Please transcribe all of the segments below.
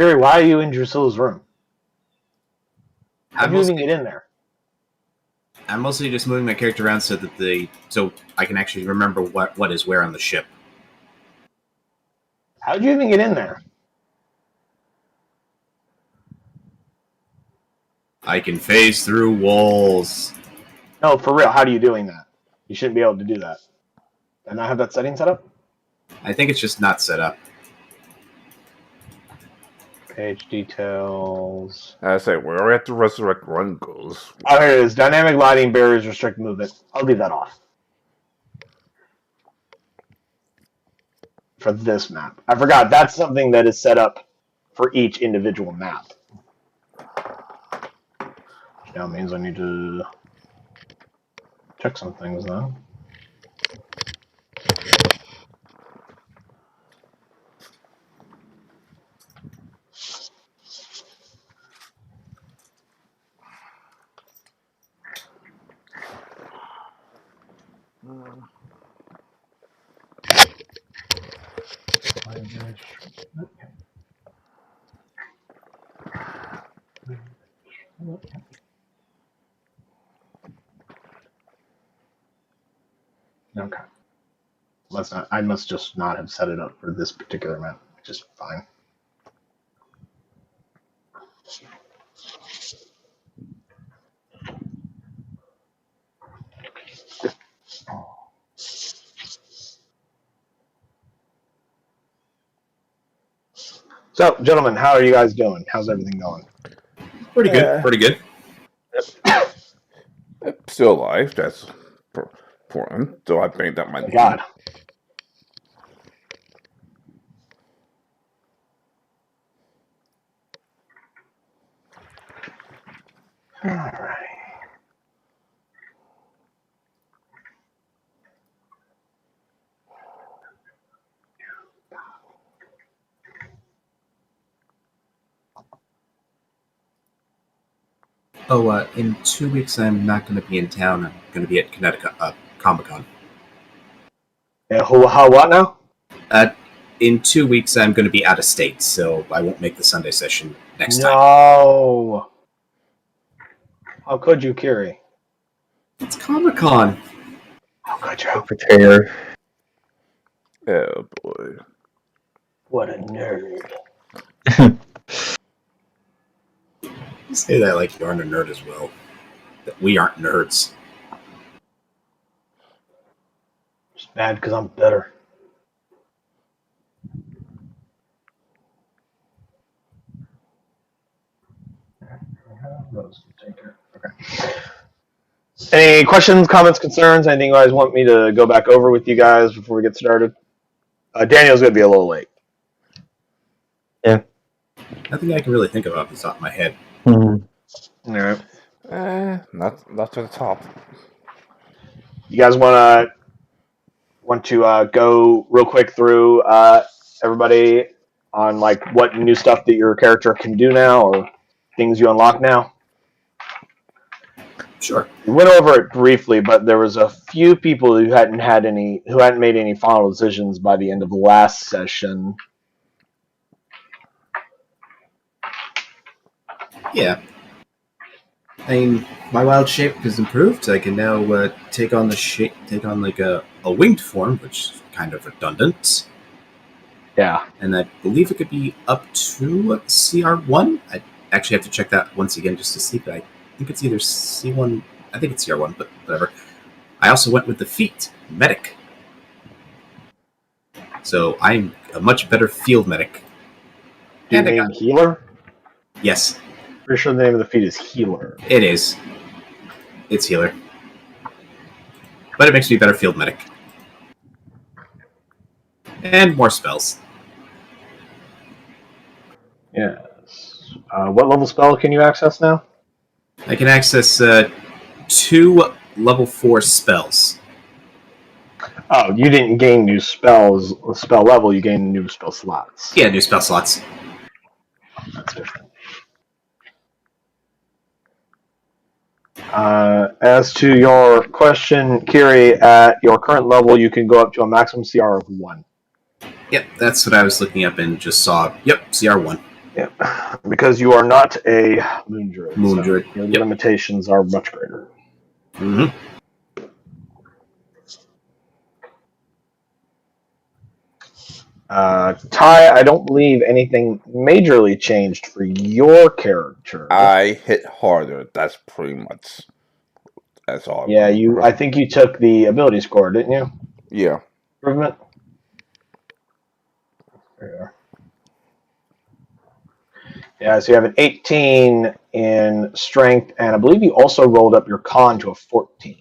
Gary, why are you in Drusilla's room? How do you even get in there? I'm mostly just moving my character around so I can actually remember what is where on the ship. How did you even get in there? I can phase through walls. No, for real. How are you doing that? You shouldn't be able to do that. Did I not have that setting set up? I think it's just not set up. Page details. I say, where at the resurrect run goes. Oh, here it is. Dynamic lighting, barriers, restrict movement. I'll leave that off. For this map. I forgot. That's something that is set up for each individual map. Which now means I need to check some things now. Okay. I must just not have set it up for this particular map, which is fine. So, gentlemen, how are you guys doing? How's everything going? Pretty good. Pretty good. Still alive. That's important. So I've made that my name. God. All right. Oh, in 2 weeks I'm not going to be in town. I'm going to be at Connecticut Comic-Con. Yeah, how what now? In 2 weeks I'm going to be out of state, so I won't make the Sunday session next time. No. How could you, Kiri? It's Comic-Con. How could you? Prepare. Oh boy. What a nerd. You say that like you aren't a nerd as well. That we aren't nerds. It's bad because I'm better. Okay. Any questions, comments, concerns? Anything you guys want me to go back over with you guys before we get started? Daniel's going to be a little late. Yeah. Nothing I can really think of off the top of my head. Mm-hmm. All right. Not to the top. You guys want to go real quick through everybody on like what new stuff that your character can do now or things you unlock now? Sure. We went over it briefly, but there was a few people who hadn't made any final decisions by the end of the last session. Yeah. I mean, my wild shape has improved. I can now take on like a winged form, which is kind of redundant. Yeah. And I believe it could be up to CR1. I actually have to check that once again just to see, but I think it's either C1. I think it's CR1, but whatever. I also went with the feat, medic. So I'm a much better field medic. Do you mean healer? Yes. Pretty sure the name of the feat is healer. It is. It's healer. But it makes me a better field medic. And more spells. Yes. What level spell can you access now? I can access 2 level 4 spells. Oh, you didn't gain new spells, spell level, you gained new spell slots. Yeah, new spell slots. That's different. As to your question, Kiri, at your current level, you can go up to a maximum CR of 1. Yep, that's what I was looking up and just saw. Yep, CR1. Yeah, because you are not a moon druid. Moon druid. Your Yep. limitations are much greater. Mm-hmm. Ty, I don't believe anything majorly changed for your character. I hit harder. That's pretty much. That's all. Yeah, I think you took the ability score, didn't you? Yeah. Improvement. There you are. Yeah, so you have an 18 in strength, and I believe you also rolled up your con to a 14.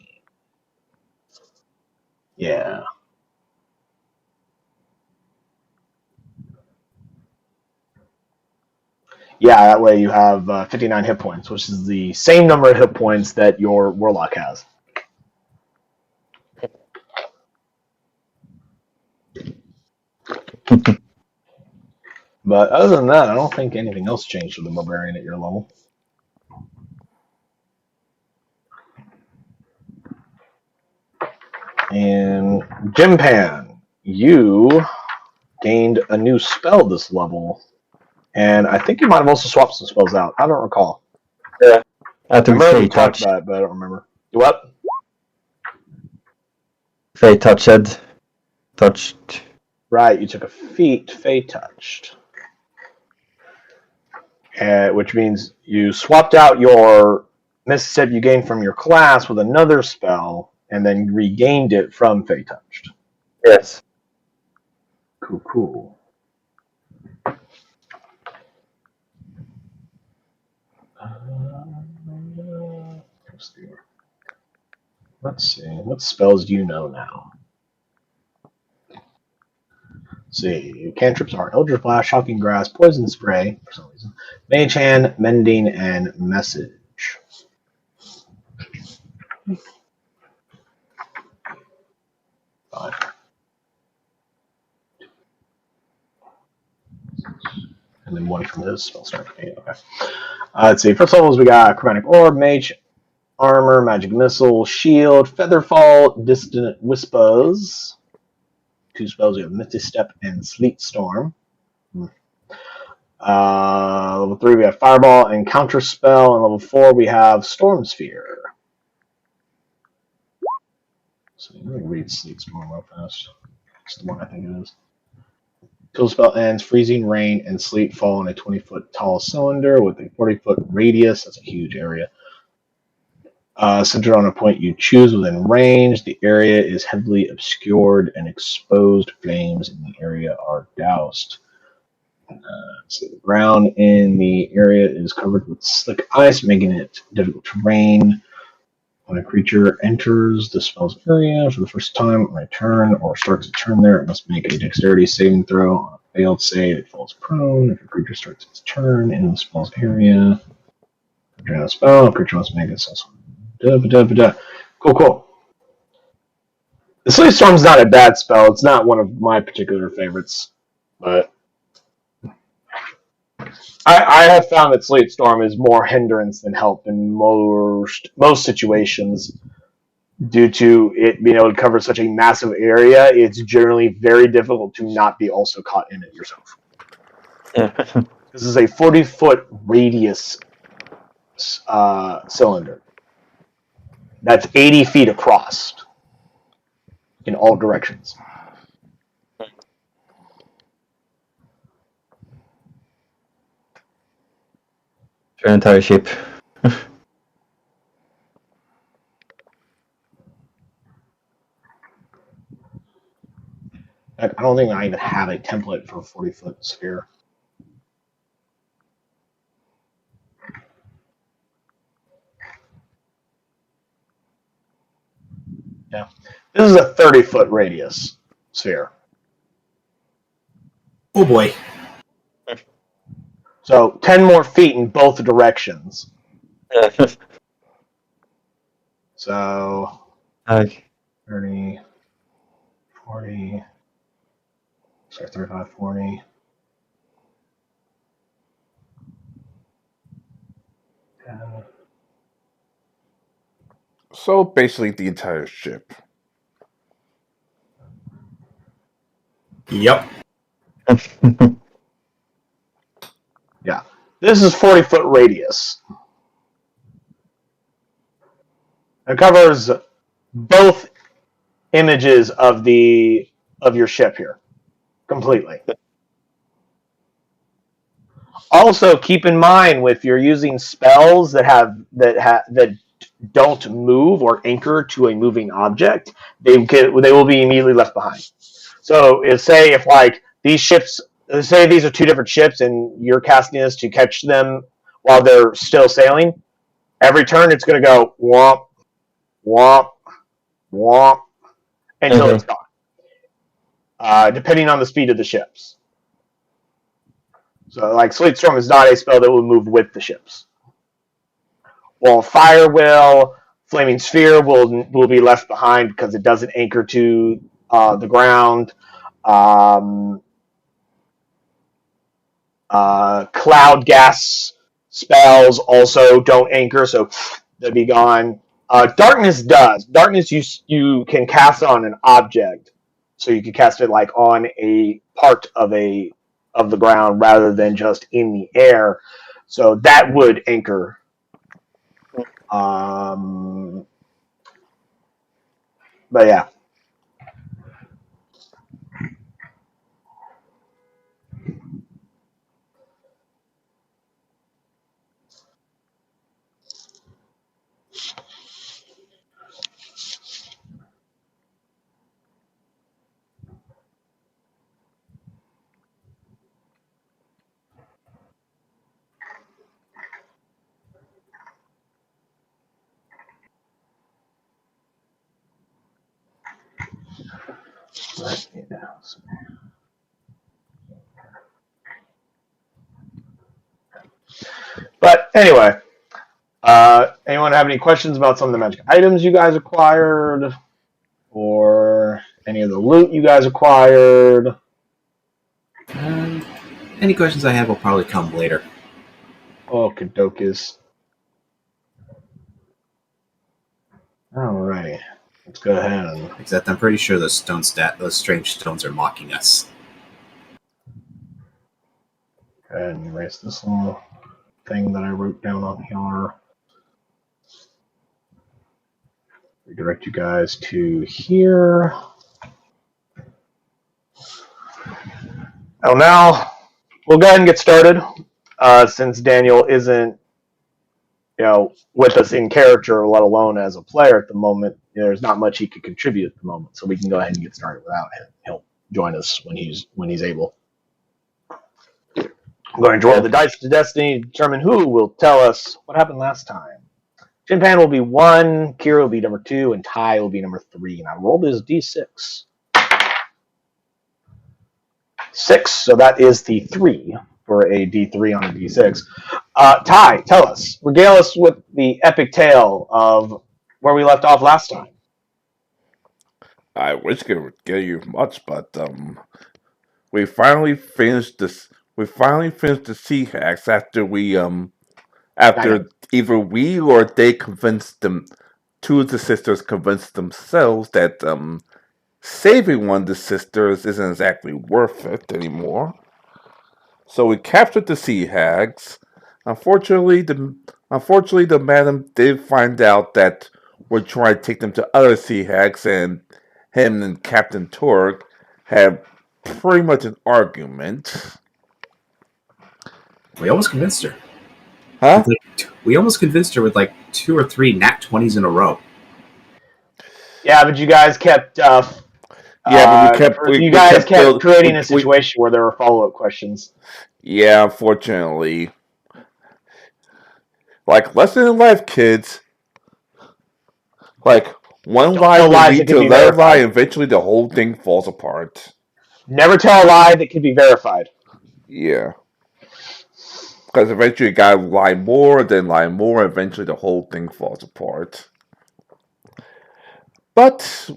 Yeah. Yeah, that way you have 59 hit points, which is the same number of hit points that your warlock has. But other than that, I don't think anything else changed for the barbarian at your level. And Jimpan, you gained a new spell this level, and I think you might have also swapped some spells out. I don't recall. Yeah. I I took remember we Fey talked Touch. about it, but I don't remember. What? Fey Touched. Touched. Right, you took a feat, Fey touched. Which means you swapped out your Mississippi you gained from your class with another spell, and then regained it from Fey touched. Yes. Cool. Let's see. What spells do you know now? Let's see. Cantrips are Eldritch Blast, Shocking Grass, Poison Spray, for some reason, Mage Hand, Mending, and Message. Five. And then one from his spell start. Okay. Let's see. First levels we got Chromatic Orb, Mage Armor, Magic Missile, Shield, Featherfall, Distant Whispers. 2 spells we have Misty Step and Sleet Storm. Level 3 we have Fireball and Counter Spell, and level 4 we have Storm Sphere. So let me read Sleet Storm real fast. It's the one I think it is. Till the spell ends, freezing rain and sleet fall in a 20-foot tall cylinder with a 40-foot radius. That's a huge area. Centered on a point you choose within range. The area is heavily obscured and exposed. Flames in the area are doused. So the ground in the area is covered with slick ice, making it difficult terrain. When a creature enters the spell's area for the first time on a turn or starts a turn there, it must make a dexterity saving throw. On a failed save, it falls prone. If a creature starts its turn in the spell's area, during the spell, a creature must make a successful. Cool. The Sleep Storm's not a bad spell. It's not one of my particular favorites, but I have found that Sleep Storm is more hindrance than help in most situations. Due to it being able to cover such a massive area, it's generally very difficult to not be also caught in it yourself. Yeah. This is a 40-foot radius cylinder. That's 80 feet across in all directions. Your entire ship. I don't think I even have a template for a 40-foot sphere. Yeah. This is a 30-foot radius sphere. Oh boy. So 10 more feet in both directions. Yeah. So Okay. 30, 40, sorry, 35, 40. So basically, the entire ship. Yep. Yeah. This is 40-foot radius. It covers both images of your ship here completely. Also, keep in mind if you're using spells that don't move or anchor to a moving object, they will be immediately left behind. So, say if like these ships, say these are two different ships, and you're casting this to catch them while they're still sailing. Every turn, it's going to go womp, womp, womp until it's gone, depending on the speed of the ships. So, like Sleet Storm is not a spell that will move with the ships. Well, Fire will, Flaming Sphere will be left behind because it doesn't anchor to the ground. Cloud gas spells also don't anchor, so they'll be gone. Darkness does. Darkness you can cast on an object, so you can cast it like on a part of the ground rather than just in the air. So that would anchor. But yeah. But anyway, anyone have any questions about some of the magic items you guys acquired, or any of the loot you guys acquired? Any questions I have will probably come later. Okie dokies. Alrighty. Let's go ahead and... Except I'm pretty sure those strange stones are mocking us. Go ahead and erase this little thing that I wrote down on here. Redirect you guys to here. Oh, now we'll go ahead and get started. Since Daniel isn't, with us in character, let alone as a player at the moment, there's not much he could contribute at the moment. So we can go ahead and get started without him. He'll join us when he's able. I'm going to roll the dice to destiny to determine who will tell us what happened last time. Chinpan will be 1, Kira will be number 2, and Ty will be number 3. And I rolled his d6. 6, so that is the 3 for a d3 on a d6. Ty, tell us, regale us with the epic tale of where we left off last time. I wish I could give you much, but we finally finished this. We finally finished the Sea Hacks after either we or they convinced them. Two of the sisters convinced themselves that saving one of the sisters isn't exactly worth it anymore. So we captured the Sea Hags. Unfortunately, the madam did find out that we're trying to take them to other Sea Hags, and him and Captain Torg had pretty much an argument. We almost convinced her. Huh? We almost convinced her with like 2 or 3 nat 20s in a row. Yeah, but you guys kept... but we kept creating a situation where there were follow-up questions. Yeah, unfortunately. Like, lesson in life, kids. Like, one lie will lead to another lie, and eventually the whole thing falls apart. Never tell a lie that can be verified. Yeah. Because eventually you gotta lie more, then lie more, eventually the whole thing falls apart. But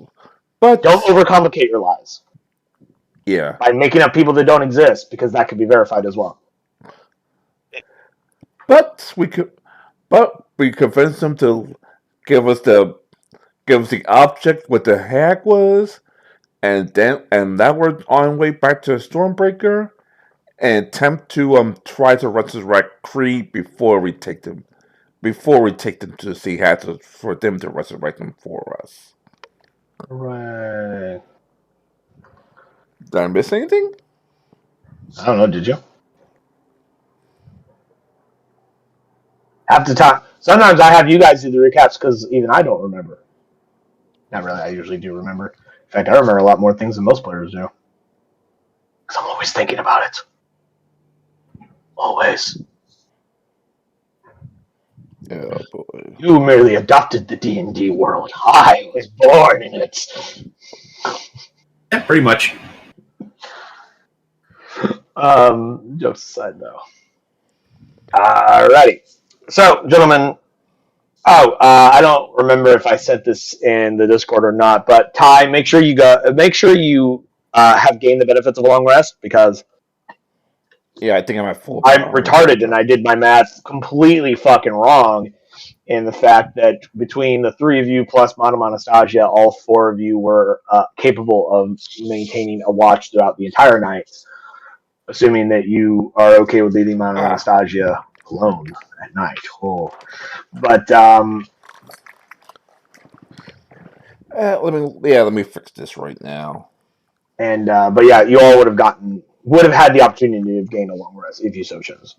don't overcomplicate your lies. Yeah. By making up people that don't exist, because that could be verified as well. But we convinced them to give us the object what the hack was, and now we're on way back to Stormbreaker, and attempt to try to resurrect Creed before we take them to the sea hatches for them to resurrect them for us. Right. Did I miss anything? I don't know. Did you? Half the time, sometimes I have you guys do the recaps because even I don't remember. Not really. I usually do remember. In fact, I remember a lot more things than most players do. Because I'm always thinking about it. Always. Oh boy. You merely adopted the D&D world. I was born in it. Yeah, pretty much. Jokes aside, though. Alrighty. So, gentlemen. I don't remember if I sent this in the Discord or not, but Ty, make sure you have gained the benefits of a long rest because Yeah, I think I'm at full I'm power. retarded and I did my math completely fucking wrong in the fact that between the three of you plus Mono Monastasia, all four of you were capable of maintaining a watch throughout the entire night, assuming that you are okay with leaving Mono Monastasia alone at night. Oh. But let me fix this right now. And but yeah, you all would have had the opportunity to gain a long rest if you so chose.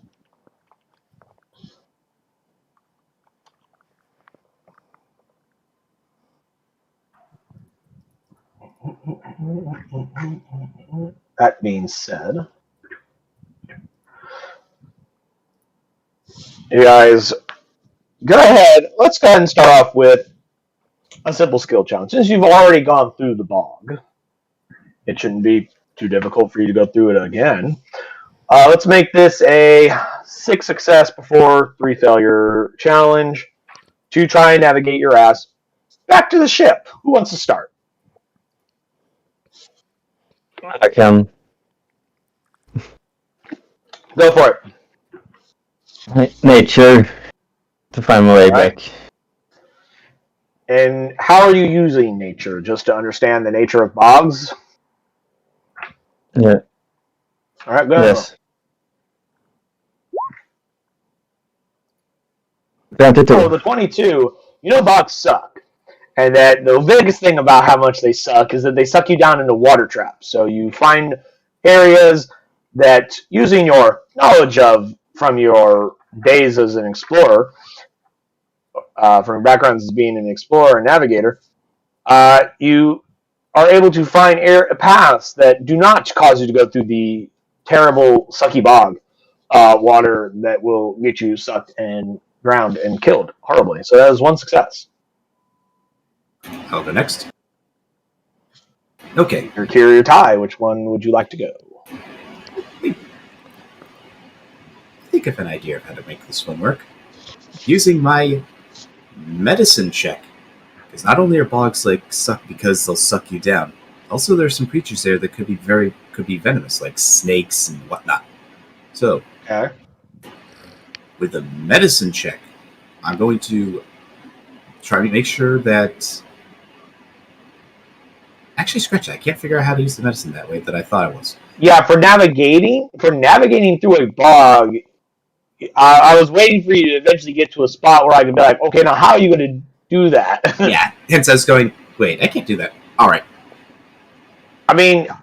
That being said, you guys go ahead. Let's go ahead and start off with a simple skill challenge. Since you've already gone through the bog, it shouldn't be too difficult for you to go through it again. Let's make this a 6 success before 3 failure challenge to try and navigate your ass back to the ship. Who wants to start? I can. Go for it. Nature to find my way Right. back. And how are you using nature? Just to understand the nature of bogs? Yeah. All right, go. Yes. Granted Oh, too. the 22. You know bogs suck. And that the biggest thing about how much they suck is that they suck you down into water traps. So you find areas that, using your knowledge of from your days as an explorer, from your backgrounds as being an explorer and navigator, you are able to find paths that do not cause you to go through the terrible sucky bog water that will get you sucked and drowned and killed horribly. So that is one success. I'll go next. Okay. Your Kiri or Ty, which one would you like to go? I think of an idea of how to make this one work. Using my medicine check. Because not only are bogs like suck because they'll suck you down, also there's some creatures there that could be venomous, like snakes and whatnot. So, Okay. with a medicine check, I'm going to try to make sure that. Actually, scratch that. I can't figure out how to use the medicine that way that I thought it was. Yeah, for navigating through a bog, I was waiting for you to eventually get to a spot where I could be like, okay, now how are you going to do that? Yeah, hence I was going, wait, I can't do that. All right. I mean, All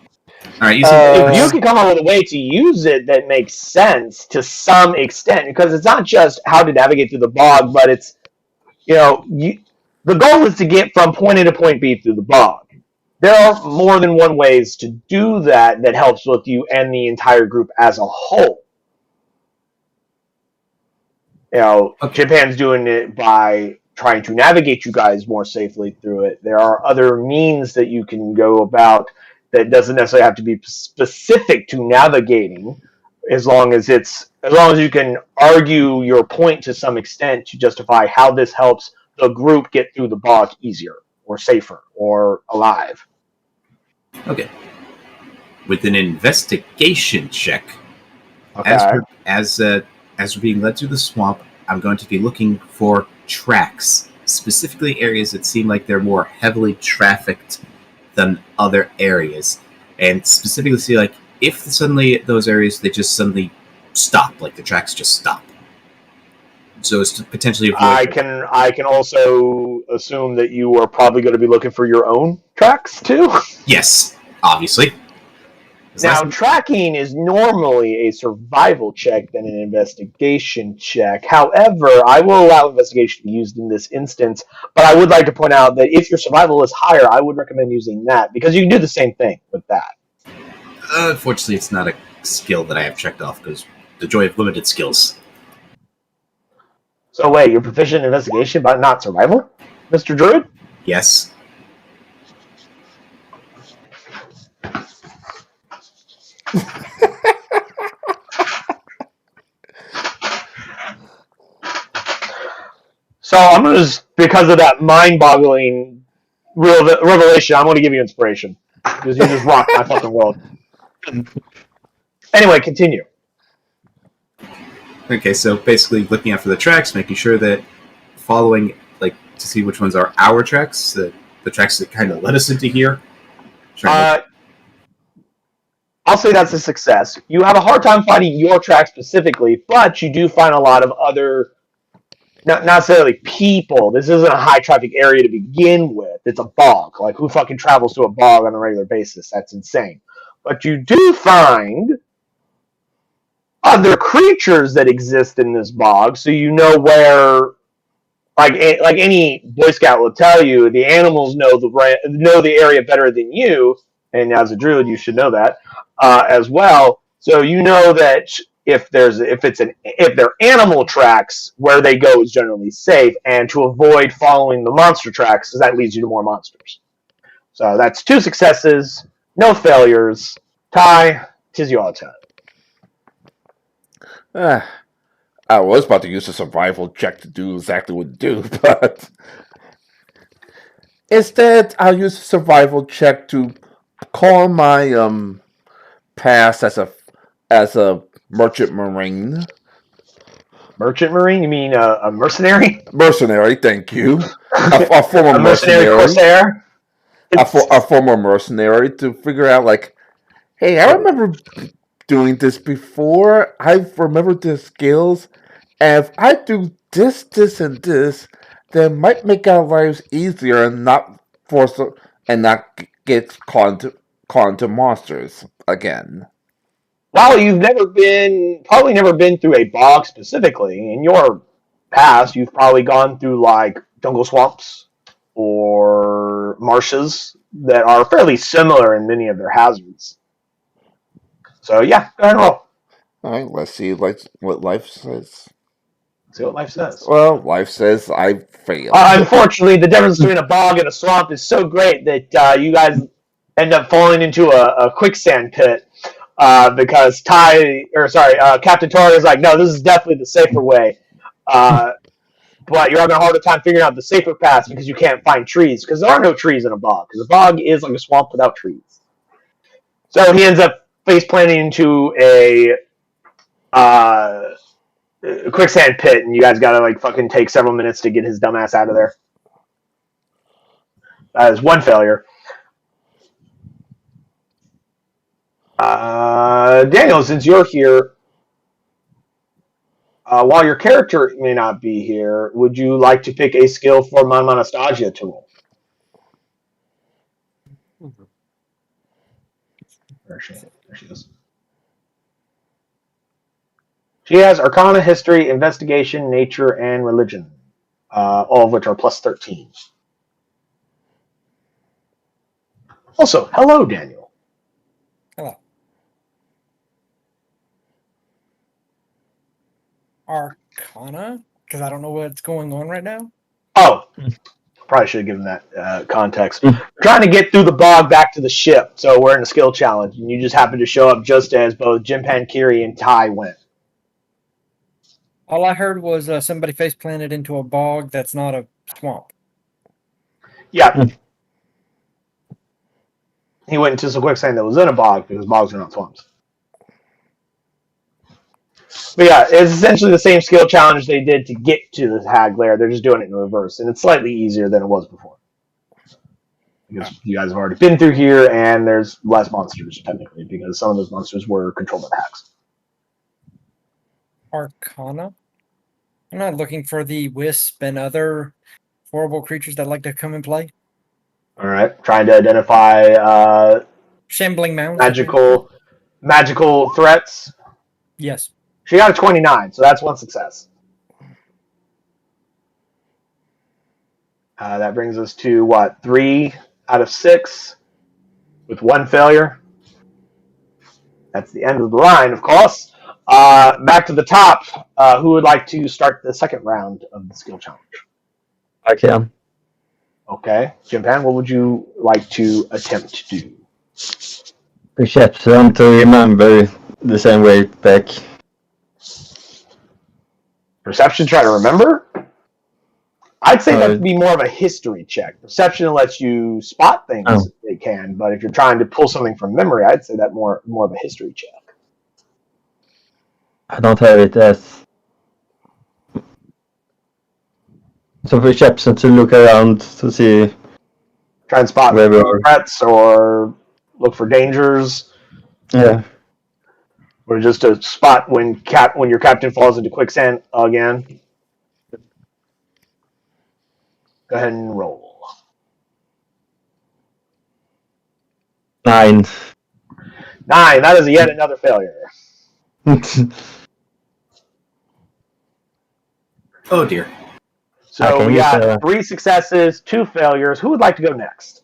right, if you can come up with a way to use it that makes sense to some extent, because it's not just how to navigate through the bog, but it's, the goal is to get from point A to point B through the bog. There are more than one ways to do that helps with you and the entire group as a whole. Okay. Japan's doing it by trying to navigate you guys more safely through it. There are other means that you can go about that doesn't necessarily have to be specific to navigating, as long as you can argue your point to some extent to justify how this helps the group get through the bog easier or safer or alive. Okay. With an investigation check, Okay. as we're being led through the swamp, I'm going to be looking for tracks, specifically areas that seem like they're more heavily trafficked than other areas, and specifically see like if suddenly those areas they just suddenly stop, like the tracks just stop. So it's to potentially avoid. I can also assume that you are probably going to be looking for your own tracks too. Yes, obviously. Now, tracking is normally a survival check than an investigation check. However, I will allow investigation to be used in this instance, but I would like to point out that if your survival is higher, I would recommend using that because you can do the same thing with that. Unfortunately, it's not a skill that I have checked off because the joy of limited skills. So wait, you're proficient in investigation but not survival, Mr. Druid? Yes. So I'm going to just, because of that mind-boggling revelation, I'm going to give you inspiration. Because you just rocked my fucking world. Anyway, continue. Okay, so basically looking out for the tracks, making sure that following, like, to see which ones are our tracks, the tracks that kind of led us into here. I'll say that's a success. You have a hard time finding your track specifically, but you do find a lot of other, not necessarily people. This isn't a high traffic area to begin with. It's a bog. Like, who fucking travels to a bog on a regular basis? That's insane. But you do find other creatures that exist in this bog, so you know where, like any Boy Scout will tell you, the animals know the area better than you, and as a druid, you should know that as well. So you know that if they're animal tracks, where they go is generally safe, and to avoid following the monster tracks, because that leads you to more monsters. So that's 2 successes, no failures. Ty, 'tis your turn. I was about to use a survival check to do exactly what to do, but instead I'll use a survival check to call my past as a merchant marine. Merchant marine? You mean a mercenary? Mercenary, thank you. A former mercenary. Corsair? A former mercenary to figure out, like, hey, I remember doing this before. I remember the skills. And if I do this, this, and this, then it might make our lives easier and not get caught into monsters again. Well, you've probably never been through a bog specifically. In your past, you've probably gone through like jungle swamps or marshes that are fairly similar in many of their hazards. So yeah, go ahead and roll. All right, let's see what life says. See what life says. Well, life says I failed. Unfortunately, the difference between a bog and a swamp is so great that you guys end up falling into a quicksand pit because Captain Tori is like, no, this is definitely the safer way. But you're having a harder time figuring out the safer paths because you can't find trees, because there are no trees in a bog, because a bog is like a swamp without trees. So he ends up face planting into a quicksand pit, and you guys gotta like fucking take several minutes to get his dumbass out of there. That is 1 failure. Daniel, since you're here, while your character may not be here, would you like to pick a skill for Anastasia to roll? There she is. She has Arcana, History, Investigation, Nature, and Religion, all of which are plus 13. Also, hello, Daniel. Hello. Arcana? Because I don't know what's going on right now. Oh, probably should have given that context. We're trying to get through the bog back to the ship, so we're in a skill challenge, and you just happen to show up just as both Jim Pankiri and Ty went. All I heard was somebody face planted into a bog that's not a swamp. Yeah. He went into some quicksand that was in a bog because bogs are not swamps. But yeah, it's essentially the same skill challenge they did to get to the hag lair. They're just doing it in reverse, and it's slightly easier than it was before. because you guys have already been through here, and there's less monsters technically because some of those monsters were controlled by the hacks. Arcana. I'm not looking for the wisp and other horrible creatures that like to come and play. All right, trying to identify Shambling mounds. magical threats. Yes. She got a 29, so that's one success. That brings us to what? 3 out of 6 with 1 failure. That's the end of the line, of course. Back to the top. Who would like to start the second round of the skill challenge? I can. Okay. Jimpan, what would you like to attempt to do? Perception to remember the same way back. Perception, try to remember? I'd say that'd be more of a history check. Perception lets you spot things they can, but if you're trying to pull something from memory, I'd say that more of a history check. I don't have it as. So perception to look around to see. Try and spot threats or look for dangers. Yeah. Or just to spot when your captain falls into quicksand again. Go ahead and roll. 9. 9. That is yet another failure. Oh dear. So we got 3 successes, 2 failures. Who would like to go next?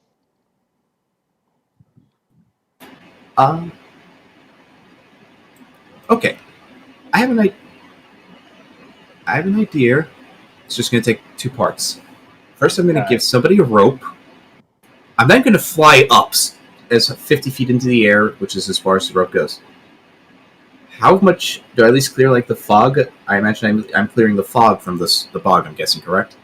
Okay. I have an idea. It's just going to take 2 parts. First, I'm going to give somebody a rope. I'm then going to fly up as 50 feet into the air, which is as far as the rope goes. How much do I at least clear, like, the fog? I imagine I'm clearing the fog from the bog, I'm guessing, correct?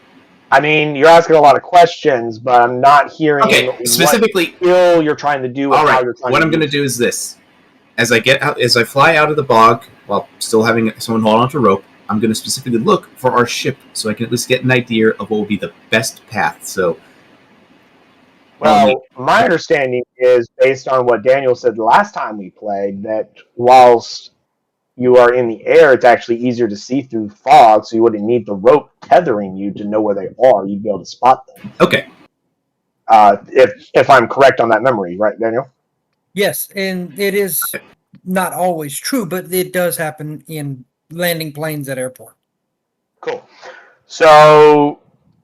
I mean, you're asking a lot of questions, but I'm not hearing specifically what skill you're trying to do. All right, what I'm going to do is this. As I fly out of the bog, while still having someone hold onto a rope, I'm going to specifically look for our ship so I can at least get an idea of what will be the best path. So, well, my understanding is, based on what Daniel said the last time we played, that whilst you are in the air, it's actually easier to see through fog, so you wouldn't need the rope tethering you to know where they are. You'd be able to spot them. Okay. If I'm correct on that memory, right, Daniel? Yes, and it is not always true, but it does happen in landing planes at airport. Cool. So,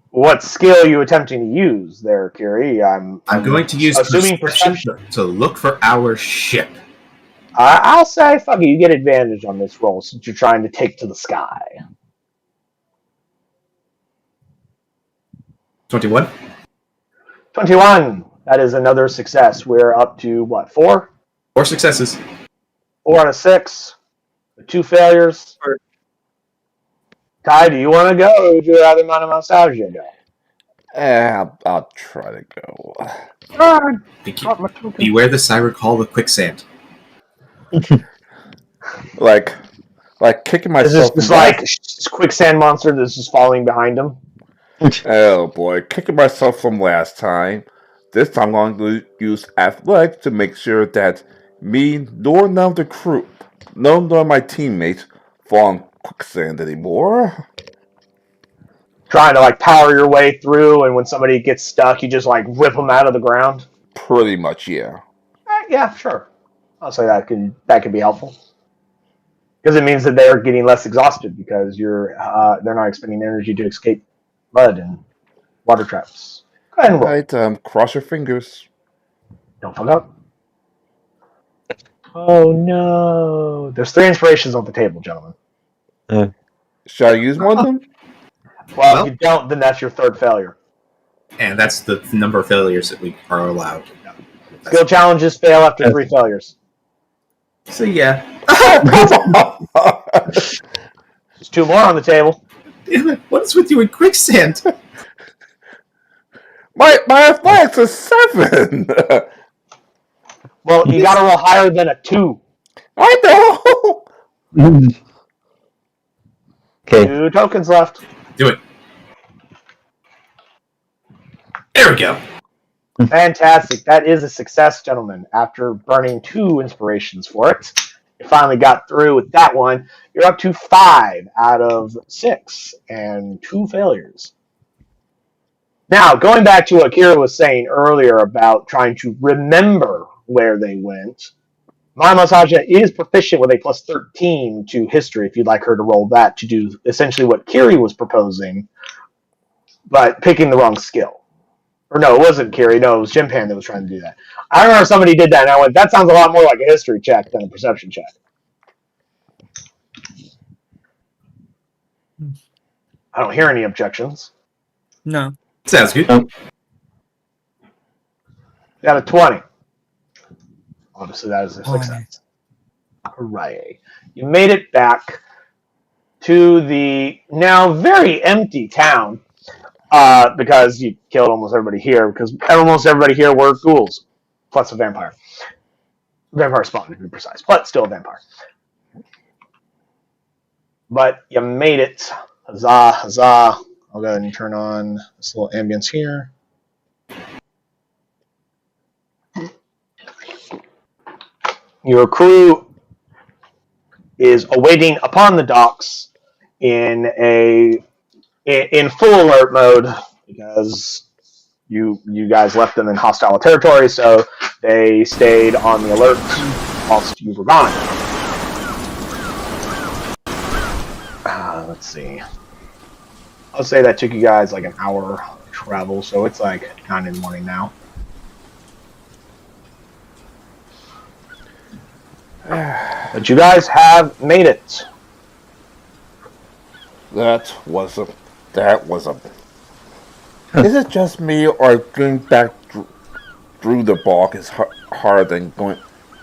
what skill are you attempting to use there, Kiri? I'm going to use perception to look for our ship. I'll say, fuck it, you get advantage on this roll since you're trying to take to the sky. 21. 21. That is another success. We're up to, what, 4? 4 successes. 4 out of 6. 2 failures. Ty, do you want to go, or would you rather Nostalgia go? I'll try to go. Beware the siren call of quicksand. like kicking myself. Is this like quicksand monster that's just falling behind him? Oh boy, kicking myself from last time. This time I'm going to use athletics to make sure that me nor none of the crew, none of my teammates fall in quicksand anymore. Trying to power your way through, and when somebody gets stuck, you just whip them out of the ground. Pretty much, yeah. Yeah, sure. I'll say that could be helpful because it means that they are getting less exhausted because they're not expending energy to escape mud and water traps. Go ahead and roll. Right, cross your fingers. Don't fuck up. Oh no! There's 3 inspirations on the table, gentlemen. Should I use one of them? Well, if you don't, then that's your 3rd failure. And that's the number of failures that we are allowed. Skill challenges fail after 3 failures. So yeah. There's 2 more on the table. Damn it! What is with you in quicksand? My athletics is 7. Well, you got to roll higher than a 2. I know. Okay. 2 tokens left. Do it. There we go. Fantastic. That is a success, gentlemen. After burning 2 inspirations for it, you finally got through with that one. You're up to 5 out of 6 and 2 failures. Now, going back to what Kira was saying earlier about trying to remember where they went, my Masaja is proficient with a plus 13 to history if you'd like her to roll that to do essentially what Kiri was proposing, but picking the wrong skill. Or no, it wasn't Kiri. No, it was Jim Pan that was trying to do that. I remember somebody did that, and I went, that sounds a lot more like a history check than a perception check. I don't hear any objections. No. Sounds good. Got a 20. Obviously, that is a 20. success. Hooray. You made it back to the now very empty town because you killed almost everybody here, because almost everybody here were ghouls, plus a vampire. Vampire spawn, to be precise, but still a vampire. But you made it. Huzzah, huzzah. I'll go ahead and turn on this little ambience here. Your crew is awaiting upon the docks in full alert mode because you guys left them in hostile territory, so they stayed on the alert whilst you were gone. Let's see. I'll say that took you guys like an hour travel, so it's like 9 in the morning now. But you guys have made it. That was a. Is it just me, or going back through the bog is harder than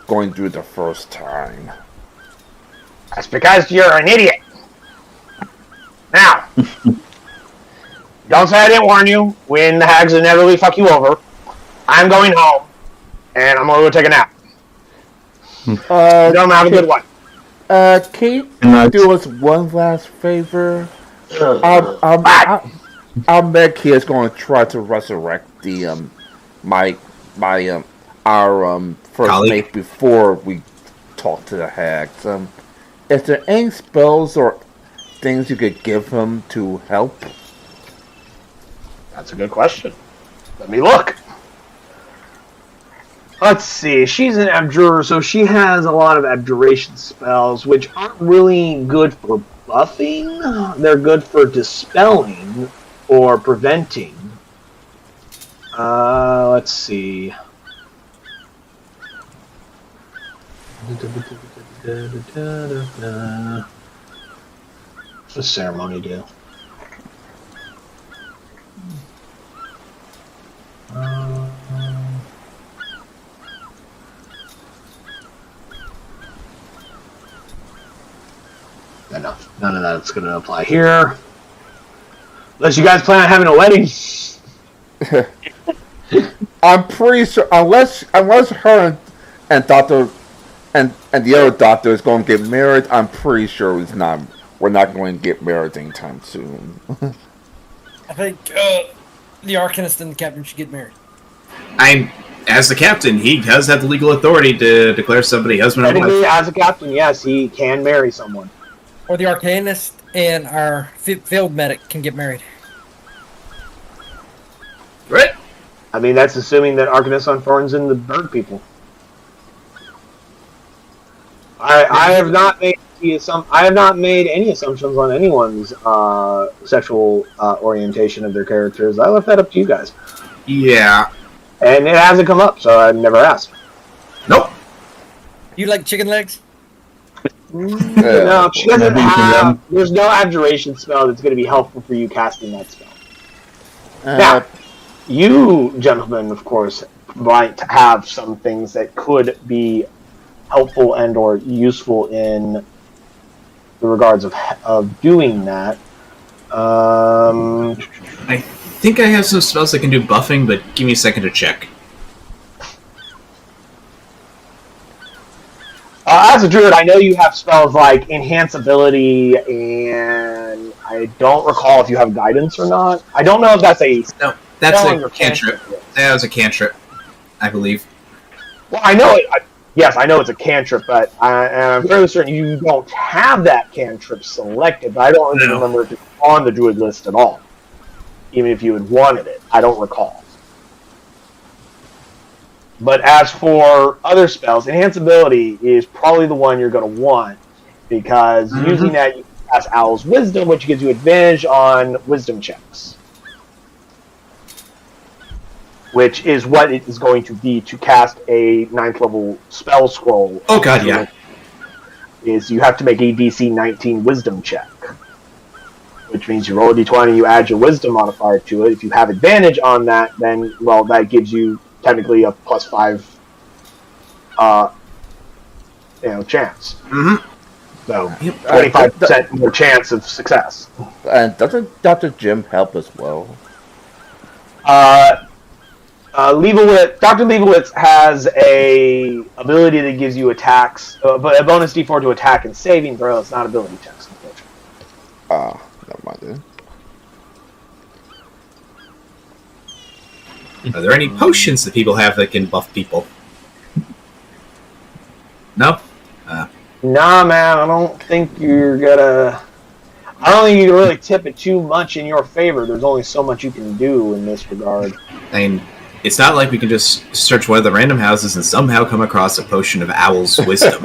going through the first time? That's because you're an idiot. Now, don't say I didn't warn you. When the hags inevitably fuck you over, I'm going home, and I'm going to go take a nap. Don't have a good one. Can you do us one last favor? Our med kid is going to try to resurrect the our first colleague mate before we talk to the hags. Is there any spells or things you could give him to help? That's a good question. Let me look. Let's see. She's an abjurer, so she has a lot of abjuration spells, which aren't really good for buffing. They're good for dispelling or preventing. Let's see. What's the ceremony do? Enough. None of that's going to apply here. Unless you guys plan on having a wedding. I'm pretty sure, unless her and Doctor and the other doctor is going to get married, I'm pretty sure we're not going to get married anytime soon. I think the Arcanist and the captain should get married. As the captain, he does have the legal authority to declare somebody husband or Technically, wife. as a captain, yes, he can marry someone. Or the Arcanist and our field medic can get married. Right? I mean, that's assuming that Arcanist on Thorns and the bird people. I have not made any assumptions on anyone's sexual orientation of their characters. I left that up to you guys. Yeah. And it hasn't come up, so I never asked. Nope. You like chicken legs? No, she doesn't have. There's no abjuration spell that's going to be helpful for you casting that spell. Now, you gentlemen, of course, might have some things that could be helpful and or useful in the regards of doing that. I think I have some spells that can do buffing, but give me a second to check. As a druid, I know you have spells like Enhance Ability, and I don't recall if you have Guidance or not. I don't know if that's a No, that's spell in a your cantrip. cantrip. That was a cantrip, I believe. Well, I know it. Yes, I know it's a cantrip, but I'm fairly certain you don't have that cantrip selected. But I don't even remember if it's on the druid list at all. Even if you had wanted it, I don't recall. But as for other spells, Enhance Ability is probably the one you're going to want, because using that, you can cast Owl's Wisdom, which gives you advantage on Wisdom checks. Which is what it is going to be to cast a 9th level spell scroll. Oh god, yeah. Is you have to make a DC 19 Wisdom check. Which means you roll a d20, you add your Wisdom modifier to it. If you have advantage on that, then, well, that gives you technically a +5 chance. So, 25% more chance of success. And doesn't Dr. Jim help as well? Dr. Leibowitz has a ability that gives you attacks, but a bonus d4 to attack and saving throw. It's not ability checks, unfortunately. Never mind then. Are there any potions that people have that can buff people? No? Nah, man, I don't think you're gonna... I don't think you can really tip it too much in your favor. There's only so much you can do in this regard. I mean, it's not like we can just search one of the random houses and somehow come across a potion of Owl's Wisdom.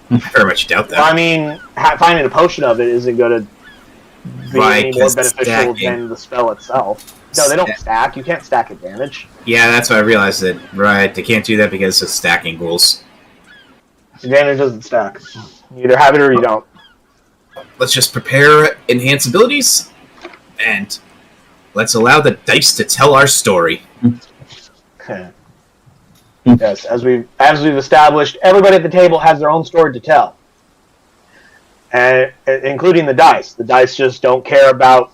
I very much doubt that. Well, I mean, finding a potion of it isn't going to be any more beneficial than the spell itself. No, they don't stack. You can't stack advantage. Yeah, that's what I realized. That right, they can't do that because of stacking rules. Advantage doesn't stack. You either have it or you don't. Let's just prepare enhance abilities, and let's allow the dice to tell our story. Yes, as we've established, everybody at the table has their own story to tell, and including the dice. The dice just don't care about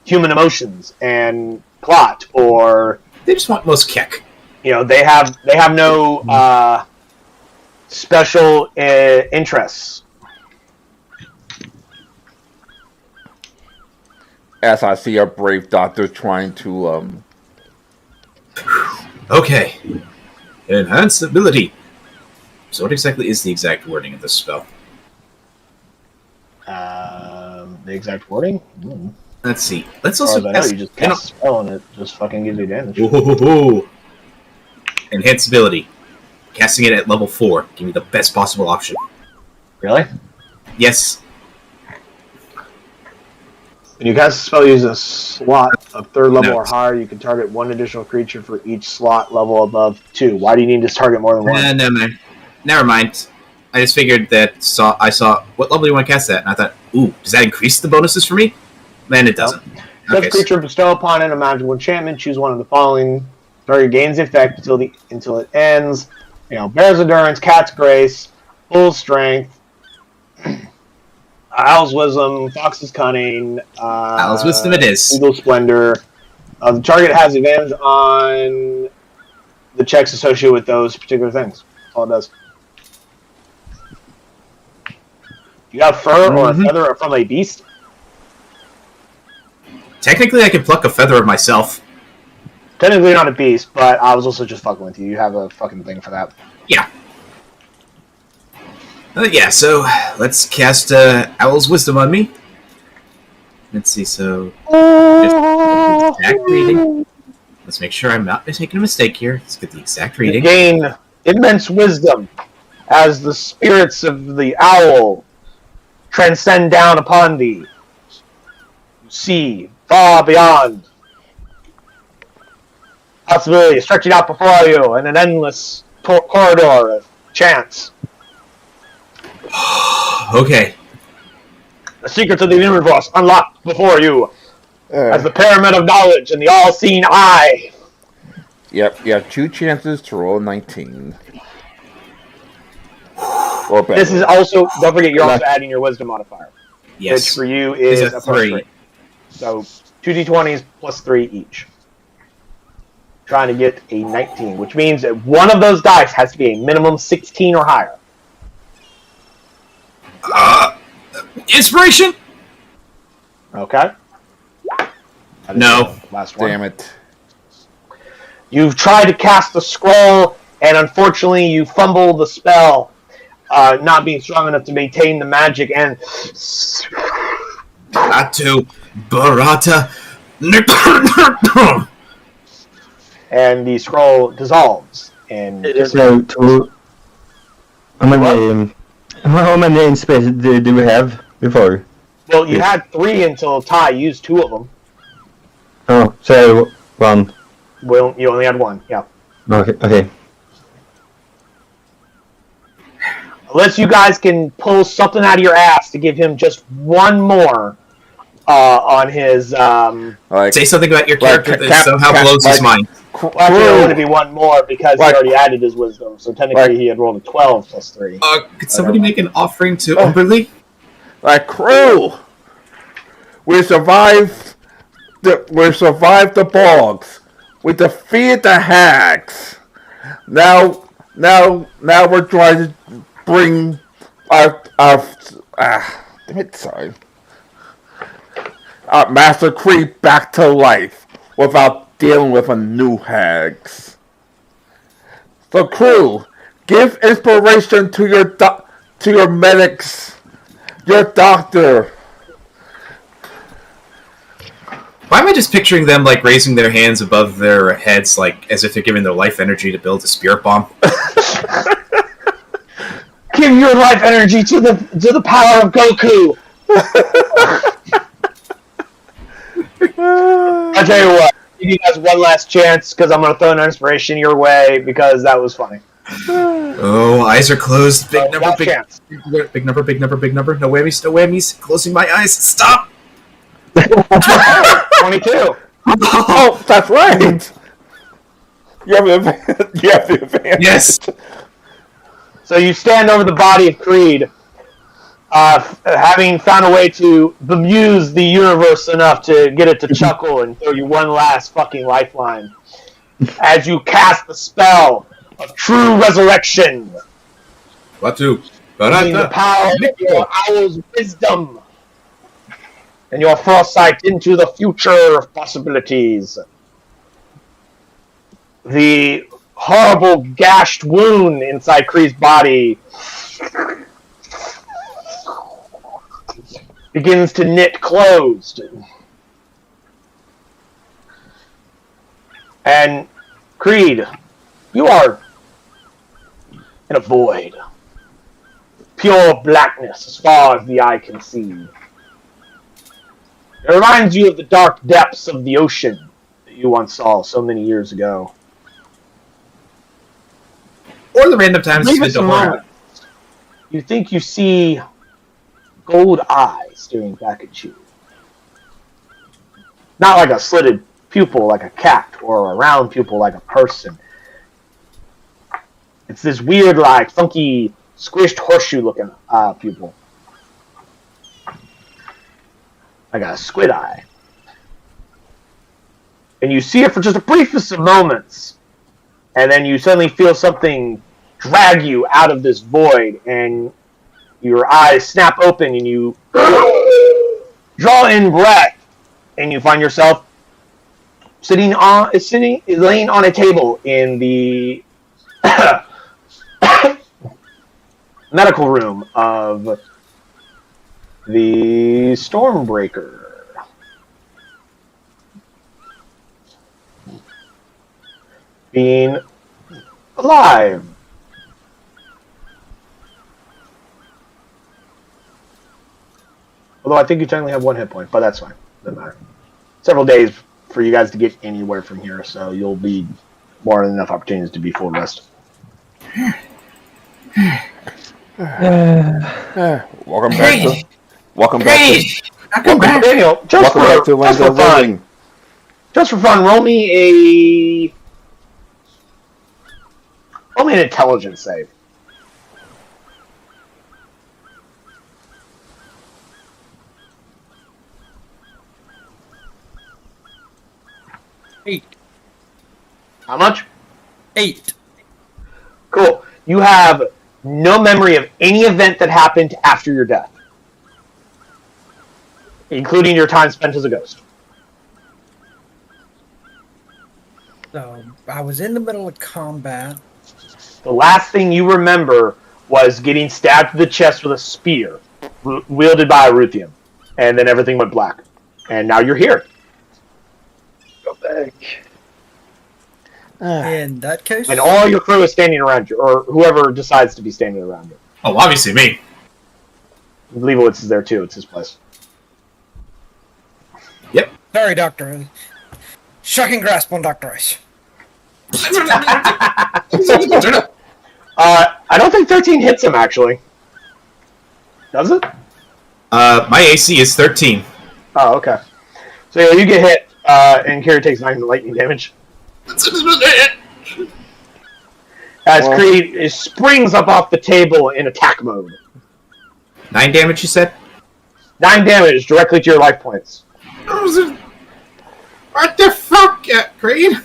human emotions and plot, or they just want most kick. They have no special interests. As I see our brave doctor trying to Okay. Enhanced ability. So what exactly is the exact wording of this spell? The exact wording? Let's see. Let's also cast... you just cast a spell and it just fucking gives you damage. Enhanced ability. Casting it at level 4. Give me the best possible option. Really? Yes. When you cast a spell, use a slot of 3rd level or higher. You can target one additional creature for each slot level above 2. Why do you need to target more than one? Never mind. I just figured that I saw what level do you want to cast that, and I thought, ooh, does that increase the bonuses for me? Man, it doesn't. Such creature bestow upon it a magical enchantment. Choose one of the following. Target gains effect until it ends. Bear's Endurance, Cat's Grace, Full Strength. Owl's Wisdom, Fox's Cunning, Owl's Wisdom it is. Eagle Splendor. The target has advantage on the checks associated with those particular things. That's all it does. You got fur or a feather from a beast? Technically, I can pluck a feather of myself. Technically not a beast, but I was also just fucking with you. You have a fucking thing for that. Yeah. Yeah, so let's cast Owl's Wisdom on me. Let's see, so... Just exact reading. Let's make sure I'm not making a mistake here. Let's get the exact reading. You gain immense wisdom as the spirits of the owl transcend down upon thee. You see far beyond. Possibility stretching out before you in an endless corridor of chance. Okay. The secrets of the universe unlocked before you as the pyramid of knowledge and the all-seeing eye. Yep, you have 2 chances to roll a 19. Or better. This is also, don't forget, you're also adding your wisdom modifier. Yes. Which for you is a +3. So 2 d20s plus 3 each. Trying to get a 19, which means that one of those dice has to be a minimum 16 or higher. Inspiration? Okay. No. Last one. Damn it. You've tried to cast the scroll, and unfortunately you fumble the spell, not being strong enough to maintain the magic, and Atu Barata. and the scroll dissolves. And So, how many space do we have before? well, you had 3 until Ty used 2 of them. Oh, so 1. Well, you only had 1. Yeah. Okay. Unless you guys can pull something out of your ass to give him just 1 more on his. Say something about your character that somehow blows his mind. Well, actually, it would be 1 more because he already added his wisdom. So technically, he had rolled a 12 plus 3. Could somebody make an offering to Umberly? Like, crew, we survived the bogs. We defeated the hags. Now we're trying to bring our Master Creep back to life without dealing with a new hags. So, crew, give inspiration to your medics, your doctor. Why am I just picturing them like raising their hands above their heads, like as if they're giving their life energy to build a spirit bomb? Give your life energy to the power of Goku. I'll tell you what. Give you guys 1 last chance because I'm gonna throw an inspiration your way because that was funny. Oh, eyes are closed. Big number, last big chance. big number, big number, big number. No whammies, no whammies. Closing my eyes. Stop. 22. Oh, that's right. You have the advantage. Yes. So you stand over the body of Creed, having found a way to bemuse the universe enough to get it to chuckle and throw you 1 last fucking lifeline. As you cast the spell of true resurrection. Watu. Using the power of your owl's wisdom and your foresight into the future of possibilities. The horrible gashed wound inside Kree's body begins to knit closed. And Creed, you are in a void. Pure blackness as far as the eye can see. It reminds you of the dark depths of the ocean that you once saw so many years ago. Or the random times it's been to horror. You think you see gold eyes staring back at you. Not like a slitted pupil like a cat or a round pupil like a person. It's this weird, like, funky, squished horseshoe-looking pupil. Like a squid eye. And you see it for just the briefest of moments. And then you suddenly feel something drag you out of this void. And your eyes snap open and you draw in breath. And you find yourself laying on a table in the medical room of the Stormbreaker. Being alive. Although I think you technically have 1 hit point, but that's fine. Doesn't matter. Several days for you guys to get anywhere from here, so you'll be more than enough opportunities to be full rest. Welcome back to Welcome back. Daniel, just for fun, roll me an intelligence save. Eight. How much? 8. Cool. You have no memory of any event that happened after your death, including your time spent as a ghost. So I was in the middle of combat. The last thing you remember was getting stabbed to the chest with a spear wielded by a Ruthian. And then everything went black. And now you're here. Go back. In that case, And all your crew is standing around you, or whoever decides to be standing around you. Oh, obviously me. Leibowitz is there too. It's his place. Yep. sorry, Doctor. Shocking grasp on Dr. Ice. I don't think 13 hits him, actually. Does it? My AC is 13. Oh, okay. So yeah, you get hit, and Kira takes 9 lightning damage. As Creed springs up off the table in attack mode. 9 damage, you said? 9 damage directly to your life points. What the fuck, Creed?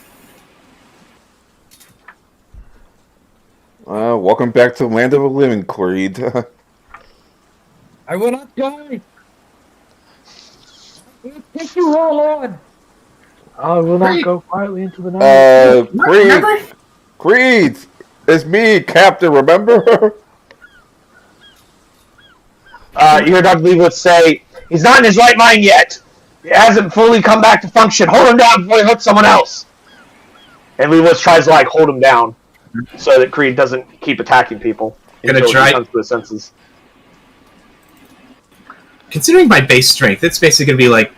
Welcome back to the land of the living, Creed. I will not die. I will take you all on. I will not go quietly into the night. Creed, it's me, Captain. Remember? You hear Dr. Leibowitz say, "He's not in his right mind yet. He hasn't fully come back to function. Hold him down before he hurts someone else." And Leibowitz tries to hold him down so that Creed doesn't keep attacking people until he comes to his senses. Considering my base strength, it's basically going to be like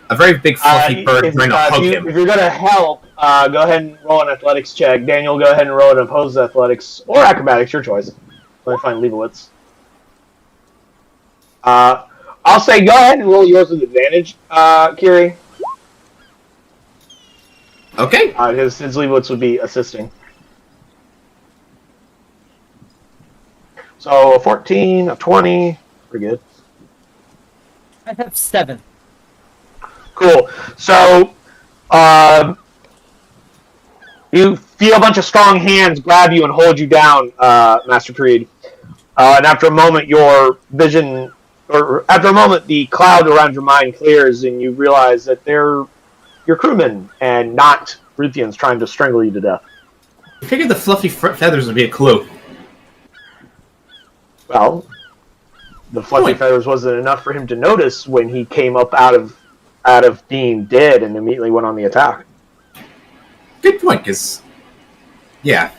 a very big fluffy bird trying to hug him. If you're going to help, go ahead and roll an athletics check. Daniel, go ahead and roll an opposed athletics or acrobatics, your choice. Let me find Leibowitz. I'll say go ahead and roll yours with advantage, Kiri. Okay. His Leibowitz would be assisting. So a 14, a 20, pretty good. I have 7. Cool. So, you feel a bunch of strong hands grab you and hold you down, Master Creed. And after a moment, your vision, or after a moment, the cloud around your mind clears, and you realize that they're your crewmen and not Ruthians trying to strangle you to death. I figured the fluffy feathers would be a clue. Well, the fluffy feathers wasn't enough for him to notice when he came up out of being dead and immediately went on the attack. Good point, because... Yeah.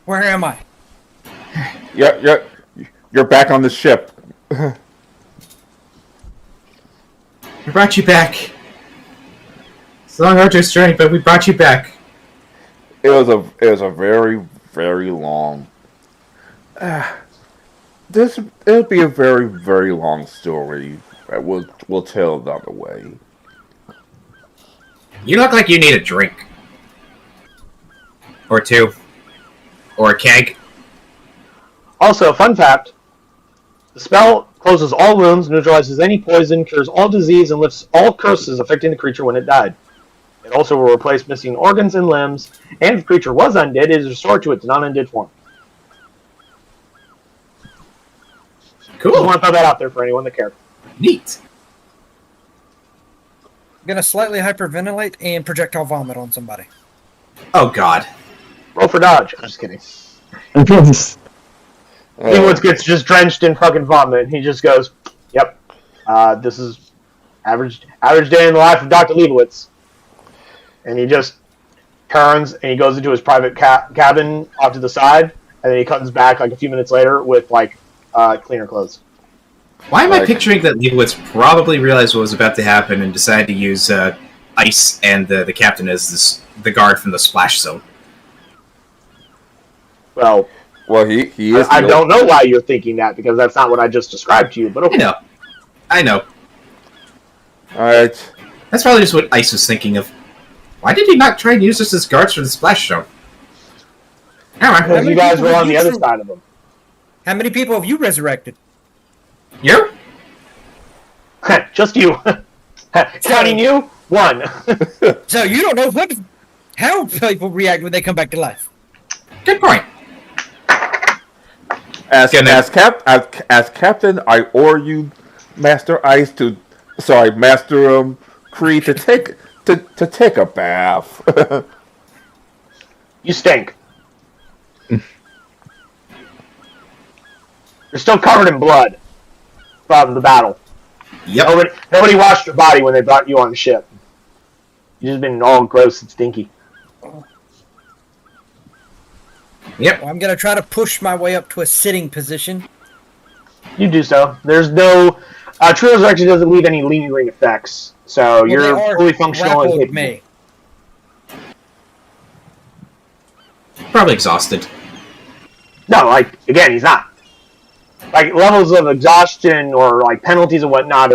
Where am I? You're back on the ship. We brought you back. It's a long arduous journey, but we brought you back. It was a very, very long. It'll be a very, very long story. We'll tell it another way. You look like you need a drink. Or 2. Or a keg. Also, fun fact, the spell closes all wounds, neutralizes any poison, cures all disease, and lifts all curses affecting the creature when it died. It also will replace missing organs and limbs, and if the creature was undead, it is restored to its non-undead form. Cool. Just want to throw that out there for anyone that cares. Neat. I'm gonna slightly hyperventilate and projectile vomit on somebody. Oh, God. Roll for dodge. I'm just kidding. Leibowitz gets just drenched in fucking vomit, and he just goes, "Yep, this is average day in the life of Dr. Leibowitz." And he just turns and he goes into his private cabin off to the side, and then he comes back a few minutes later with cleaner clothes. Why am I picturing that Leibowitz probably realized what was about to happen and decided to use Ice and the captain as the guard from the splash zone? Well, he is. I don't know why you're thinking that, because that's not what I just described to you. But okay. I know. All right. That's probably just what Ice was thinking of. Why did he not try and use us as guards for the splash zone? Because you guys were on the other side of them. How many people have you resurrected? You? Just you. Counting you, 1. So you don't know how people react when they come back to life. Good point. As captain, I order you, Master Creed, to take a bath. You stink. You're still covered in blood from the battle. Yep. Nobody washed your body when they brought you on the ship. You've just been all gross and stinky. Yep. Well, I'm going to try to push my way up to a sitting position. You do so. There's no... True Resurrection doesn't leave any lingering effects, so Well, you're they are fully functional and grappled capable. me. Probably exhausted. No, like, again, he's not. Like, levels of exhaustion or, like, penalties and whatnot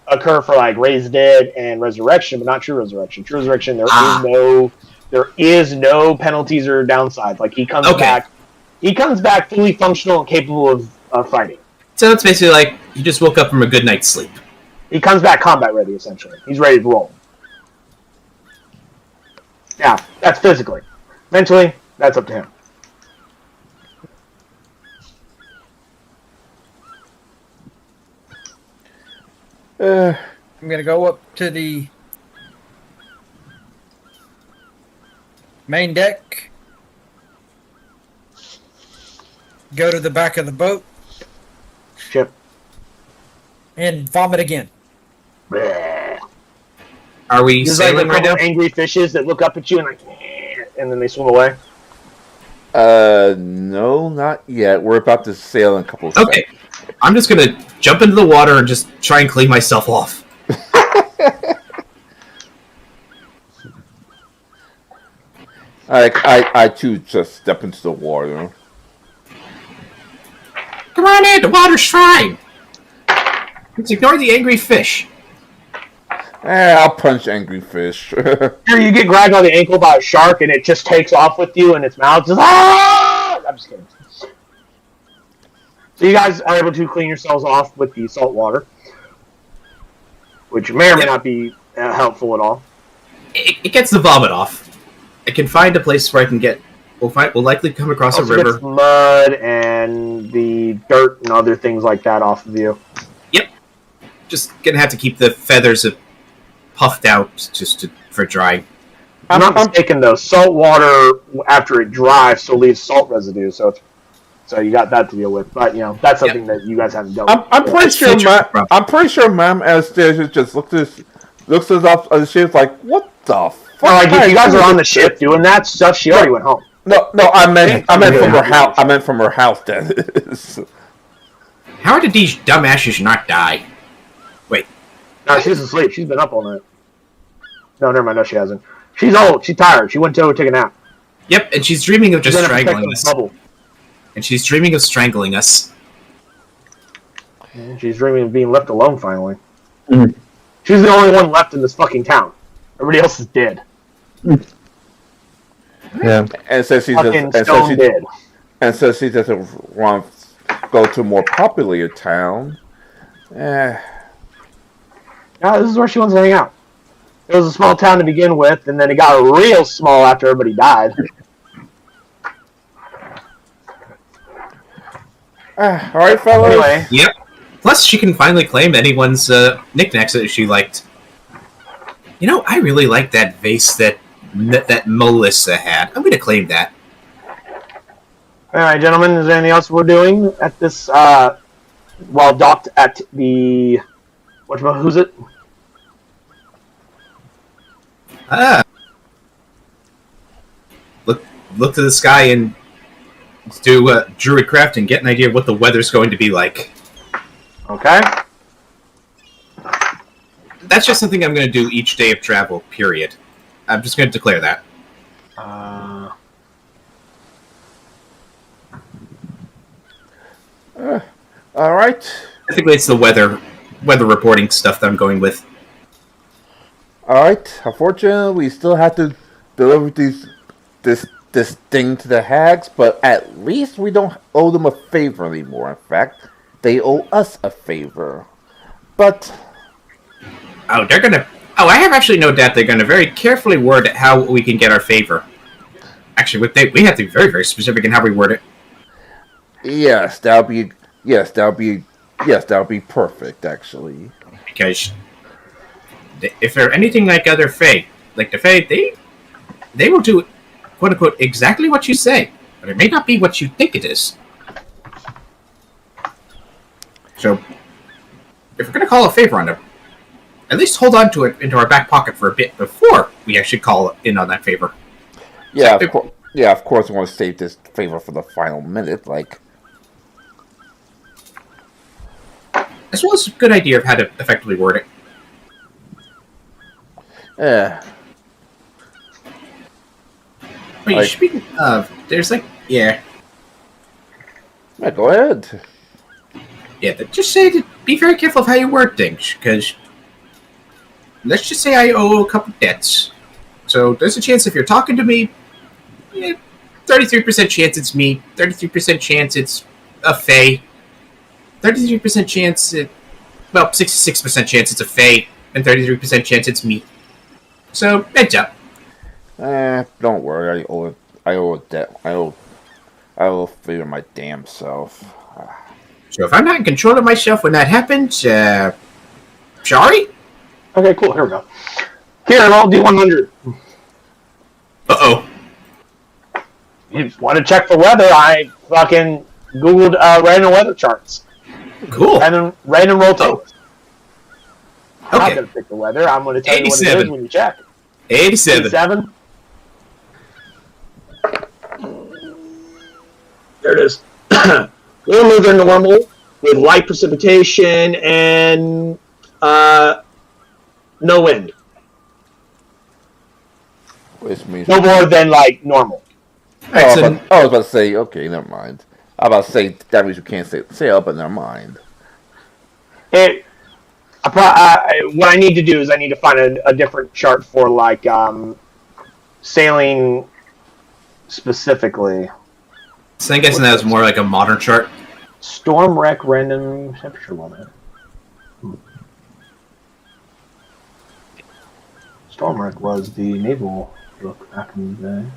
occur for, like, Raised Dead and Resurrection, but not True Resurrection. True Resurrection, there is no penalties or downsides. Like, he comes back fully functional and capable of fighting. So it's basically like he just woke up from a good night's sleep. He comes back combat ready, essentially. He's ready to roll. Yeah, that's physically. Mentally, that's up to him. I'm going to go up to the main deck. Go to the back of the boat. Ship. And vomit again. Bleh. Are we There's like a sailing right couple now? angry fishes that look up at you and like, and then they swim away. No, not yet. We're about to sail in a couple of Okay. I'm just going to jump into the water and just try and clean myself off. I too just step into the water. Come on in, the water's fine. Let's ignore the angry fish. I'll punch angry fish. Here you get grabbed on the ankle by a shark and it just takes off with you in its mouth. Just, ah! I'm just kidding. So you guys are able to clean yourselves off with the salt water, which may or may not be helpful at all. It gets the vomit off. I can find a place where I can get... We'll likely come across Also a river. gets mud and the dirt and other things like that off of you. Yep. Just gonna have to keep the feathers puffed out for drying. If I'm not mistaken, though, salt water, after it dries, still leaves salt residue, so you got that to deal with. But, you know, that's something that you guys haven't dealt with. I'm pretty sure Mom Anastasia just looks us up and she's like, what the fuck? No, like, if you guys are on the ship doing that stuff, she already went home. No, I meant from her house. I meant from her house. That is. How did these dumbasses not die? Wait. No, she's asleep. She's been up all night. No, never mind. No, she hasn't. She's old. She's tired. She went to go take a nap. Yep, and she's dreaming of just She's in a strangling protective us. bubble. And she's dreaming of strangling us. And she's dreaming of being left alone, finally. Mm. She's the only one left in this fucking town. Everybody else is dead. Yeah. And says she Fucking doesn't. stone dead. And says she doesn't want to go to a more populated town. Yeah, this is where she wants to hang out. It was a small town to begin with, and then it got real small after everybody died. All right, fellas. Anyway, Yep. Plus, she can finally claim anyone's knickknacks that she liked. You know, I really like that vase that Melissa had. I'm going to claim that. alright, gentlemen, is there anything else we're doing at this, while docked at the... who's it? Look to the sky and do Druidcraft and get an idea of what the weather's going to be like. Okay. That's just something I'm going to do each day of travel, period. I'm just going to declare that. All right. I think it's the weather reporting stuff that I'm going with. All right. Unfortunately, we still have to deliver this thing to the hags, but at least we don't owe them a favor anymore. In fact, they owe us a favor. But Oh, they're going to... Oh, I have actually no doubt they're going to very carefully word how we can get our favor. Actually, we have to be very, very specific in how we word it. yes, that'll be perfect. Actually, Because if they're anything like other Fae, like the Fae, they will do quote-unquote, exactly what you say, but it may not be what you think it is. So, if we're going to call a favor on him, at least hold on to it into our back pocket for a bit before we actually call in on that favor. Yeah, of course, we want to save this favor for the final minute. Like, As well as a good idea of how to effectively word it. yeah. Wait, Like- speaking of, there's Yeah, go ahead. just say to be very careful of how you word things, because let's just say I owe a couple debts. So there's a chance if you're talking to me, 33% chance it's me, 33% chance it's a fae, 33% chance 66% chance it's a fae, and 33% chance it's me. So, heads up. Don't worry. I owe a debt. I will figure my damn self. So if I'm not in control of myself when that happens, sorry? Okay, cool. Here we go. Here, roll D100. Uh-oh. You want to check for weather? I fucking Googled random weather charts. Cool. Random roll tables. I'm not Okay. going to pick the weather. I'm going to tell you what it 87. is when you check. 87. 87. There it is. Little than normal with light precipitation and no wind. Which means No more than like normal. Alright, I so was about to say, okay, never mind. I was about to say that means you can't say up, but never mind. What I need to do is I need to find a different chart for like sailing specifically. So I'm guessing that was more like a modern chart. Storm wreck random temperature limit. Storm wreck was the naval book back in the day.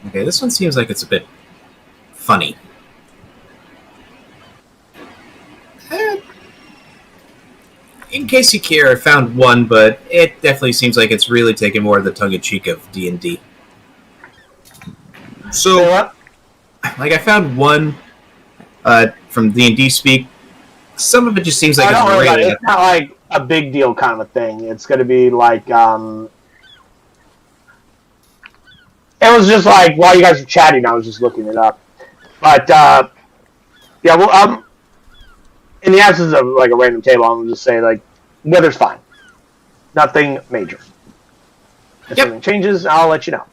Okay, this one seems like it's a bit funny. In case you care, I found one, but it definitely seems like it's really taking more of the tongue-in-cheek of D&D. Say So, what? like, I found one from D&D speak. Some of it just seems like I it's don't worry about it. really... It's not like a big deal kind of a thing. It's going to be like it was just like while you guys were chatting, I was just looking it up. But yeah, well, in the absence of like a random table, I'm gonna just say like weather's fine, nothing major. If something changes, I'll let you know.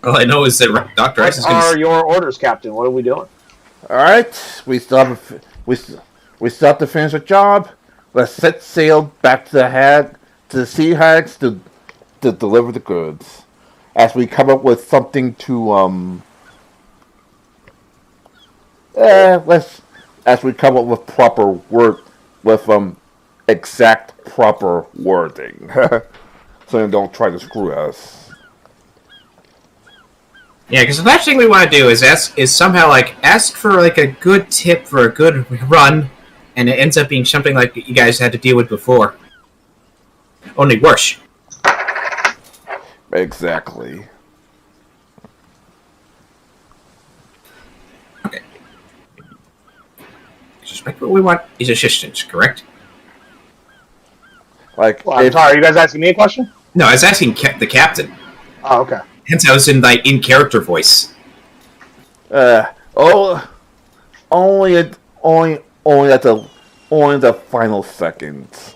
All I know is that Dr. X is What going are to... your orders, Captain? What are we doing? All right, we still have to finish the job. Let's set sail back to the sea hags to deliver the goods. As we come up with something to as we come up with proper word with exact proper wording, so they don't try to screw us. Yeah, because the last thing we want to do is somehow like ask for like a good tip for a good run, and it ends up being something like you guys had to deal with before. Only worse. Exactly. Okay. I suspect what we want is assistance, correct? Like, Well, I'm sorry. Are you guys asking me a question? No, I was asking the captain. Oh, okay. Hence, I was in like in character voice. only at the final seconds.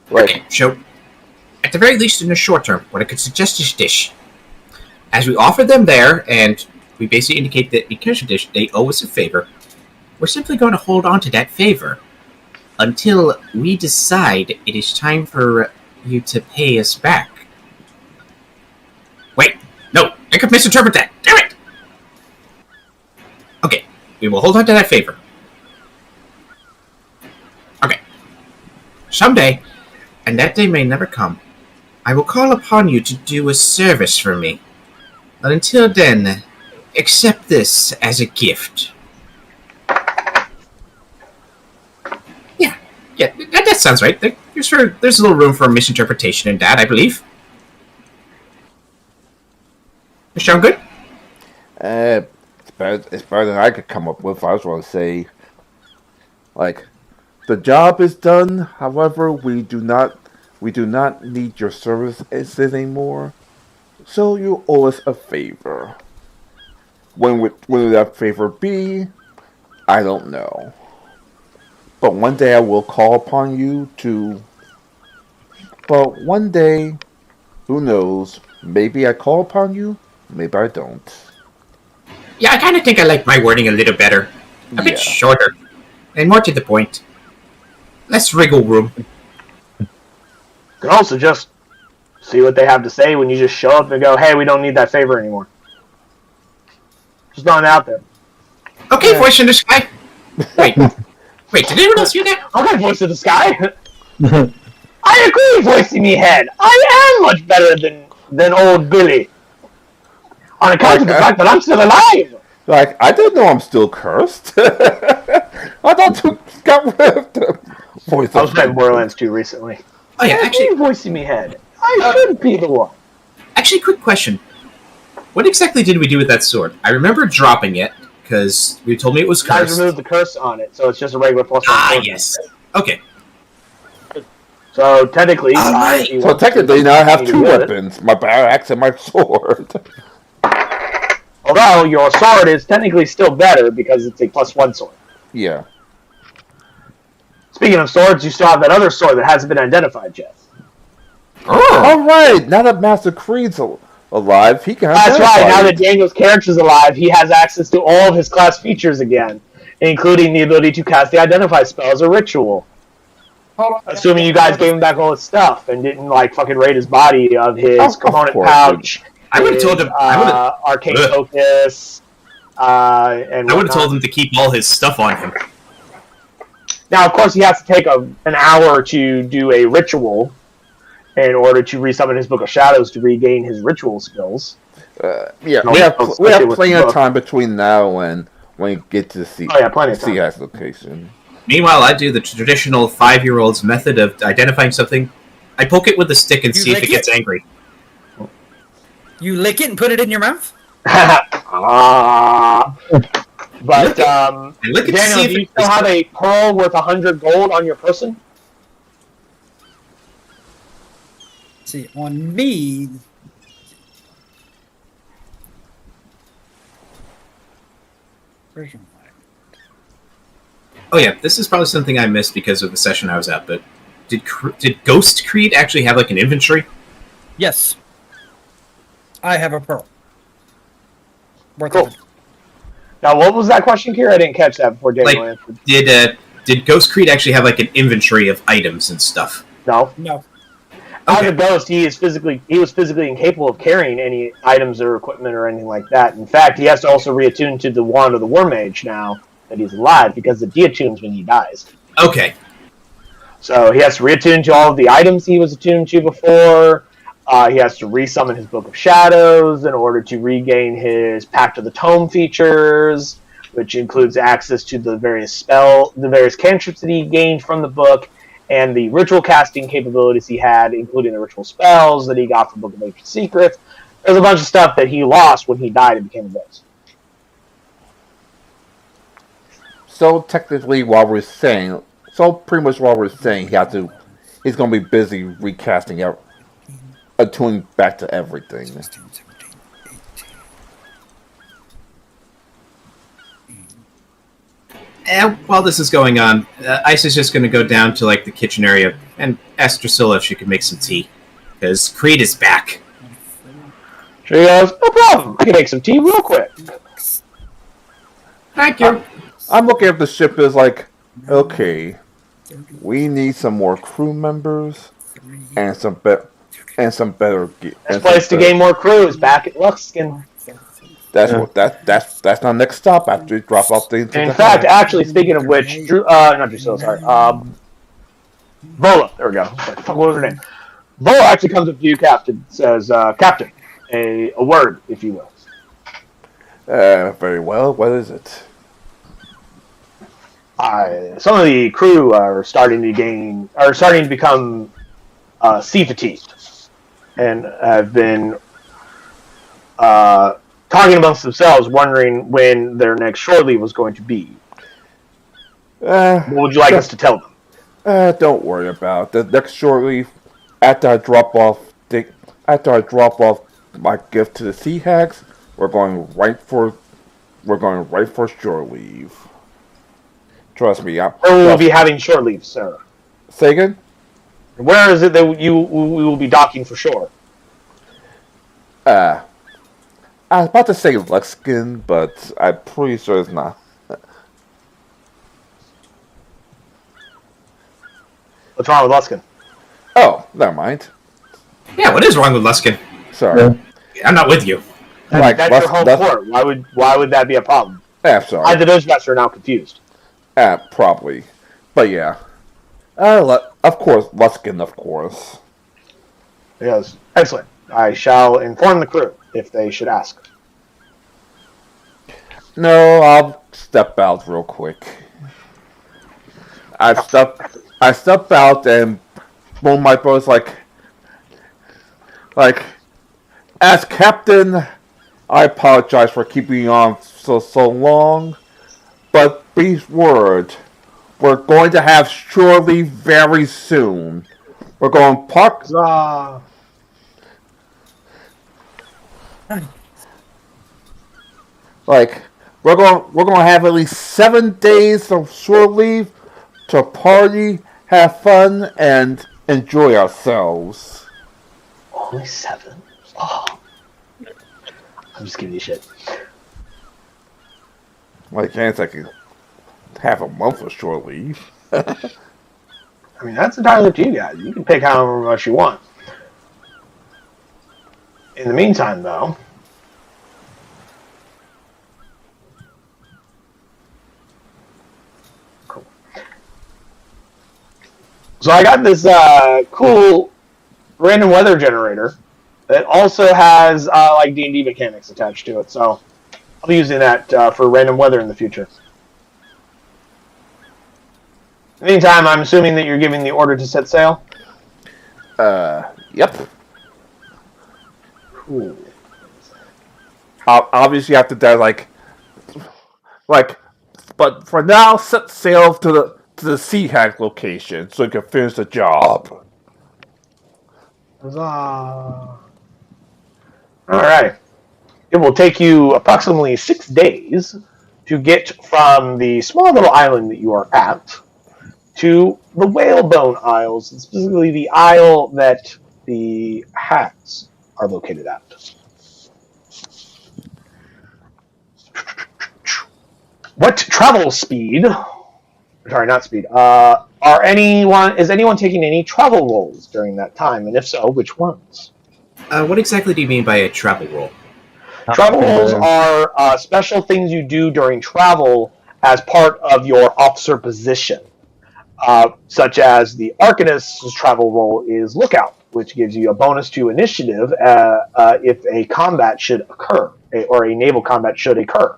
Like, Okay, so at the very least, in the short term, what I could suggest is this: as we offer them there, and we basically indicate that because of this, they owe us a favor. We're simply going to hold on to that favor until we decide it is time for you to pay us back. Wait, no, I could misinterpret that. Damn it! Okay, we will hold on to that favor. Okay, Someday, and that day may never come, I will call upon you to do a service for me. But until then, accept this as a gift. Yeah, that sounds right. There's a little room for misinterpretation in that, I believe. Sound good? It's better than I could come up with. I was going to say, like, the job is done. However, we do not need your services anymore. So you owe us a favor. When would that favor be? I don't know. But one day I will call upon you to. But one day, who knows? Maybe I call upon you. Maybe I don't. Yeah, I kind of think I like my wording a little better. A bit shorter. And more to the point. Less wriggle room. You can also just see what they have to say when you just show up and go, hey, we don't need that favor anymore. Just throwing it out there. Okay, voice in the sky. Wait, did anyone else hear that? Okay, voice of the sky. I agree, voicey me head. I am much better than old Billy. On account of the fact that I'm still alive. Like, I didn't know I'm still cursed. I thought you got rid of the voice. I was playing Borderlands 2 recently. Oh yeah, actually, voicey me head. I should be the one. Actually, quick question. What exactly did we do with that sword? I remember dropping it, because you told me it was You guys cursed. removed the curse on it, so it's just a regular +1 sword. Yes. Okay. So technically, now I have two weapons: my battle axe and my sword. Although your sword is technically still better because it's a +1 sword. Yeah. Speaking of swords, you still have that other sword that hasn't been identified yet. All right. Now that Master Creed's alive, he can. That's right. Now that Daniel's character's alive, he has access to all of his class features again, including the ability to cast the identify spell as a ritual. Assuming you guys gave him back all his stuff and didn't fucking raid his body of his component pouch. I would have told him. Arcane focus. And I would have told him to keep all his stuff on him. Now, of course, he has to take an hour to do a ritual in order to resummon his Book of Shadows to regain his ritual skills. We have plenty of time between now and when we get to see his location. Meanwhile, I do the traditional 5-year-old's method of identifying something. I poke it with a stick and see if it gets angry. You lick it and put it in your mouth? But, Daniel, do you still have a pearl worth 100 gold on your person? See, on me... Oh yeah, this is probably something I missed because of the session I was at, but did Ghost Creed actually have an inventory? Yes. I have a pearl. Cool. Now, what was that question, Kira? I didn't catch that before Daniel answered. Did Ghost Creed actually have an inventory of items and stuff? No. Okay. As a ghost, he was physically incapable of carrying any items or equipment or anything like that. In fact, he has to also reattune to the wand of the War Mage now that he's alive, because it deattunes when he dies. Okay. So he has to reattune to all of the items he was attuned to before. He has to resummon his Book of Shadows in order to regain his Pact of the Tome features, which includes access to the various cantrips that he gained from the book, and the ritual casting capabilities he had, including the ritual spells that he got from Book of Ancient Secrets. There's a bunch of stuff that he lost when he died and became a ghost. So technically, pretty much while we're saying he's going to be busy recasting out, attuning back to everything. And while this is going on, Ice is just going to go down to the kitchen area and ask Drusilla if she could make some tea, because Creed is back. She goes, no problem. I can make some tea real quick. Thank you. I'm looking at the ship as okay, we need some more crew members and some better Best place to gain more crews back at Luxkin. That's our next stop after we drop off the. In fact, actually, speaking of which, Vola. There we go. What was her name? Vola actually comes up to you, Captain. Says, "Captain, a word, if you will." Very well. What is it? Some of the crew are starting to become sea fatigued, and have been talking amongst themselves, wondering when their next shore leave was going to be. What would you like us to tell them? Don't worry about it. The next short leave, after I drop off my gift to the sea hags, we're going right for shore leave. Trust me. Where will we be having shore leave, sir? Say again? Where is it that we will be docking for shore? I was about to say Luxkin, but I'm pretty sure it's not. What's wrong with Luskin? Oh, never mind. Yeah, what is wrong with Luskin? Sorry. I'm not with you. That's your home port. Why would that be a problem? Yeah, sorry. I, the Dogecaster, are now confused. Probably. But yeah. Of course, Luskin, of course. Yes. Excellent. I shall inform the crew if they should ask. No, I'll step out real quick. I step out and one of my brothers like, as captain, I apologize for keeping you on so long, but be word, we're going to have shore leave very soon. We're going park. Like, we're going to have at least 7 days of shore leave to party, have fun, and enjoy ourselves. Only 7? Oh. I'm just giving you shit. My chance I could have a month of shore leave. I mean, that's entirely up to you guys. You can pick however much you want. In the meantime, though, cool. So I got this cool random weather generator that also has like D&D mechanics attached to it. So I'll be using that for random weather in the future. In the meantime, I'm assuming that you're giving the order to set sail. Yep. Cool. Obviously, after that, but for now, set sail to the Sea Hack location so you can finish the job. Huzzah! All right. It will take you approximately 6 days to get from the small little island that you are at to the Whalebone Isles, and specifically the isle that the Hats are located at. What travel speed? Sorry, not speed. Is anyone taking any travel rolls during that time? And if so, which ones? What exactly do you mean by a travel roll? Travel rolls are special things you do during travel as part of your officer position. Such as the Arcanist's travel roll is Lookout, which gives you a bonus to initiative if a combat should occur, or a naval combat should occur.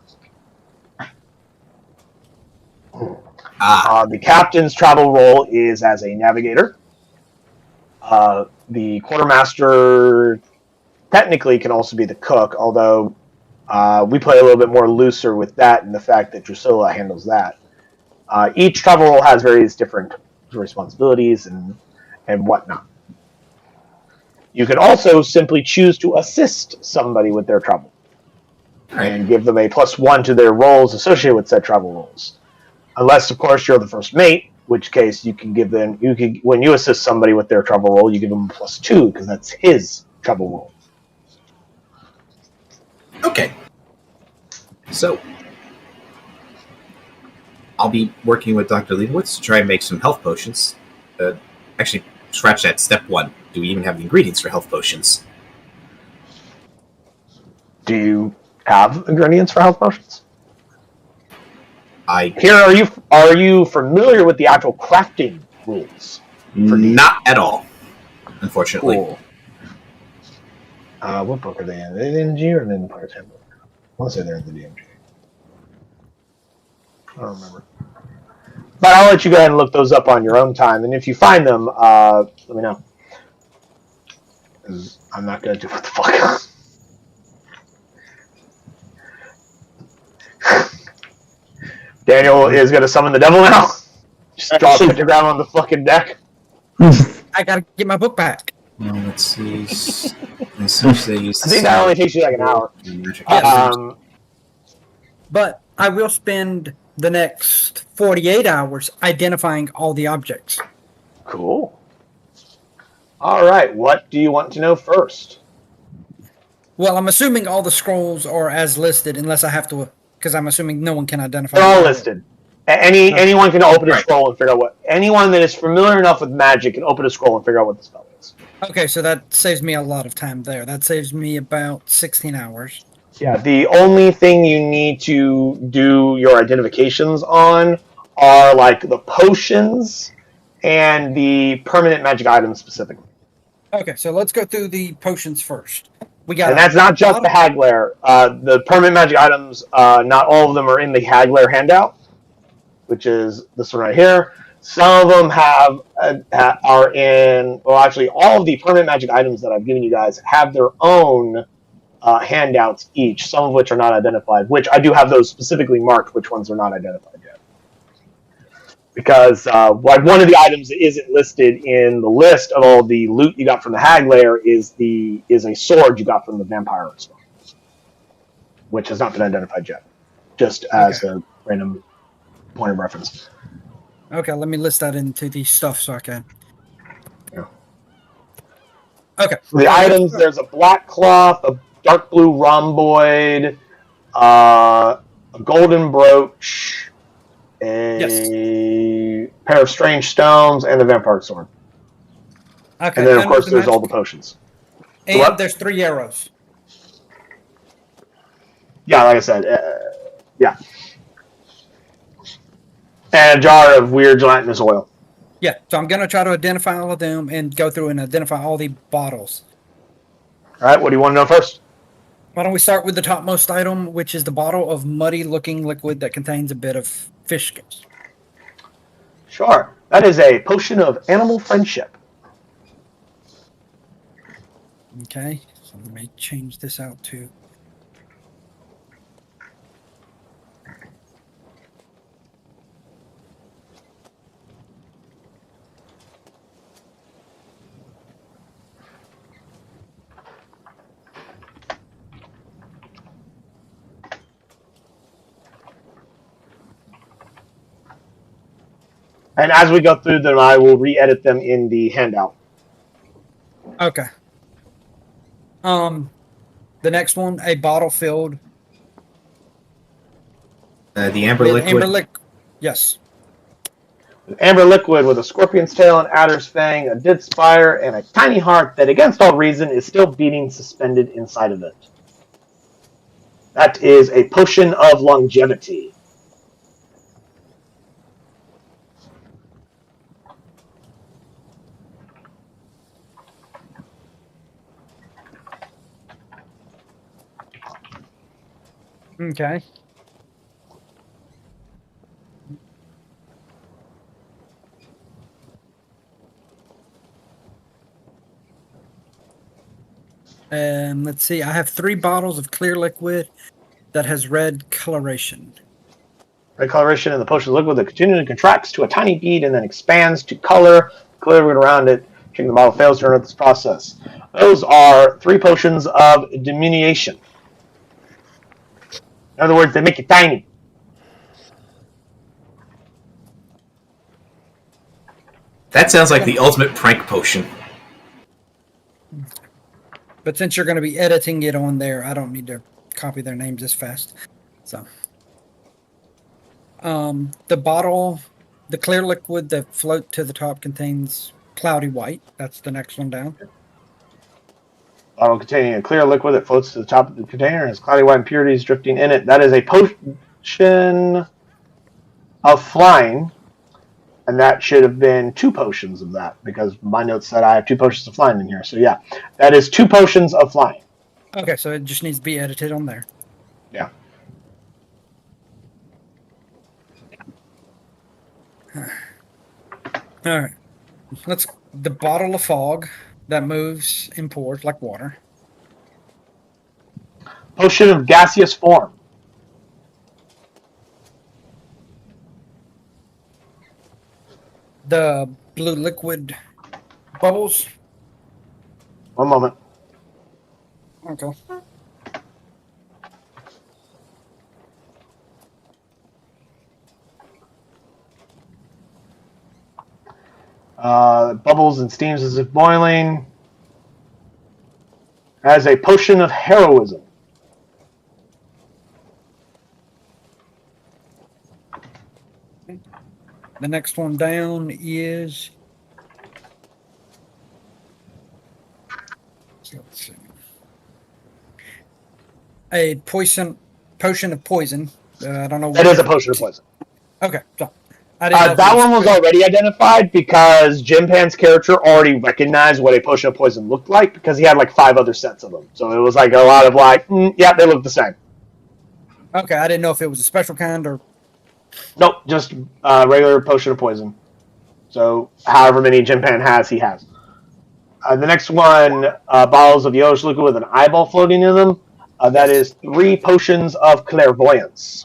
The captain's travel role is as a navigator. The quartermaster technically can also be the cook, although we play a little bit more looser with that and the fact that Drusilla handles that. Each travel role has various different responsibilities and whatnot. You can also simply choose to assist somebody with their travel and give them a +1 to their roles associated with said travel roles. Unless, of course, you're the first mate, in which case you can give them, when you assist somebody with their travel role, you give them a +2 because that's his travel role. Okay. So, I'll be working with Dr. Leibowitz to try and make some health potions. Actually, scratch that. Step 1. Do we even have the ingredients for health potions? Do you have ingredients for health potions? Are you familiar with the actual crafting rules? Not at all, unfortunately. Cool. What book are they in? Are they in DMG or in the Pirate's Handbook? I want to say they're in the DMG. I don't remember. But I'll let you go ahead and look those up on your own time, and if you find them, let me know. 'Cause I'm not gonna do what the fuck. Daniel is gonna summon the devil now. Just draw a pentagram on the fucking deck. I gotta get my book back. Well, let's see. I think that only takes you like an hour. But I will spend the next 48 hours identifying all the objects. Cool. All right. What do you want to know first? Well, I'm assuming all the scrolls are as listed, unless I have to, because I'm assuming no one can identify. They're all listed. Anyone can open a scroll and figure out what. Anyone that is familiar enough with magic can open a scroll and figure out what the spell is. Okay, so that saves me a lot of time there. That saves me about 16 hours. Yeah, the only thing you need to do your identifications on are like the potions and the permanent magic items specifically. Okay, so let's go through the potions first. We got, and that's not just the Hagler. The permanent magic items, not all of them are in the Hagler handout, which is this one right here. Some of them are in. Well, actually, all of the permanent magic items that I've given you guys have their own handouts each. Some of which are not identified. Which I do have those specifically marked. Which ones are not identified yet? Because like one of the items that isn't listed in the list of all the loot you got from the Hagler is a sword you got from the vampire as well, which has not been identified yet. Just as a random point of reference. Okay, let me list that into the stuff so I can. Yeah. Okay. So the items, there's a black cloth, a dark blue rhomboid, a golden brooch, a pair of strange stones, and the vampire sword. Okay. And then, of course, there's all the potions. And there's 3 arrows. Yeah, like I said, yeah. And a jar of weird gelatinous oil. Yeah, so I'm going to try to identify all of them and go through and identify all the bottles. All right, what do you want to know first? Why don't we start with the topmost item, which is the bottle of muddy-looking liquid that contains a bit of fish scales. Sure. That is a potion of animal friendship. Okay, so let me change this out to... And as we go through them, I will re-edit them in the handout. Okay. The next one, a bottle filled. The amber liquid. Yes. Amber liquid with a scorpion's tail, an adder's fang, a dead spire, and a tiny heart that, against all reason, is still beating suspended inside of it. That is a potion of longevity. Okay. Let's see. I have 3 bottles of clear liquid that has red coloration. Red coloration in the potion liquid that continually contracts to a tiny bead and then expands to color. Clear liquid around it. Drinking the bottle fails during this process. Those are 3 potions of diminution. In other words, they make you tiny. That sounds like the ultimate prank potion. But since you're going to be editing it on there, I don't need to copy their names as fast. So, the bottle, the clear liquid that float to the top contains cloudy white. That's the next one down. Bottle containing a clear liquid that floats to the top of the container and has cloudy white impurities drifting in it. That is a potion of flying. And that should have been 2 potions of that, because my notes said I have 2 potions of flying in here. So yeah, that is 2 potions of flying. Okay, so it just needs to be edited on there. Yeah. All right. The bottle of fog that moves and pours like water. Potion of gaseous form. The blue liquid bubbles. One moment. Okay. Bubbles and steams as if boiling. As a potion of heroism. The next one down is. Let's see. A potion of poison. I don't know. That is a potion of poison. Okay, so I didn't know That one was already identified because Jim Pan's character already recognized what a potion of poison looked like because he had like 5 other sets of them. So it was like a lot of like, yeah, they look the same. Okay, I didn't know if it was a special kind or. Nope, just regular potion of poison. So however many Jim Pan has, he has. The next one, bottles of yellowish liquid with an eyeball floating in them. That is 3 potions of clairvoyance.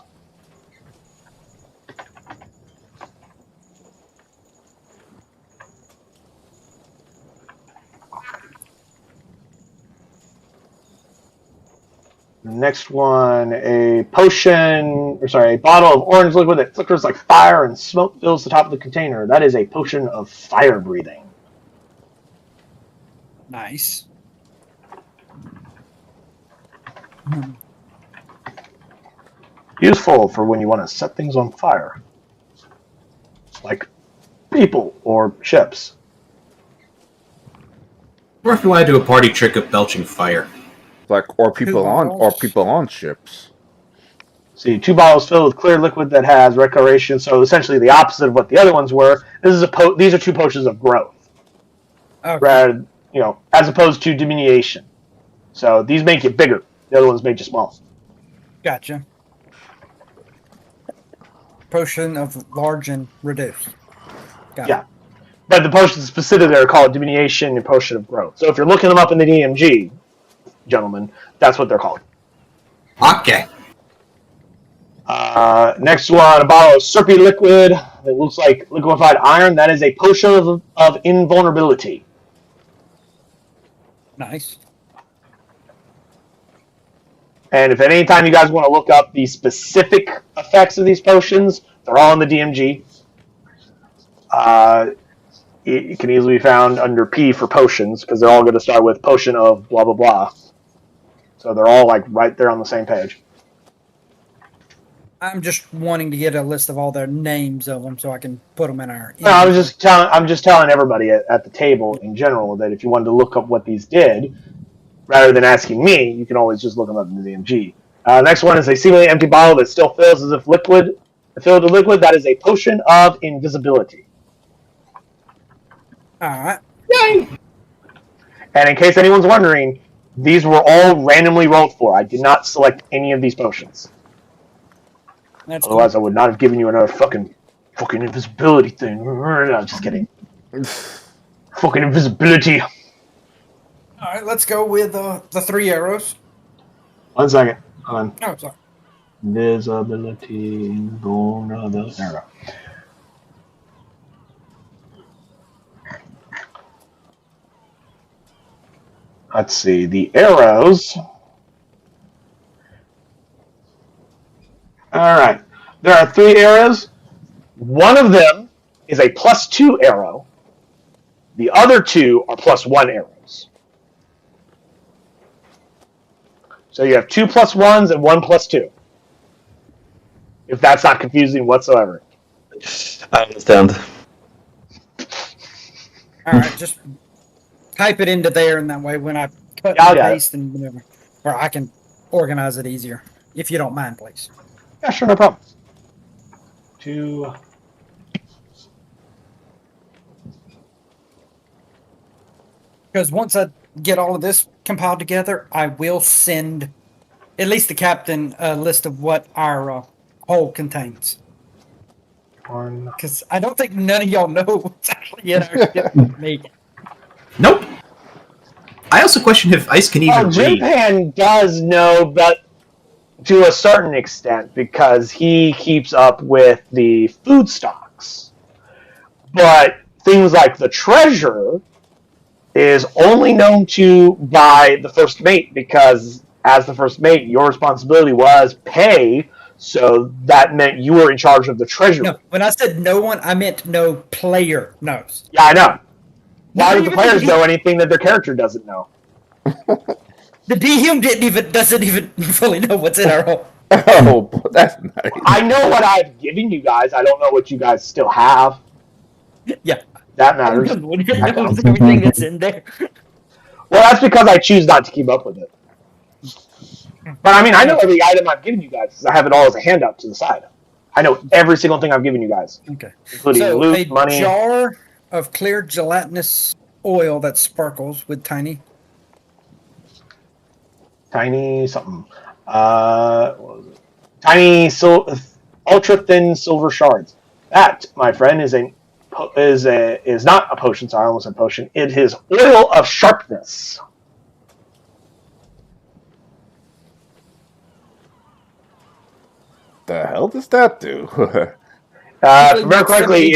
The next one, a bottle of orange liquid that flickers like fire and smoke fills the top of the container. That is a potion of fire breathing. Nice. Useful for when you want to set things on fire. Like people or ships. Or if you want to do a party trick of belching fire. Like or people on ships. See, 2 bottles filled with clear liquid that has recoloration. So essentially the opposite of what the other ones were. These are 2 potions of growth. Okay. Rather, as opposed to diminution. So these make you bigger. The other ones make you small. Gotcha. Potion of large and reduced. Got Yeah. But the potions specifically are called diminution and potion of growth. So if you're looking them up in the DMG, gentlemen, that's what they're called. Okay. Next one, a bottle of syrupy liquid that looks like liquefied iron. That is a potion of invulnerability. Nice. And if at any time you guys want to look up the specific effects of these potions, they're all in the DMG. It can easily be found under P for potions because they're all going to start with potion of blah, blah, blah. So they're all like right there on the same page. I'm just wanting to get a list of all the names of them so I can put them in our. No, I'm just telling everybody at the table in general that if you wanted to look up what these did, rather than asking me, you can always just look them up in the DMG. Next one is a seemingly empty bottle that still fills as if filled with liquid. That is a potion of invisibility. All right. Yay! And in case anyone's wondering, these were all randomly rolled for. I did not select any of these potions. That's Otherwise, cool. I would not have given you another fucking invisibility thing. No, just kidding. Fucking invisibility. All right, let's go with the 3 arrows. 1 second. Hold on. Oh, sorry. Visibility, vulnerability. There we go. Let's see. The arrows. All right. There are 3 arrows. One of them is a +2 arrow. The other 2 are +1 arrows. So you have 2 +1s and 1 +2. If that's not confusing whatsoever. I understand. All right, just type it into there, and that way when I cut Yeah, I and got it. paste and whatever, or I can organize it easier, if you don't mind, please. Yeah, sure, no problem. 2 Because once I get all of this compiled together, I will send at least the captain a list of what our hull contains. Because I don't think none of y'all know what's actually in our ship with me. Nope. I also question if Ice can even read. Japan does know, but to a certain extent, because he keeps up with the food stocks. But things like the treasure is only known to by the first mate, because as the first mate, your responsibility was pay, so that meant you were in charge of the treasure. No, when I said no one, I meant no player knows. Yeah, I know. Why Not would the even players the know anything that their character doesn't know? The DM doesn't even fully know what's in our hull. Oh, that's nice. I know what I've given you guys. I don't know what you guys still have. Yeah. That matters. Everyone knows everything that's in there. Well, that's because I choose not to keep up with it. But I mean, I know every item I've given you guys because I have it all as a handout to the side. I know every single thing I've given you guys, Okay. including So loot, a money. jar of clear gelatinous oil that sparkles with tiny. Tiny something. What was it? Tiny ultra thin silver shards. That, my friend, is not a potion. Sorry, I almost said potion. It is oil of sharpness. The hell does that do? If I remember correctly,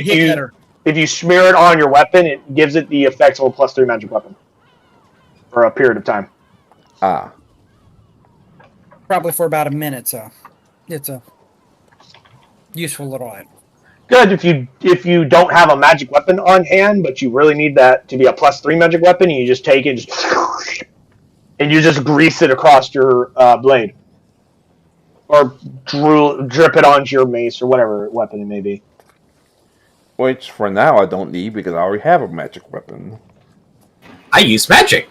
if you smear it on your weapon, it gives it the effects of a +3 magic weapon for a period of time. Ah. Probably for about a minute, so it's a useful little item. Good if you don't have a magic weapon on hand, but you really need that to be a +3 magic weapon, and you just take it and you just grease it across your blade. Or drip it onto your mace or whatever weapon it may be. Which, for now, I don't need because I already have a magic weapon. I use magic.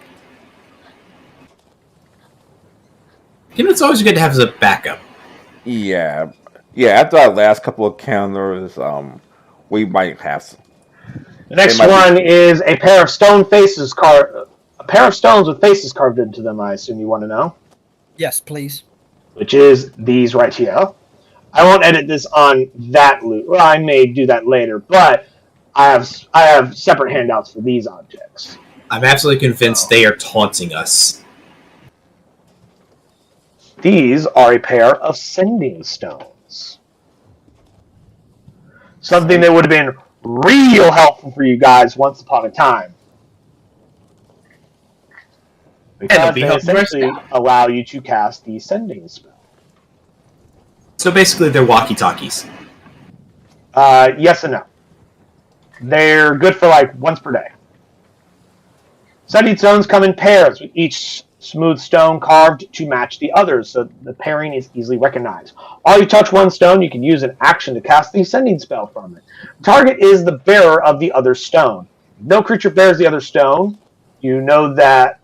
You know, it's always good to have as a backup. Yeah. Yeah, after our last couple of counters, we might have some. The next one is a pair of stones with faces carved into them, I assume you want to know. Yes, please. Which is these right here. I won't edit this on that loot. Well, I may do that later, but I have separate handouts for these objects. I'm absolutely convinced they are taunting us. These are a pair of sending stones. Something that would have been real helpful for you guys once upon a time. Because they essentially allow you to cast the sending spell. So basically, they're walkie-talkies. Yes and no. They're good for like once per day. Sending stones come in pairs, with each smooth stone carved to match the others, so the pairing is easily recognized. While you touch one stone, you can use an action to cast the sending spell from it. The target is the bearer of the other stone. If no creature bears the other stone, you know that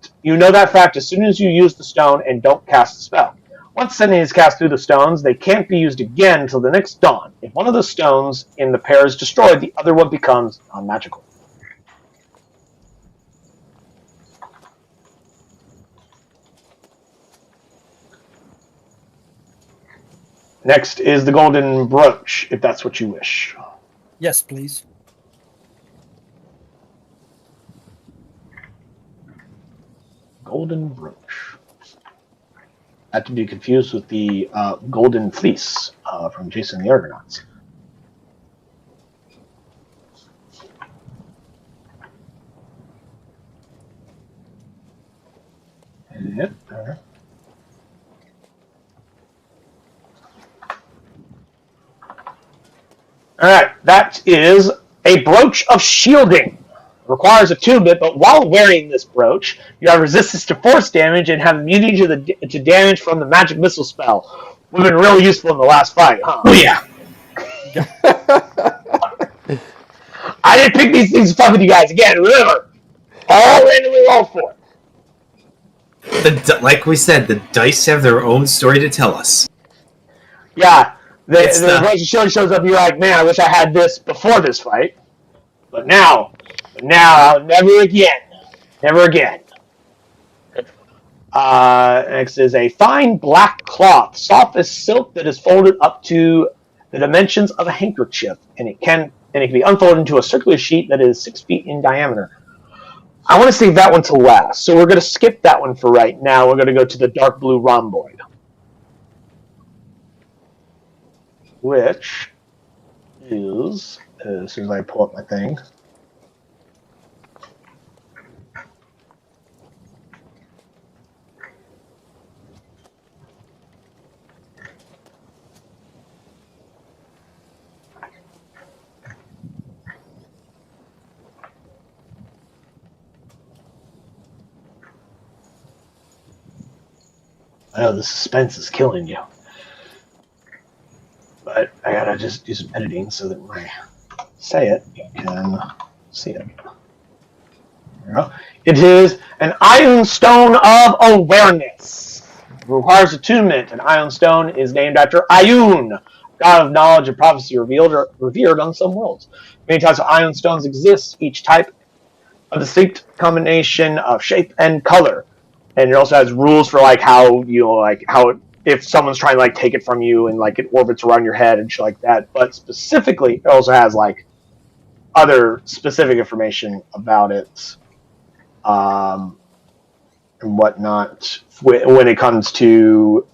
fact as soon as you use the stone and don't cast the spell. Once sending is cast through the stones, they can't be used again until the next dawn. If one of the stones in the pair is destroyed, the other one becomes non-magical. Next is the golden brooch, if that's what you wish. Yes, please. Golden brooch. Not to be confused with the golden fleece from Jason the Argonauts. Yep. Alright, that is a brooch of shielding. Requires a 2-bit, but while wearing this brooch, you have resistance to force damage and have immunity to damage from the magic missile spell. Would have been really useful in the last fight, huh? Oh yeah. I didn't pick these things to fuck with you guys again, remember. All randomly rolled for it. Like we said, the dice have their own story to tell us. Yeah, the brooch of shielding shows up and you're like, man, I wish I had this before this fight. But now, never again. Never again. Next is a fine black cloth, soft as silk, that is folded up to the dimensions of a handkerchief, and it can be unfolded into a circular sheet that is 6 feet in diameter. I want to save that one to last, so we're going to skip that one for right now. We're going to go to the dark blue rhomboid, which is, as soon as I pull up my thing, I know the suspense is killing you, but I gotta just do some editing so that when I say it, you can see it. There we go. It is an Iron Stone of Awareness. It requires attunement. An Iron Stone is named after Ioun, god of knowledge and prophecy revered on some worlds. Many types of Iron Stones exist, each type a distinct combination of shape and color. And it also has rules for like how if someone's trying to like take it from you and like it orbits around your head and shit like that. But specifically, it also has like other specific information about it, and whatnot when it comes to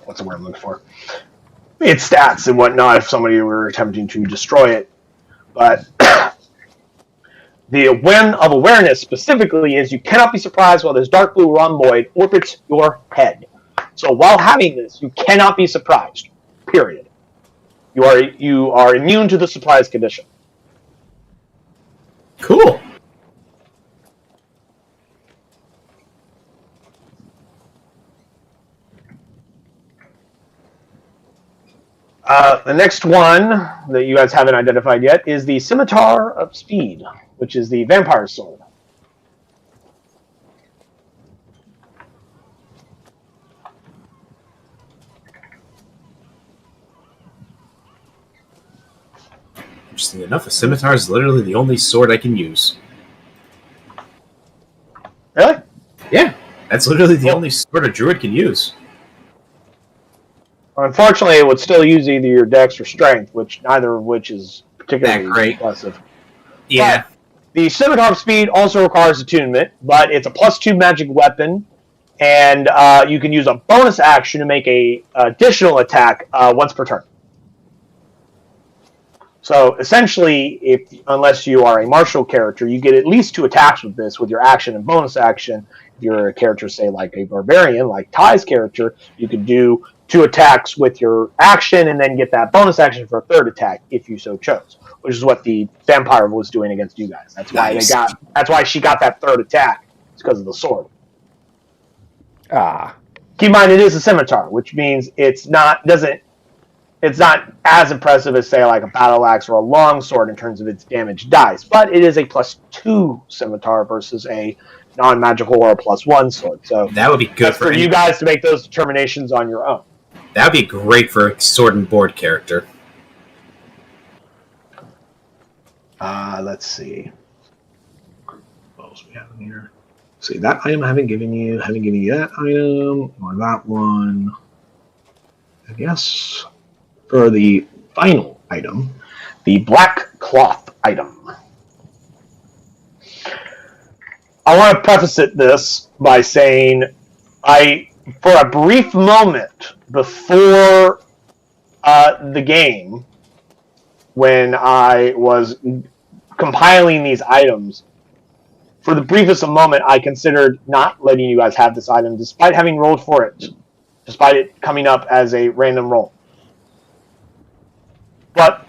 what's the word I'm looking for? Its stats and whatnot. If somebody were attempting to destroy it, but. The Wen of Awareness specifically is you cannot be surprised while this dark blue rhomboid orbits your head. So while having this, you cannot be surprised. Period. You are immune to the surprise condition. Cool. The next one that you guys haven't identified yet is the Scimitar of Speed, which is the vampire sword. Interesting enough, a scimitar is literally the only sword I can use. Really? Yeah, that's literally the only sword a druid can use. Unfortunately, it would still use either your dex or strength, neither of which is particularly impressive. Yeah. But the Scimitar of Speed also requires attunement, but it's a +2 magic weapon, and you can use a bonus action to make a additional attack once per turn. So essentially, unless you are a martial character, you get at least 2 attacks with this, with your action and bonus action. If you're a character, say like a barbarian, like Ty's character, you could do 2 attacks with your action and then get that bonus action for a 3rd attack if you so chose, which is what the vampire was doing against you guys. That's why that's why she got that 3rd attack. It's because of the sword. Keep in mind, it is a scimitar, which means it's not as impressive as, say, like a battle axe or a long sword in terms of its damage dice, but it is a +2 scimitar versus a non-magical or a +1 sword. So that would be good for you guys to make those determinations on your own. That would be great for a sword and board character. Let's see. What else we have in here? See, that item I haven't given you that item or that one. I guess for the final item, the black cloth item. I want to preface this by saying for a brief moment before the game, when I was compiling these items, for the briefest of moment, I considered not letting you guys have this item, despite having rolled for it, despite it coming up as a random roll. But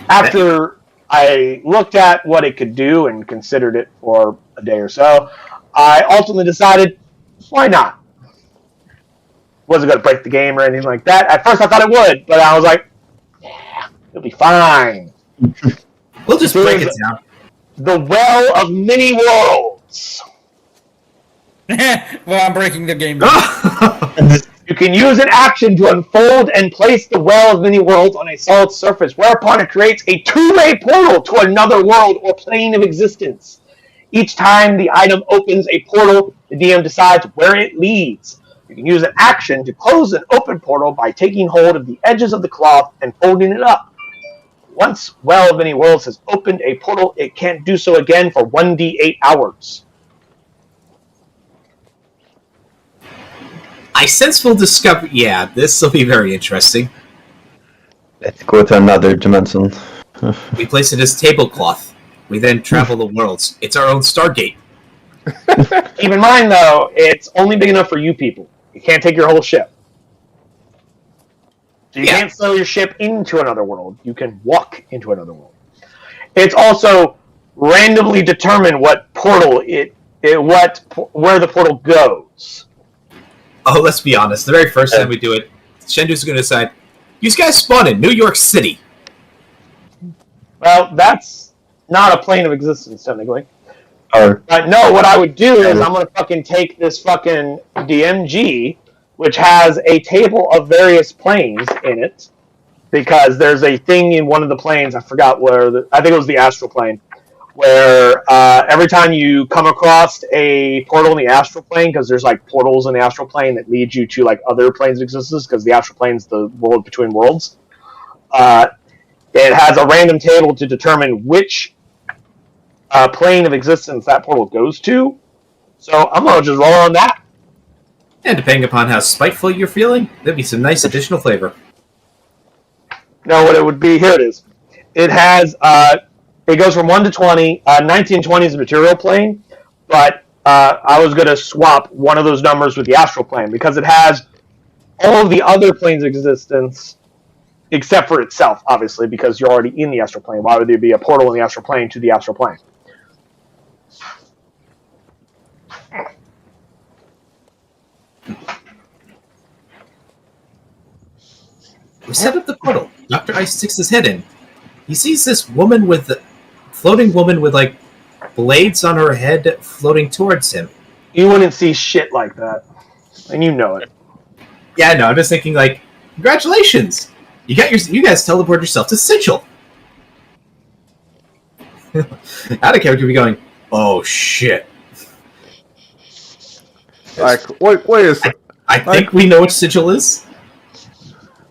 after I looked at what it could do and considered it for a day or so, I ultimately decided, why not? Wasn't going to break the game or anything like that. At first I thought it would, but I was like, yeah, it'll be fine. We'll just break it down. The Well of Many Worlds. Well, I'm breaking the game. It You can use an action to unfold and place the Well of Many Worlds on a solid surface, whereupon it creates a two-way portal to another world or plane of existence. Each time the item opens a portal, the DM decides where it leads. You can use an action to close an open portal by taking hold of the edges of the cloth and folding it up. Once Well of Many Worlds has opened a portal, it can't do so again for 1d8 hours. I sense we'll discover. Yeah, this will be very interesting. Let's go to another dimension. We place it as tablecloth. We then travel the worlds. It's our own Stargate. Keep in mind, though, it's only big enough for you people. You can't take your whole ship. So you can't sail your ship into another world. You can walk into another world. It's also randomly determined what portal where the portal goes. Oh, let's be honest. The very first time we do it, Shendu's going to decide, you guys spawn in New York City. Well, that's not a plane of existence, technically. Or No, what I would do is I'm going to fucking take this fucking DMG, which has a table of various planes in it, because there's a thing in one of the planes, I forgot where, I think it was the astral plane, where every time you come across a portal in the astral plane, because there's like portals in the astral plane that lead you to like other planes of existence, because the astral plane's the world between worlds, it has a random table to determine which plane of existence that portal goes to. So I'm going to just roll on that. And depending upon how spiteful you're feeling, there'd be some nice additional flavor. No, what it would be, here it is. It has, it goes from 1 to 20. 19 and 20 is the material plane, but I was going to swap one of those numbers with the astral plane because it has all of the other planes of existence except for itself, obviously, because you're already in the astral plane. Why would there be a portal in the astral plane to the astral plane? We set up the portal. Dr. Ice sticks his head in. He sees this floating woman with like blades on her head floating towards him. You wouldn't see shit like that, and you know it. Yeah, no, I'm just thinking like, congratulations! You guys teleported yourself to Sigil. Out of character, be going, oh shit! Like, wait a second. I think we know what Sigil is.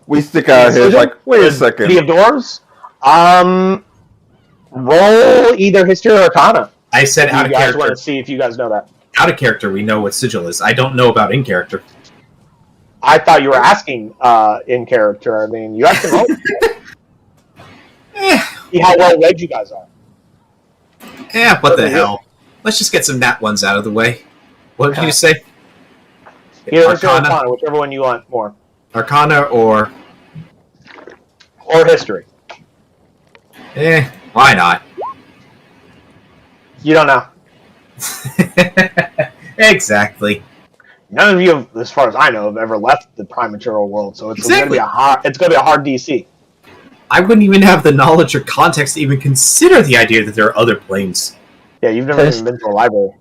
We stick our heads like, wait a second. City of Doors? Roll either History or Arcana. I said out of You guys character. want to see if you guys know that. Out of character, we know what Sigil is. I don't know about in character. I thought you were asking in character. I mean, you have to roll. See how well read you guys are. Yeah, what the hell? Let's just get some nat ones out of the way. What did you say? Either History or Arcana, whichever one you want more. Arcana or History. Why not? You don't know. Exactly. None of you, as far as I know, have ever left the Prime Material world, so it's going to be a hard DC. I wouldn't even have the knowledge or context to even consider the idea that there are other planes. Yeah, you've never even been to a library.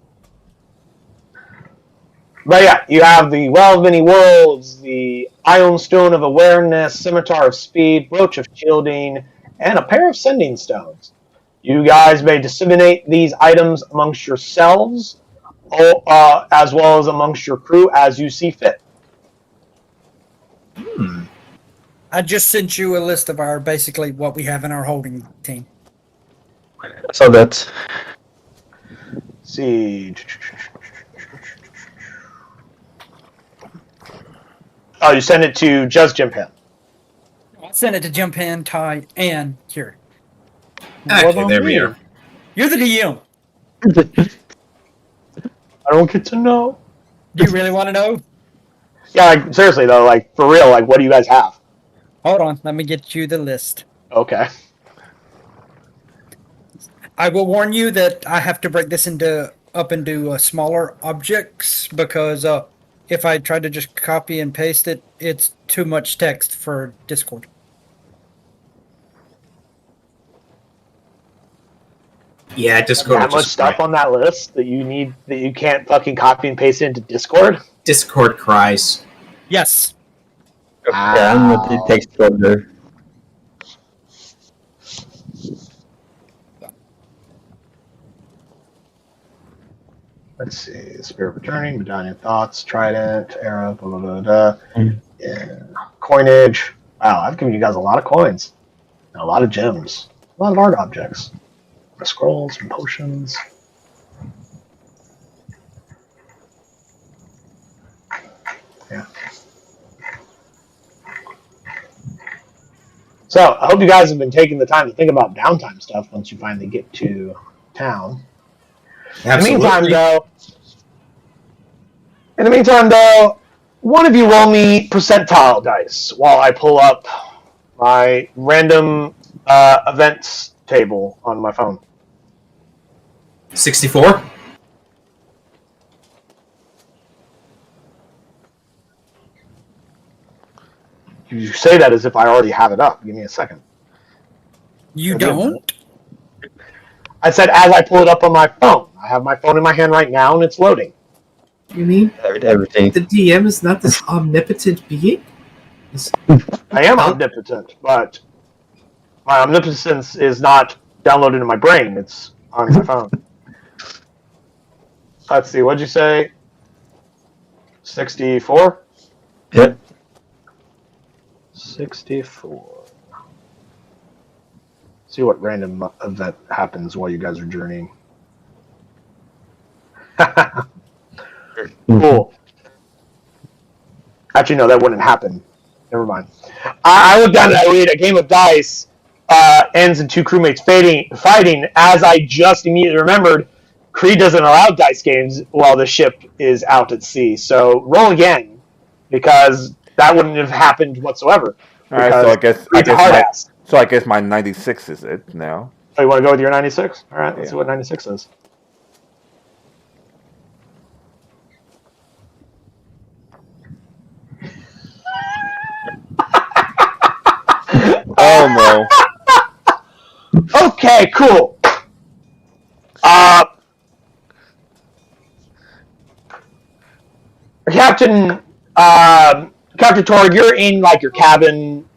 But yeah, you have the Well of Many Worlds, the Ion Stone of Awareness, Scimitar of Speed, Brooch of Shielding, and a pair of Sending Stones. You guys may disseminate these items amongst yourselves, as well as amongst your crew as you see fit. I just sent you a list of our basically what we have in our holding team. so that's Let's see. Oh, you send it to just Jim Penn. I sent it to Jump In, Ty, and Kieran. Okay, there we are. You're the DM. I don't get to know. Do you really want to know? Yeah, like, seriously though, like for real, like what do you guys have? Hold on, let me get you the list. Okay. I will warn you that I have to break this up into smaller objects because if I try to just copy and paste it, it's too much text for Discord. Yeah, Discord. That much stuff on that list that you can't fucking copy and paste it into Discord? Discord cries. Yes. And it takes further. Let's see. Spirit Returning, Medallion Thoughts, Trident, Arrow, blah, blah, blah, blah. Yeah. Coinage. Wow, I've given you guys a lot of coins. And a lot of gems. A lot of art objects. Scrolls and potions. Yeah. So, I hope you guys have been taking the time to think about downtime stuff once you finally get to town. Absolutely. In the meantime, though, one of you roll me percentile dice while I pull up my random events table on my phone. 64. You say that as if I already have it up. Give me a second. You don't? I said as I pull it up on my phone. I have my phone in my hand right now, and it's loading. You mean Everything. the DM is not this omnipotent being? I am omnipotent, but my omnipotence is not downloaded in my brain. It's on my phone. Let's see. What'd you say? 64? Yep. 64. See what random event happens while you guys are journeying. Cool. Actually, no, that wouldn't happen. Never mind. I looked down and I read a game of dice ends in two crewmates fighting. As I just immediately remembered, Creed doesn't allow dice games while the ship is out at sea. So roll again, because that wouldn't have happened whatsoever. All right, so I guess my 96 is it now. Oh, you want to go with your 96? All right, let's see what 96 is. Oh no. Okay, cool. Captain Torg, you're in like your cabin,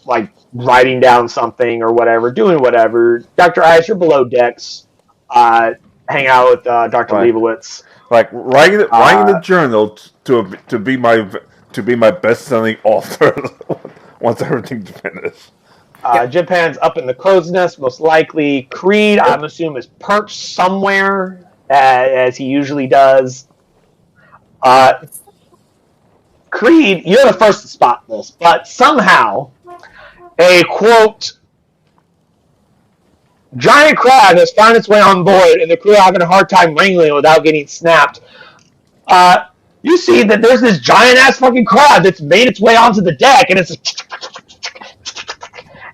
like writing down something or whatever, doing whatever. Dr. Ice, you're below decks, hang out with Dr. Leibowitz. Like writing the journal to be my best-selling author once everything's finished. Japan's up in the crow's nest, most likely. Creed, I'm assuming, is perched somewhere, as he usually does. Creed, you're the first to spot this, but somehow a, quote, giant crab has found its way on board, and the crew are having a hard time wrangling it without getting snapped. You see that there's this giant-ass fucking crab that's made its way onto the deck, and it's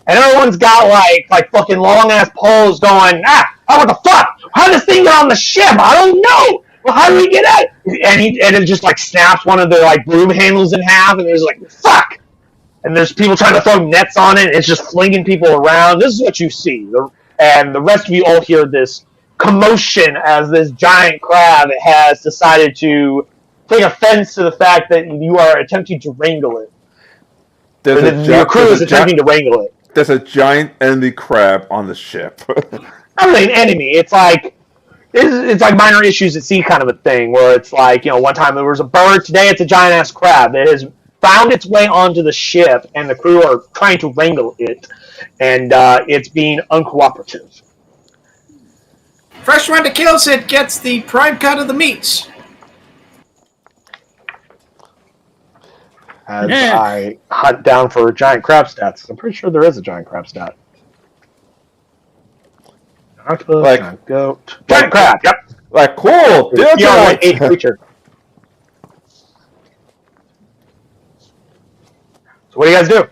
and everyone's got like fucking long-ass poles going, what the fuck? How did this thing get on the ship? I don't know! Well, how do we get out? And it just like snaps one of the like broom handles in half, and there's like, fuck! And there's people trying to throw nets on it, and it's just flinging people around. This is what you see. And the rest of you all hear this commotion as this giant crab has decided to take offense to the fact that you are attempting to wrangle it. Your crew is attempting to wrangle it. There's a giant enemy crab on the ship. Not really an enemy. It's like minor issues at sea kind of a thing, where it's like, one time there was a bird, today it's a giant ass crab that has found its way onto the ship, and the crew are trying to wrangle it, and it's being uncooperative. First one to kills it gets the prime cut of the meats. As I hunt down for giant crab stats. I'm pretty sure there is a giant crab stat. Octopus, giant goat, giant crab. Yep. Like cool. Yeah, 8 creature. So what do you guys do?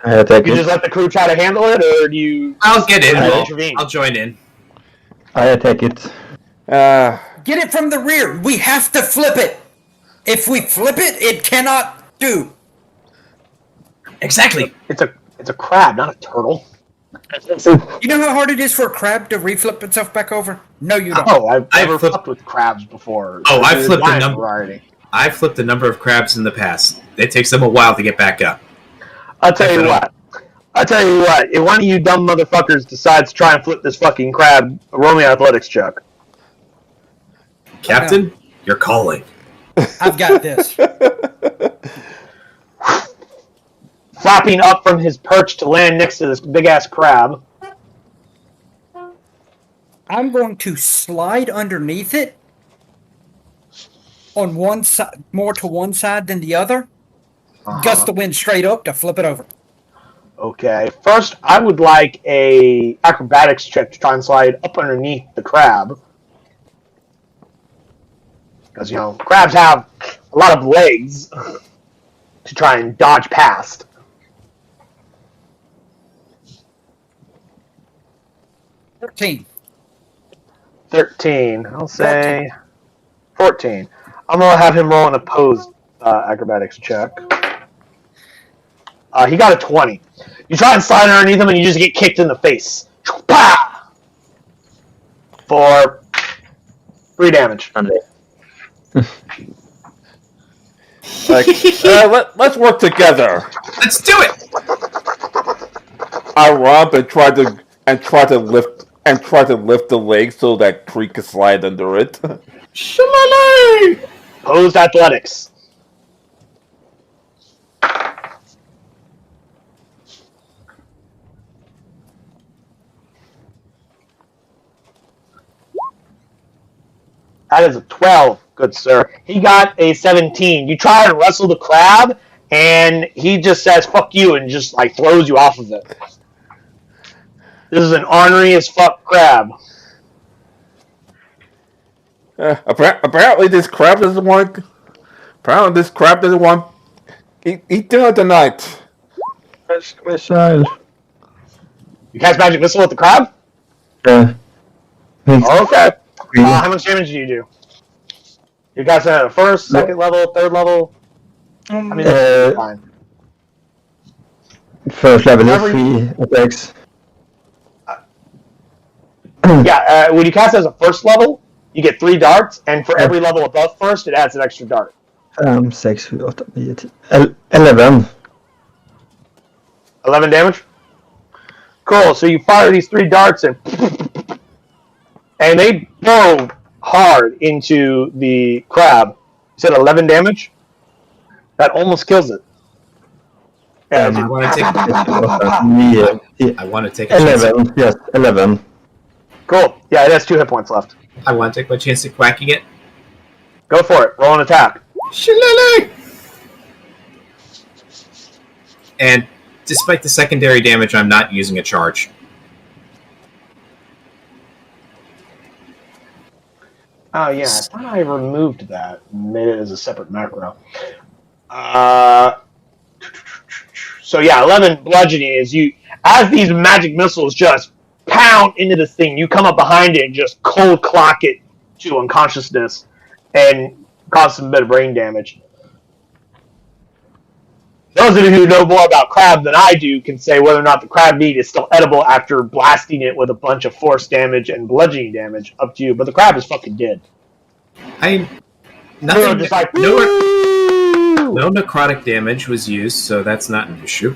You just let the crew try to handle it, or do you? I'll get in. I'll join in. I attack it. Get it from the rear. We have to flip it. If we flip it, it cannot do. Exactly. It's a crab, not a turtle. You know how hard it is for a crab to reflip itself back over? No, you don't. Oh, I've never flipped with crabs before. Oh, I've flipped a number. I've flipped a number of crabs in the past. It takes them a while to get back up. I'll tell you what. If one of you dumb motherfuckers decides to try and flip this fucking crab, roll me an athletics check. Captain, you're calling. I've got this. Flapping up from his perch to land next to this big-ass crab. I'm going to slide underneath it on one side, more to one side than the other. Gust the wind straight up to flip it over. Okay. First, I would like a acrobatics check to try and slide up underneath the crab. Because, crabs have a lot of legs to try and dodge past. 13. I'll say 14. I'm going to have him roll an opposed acrobatics check. He got a 20. You try and slide underneath him and you just get kicked in the face. For 3 damage. Let's work together. Let's do it. I run and try to lift the leg so that Creek can slide under it. Shillelagh! Opposed athletics. That is a 12, good sir. He got a 17. You try and wrestle the crab, and he just says, fuck you, and just, throws you off of it. This is an ornery as fuck crab. Apparently this crab doesn't want... eat dinner tonight. Missile. You cast magic missile with the crab? Yeah. Okay. How much damage do you do? You cast it at a first, second level, third level? I mean, fine. First level is 3 attacks. Yeah, when you cast it as a first level, you get 3 darts, and for every level above first, it adds an extra dart. 5, 6, 7, 8, 9, 10. 11. 11 damage? Cool, so you fire these 3 darts, and they blow hard into the crab. You said 11 damage? That almost kills it. I want to take a 11, chance. yes, 11. Cool. Yeah, it has 2 hit points left. I want to take my chance at quacking it. Go for it. Roll an attack. Shillelagh! And despite the secondary damage, I'm not using a charge. Oh, yeah. I thought I removed that and made it as a separate macro. So, yeah, 11 bludgeoning is you... As these magic missiles just pound into this thing, you come up behind it and just cold clock it to unconsciousness and cause some bit of brain damage. Those of you who know more about crab than I do can say whether or not the crab meat is still edible after blasting it with a bunch of force damage and bludgeoning damage. Up to you, but the crab is fucking dead. Nothing. Just like, No necrotic damage was used, so that's not an issue.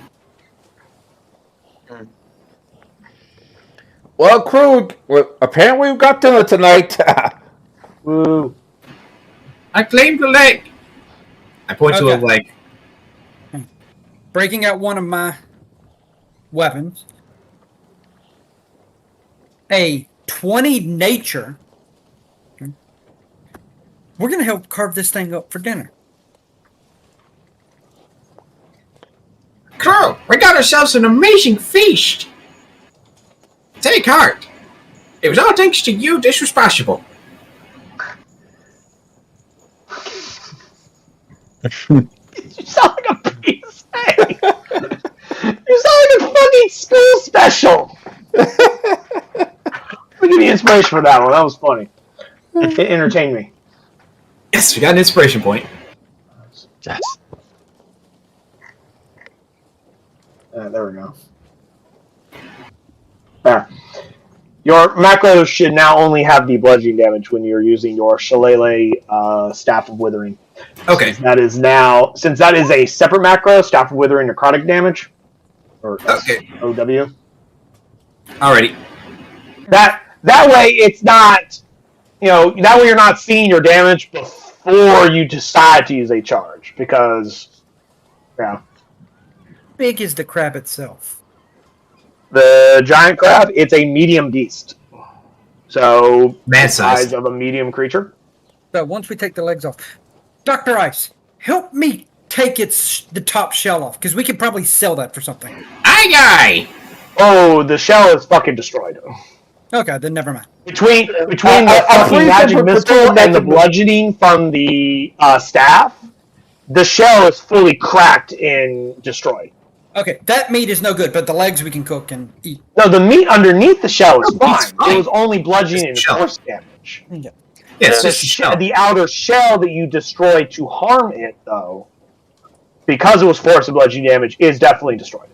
Well, crew, apparently we've got dinner tonight. Woo. I claimed the leg. I point to a leg. Breaking out one of my weapons. A 20 nature. We're going to help carve this thing up for dinner. Crew, we got ourselves an amazing feast. Take heart. It was all thanks to you. This was possible. You sound like a piece. Hey. You sound like a fucking school special. Let me give you inspiration for that one. That was funny. It entertained me. Yes, we got an inspiration point. Yes. There we go. There. Your macro should now only have the bludgeoning damage when you're using your Shillelagh Staff of Withering. Okay. Since that is a separate macro, Staff of Withering necrotic damage, or Okay. SOW. Alrighty. That way it's not, that way you're not seeing your damage before you decide to use a charge, because, Big is the crab itself. The giant crab, it's a medium beast. So, Man the size. size of a medium creature. So once we take the legs off, Dr. Ice, help me take the top shell off, because we could probably sell that for something. Aye, Oh, the shell is fucking destroyed. Okay, then never mind. Between the fucking magic missile and the bludgeoning from the staff, the shell is fully cracked and destroyed. Okay, that meat is no good, but the legs we can cook and eat. No, the meat underneath the shell is fine. fine. It was only bludgeoning and Just force damage. Yeah. Yeah, it's just a shell. The outer shell that you destroyed to harm it, though, because it was force and bludgeoning damage, is definitely destroyed.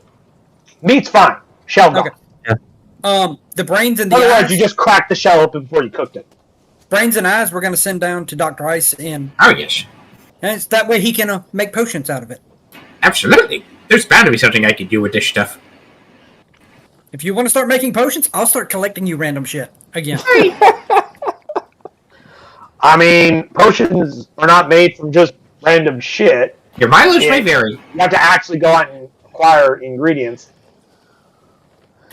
Meat's fine. Shell gone. Okay. The brains and the Otherwise, eyes. you just cracked the shell open before you cooked it. Brains and eyes we're going to send down to Dr. Ice, and Oh, yes. it's that way he can make potions out of it. Absolutely. There's bound to be something I could do with this stuff. If you want to start making potions, I'll start collecting you random shit again. I mean, potions are not made from just random shit. Your mileage may vary. You have to actually go out and acquire ingredients.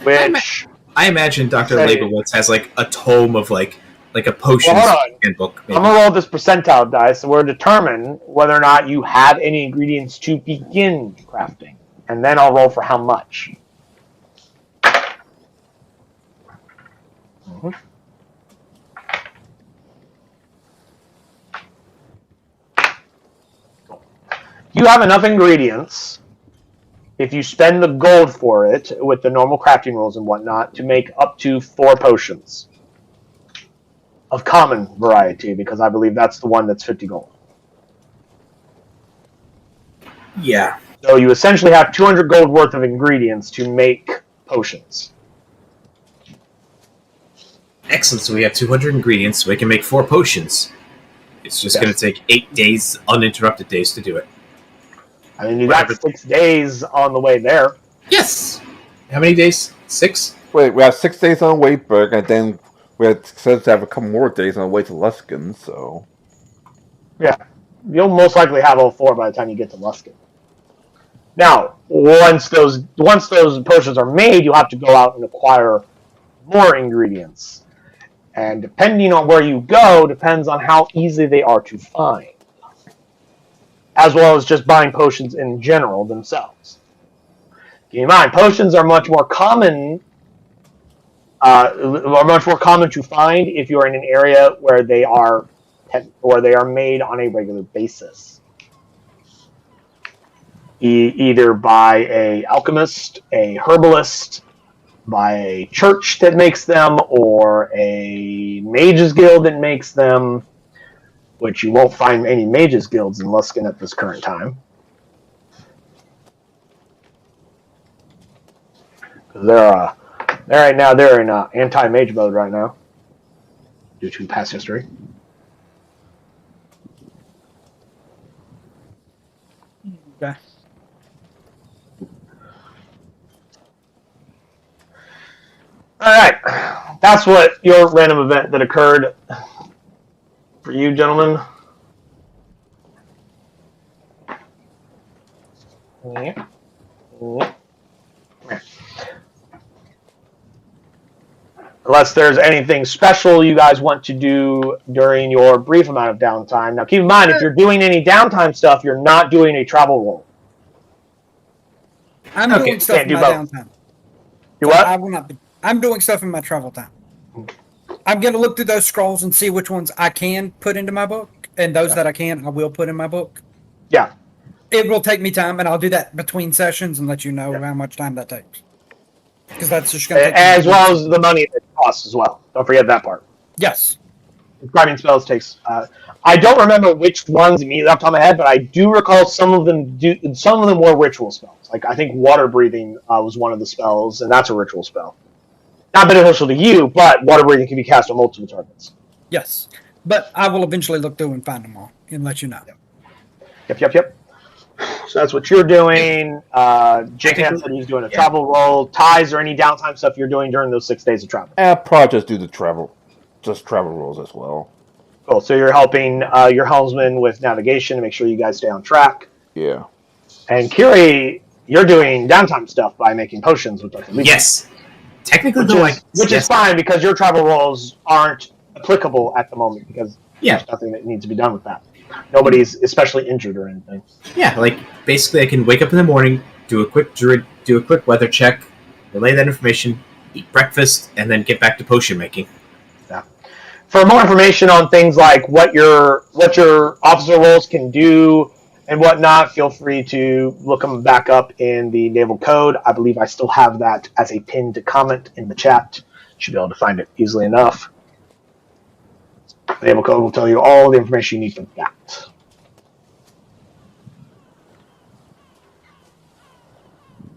Which... I imagine Dr. Leibowitz has like a tome of like a potions handbook. Maybe. I'm gonna roll this percentile dice, so we'll determine whether or not you have any ingredients to begin crafting, and then I'll roll for how much. You have enough ingredients, if you spend the gold for it, with the normal crafting rules and whatnot, to make up to 4 potions. Of common variety, because I believe that's the one that's 50 gold. Yeah. So you essentially have 200 gold worth of ingredients to make potions. Excellent. So we have 200 ingredients, so we can make 4 potions. It's just going to take 8 days, uninterrupted days, to do it. I mean, you got 6 days on the way there. Yes. How many days? 6? Wait, we have 6 days on Waitberg, and then we have to have a couple more days on the way to Luskin, so... Yeah. You'll most likely have all 4 by the time you get to Luskin. Now, once those potions are made, you'll have to go out and acquire more ingredients. And depending on where you go, depends on how easy they are to find. As well as just buying potions in general themselves. Keep in mind, potions are much more common to find if you're in an area where they are made on a regular basis. Either by a alchemist, a herbalist, by a church that makes them, or a mages guild that makes them, which you won't find any mages guilds in Luskin at this current time. They're in anti-mage mode right now, due to past history. Okay. Alright, that's what your random event that occurred for you, gentlemen. Yeah. Unless there's anything special you guys want to do during your brief amount of downtime. Now, keep in mind, if you're doing any downtime stuff, you're not doing a travel roll. I'm doing stuff in my downtime. You what? I will not be. I'm doing stuff in my travel time. I'm going to look through those scrolls and see which ones I can put into my book, and those that I can, I will put in my book. Yeah. It will take me time, and I'll do that between sessions and let you know how much time that takes. Because that's just going to take as well as the money it costs as well. Don't forget that part. Yes. Describing spells takes. I don't remember which ones immediately off the top of my head, but I do recall some of them were ritual spells. Like I think water breathing was one of the spells, and that's a ritual spell. not beneficial to you, but water breathing can be cast on multiple targets. Yes, but I will eventually look through and find them all and let you know. Yep. So that's what you're doing. Jake said he's doing a travel roll. Ties or any downtime stuff you're doing during those 6 days of travel. Probably just do the travel rolls as well. Cool. So you're helping your helmsman with navigation to make sure you guys stay on track. Yeah. And Kiri, you're doing downtime stuff by making potions with like Yes. Technically, which is fine because your travel rolls aren't applicable at the moment because there's nothing that needs to be done with that. Nobody's especially injured or anything. Yeah, like basically, I can wake up in the morning, do a quick weather check, relay that information, eat breakfast, and then get back to potion making. Yeah. For more information on things like what your officer roles can do and whatnot, feel free to look them back up in the Naval Code. I believe I still have that as a pinned comment in the chat. Should be able to find it easily enough. The Naval Code will tell you all the information you need for that.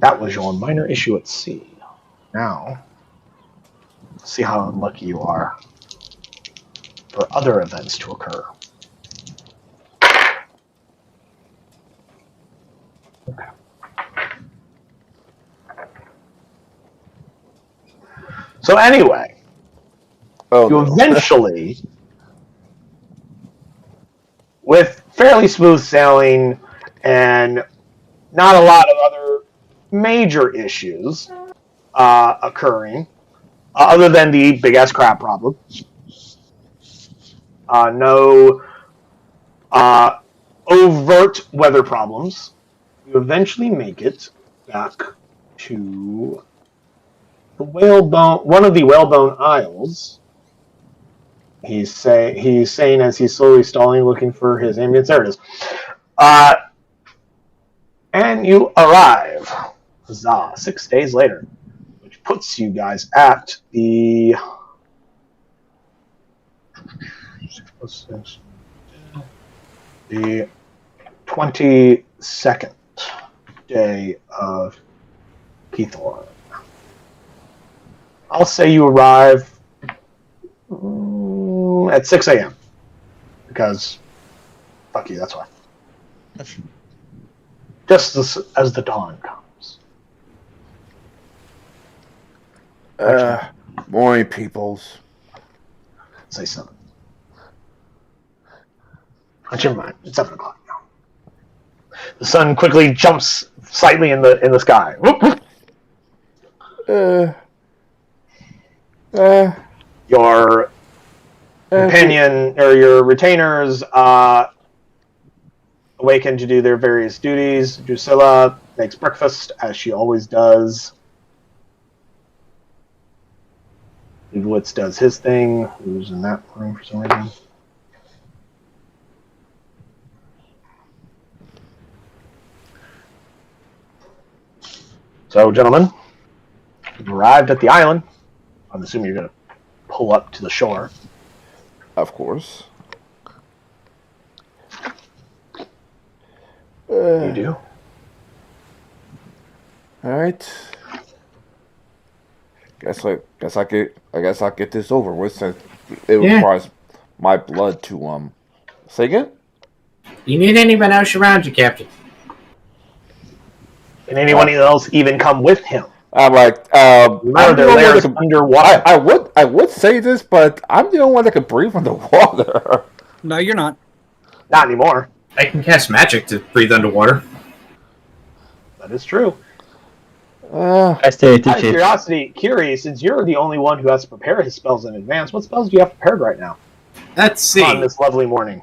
That was your minor issue at sea. Now, see how unlucky you are for other events to occur. Okay. So anyway, you eventually, with fairly smooth sailing and not a lot of other major issues occurring, other than the big-ass crab problem, no overt weather problems, you eventually make it back to the one of the whalebone isles. He's saying as he's slowly stalling, looking for his ambulance. There it is. And you arrive, 6 days later, which puts you guys at the 22nd day of Keithorn. I'll say you arrive at 6 a.m. because fuck you, that's why. Just as the dawn comes. Morning, peoples. Say 7. But never mind. It's 7 o'clock now. The sun quickly jumps slightly in the sky. Whoop, whoop. Your companion or your retainers awaken to do their various duties. Drusilla makes breakfast as she always does. Witz does his thing. Who's in that room for some reason? So, gentlemen, you've arrived at the island. I'm assuming you're going to pull up to the shore. Of course. You do. All right. Guess I'll get this over with since it requires my blood to say again? You need anyone else around you, Captain? Can anyone else even come with him? I'm like, Remember their layers underwater. I would say this, but I'm the only one that can breathe underwater. No, you're not. Not anymore. I can cast magic to breathe underwater. That is true. I stay at Out of curiosity, Kiri, since you're the only one who has to prepare his spells in advance, what spells do you have prepared right now? Let's see. On this lovely morning.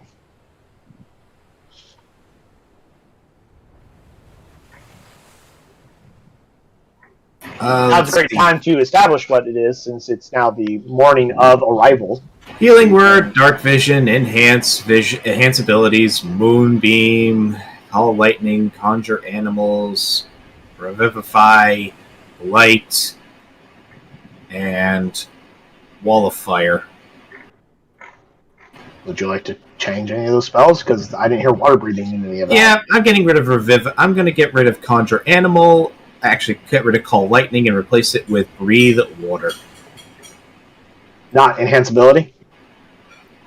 Now's a great time to establish what it is, since it's now the morning of arrival. Healing Word, Dark Vision, Enhance abilities, Moonbeam, Call Lightning, Conjure Animals, Revivify, Light, and Wall of Fire. Would you like to change any of those spells? Because I didn't hear water breathing in any of that. Yeah, I'm getting rid of I'm going to get rid of Conjure Animal. Actually, get rid of Call Lightning and replace it with Breathe Water. Not enhanceability?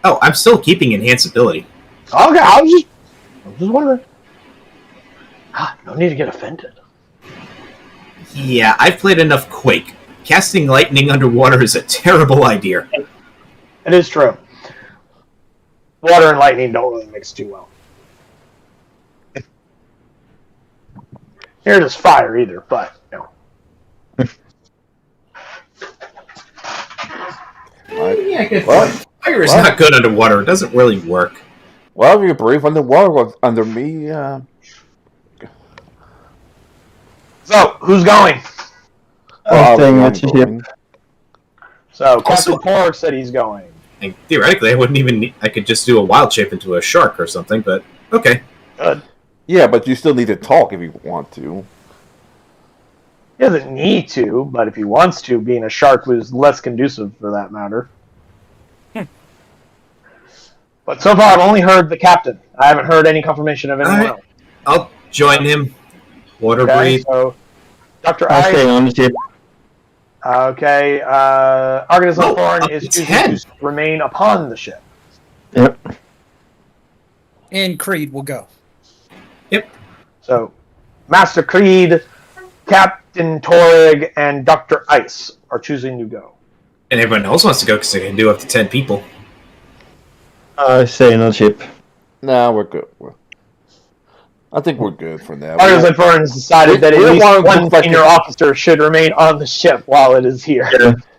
Oh, I'm still keeping enhanceability. Okay, I was just wondering. No need to get offended. Yeah, I've played enough Quake. Casting lightning underwater is a terrible idea. It is true. Water and lightning don't really mix too well. Here does fire either, but you know. Yeah, I guess fire is not good underwater. It doesn't really work. Well, if you breathe underwater under me, So, who's going? I'm staying I'm at the ship. going. So, Captain Porg said he's going. And theoretically, I wouldn't even need, I could just do a wild shape into a shark or something, but okay. Good. Yeah, but you still need to talk if you want to. He doesn't need to, but if he wants to, being a shark was less conducive for that matter. But so far, I've only heard the captain. I haven't heard any confirmation of anyone else. I'll join him. Water breathe. So, Dr. I'm Ice. staying on the ship. Okay, Argus Oh, Thorn up is to choosing 10. to remain upon the ship. Yep. And Creed will go. Yep. So, Master Creed, Captain Torrig, and Dr. Ice are choosing to go. And everyone else wants to go because they can do up to 10 people. Staying on the ship. Nah, we're good. I think we're good for now. Argus Thorn has decided that at we don't least wanna one look like senior officer should remain on the ship while it is here.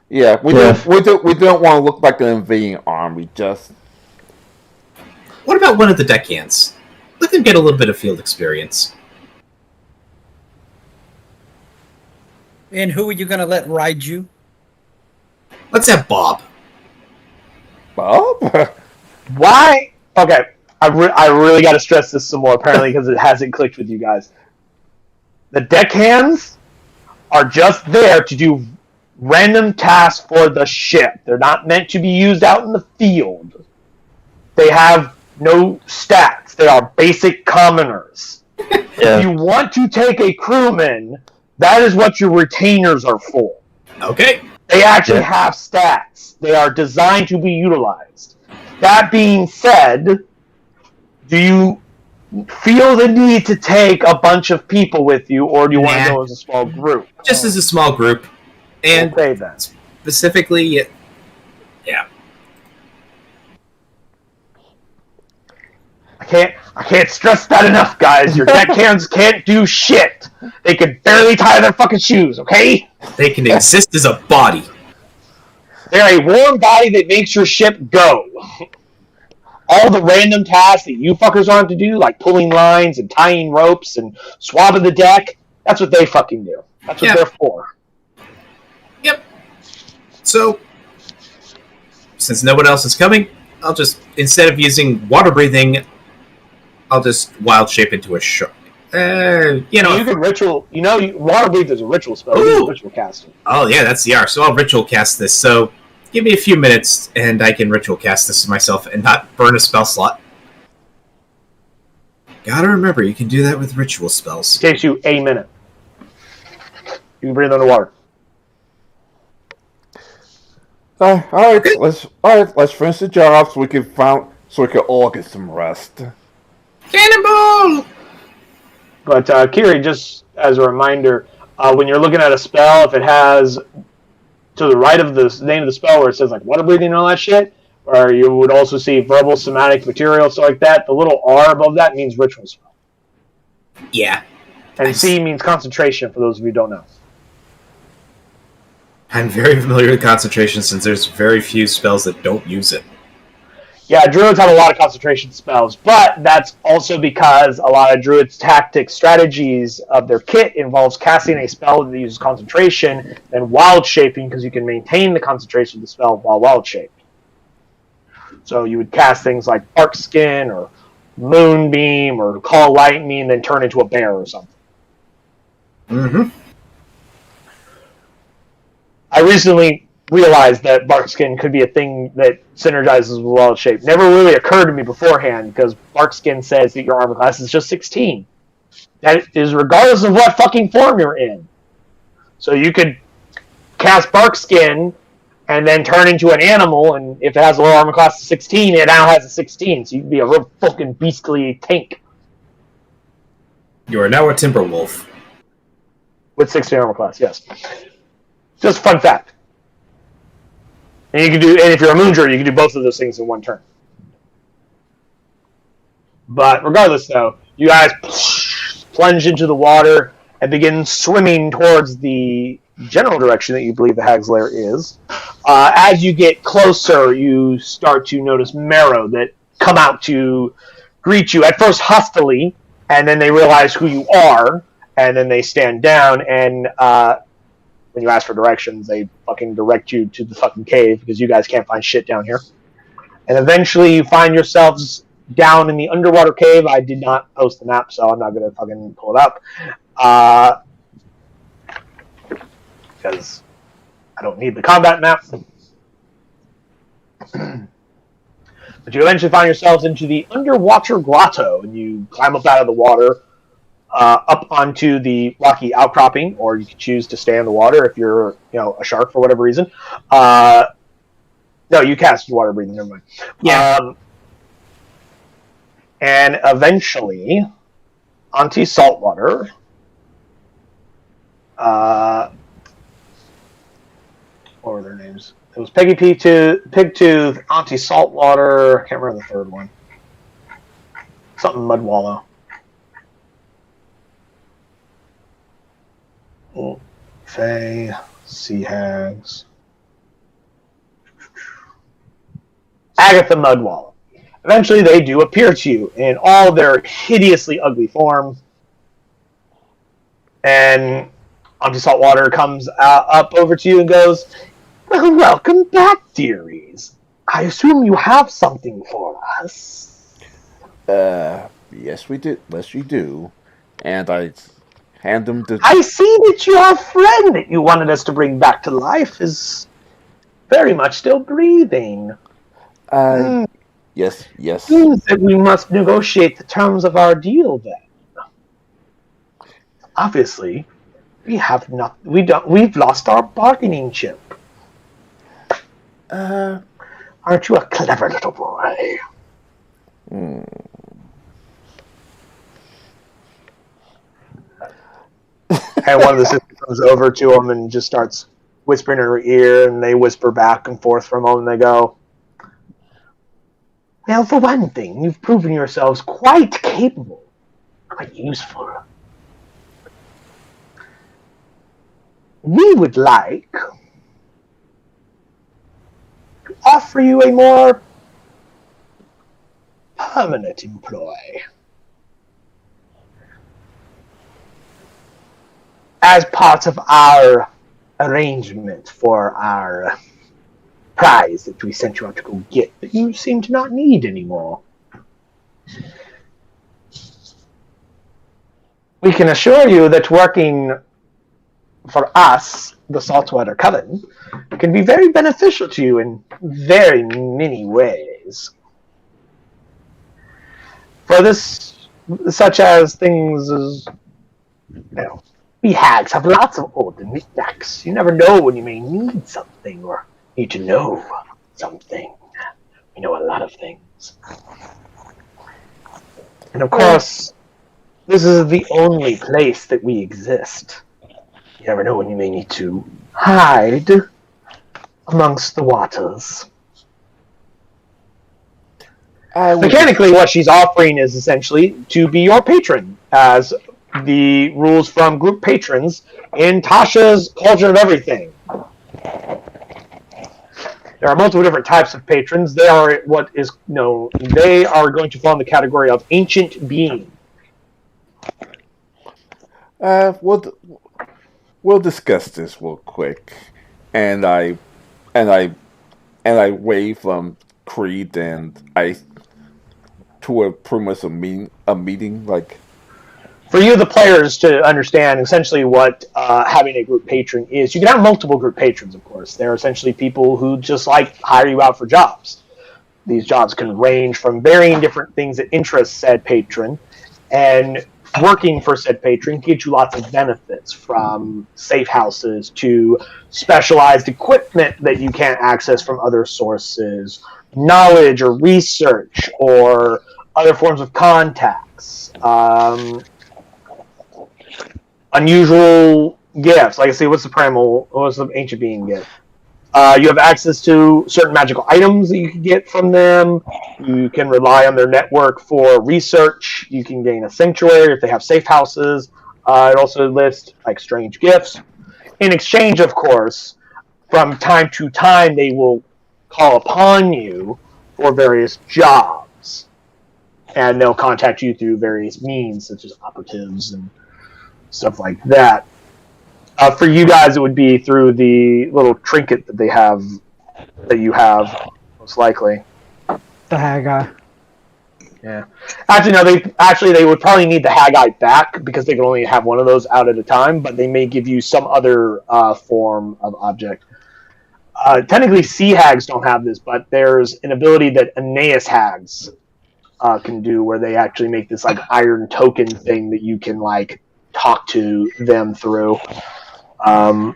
Yeah, we Yeah. don't want to look like an invading army. Just What about one of the deckhands? Let them get a little bit of field experience. And who are you going to let ride you? Let's have Bob. Bob. Why? Okay, I really got to stress this some more, apparently, because it hasn't clicked with you guys. The deckhands are just there to do random tasks for the ship. They're not meant to be used out in the field. They have no stats. They are basic commoners. Yeah. If you want to take a crewman, that is what your retainers are for. Okay. They actually Yeah. have stats. They are designed to be utilized. That being said, do you feel the need to take a bunch of people with you, or do you want to Nah. go as a small group? Just as a small group. And Okay, then. specifically, yeah. I can't stress that enough, guys. Your deckhands can't do shit. They can barely tie their fucking shoes, okay? They can exist as a body. They're a warm body that makes your ship go. All the random tasks that you fuckers want to do, like pulling lines and tying ropes and swabbing the deck, that's what they fucking do. That's what Yeah. they're for. Yep. So, since no one else is coming, I'll just, instead of using water breathing, I'll just wild shape into a shark. You You know. can ritual. You know, water breathe is a ritual spell. Ooh. You can ritual caster. Oh, yeah, that's the R. So I'll ritual cast this. So give me a few minutes, and I can ritual cast this myself and not burn a spell slot. Gotta remember, you can do that with ritual spells. It takes you a minute. You can breathe underwater. all right, let's finish the job so we can all get some rest. Cannonball! But Kiri, just as a reminder, when you're looking at a spell, if it has to the right of the name of the spell where it says like water breathing and all that shit, or you would also see verbal, somatic, material, stuff like that, the little R above that means ritual spell. Yeah. And Nice. C means concentration, for those of you who don't know. I'm very familiar with concentration since there's very few spells that don't use it. Yeah, druids have a lot of concentration spells, but that's also because a lot of druids' tactics strategies of their kit involves casting a spell that uses concentration and wild shaping, because you can maintain the concentration of the spell while wild shaped. So you would cast things like Bark Skin or Moonbeam or Call Lightning and then turn into a bear or something. Mm-hmm. I recently realized that Bark Skin could be a thing that synergizes with wild shape. Never really occurred to me beforehand, because Bark Skin says that your armor class is just 16. That is regardless of what fucking form you're in. So you could cast Bark Skin and then turn into an animal, and if it has a low armor class of 16, it now has a 16, so you can be a real fucking beastly tank. You are now a Timberwolf. With 16 armor class, yes. Just fun fact. And you can do, and if you're a Moondra, you can do both of those things in one turn. But regardless, though, you guys plunge into the water and begin swimming towards the general direction that you believe the Hag's Lair is. As you get closer, you start to notice Marrow that come out to greet you, at first huskily, and then they realize who you are, and then they stand down, and when you ask for directions, they fucking direct you to the fucking cave, because you guys can't find shit down here. And eventually you find yourselves down in the underwater cave. I did not post the map, so I'm not going to fucking pull it up. Because I don't need the combat map. But you eventually find yourselves into the underwater grotto, and you climb up out of the water, up onto the rocky outcropping, or you can choose to stay in the water if you're, a shark for whatever reason. No, you cast water breathing, never mind. Yeah. And eventually, Auntie Saltwater, what were their names? It was Peggy Pigtooth, Auntie Saltwater, I can't remember the third one. Something Mudwallow. Faye, Sea Hags. Agatha Mudwallow. Eventually, they do appear to you in all their hideously ugly forms. And Auntie Saltwater comes up over to you and goes, "Well, welcome back, dearies. I assume you have something for us." Yes, we do. Yes, we do. And I hand them the. I see that your friend that you wanted us to bring back to life is very much still breathing. Yes. Means that we must negotiate the terms of our deal then. Obviously, we've lost our bargaining chip. Aren't you a clever little boy? And one of the sisters comes over to him and just starts whispering in her ear, and they whisper back and forth for a moment, and they go, "Well, for one thing, you've proven yourselves quite capable, quite useful. We would like to offer you a more permanent employ. As part of our arrangement for our prize that we sent you out to go get, that you seem to not need anymore. We can assure you that working for us, the Saltwater Coven, can be very beneficial to you in very many ways. For this, such as things as, we hags have lots of old knickknacks. You never know when you may need something or need to know something. We know a lot of things. And of course, this is the only place that we exist. You never know when you may need to hide amongst the waters. Mechanically, what she's offering is essentially to be your patron, as the rules from group patrons in Tasha's Cauldron of Everything. There are multiple different types of patrons. They are they are going to fall in the category of ancient being. We'll discuss this real quick, and I wave Creed and I to a pretty much a meeting like. For you, the players, to understand essentially what having a group patron is, you can have multiple group patrons, of course. They're essentially people who just hire you out for jobs. These jobs can range from varying different things that interest said patron, and working for said patron gives you lots of benefits, from safe houses to specialized equipment that you can't access from other sources, knowledge or research, or other forms of contacts, unusual gifts. Like I say, what's the ancient being gift? You have access to certain magical items that you can get from them. You can rely on their network for research. You can gain a sanctuary if they have safe houses. It also lists like strange gifts. In exchange, of course, from time to time, they will call upon you for various jobs. And they'll contact you through various means, such as operatives and stuff like that. For you guys, it would be through the little trinket that you have, most likely. The Haggai. Yeah. Actually, no. They would probably need the Haggai back because they can only have one of those out at a time. But they may give you some other form of object. Technically, sea hags don't have this, but there's an ability that Aeneas hags can do, where they actually make this like iron token thing that you can like talk to them through. Hags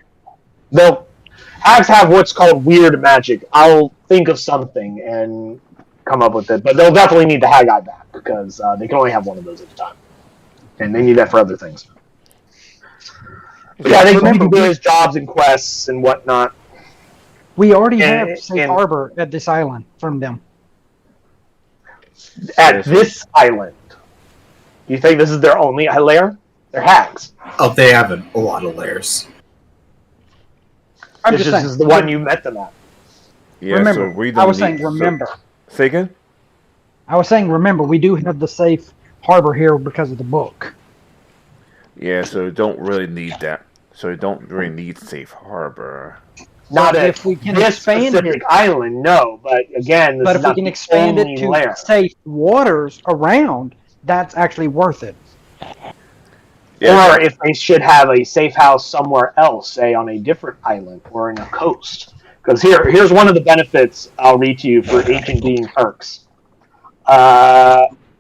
have what's called weird magic. I'll think of something and come up with it, but they'll definitely need the Haggai back because they can only have one of those at a time, and they need that for other things. But yeah, they can do various jobs and quests and whatnot. We already have safe harbor at this island from them. At this island, you think this is their only lair? They're hags. Oh, they have a lot of layers. I'm This just saying. is the one you met them at. Yeah, Remember, so we I don't was need, saying remember. Say again? I was saying remember, we do have the safe harbor here because of the book. Yeah, so we don't really need that. So we don't really need safe harbor. Not But at if we can this expand specific it, island, no. But again, this but is if we not can the expand it only to lair. safe waters around, that's actually worth it. Yeah, Or if they should have a safe house somewhere else, say on a different island or in a coast. Because here's one of the benefits I'll read to you for ancient being perks.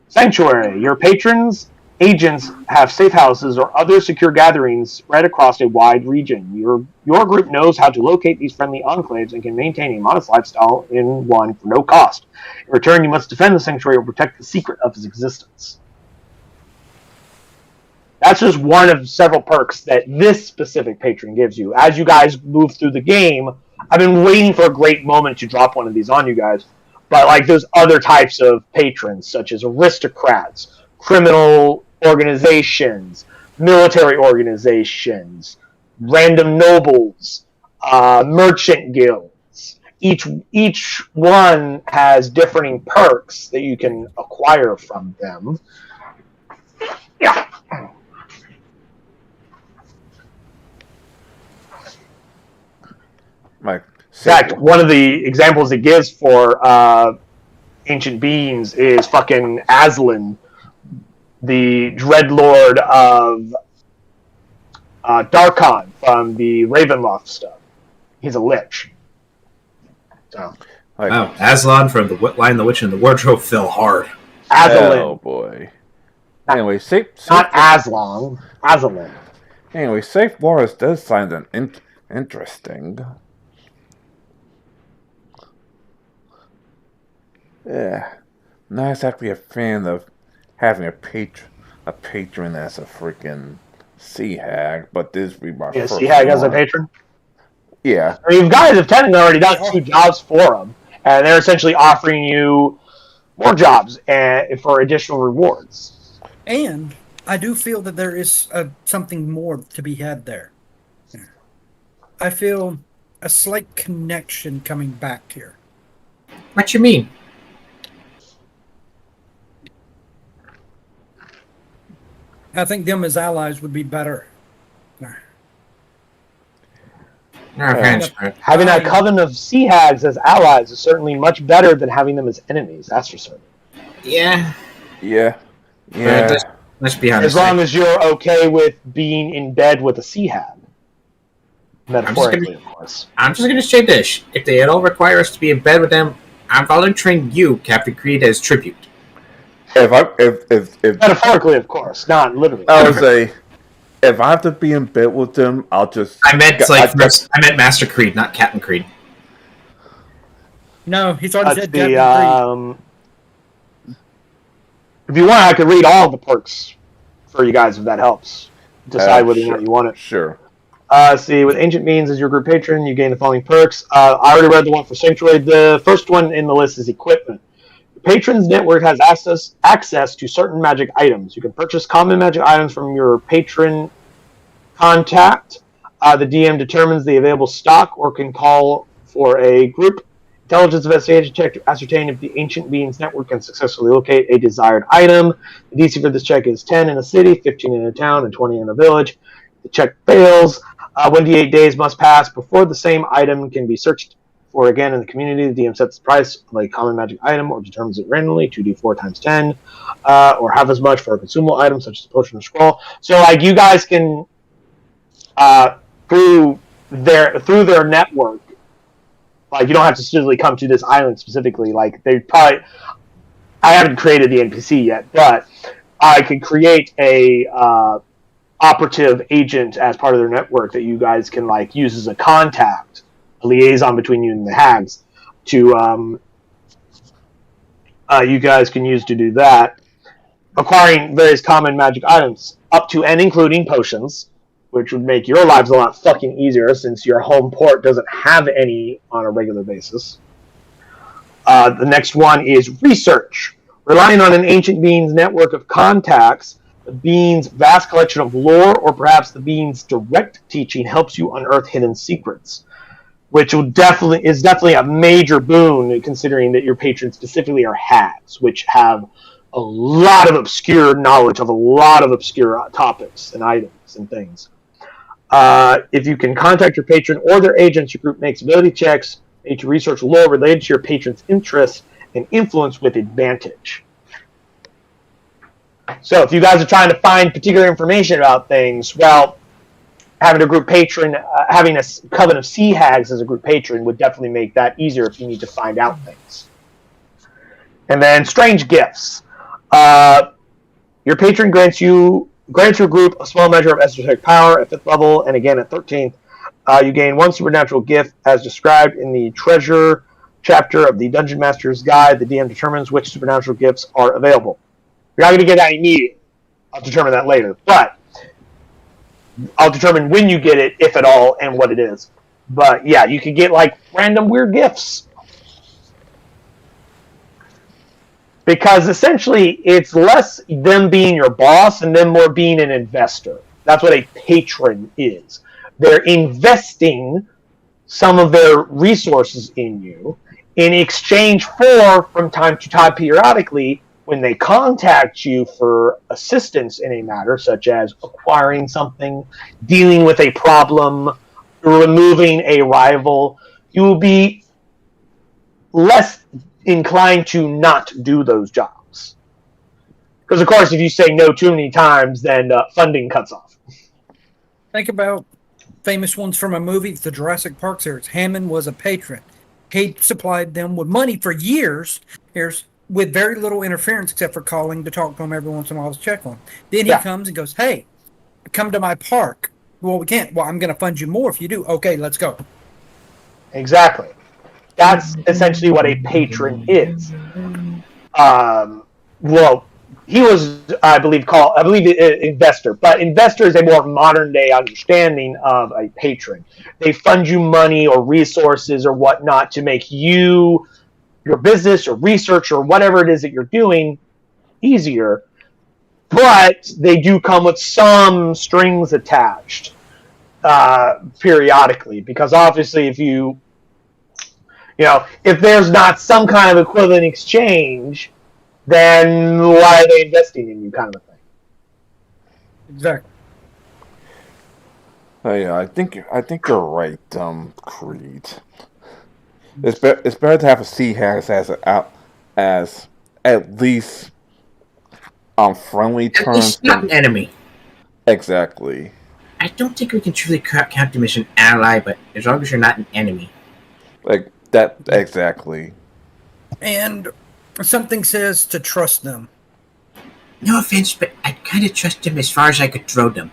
Sanctuary. Your patrons, agents have safe houses or other secure gatherings spread across a wide region. Your group knows how to locate these friendly enclaves and can maintain a modest lifestyle in one for no cost. In return, you must defend the sanctuary or protect the secret of its existence. That's just one of several perks that this specific patron gives you. As you guys move through the game, I've been waiting for a great moment to drop one of these on you guys. But like there's other types of patrons, such as aristocrats, criminal organizations, military organizations, random nobles, merchant guilds. Each one has differing perks that you can acquire from them. Yeah. like In fact, one of the examples it gives for ancient beings is fucking Aslan, the Dreadlord of Darkon from the Ravenloft stuff. He's a lich. So, like Wow, Aslan from the Lion, the Witch, and the Wardrobe fell hard. Aslan, oh boy. Anyway, safe not Aslan. Aslan. Anyway, safe waters does sound interesting. Yeah, not exactly a fan of having a patron as a freaking sea hag, but this would be my Yeah, first Sea Hag as a one. patron. Yeah, I mean, you guys have technically already done 2 jobs for them, and they're essentially offering you more jobs for additional rewards. And I do feel that there is something more to be had there. I feel a slight connection coming back here. What you mean? I think them as allies would be better. Having a coven of sea hags as allies is certainly much better than having them as enemies. That's for certain. Yeah. yeah. Let's be honest. As long as you're okay with being in bed with a sea hag, metaphorically, of course. I'm just gonna say this: if they at all require us to be in bed with them, I'm volunteering you, Captain Creed, as tribute. if Metaphorically, of course, not literally. I would say, if I have to be in bed with them, I'll just. I meant Master Creed, not Captain Creed. No, he's already That's said the. Captain Creed. If you want, I could read all the perks for you guys if that helps. Decide whether or not you want it. Sure. See, with Ancient Beings as your group patron, you gain the following perks. I already read the one for Sanctuary. The first one in the list is equipment. The Patrons Network has access to certain magic items. You can purchase common magic items from your patron contact. The DM determines the available stock or can call for a group intelligence investigation check to ascertain if the Ancient Beings Network can successfully locate a desired item. The DC for this check is 10 in a city, 15 in a town, and 20 in a village. The check fails. 1d8 days must pass before the same item can be searched for again in the community. The DM sets the price of a common magic item or determines it randomly, 2d4 times 10, or half as much for a consumable item such as a potion or scroll. So, like, you guys can, through their network, like, you don't have to specifically come to this island specifically. Like, I haven't created the NPC yet, but I could create a operative agent as part of their network that you guys can, like, use as a contact, a liaison between you and the hags to you guys can use to do that. Acquiring various common magic items up to and including potions, which would make your lives a lot fucking easier since your home port doesn't have any on a regular basis. The next one is research. Relying on an Ancient Beings network of contacts, the Beings' vast collection of lore, or perhaps the Beings' direct teaching, helps you unearth hidden secrets, which is definitely a major boon, considering that your patrons specifically are hags, which have a lot of obscure knowledge of a lot of obscure topics and items and things. If you can contact your patron or their agents, your group makes ability checks made to research lore related to your patron's interests and influence with advantage. So if you guys are trying to find particular information about things, well, having a group patron, having a coven of sea hags as a group patron would definitely make that easier if you need to find out things. And then strange gifts. Your patron grants your group a small measure of esoteric power at 5th level, and again at 13th. You gain one supernatural gift as described in the treasure chapter of the Dungeon Master's Guide. The DM determines which supernatural gifts are available. You're not going to get that immediately. I'll determine that later. But I'll determine when you get it, if at all, and what it is. But yeah, you can get, like, random weird gifts. Because essentially, it's less them being your boss and them more being an investor. That's what a patron is. They're investing some of their resources in you in exchange for, from time to time, periodically, when they contact you for assistance in a matter, such as acquiring something, dealing with a problem, removing a rival, you will be less inclined to not do those jobs. Because, of course, if you say no too many times, then funding cuts off. Think about famous ones from a movie, the Jurassic Park series. Hammond was a patron. He supplied them with money for years with very little interference except for calling to talk to him every once in a while to check on him. Then he comes and goes, hey, come to my park. Well, we can't. Well, I'm going to fund you more if you do. Okay, let's go. Exactly. That's essentially what a patron is. Well, he was, I believe, investor, but investor is a more modern day understanding of a patron. They fund you money or resources or whatnot to make your business or research or whatever it is that you're doing easier, but they do come with some strings attached periodically, because obviously if there's not some kind of equivalent exchange, then why are they investing in you, kind of a thing. Exactly. Yeah, I think you're right, Creed. It's better to have a sea hag as at least on friendly terms. It's not an enemy. Exactly. I don't think we can truly count them as an ally, but as long as you're not an enemy. Like that, exactly. And something says to trust them. No offense, but I kind of trust him as far as I could throw them.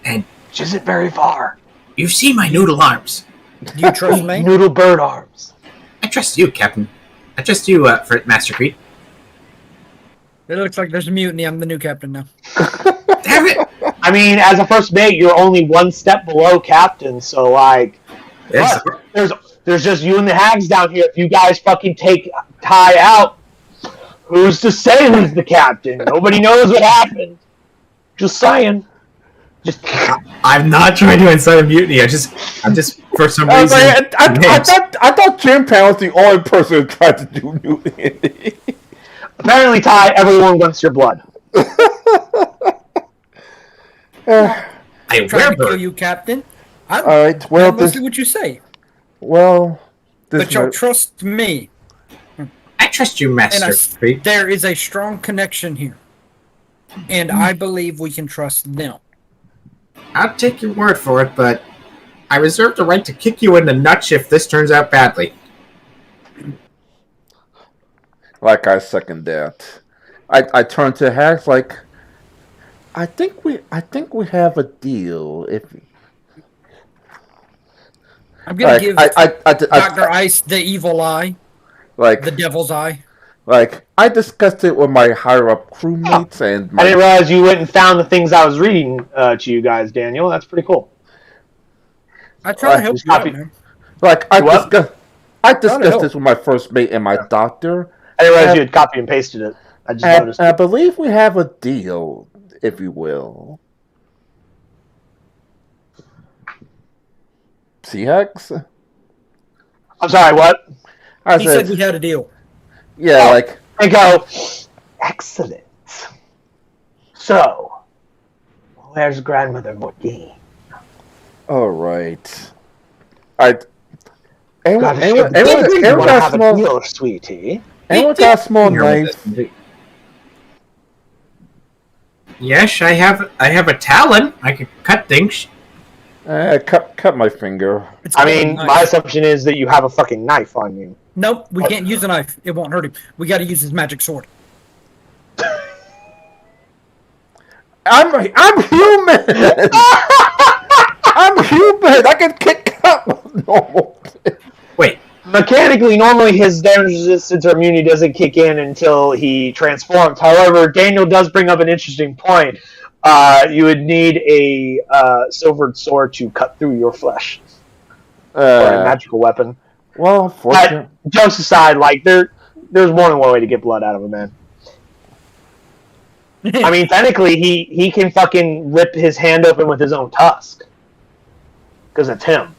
Which isn't very far. You see my noodle arms. Do you trust me? Noodle bird arms. I trust you, Captain. I trust you, for Master Creed. It looks like there's a mutiny. I'm the new captain now. Damn it! I mean, as a first mate, you're only one step below captain, so like, Yes. there's just you and the hags down here. If you guys fucking take Ty out, who's to say who's the captain? Nobody knows what happened. Just saying. Just I'm not trying to incite a mutiny. I'm just for some reason. I thought Jim Pan was the only person who tried to do mutiny. apparently, Ty, everyone wants your blood. I Trying to kill wear you, Captain. All right. Well, mostly what you say. This But y'all trust me. I trust you, And Master Creed. there is a strong connection here. And I believe we can trust them. I'll take your word for it, but I reserve the right to kick you in the nuts if this turns out badly. Like I second that. I turn to Hags like I think we have a deal. If I'm going to like, give Dr. Ice the evil eye, like the devil's eye. like I discussed it with my higher up crewmates and I didn't realize you went and found the things I was reading to you guys, Daniel. That's pretty cool. I try to help you out, man. like I discussed help. this with my first mate and my doctor. I didn't realize you had copy and pasted it. I just noticed. I believe we have a deal, if you will. See, Hags? I'm sorry, what? I He said we had a deal. yeah, like I go, excellent. So, where's grandmother Mortine? all right. Anyone You got want to a have a small? deal, sweetie? Anyone got a small knife? Yes, I have a talon. I can cut things. Cut my finger. It's I called a mean, knife. my assumption is that you have a fucking knife on you. Nope, we can't use a knife. It won't hurt him. We got to use his magic sword. I'm human. I'm human. I can kick up normal. Wait, Mechanically, normally his damage resistance or immunity doesn't kick in until he transforms. However, Daniel does bring up an interesting point. You would need a silvered sword to cut through your flesh, or a magical weapon. Well, But fortunately, jokes aside, like there's more than one way to get blood out of a man. I mean, technically, he can fucking rip his hand open with his own tusk, because it's him.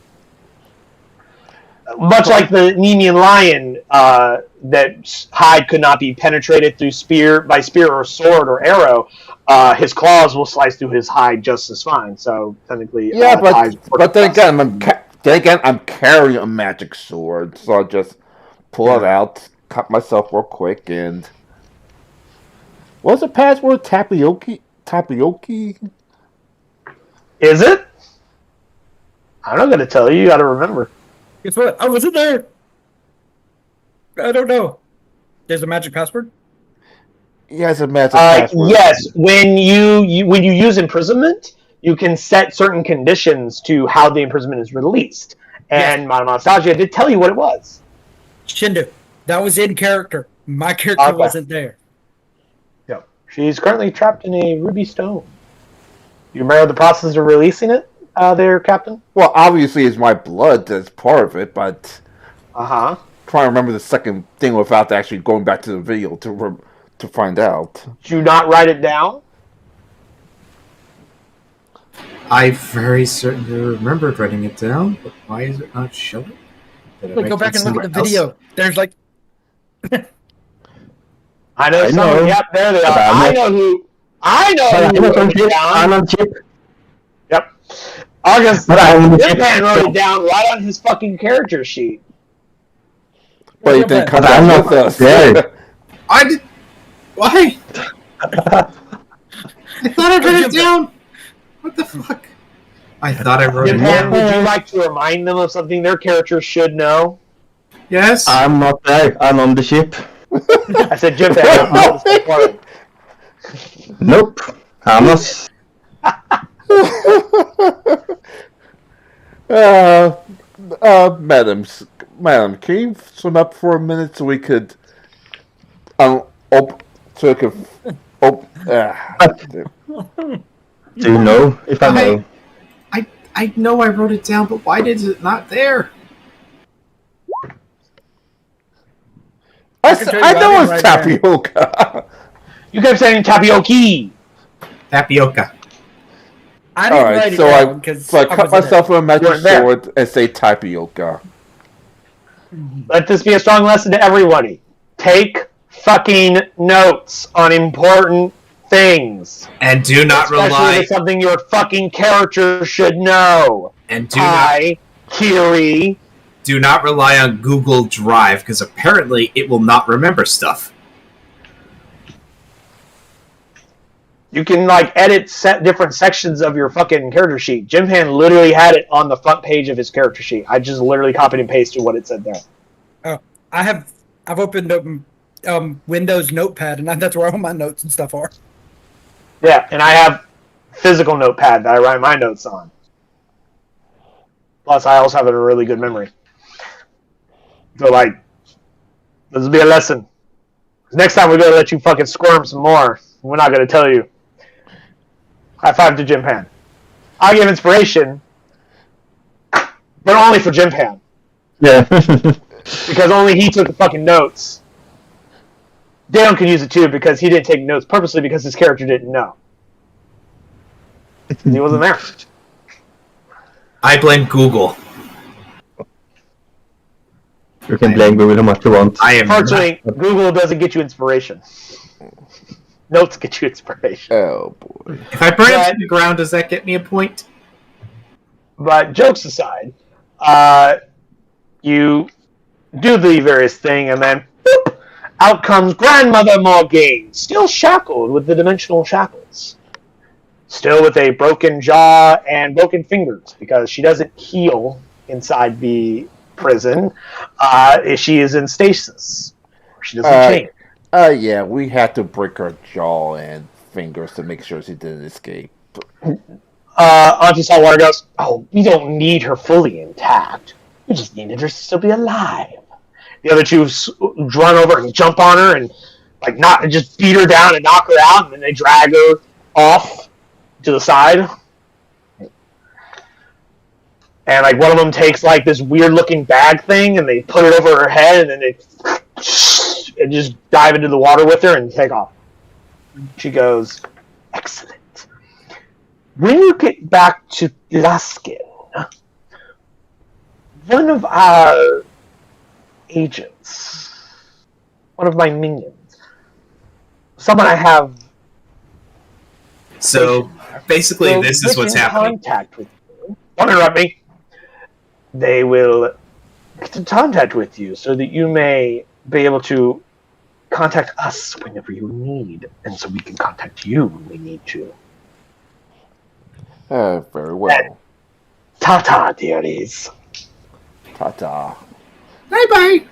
Much like the Nemean lion, that hide could not be penetrated through spear or sword or arrow. His claws will slice through his hide just as fine. So technically, yeah, Ty's but then again, I'm carrying a magic sword, so I just pull it out, cut myself real quick, and what's the password? Tapioca? Is it? I'm not gonna tell you. You got to remember. Guess what? I wasn't there. I don't know. There's a magic password? Yeah, it's a magic password. Yes, when you use imprisonment, you can set certain conditions to how the imprisonment is released. And Madame Anastasia did tell you what it was. Shindu. That was in character. My character Okay. wasn't there. Yep. She's currently trapped in a ruby stone. You remember the process of releasing it there, Captain? Well, obviously, it's my blood that's part of it, but Uh-huh. trying to remember the second thing without actually going back to the video to find out. Did you not write it down? I very certainly remembered writing it down, but why is it not showing? Did I Wait, write go back that and look at the somewhere else? video. There's like I know I someone. know. Yep, there they are. But I'm I not- know who. I know But who I'm wrote on it chip. I'm down. on chip. Yep. August. But I'm on This chip. man wrote it down right on his fucking character sheet. But you didn't come But I'm back not with us. there. I did. Why? I thought I wrote it down. What the fuck? I thought I wrote it Japan, down. would you like to remind them of something their character should know? Yes. I'm not there. I'm on the ship. I said Japan. Nope. I'm not. Madam, can you swim up for a minute so we could, so we could, Do you know if I know? I know I wrote it down, but why is it not there? I can tell you know about it's it right here. tapioca. You kept saying tapioca. Tapioca. I didn't Alright, write it so down because I cut myself with a magic weren't there. sword and say tapioca. Let this be a strong lesson to everybody. Take fucking notes on important things. And do not Especially if rely. it's something your fucking character should know. And Kiri. do not rely on Google Drive because apparently it will not remember stuff. You can edit different sections of your fucking character sheet. Jim Hand literally had it on the front page of his character sheet. I just literally copied and pasted what it said there. Oh, I've opened up Windows Notepad, and that's where all my notes and stuff are. Yeah, and I have physical notepad that I write my notes on. Plus, I also have a really good memory. So, this will be a lesson. Next time we're going to let you fucking squirm some more. We're not going to tell you. High five to Jim Pan. I give inspiration, but only for Jim Pan. Yeah. Because only he took the fucking notes. Dan could use it too because he didn't take notes purposely because his character didn't know. He wasn't there. I blame Google. You can blame Google how much you want. I am Unfortunately, Google doesn't get you inspiration. Notes get you inspiration. Oh boy. If I burn it to the ground, does that get me a point? But jokes aside, you do the various thing, and then boop, out comes Grandmother Morgaine, still shackled with the dimensional shackles. Still with a broken jaw and broken fingers, because she doesn't heal inside the prison. She is in stasis. She doesn't change. Yeah, we had to break her jaw and fingers to make sure she didn't escape. Auntie Saltwater goes, "Oh, we don't need her fully intact. We just needed her to still be alive." The other two run over and jump on her and just beat her down and knock her out, and then they drag her off to the side. And one of them takes this weird looking bag thing and they put it over her head, and then they and just dive into the water with her and take off. She goes, "Excellent. When you get back to Laskin, one of our agents, one of my minions, someone I have." So basically, will this is get what's in happening. Contact with you. Don't interrupt me. They will get in contact with you so that you may be able to contact us whenever you need, and so we can contact you when we need to. Very well. Ta-ta, dearies. Ta-ta. Bye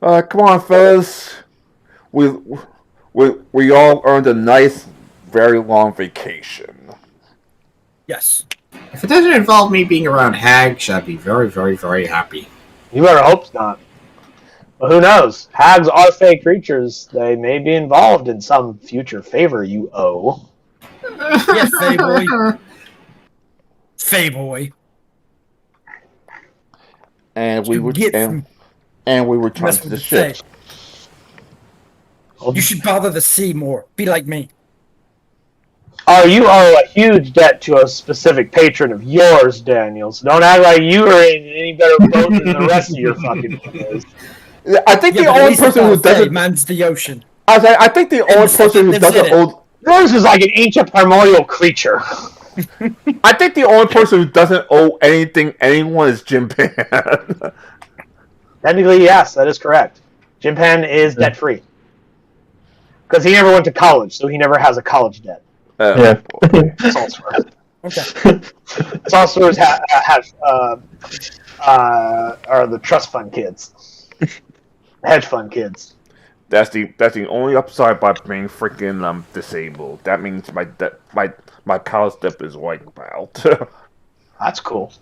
bye. Come on, fellas. We all earned a nice, very long vacation. Yes. If it doesn't involve me being around hags, I'd be very, very, very happy. You better hope not. But who knows? Hags are fake creatures. They may be involved in some future favor you owe. Yes, Fay boy. Fay boy. And we You were get and, from and we returned mess to with the the ship. Fae. You should bother the sea more. Be like me. Oh, you owe a huge debt to a specific patron of yours, Daniel. So don't act like you are in any better boat than the rest of your fucking fellows. I think Yeah, the but at only least person it's who not Fae, doesn't. mine's the ocean. I think the only the person who lives in doesn't it. owe. Yours is like an ancient primordial creature. I think the only person who doesn't owe anyone is Jim Pan. Technically, yes, that is correct. Jim Pan is debt-free. Because he never went to college, so he never has a college debt. Yeah. Saltwater. Okay. Sorcerers are the trust fund kids. Hedge fund kids. That's the only upside by being freaking disabled. That means my power step is wiped out. That's cool.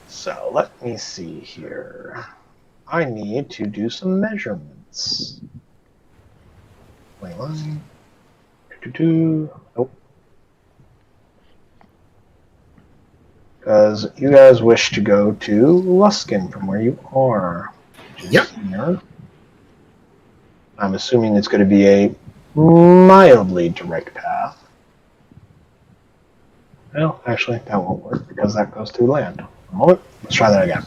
So let me see here. I need to do some measurements. Wait, line. Nope. Because you guys wish to go to Luskin from where you are. Yep. Here. I'm assuming it's going to be a mildly direct path. Well, actually, that won't work because that goes through land. A moment. Let's try that again.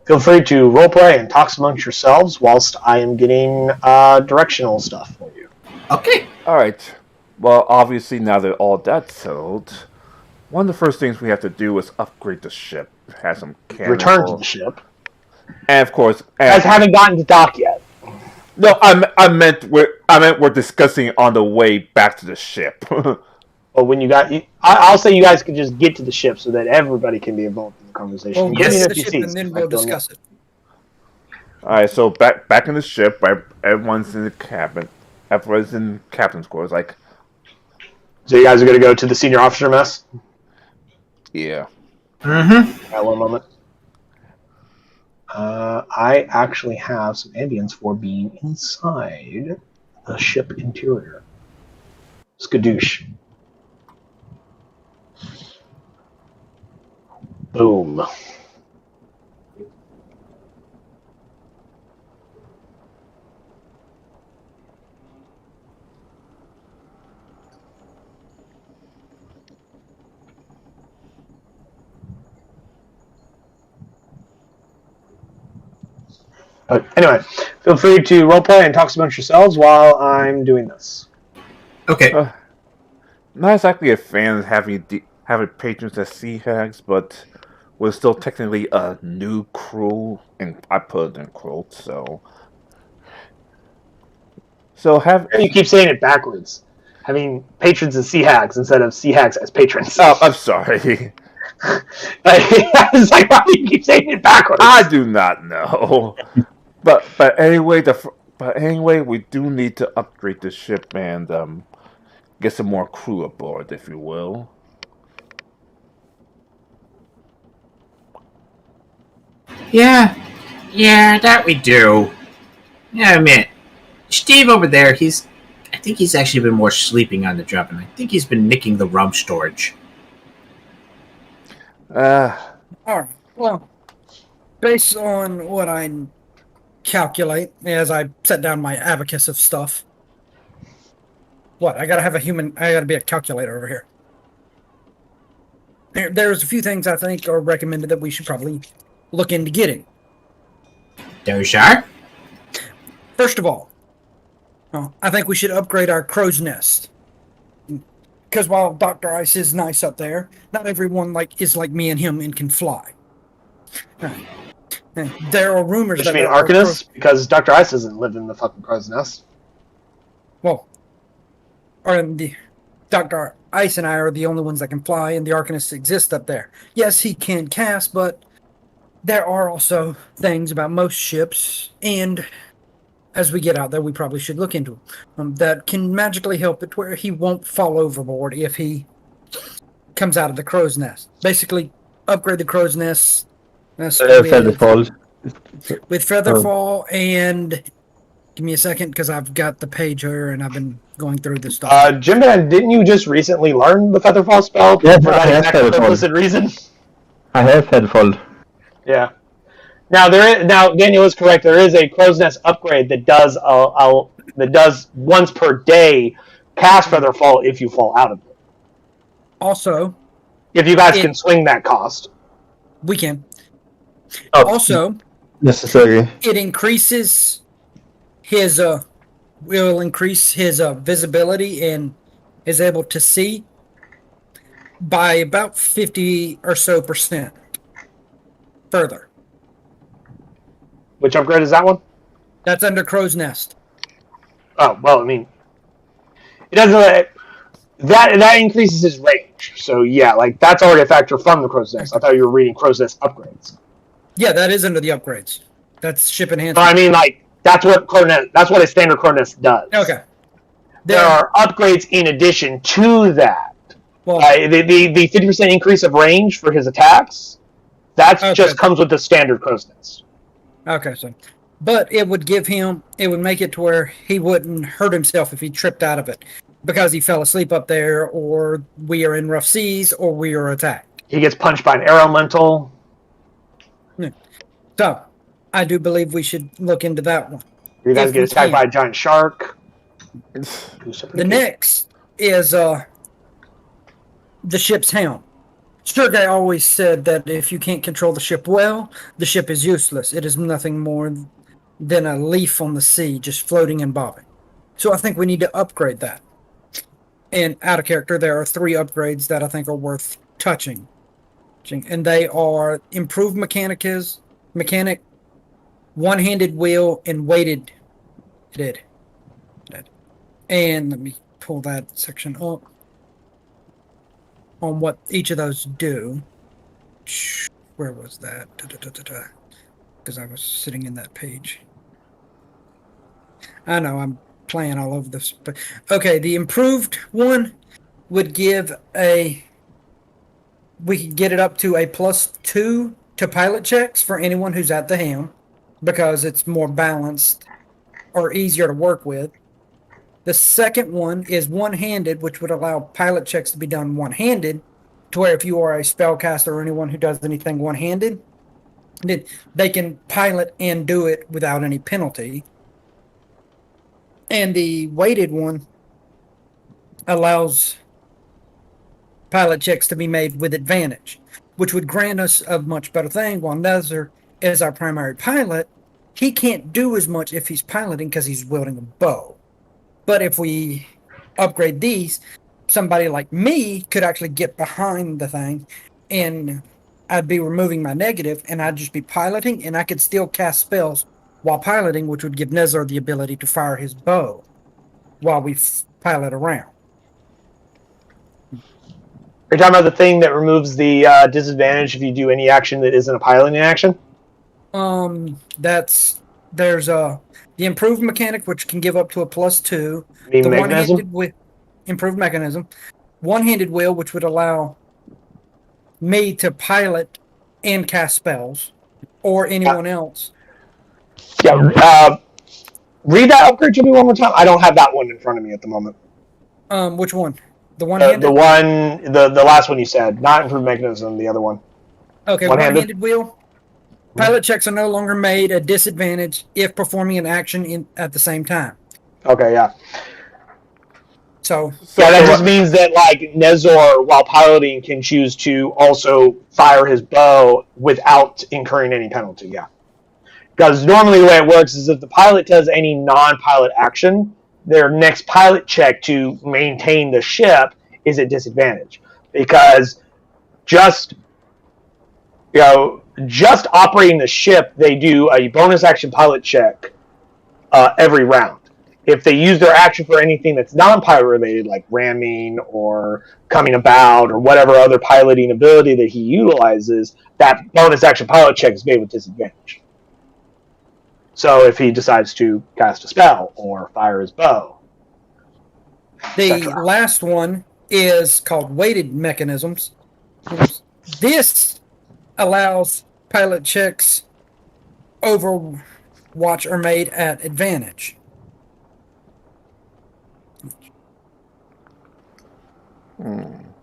Feel free to roleplay and talk amongst yourselves whilst I am getting directional stuff for you. Okay. Alright. Well, obviously, now that all that's settled, one of the first things we have to do is upgrade the ship. Have some cannons. Return to the ship. And of course, You guys haven't gotten to dock yet. no, I meant we're discussing on the way back to the ship. But when you got, I'll say you guys can just get to the ship so that everybody can be involved in the conversation. Well, Yes. get to the ship and then we'll discuss it. Alright, so back in the ship, everyone's in the cabin. Everyone's in captain's quarters. Like, So you guys are going to go to the senior officer mess? yeah. Mm-hmm. Got one moment. I actually have some ambience for being inside the ship interior. Skadoosh. Boom. But anyway, feel free to roleplay and talk amongst yourselves while I'm doing this. Okay. Not exactly a fan of having patrons as sea hags, but we're still technically a new crew, and I put it in quotes. So have You keep saying it backwards. Having patrons as sea hags instead of sea hags as patrons. Oh, I'm sorry. It's like, why do you keep saying it backwards? I do not know. But anyway, we do need to upgrade the ship and get some more crew aboard, if you will. Yeah, that we do. Yeah, I mean, Steve over there, I think he's actually been more sleeping on the job, and I think he's been nicking the rum storage. All right. Well, based on what I calculate as I set down my abacus of stuff. What? I gotta be a calculator over here. There's a few things I think are recommended that we should probably look into getting. Those are? First of all, I think we should upgrade our crow's nest. Because while Dr. Ice is nice up there, not everyone is like me and him and can fly. There are rumors Does that you mean Arcanus? Because Dr. Ice doesn't live in the fucking crow's nest. Well, Dr. Ice and I are the only ones that can fly, and the Arcanist exists up there. Yes, he can cast, but there are also things about most ships, and as we get out there, we probably should look into that can magically help it where he won't fall overboard if he comes out of the crow's nest. Basically, upgrade the crow's nest. Featherfall. With Featherfall and... Give me a second, because I've got the page here, and I've been going through this stuff. Jim Man, didn't you just recently learn the Featherfall spell Yes, for I that have exact Featherfall. purpose and reason? I have Featherfall. Yeah. Now Daniel is correct. There is a crow's nest upgrade that does once per day cast Featherfall if you fall out of it. Also, If you guys can swing that cost. we can. Oh, Also, necessary. it increases his will increase his visibility and is able to see by about 50 or so % further. Which upgrade is that one? That's under Crow's Nest. Oh, well, I mean, it doesn't. That increases his range. So yeah, like that's already a factor from the Crow's Nest. I thought you were reading Crow's Nest upgrades. Yeah, that is under the upgrades. That's ship enhancement. No, I mean like that's what a standard Crow's Nest does. Okay. There are upgrades in addition to that. Well, the 50% increase of range for his attacks, that just comes with the standard Crow's Nest. Okay, so, but it would make it to where he wouldn't hurt himself if he tripped out of it because he fell asleep up there, or we are in rough seas, or we are attacked. He gets punched by an air elemental. So, I do believe we should look into that one. You guys get attacked by a giant shark. The next is the ship's helm. Sergei always said that if you can't control the ship well, the ship is useless. It is nothing more than a leaf on the sea, just floating and bobbing. So I think we need to upgrade that. And out of character, there are 3 upgrades that I think are worth touching. And they are improved mechanic, one-handed wheel, and weighted. And let me pull that section up on what each of those do. Where was that? Because I was sitting in that page. I know I'm playing all over this. But okay, the improved one would give we could get it up to a +2 to pilot checks for anyone who's at the helm, because it's more balanced or easier to work with. The second one is one-handed, which would allow pilot checks to be done one-handed, to where if you are a spellcaster or anyone who does anything one-handed, then they can pilot and do it without any penalty. And the weighted one allows pilot checks to be made with advantage, which would grant us a much better thing. While Nether is our primary pilot, he can't do as much if he's piloting because he's wielding a bow. But if we upgrade these, somebody like me could actually get behind the thing, and I'd be removing my negative, and I'd just be piloting, and I could still cast spells while piloting, which would give Nezar the ability to fire his bow while we pilot around. Are you talking about the thing that removes the disadvantage if you do any action that isn't a piloting action? There's the improved mechanic, which can give up to a +2. The one-handed with improved mechanism, one-handed wheel, which would allow me to pilot and cast spells, or anyone else. Yeah. Read that upgrade to me one more time. I don't have that one in front of me at the moment. Which one? The one-handed? The last one you said, not improved mechanism. The other one. Okay, one-handed wheel. Pilot checks are no longer made a disadvantage if performing an action at the same time. Okay, yeah. So that just means that like Nezor, while piloting, can choose to also fire his bow without incurring any penalty. Yeah, because normally the way it works is if the pilot does any non-pilot action, their next pilot check to maintain the ship is at disadvantage, because just operating the ship, they do a bonus action pilot check every round. If they use their action for anything that's non-pilot related, like ramming or coming about or whatever other piloting ability that he utilizes, that bonus action pilot check is made with disadvantage. So if he decides to cast a spell or fire his bow. The last one is called weighted mechanisms. This allows pilot checks Overwatch are made at advantage.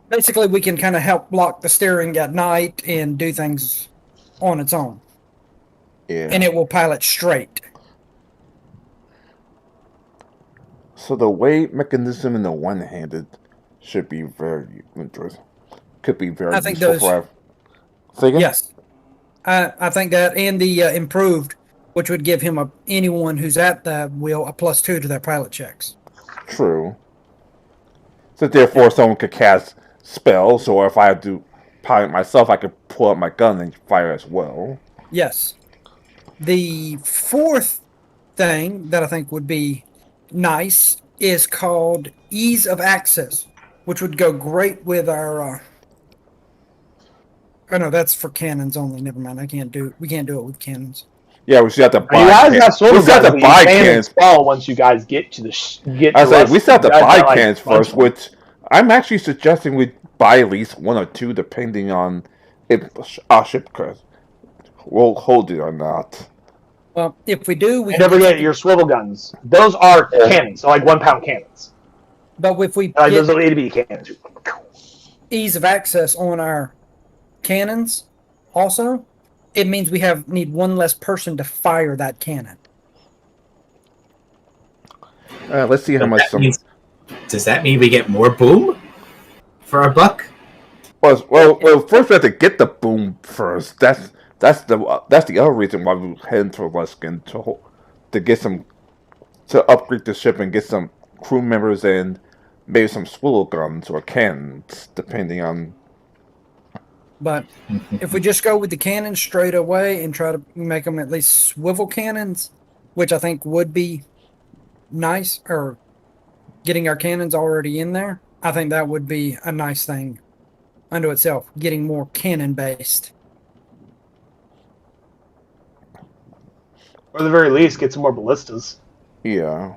Basically, we can kind of help block the steering at night and do things on its own. Yeah. And it will pilot straight. So the weight mechanism and the one-handed should be very interesting. Could be very useful for. Say again? Yes. I think that, and the improved, which would give him anyone who's at the wheel a +2 to their pilot checks. True. So therefore, someone could cast spells, or if I have to pilot myself, I could pull out my gun and fire as well. Yes. The fourth thing that I think would be nice is called ease of access, which would go great with our. Oh no, that's for cannons only. Never mind. We can't do it with cannons. Yeah, we still have to buy. You guys got swivel we still have guns, to but buy you can cans. install once you guys get to get I to say us. we still have to You guys buy got, like, cans a bunch first, of them. which I'm actually suggesting we buy at least one or two, depending on if our ship will hold it or not. Well, if we do, we And can don't get forget your swivel guns. Those are cannons, so like 1 pound cannons. But if we Like get those are A-to-B cannons. ease of access on our cannons, also, it means we need one less person to fire that cannon. Let's see how much some. Does that mean we get more boom for our buck? Well, first we have to get the boom first. That's the other reason why we're heading to Luskin to get some to upgrade the ship and get some crew members and maybe some swivel guns or cannons, depending on. But if we just go with the cannons straight away and try to make them at least swivel cannons, which I think would be nice, or getting our cannons already in there, I think that would be a nice thing unto itself, getting more cannon based. Or at the very least, get some more ballistas. Yeah.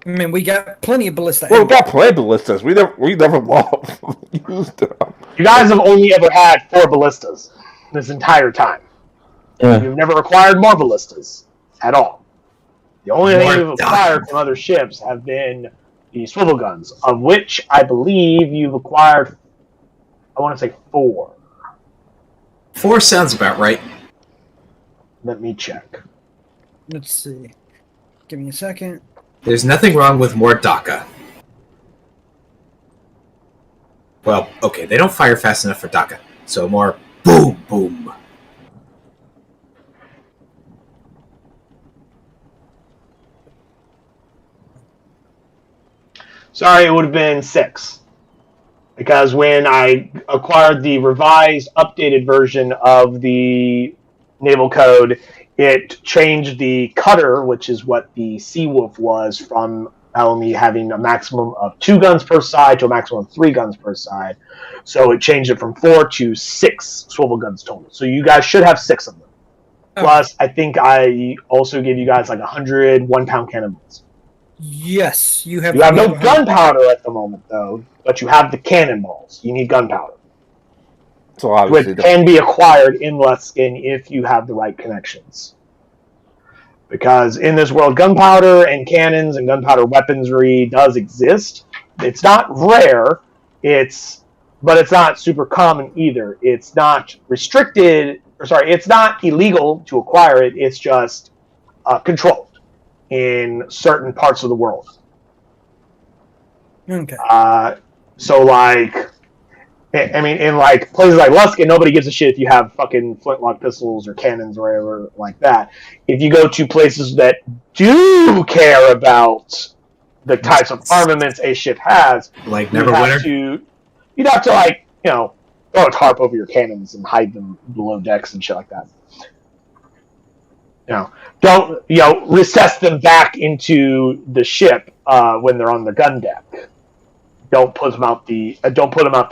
I mean, we got plenty of ballista. Well, we got plenty of ballistas. We never used them. You guys have only ever had 4 ballistas this entire time. Yeah. You've never acquired more ballistas at all. The only thing More you've acquired from other ships have been the swivel guns, of which I believe you've acquired, I want to say 4. 4 sounds about right. Let me check. Let's see. Give me a second. There's nothing wrong with more DACA. Well, okay, they don't fire fast enough for DACA, so more boom, boom. Sorry, it would have been 6. Because when I acquired the revised, updated version of the Naval Code, it changed the cutter, which is what the Seawolf was, from only having a maximum of 2 guns per side to a maximum of 3 guns per side. So it changed it from 4 to 6 swivel guns total. So you guys should have 6 of them. Okay. Plus, I think I also gave you guys like 100 1-pound cannonballs. Yes, you have. You have no gunpowder at the moment, though, but you have the cannonballs. You need gunpowder, So obviously, which can be acquired in Luskin if you have the right connections. Because in this world, gunpowder and cannons and gunpowder weaponry does exist. It's not rare, but it's not super common either. It's not restricted, it's not illegal to acquire it. It's just controlled in certain parts of the world. Okay. So, like, I mean, in like places like Luskin, nobody gives a shit if you have fucking flintlock pistols or cannons or whatever like that. If you go to places that do care about the types of armaments a ship has, Like you'd have to like, throw a tarp over your cannons and hide them below decks and shit like that. Don't recess them back into the ship when they're on the gun deck. Don't put them out the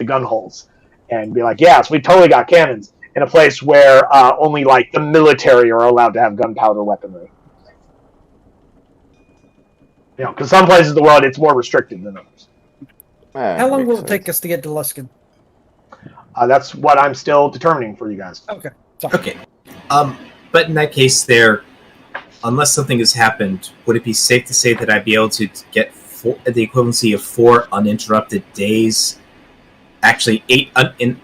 gun holes, and be like, yes, we totally got cannons in a place where only like the military are allowed to have gunpowder weaponry. Because some places in the world it's more restricted than others. How long will it take us to get to Luskin? That's what I'm still determining for you guys. Okay. Okay. But in that case, unless something has happened, would it be safe to say that I'd be able to get the equivalency of 4 uninterrupted days? Actually, 8. I mean,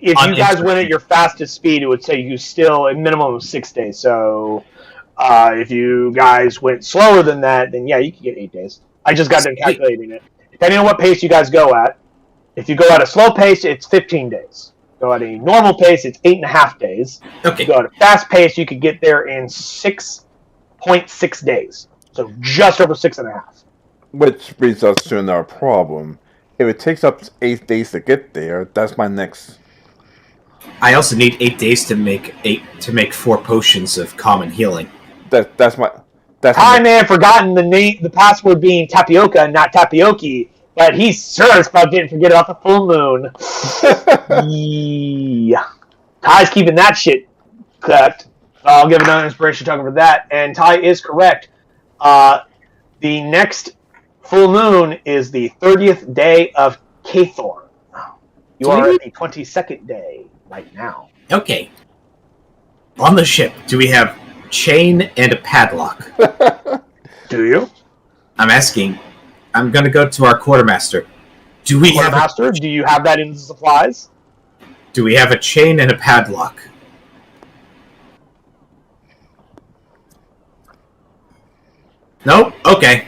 if you guys went at your fastest speed, it would say you still a minimum of 6 days. So, if you guys went slower than that, then yeah, you could get 8 days. I just got done calculating it. Depending on what pace you guys go at. If you go at a slow pace, it's 15 days. Go at a normal pace, it's 8.5 days. Okay. If you go at a fast pace, you could get there in 6.6 days. So just over 6.5. Which brings us to another problem. If it takes up 8 days to get there, that's my next I also need 8 days to make 4 potions of common healing. That's my. Ty may have forgotten the password being tapioca and not tapioki, but he's sure as fuck didn't forget about the full moon. Yeah. Ty's keeping that shit cut. I'll give another inspiration token for that. And Ty is correct. The next full moon is the 30th day of Kathor. You are at the 22nd day right now. Okay. On the ship, do we have chain and a padlock? Do you? I'm asking. I'm going to go to our quartermaster. Do we have Quartermaster, do you have that in the supplies? Do we have a chain and a padlock? Nope. Okay.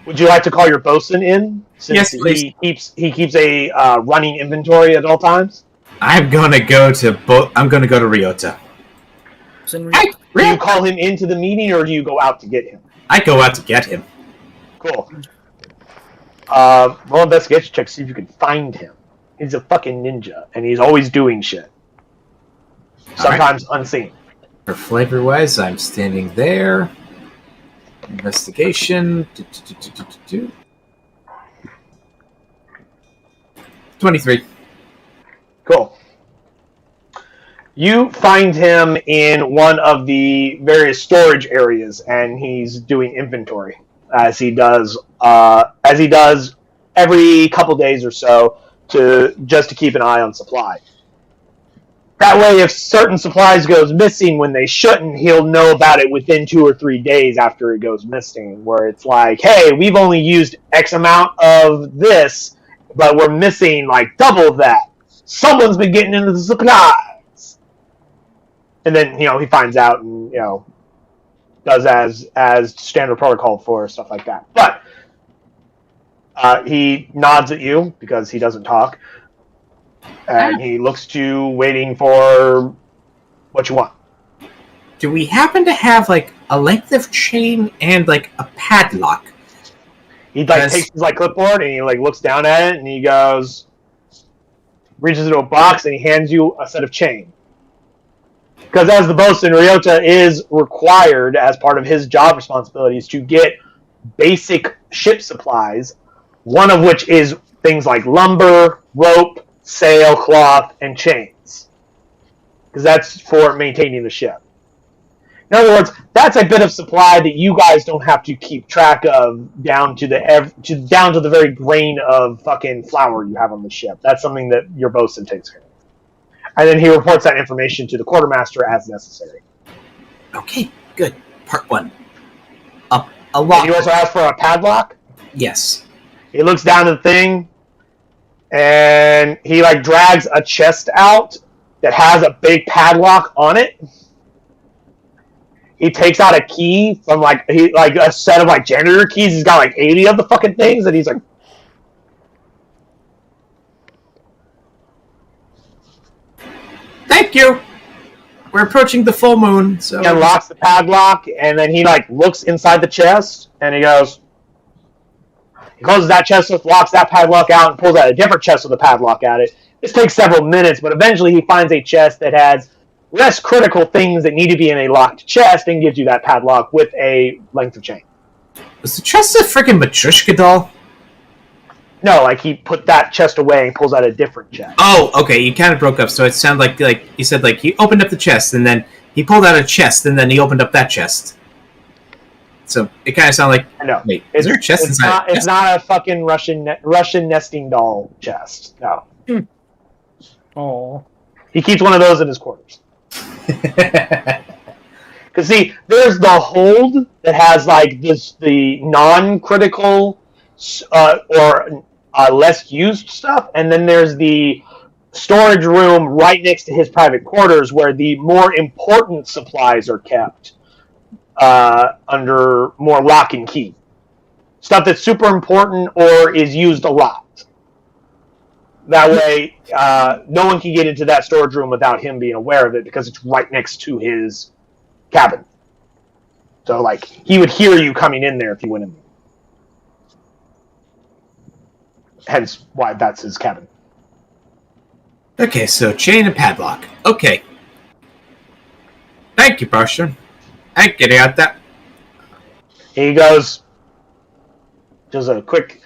Would you like to call your bosun in? Yes, Since please. he keeps a running inventory at all times. I'm gonna go to Ryota. Do you call him into the meeting, or do you go out to get him? I go out to get him. Cool. Roll investigation check, see if you can find him. He's a fucking ninja, and he's always doing shit. Sometimes unseen. For flavor-wise, I'm standing there. Investigation. 23. Cool. You find him in one of the various storage areas, and he's doing inventory, as he does every couple days or so, to keep an eye on supply. That way, if certain supplies goes missing when they shouldn't, he'll know about it within 2 or 3 days after it goes missing. Where it's like, hey, we've only used X amount of this, but we're missing like double that. Someone's been getting into the supplies. And then, he finds out and, does as standard protocol for stuff like that. But he nods at you because he doesn't talk. And he looks to you, waiting for what you want. Do we happen to have, like, a length of chain and, like, a padlock? He takes his clipboard and he looks down at it and he goes, reaches into a box and he hands you a set of chain. Because as the bosun, Ryota is required as part of his job responsibilities to get basic ship supplies, one of which is things like lumber, rope, sailcloth, and chains. Because that's for maintaining the ship. In other words, that's a bit of supply that you guys don't have to keep track of down to the very grain of fucking flour you have on the ship. That's something that your bosun takes care of. And then he reports that information to the quartermaster as necessary. Okay, good. Part 1. A lock. And you also ask for a padlock? Yes. He looks down at the thing, and he drags a chest out that has a big padlock on it. He takes out a key from a set of janitor keys. He's got 80 of the fucking things, and he's like, Thank you. We're approaching the full moon, so he unlocks the padlock, and then he looks inside the chest, and he goes. He closes that chest, locks that padlock out, and pulls out a different chest with a padlock at it. This takes several minutes, but eventually he finds a chest that has less critical things that need to be in a locked chest, and gives you that padlock with a length of chain. Was the chest a freaking Matryoshka doll? No, he put that chest away and pulls out a different chest. Oh, okay. You kind of broke up, so it sounded like you said he opened up the chest and then he pulled out a chest and then he opened up that chest. So it kind of sounded like No, wait, is there a chest inside? It's not a fucking Russian nesting doll chest. No. Oh. He keeps one of those in his quarters. Because see, there's the hold that has the non-critical or less used stuff, and then there's the storage room right next to his private quarters where the more important supplies are kept under more lock and key. Stuff that's super important or is used a lot. That way, no one can get into that storage room without him being aware of it because it's right next to his cabin. So, he would hear you coming in there if you went in there. Hence why that's his cabin. Okay, so chain and padlock. Okay. Thank you, Buster. I get out that. He goes, does a quick,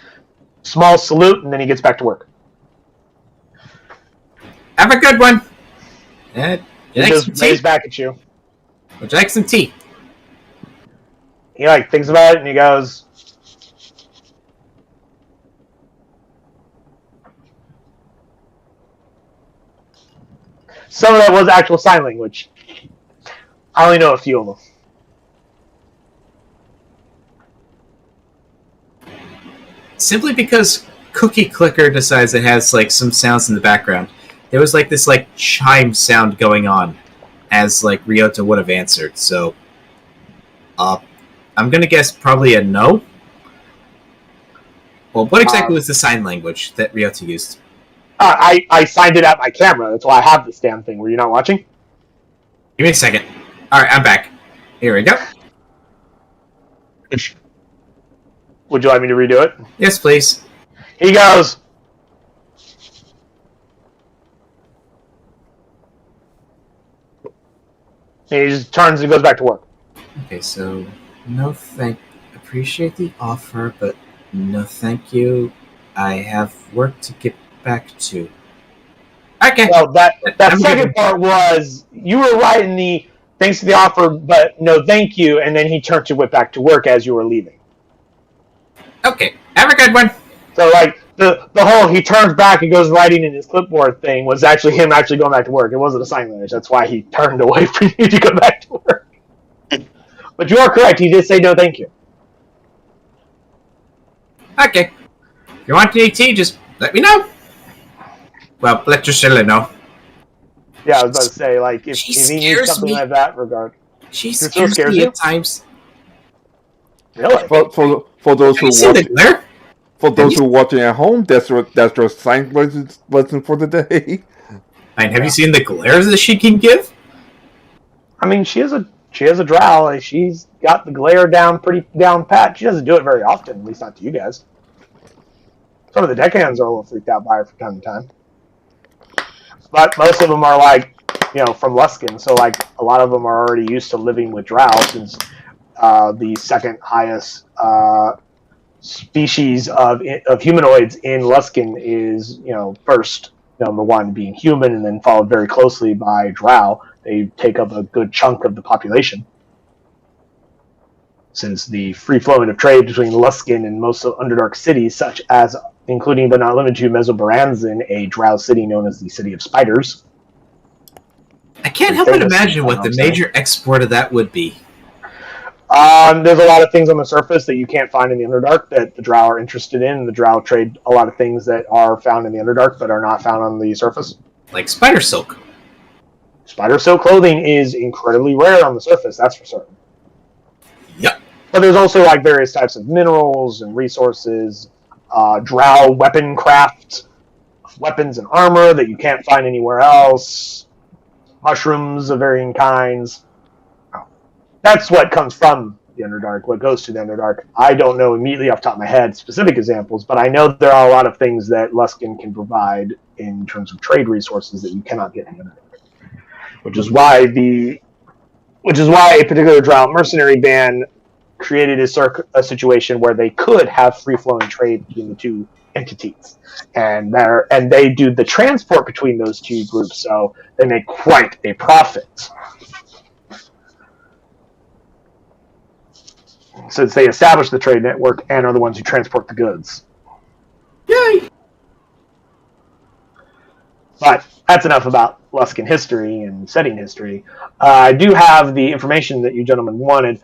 small salute, and then he gets back to work. Have a good one. And He just raised back at you. Would you like some tea? He thinks about it, and he goes, some of that was actual sign language. I only know a few of them. Simply because Cookie Clicker decides it has some sounds in the background. There was this chime sound going on as Ryota would have answered. So I'm gonna guess probably a no. Well, what exactly was the sign language that Ryota used? I signed it at my camera. That's why I have this damn thing. Were you not watching? Give me a second. Alright, I'm back. Here we go. Would you like me to redo it? Yes, please. He goes, and he just turns and goes back to work. Okay, so appreciate the offer, but no thank you. I have work to get back to. Okay. Well, that second part was, you were right in the thanks for the offer, but no thank you, and then he turned to whip back to work as you were leaving. Okay, have a good one. So, the whole he turns back and goes writing in his clipboard thing was actually him actually going back to work. It wasn't a sign language. That's why he turned away from you to go back to work. But you are correct. He did say no thank you. Okay. If you want any tea, just let me know. Well, let Drusilla know. Yeah, I was about to say, if he needs something like that regard. She scares me at times. Really? For those who watch, for those who are watching at home, that's your sign lesson for the day. And have you seen the glares that she can give? I mean, she has a drow. She's got the glare pretty down pat. She doesn't do it very often, at least not to you guys. Some of the deckhands are a little freaked out by her from time to time. But most of them are from Luskin, so a lot of them are already used to living with drow, since the second highest species of humanoids in Luskin is, first, number one being human, and then followed very closely by drow. They take up a good chunk of the population. Since the free flowing of trade between Luskin and most of Underdark cities, such as, including but not limited to Mesobaranzan, a drow city known as the City of Spiders. I can't help but imagine what the major export of that would be. There's a lot of things on the surface that you can't find in the Underdark that the drow are interested in. The drow trade a lot of things that are found in the Underdark but are not found on the surface. Like spider silk. Spider silk clothing is incredibly rare on the surface, that's for certain. Yep. But there's also various types of minerals and resources, drow weapon craft, weapons and armor that you can't find anywhere else, mushrooms of varying kinds. That's what comes from the Underdark, what goes to the Underdark. I don't know immediately off the top of my head specific examples, but I know there are a lot of things that Luskin can provide in terms of trade resources that you cannot get in the Underdark. Which is why a particular drow mercenary band created a situation where they could have free-flowing trade between the two entities. And they do the transport between those two groups, so they make quite a profit. Since they establish the trade network and are the ones who transport the goods. Yay! But that's enough about Luskin history and setting history. I do have the information that you gentlemen wanted.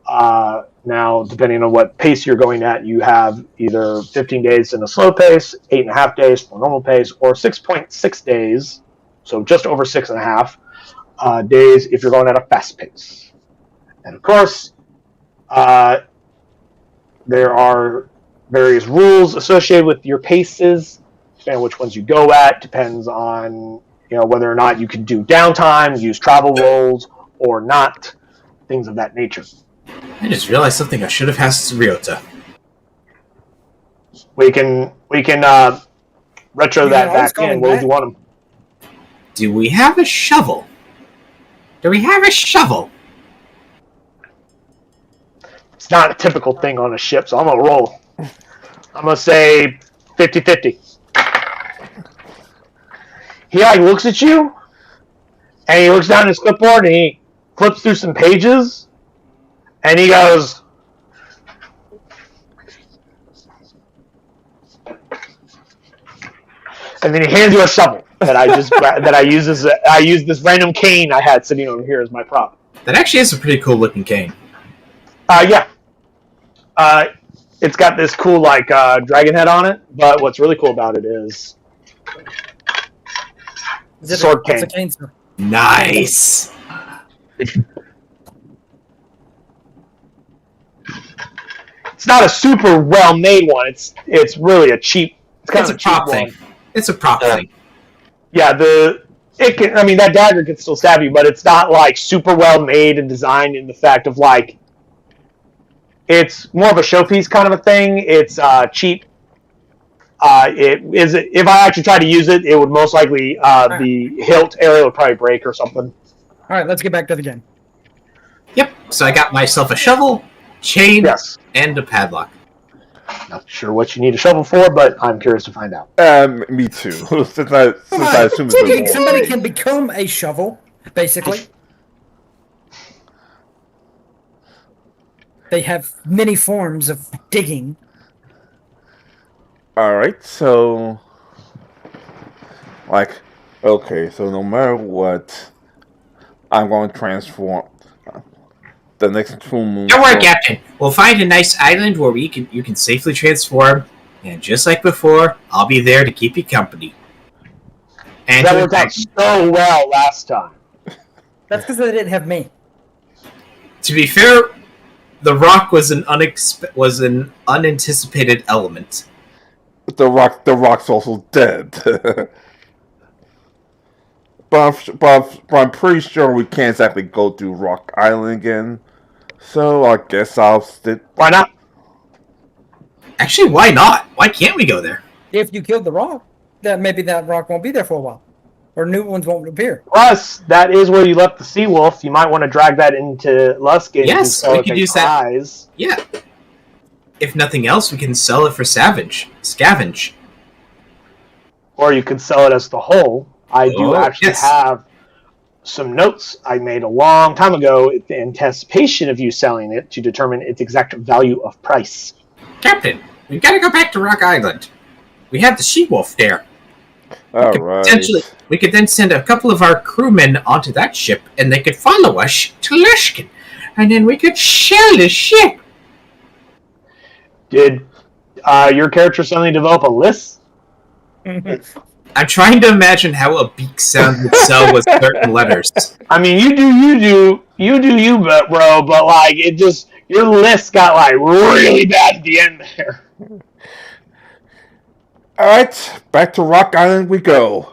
Now, depending on what pace you're going at, you have either 15 days in a slow pace, 8.5 days for normal pace, or 6.6 days, so just over 6.5 days if you're going at a fast pace. And of course, there are various rules associated with your paces, and which ones you go at depends on whether or not you can do downtime, use travel rolls, or not, things of that nature. I just realized something I should have asked Ryota. We can retro that back in. What would you want them? Do we have a shovel? Do we have a shovel? It's not a typical thing on a ship, so I'm gonna roll. I'm gonna say 50-50. He like looks at you, and he looks down at his clipboard, and he flips through some pages, and he goes, and then he hands you a shovel that I use this random cane I had sitting over here as my prop. That actually is a pretty cool looking cane. Yeah. It's got this cool like dragon head on it, but what's really cool about it is sword cane. It's a cane, sir. Nice. It's not a super well made one. It's really a cheap. It's kind of a cheap prop one. thing. It's a prop thing. Yeah, that dagger can still stab you, but it's not like super well made and designed in the fact of like it's more of a showpiece kind of a thing. It's cheap. If I actually tried to use it, it would most likely the hilt area would probably break or something. All right, let's get back to the game. Yep. So I got myself a shovel, chain, Yes. and a padlock. Not sure what you need a shovel for, but I'm curious to find out. Me too. since I assume it's a Somebody wolf. can become a shovel, basically. They have many forms of digging. Alright, so okay, so no matter what, I'm going to transform the next full moon. Don't worry, Captain. We'll find a nice island where you can safely transform, and just like before, I'll be there to keep you company. And That worked out so well last time. That's because they didn't have me. to be fair, the rock was an unanticipated element. The rock's also dead. but I'm pretty sure we can't exactly go through Rock Island again. So I guess I'll stick. Why not? Actually, why not? Why can't we go there? If you killed the rock, then maybe that rock won't be there for a while. Or new ones won't appear. Plus, that is where you left the sea wolf. You might want to drag that into Luskin. Yes, so we it could can use that. rise. Yeah. If nothing else, we can sell it for scavenge. Or you could sell it as the whole. I do actually yes. have some notes I made a long time ago in anticipation of you selling it to determine its exact value of price. Captain, we gotta go back to Rock Island. We have the she-wolf there. Alright. We could then send a couple of our crewmen onto that ship, and they could follow us to Lushkin. And then we could shell the ship. Did your character suddenly develop a list? I'm trying to imagine how a beak sound would sell with certain letters. I mean, you do you, bro. But like, it just your list got like really bad at the end there. Alright, back to Rock Island we go.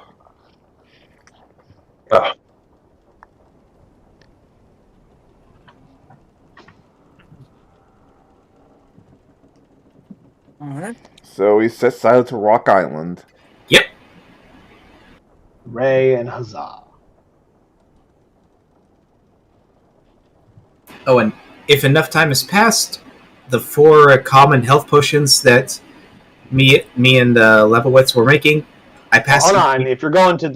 Oh. Alright. So we set sail to Rock Island. Yep. Ray and Huzzah. Oh, and if enough time has passed, the 4 common health potions that me and Lebowitz were making, I passed. Hold on, if you're going to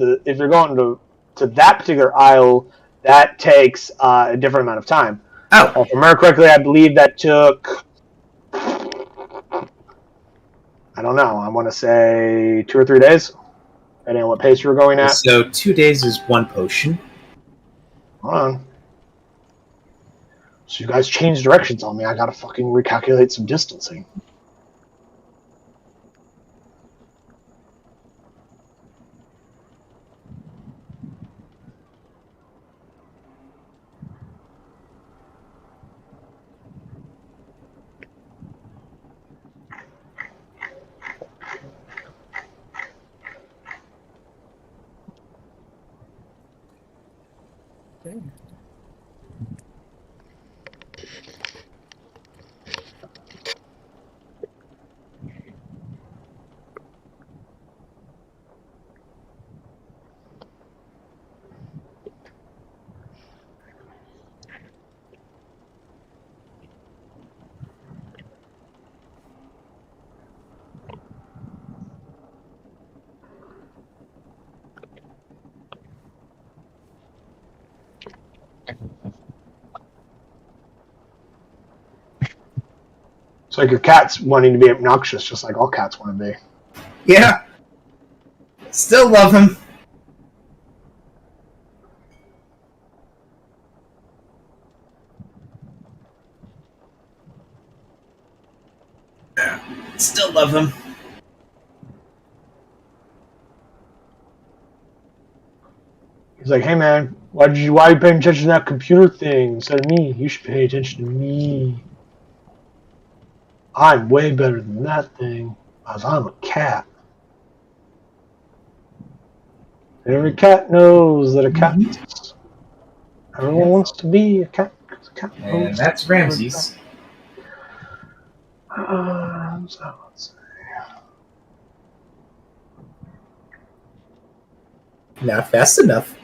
that particular aisle, that takes a different amount of time. Oh, If I remember correctly, I believe that took, I don't know, I want to say 2 or 3 days, depending on what pace you were going at. so 2 days is 1 potion. Hold on. So you guys changed directions on me. I gotta fucking recalculate some distancing. Okay. It's like your cat's wanting to be obnoxious, just like all cats want to be. Yeah. Still love him. Still love him. He's like, hey man, why are you paying attention to that computer thing instead of me? You should pay attention to me. I'm way better than that thing, because I'm a cat. Every cat knows that a cat. Everyone wants to be a cat. A cat And that's Ramses. So let's see. Not fast enough.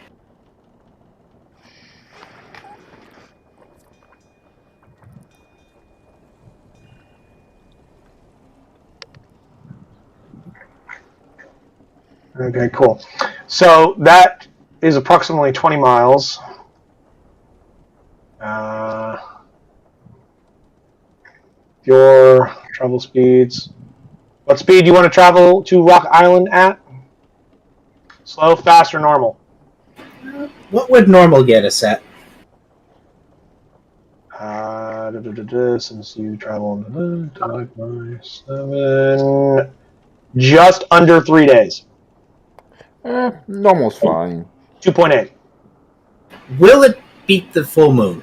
Okay, cool. So that is approximately 20 miles. Your travel speeds. What speed do you want to travel to Rock Island at? Slow, fast, or normal? What would normal get us at? Since you travel 7, just under 3 days. Normal's fine. 2.8. Will it beat the full moon?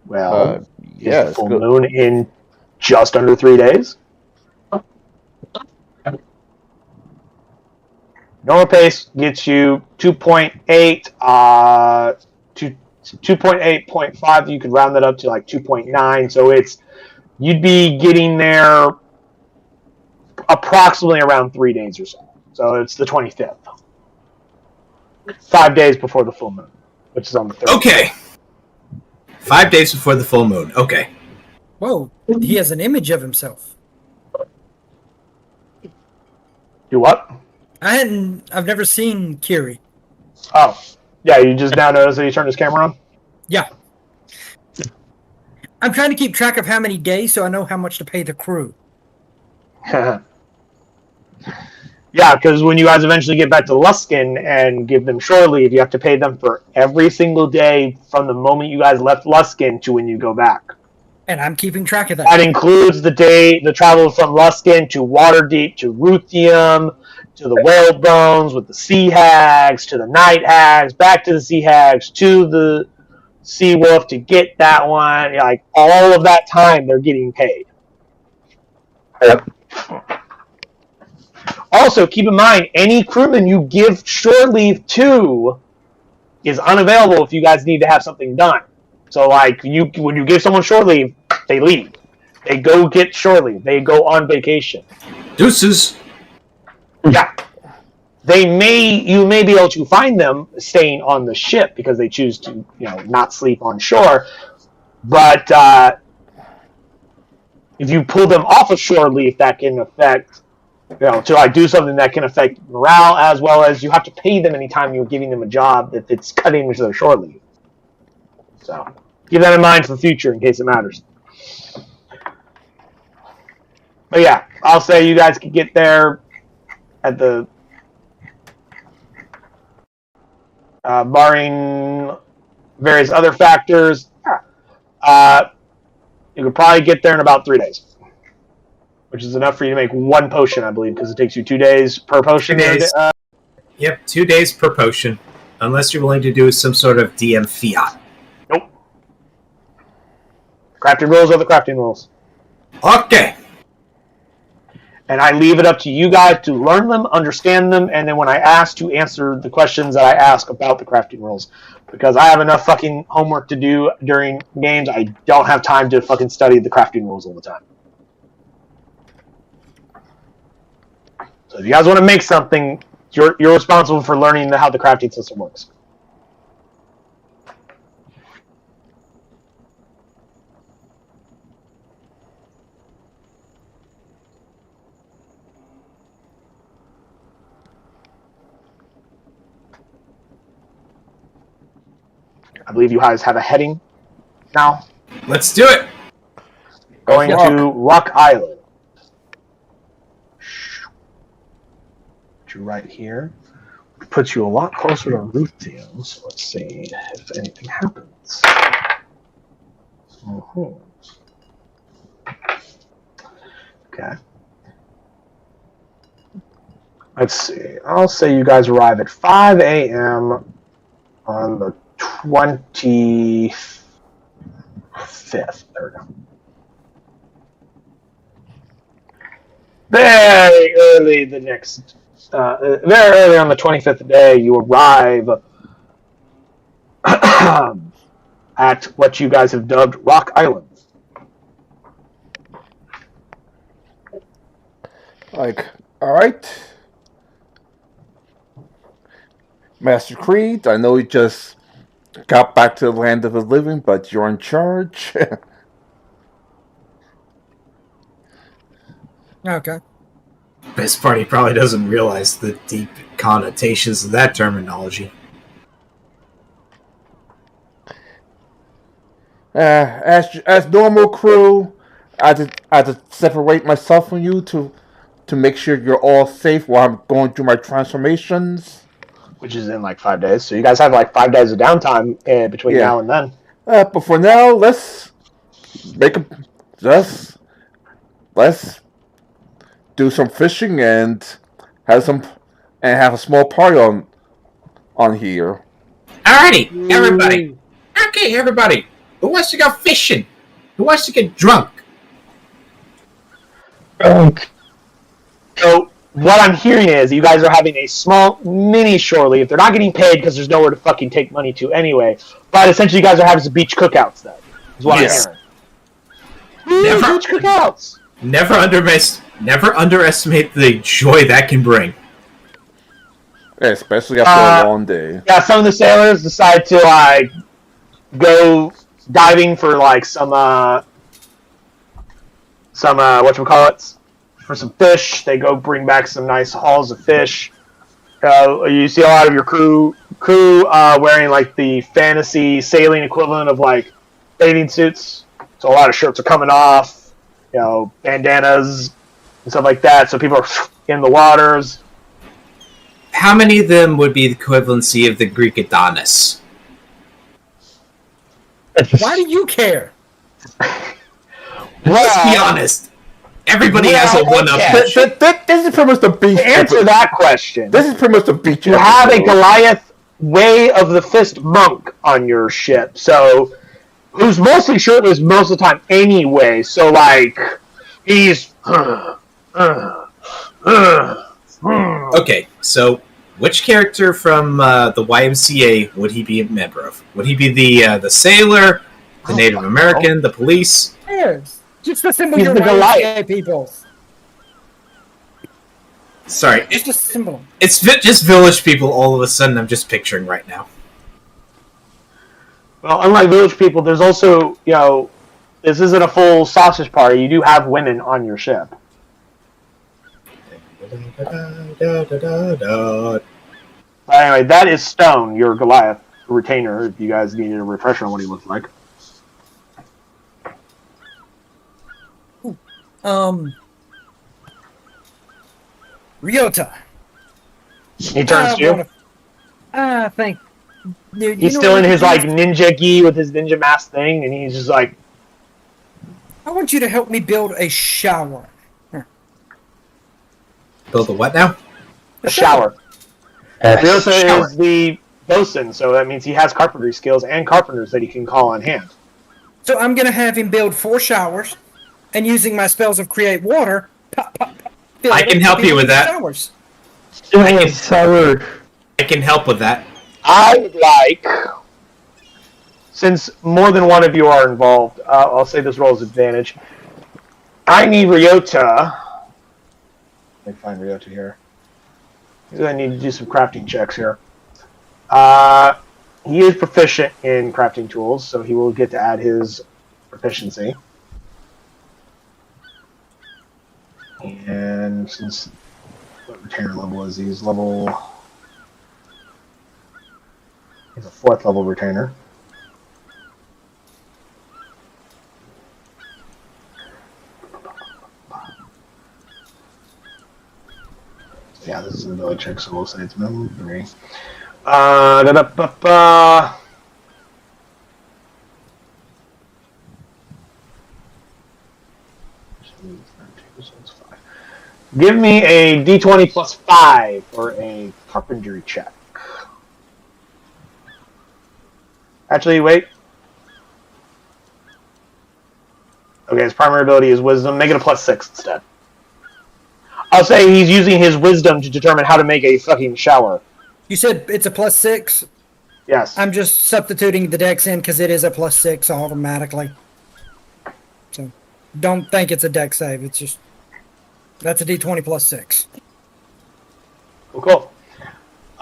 Well, Yeah, is the it's full good. moon in just under 3 days? Normal pace gets you 2.8, 2.8.5. You could round that up to like 2.9. So you'd be getting there approximately around 3 days or so. So it's the 25th. 5 days before the full moon, which is on the 30th. Okay. 5 days before the full moon. Okay. Whoa, he has an image of himself. Do what? I've never seen Kiri. Oh, yeah, you just now noticed that he turned his camera on? Yeah. I'm trying to keep track of how many days so I know how much to pay the crew. Yeah, because when you guys eventually get back to Luskin and give them shore leave, you have to pay them for every single day from the moment you guys left Luskin to when you go back. And I'm keeping track of that. That includes the travel from Luskin to Waterdeep to Ruthium to the Whalebones with the Sea Hags to the Night Hags, back to the Sea Hags to the Sea Wolf to get that one. Like all of that time, they're getting paid. Yep. Also, keep in mind, any crewman you give shore leave to is unavailable if you guys need to have something done. So, like, when you give someone shore leave, they leave. They go get shore leave. They go on vacation. Deuces. Yeah. You may be able to find them staying on the ship because they choose to, not sleep on shore. But if you pull them off of shore leave, that can affect, to like do something that can affect morale, as well as you have to pay them anytime you're giving them a job if it's cutting into their shore leave. So keep that in mind for the future in case it matters. But yeah, I'll say you guys could get there at the barring various other factors. You could probably get there in about 3 days, which is enough for you to make one potion, I believe, because it takes you 2 days per potion. 2 days. Yep, 2 days per potion, unless you're willing to do some sort of DM fiat. Nope. Crafting rules are the crafting rules. Okay. And I leave it up to you guys to learn them, understand them, and then when I ask, to answer the questions that I ask about the crafting rules. Because I have enough fucking homework to do during games, I don't have time to fucking study the crafting rules all the time. So if you guys want to make something, you're responsible for learning how the crafting system works. I believe you guys have a heading now. Let's do it. Going Rock. to Rock Island. Put you right here. Puts you a lot closer to Ruthium. So let's see if anything happens. Mhm. Okay. Let's see. I'll say you guys arrive at 5 a.m. on the 25th. There we go. Very early very early on the 25th day, you arrive at what you guys have dubbed Rock Island. Like, all right, Master Creed. I know you just got back to the land of the living, but you're in charge. Okay. Best part, he probably doesn't realize the deep connotations of that terminology. As normal crew, I had to separate myself from you to make sure you're all safe while I'm going through my transformations. Which is in like 5 days. So you guys have like 5 days of downtime between Yeah. now and then. But for now, let's let's do some fishing and have a small party on here. Alrighty, everybody. Okay, everybody. Who wants to go fishing? Who wants to get drunk? So what I'm hearing is you guys are having a small mini shore leave. They're not getting paid because there's nowhere to fucking take money to anyway. But essentially, you guys are having some beach cookouts then. Is what Yes. I'm hearing. Never- Beach cookouts. Never underestimate the joy that can bring. Yeah, especially after a long day. Yeah, some of the sailors decide to like go diving for like some whatchamacallits, for some fish. They go bring back some nice hauls of fish. You see a lot of your crew wearing like the fantasy sailing equivalent of like bathing suits. So a lot of shirts are coming off, bandanas and stuff like that. So people are in the waters. How many of them would be the equivalency of the Greek Adonis? Why do you care? Let's be honest. Everybody has a one-up. okay. This is pretty much the beach. To answer that question, This is pretty much the beach. you have a episode. Goliath Way of the Fist monk on your ship, so who's mostly shirtless most of the time anyway. So like he's Okay, so which character from the YMCA would he be a member of? Would he be the sailor, the Native American, the police? Yes. Just assemble He's your the Goliath. YMCA people. Sorry, Just assemble them. it's just village people. All of a sudden, I'm just picturing right now. Well, unlike village people, there's also this isn't a full sausage party. You do have women on your ship. But anyway, that is Stone, your Goliath retainer. If you guys needed a refresher on what he looks like. Ryota. He turns to you. I think. He's still in his like ninja gi with his ninja mask thing, and he's just like, I want you to help me build a shower. Build a what now? a shower. Ryota is the bosun, so that means he has carpentry skills and carpenters that he can call on hand. So I'm gonna have him build 4 showers, and using my spells of create water, fill I it can up help you with that. Showers. Sour. I can help with that. I would like, since more than one of you are involved, I'll say this rolls advantage. I need Ryota. Let me find Ryota here. He's going to need to do some crafting checks here. He is proficient in crafting tools, so he will get to add his proficiency. And since what retainer level is he? He's a 4th level retainer. Yeah, this is an ability check, so we'll say it's minimum 3. Da-da-ba-ba. So it's 5. Give me a d20 plus 5 for a carpentry check. Actually, wait. Okay, his primary ability is wisdom. Make it a plus 6 instead. I'll say he's using his wisdom to determine how to make a fucking shower. You said it's a plus 6? Yes. I'm just substituting the dex in because it is a plus 6 automatically. So don't think it's a dex save. It's just that's a d20 plus 6. Cool.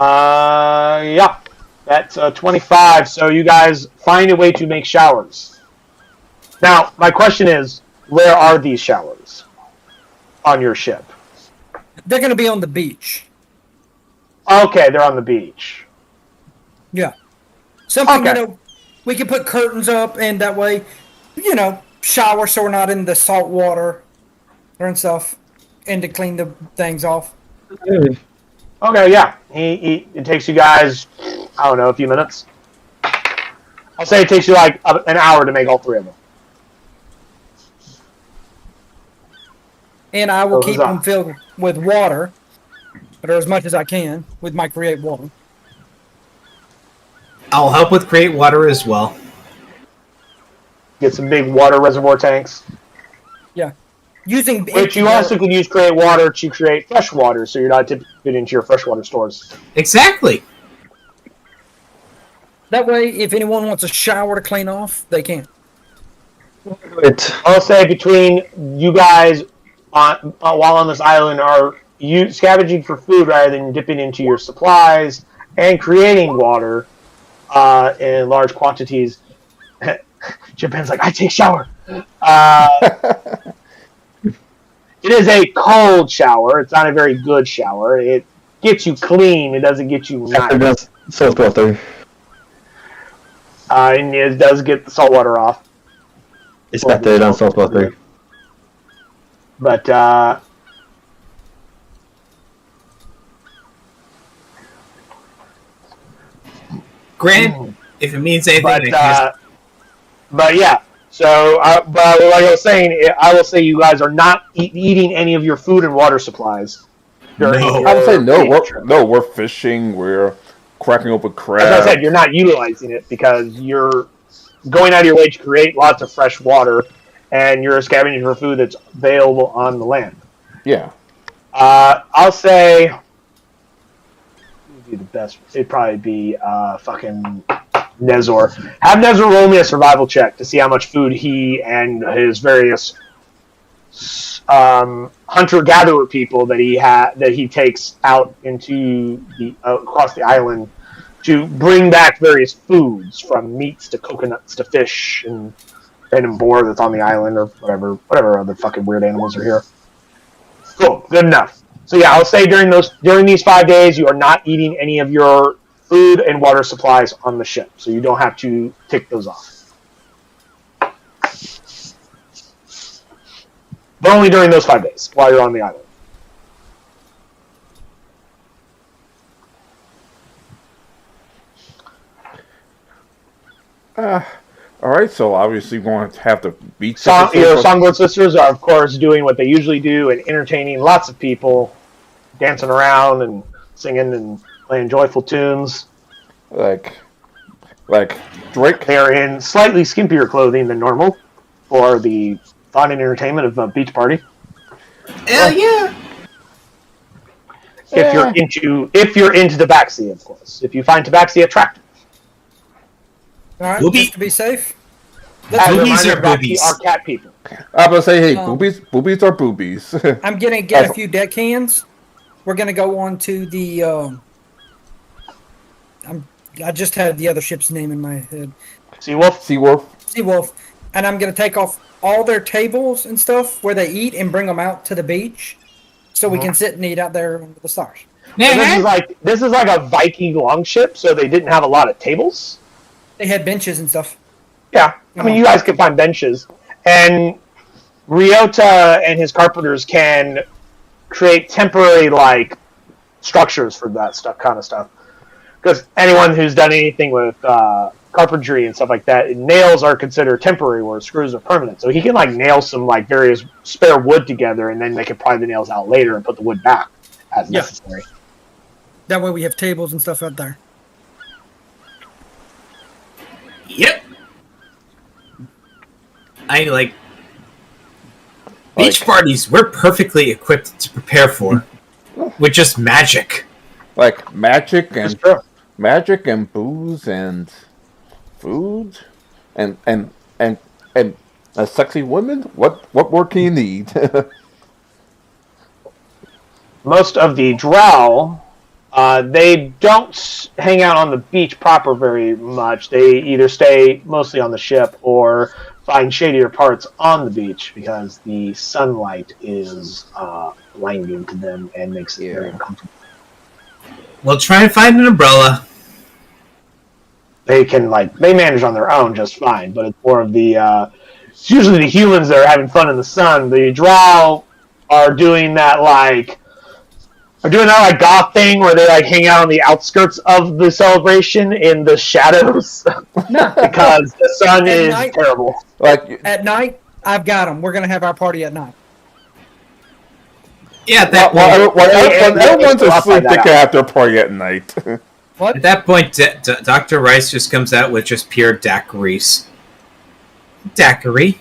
Yeah. That's 25. So you guys find a way to make showers. Now, my question is, where are these showers on your ship? They're going to be on the beach. Okay, they're on the beach. Yeah. Something, Okay. we can put curtains up and that way, shower so we're not in the salt water and stuff and to clean the things off. Okay, yeah. It takes you guys, I don't know, a few minutes. I'll say it takes you like an hour to make all 3 of them. And I will So keep them filled with water, or as much as I can, with my create water. I'll help with create water as well. Get some big water reservoir tanks. Yeah. Using Which you also can use create water to create fresh water, so you're not tipping it into your freshwater stores. Exactly. That way, if anyone wants a shower to clean off, they can. I'll say between you guys while on this island are you scavenging for food rather than dipping into your supplies and creating water in large quantities. Japan's like, I take shower. It is a cold shower. It's not a very good shower. It gets you clean. It doesn't get you nice. Salt water. And it does get the salt water off. It's better than salt water. But Granted, if it means anything, but yeah. So, but like I was saying, I will say you guys are not eating any of your food and water supplies. During I would say no. trip. We're fishing. We're cracking open crab. As I said, you're not utilizing it because you're going out of your way to create lots of fresh water, and you're scavenging for food that's available on the land. Yeah. I'll say be the best. It'd probably be fucking Nezor. Have Nezor roll me a survival check to see how much food he and his various hunter-gatherer people that he takes out into the across the island to bring back various foods, from meats to coconuts to fish and random boar that's on the island, or whatever other fucking weird animals are here. Cool, good enough. So yeah, I'll say during these 5 days, you are not eating any of your food and water supplies on the ship, so you don't have to tick those off. But only during those 5 days while you're on the island. All right, so obviously we're going to have the beach. Your Songbird sisters are, of course, doing what they usually do and entertaining lots of people, dancing around and singing and playing joyful tunes. Like Drake. They are in slightly skimpier clothing than normal for the fun and entertainment of a beach party. Hell yeah! If you're into tabaxi, of course. If you find tabaxi attractive. All right, Booby. just to be safe. As a Boobies reminder, are tabaxi boobies. are cat people. I'm gonna say, hey, boobies are boobies. I'm gonna get a few deckhands. We're gonna go on to the. I just had the other ship's name in my head. Seawolf? Seawolf, and I'm gonna take off all their tables and stuff where they eat and bring them out to the beach, so we can sit and eat out there under the stars. This is like a Viking longship, so they didn't have a lot of tables. They had benches and stuff. Yeah, I mean, you guys can find benches, and Ryota and his carpenters can create temporary structures for that stuff, kind of stuff. Because anyone who's done anything with carpentry and stuff like that, nails are considered temporary, where screws are permanent. So he can like nail some like various spare wood together, and then they can pry the nails out later and put the wood back as necessary. That way we have tables and stuff out there. Yep. I like beach parties. We're perfectly equipped to prepare for with just magic. Like magic and booze and food and sexy women. What more can you need? Most of the drow, they don't hang out on the beach proper very much. They either stay mostly on the ship or find shadier parts on the beach because the sunlight is blinding to them and makes it very uncomfortable. We'll try and find an umbrella. They manage on their own just fine, but it's more of the it's usually the humans that are having fun in the sun. The drow are doing that goth thing where they like hang out on the outskirts of the celebration in the shadows because the sun is terrible. Like at night, I've got them. We're gonna have our party at night. Yeah, everyone's asleep, they can have their party at night. What? At that point, Dr. Rice just comes out with just pure daiquiris. Daiquiri.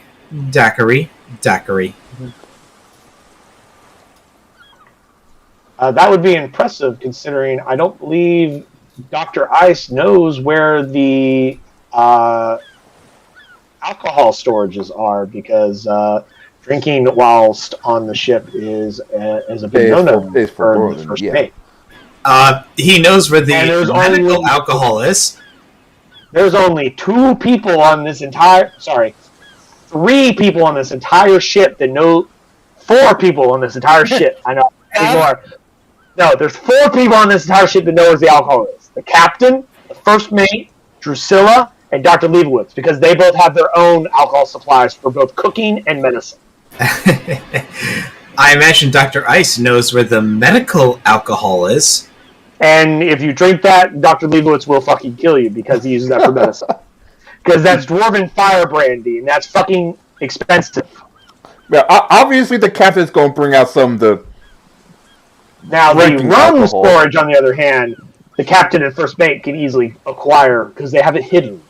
That would be impressive, considering I don't believe Dr. Ice knows where the alcohol storages are, because drinking whilst on the ship is a big no-no for the first mate. He knows where the medical alcohol is. There's only 3 people on this entire ship that know. 4 people on this entire ship. I know. No, there's 4 people on this entire ship that know where the alcohol is. The captain, the first mate, Drusilla, and Dr. Leibowitz, because they both have their own alcohol supplies for both cooking and medicine. I imagine Dr. Ice knows where the medical alcohol is. And if you drink that, Dr. Leibowitz will fucking kill you because he uses that for medicine. Because that's dwarven fire brandy, and that's fucking expensive. Yeah, obviously the captain's going to bring out some of the... Now, the rum storage, on the other hand, the captain and first mate can easily acquire because they have it hidden.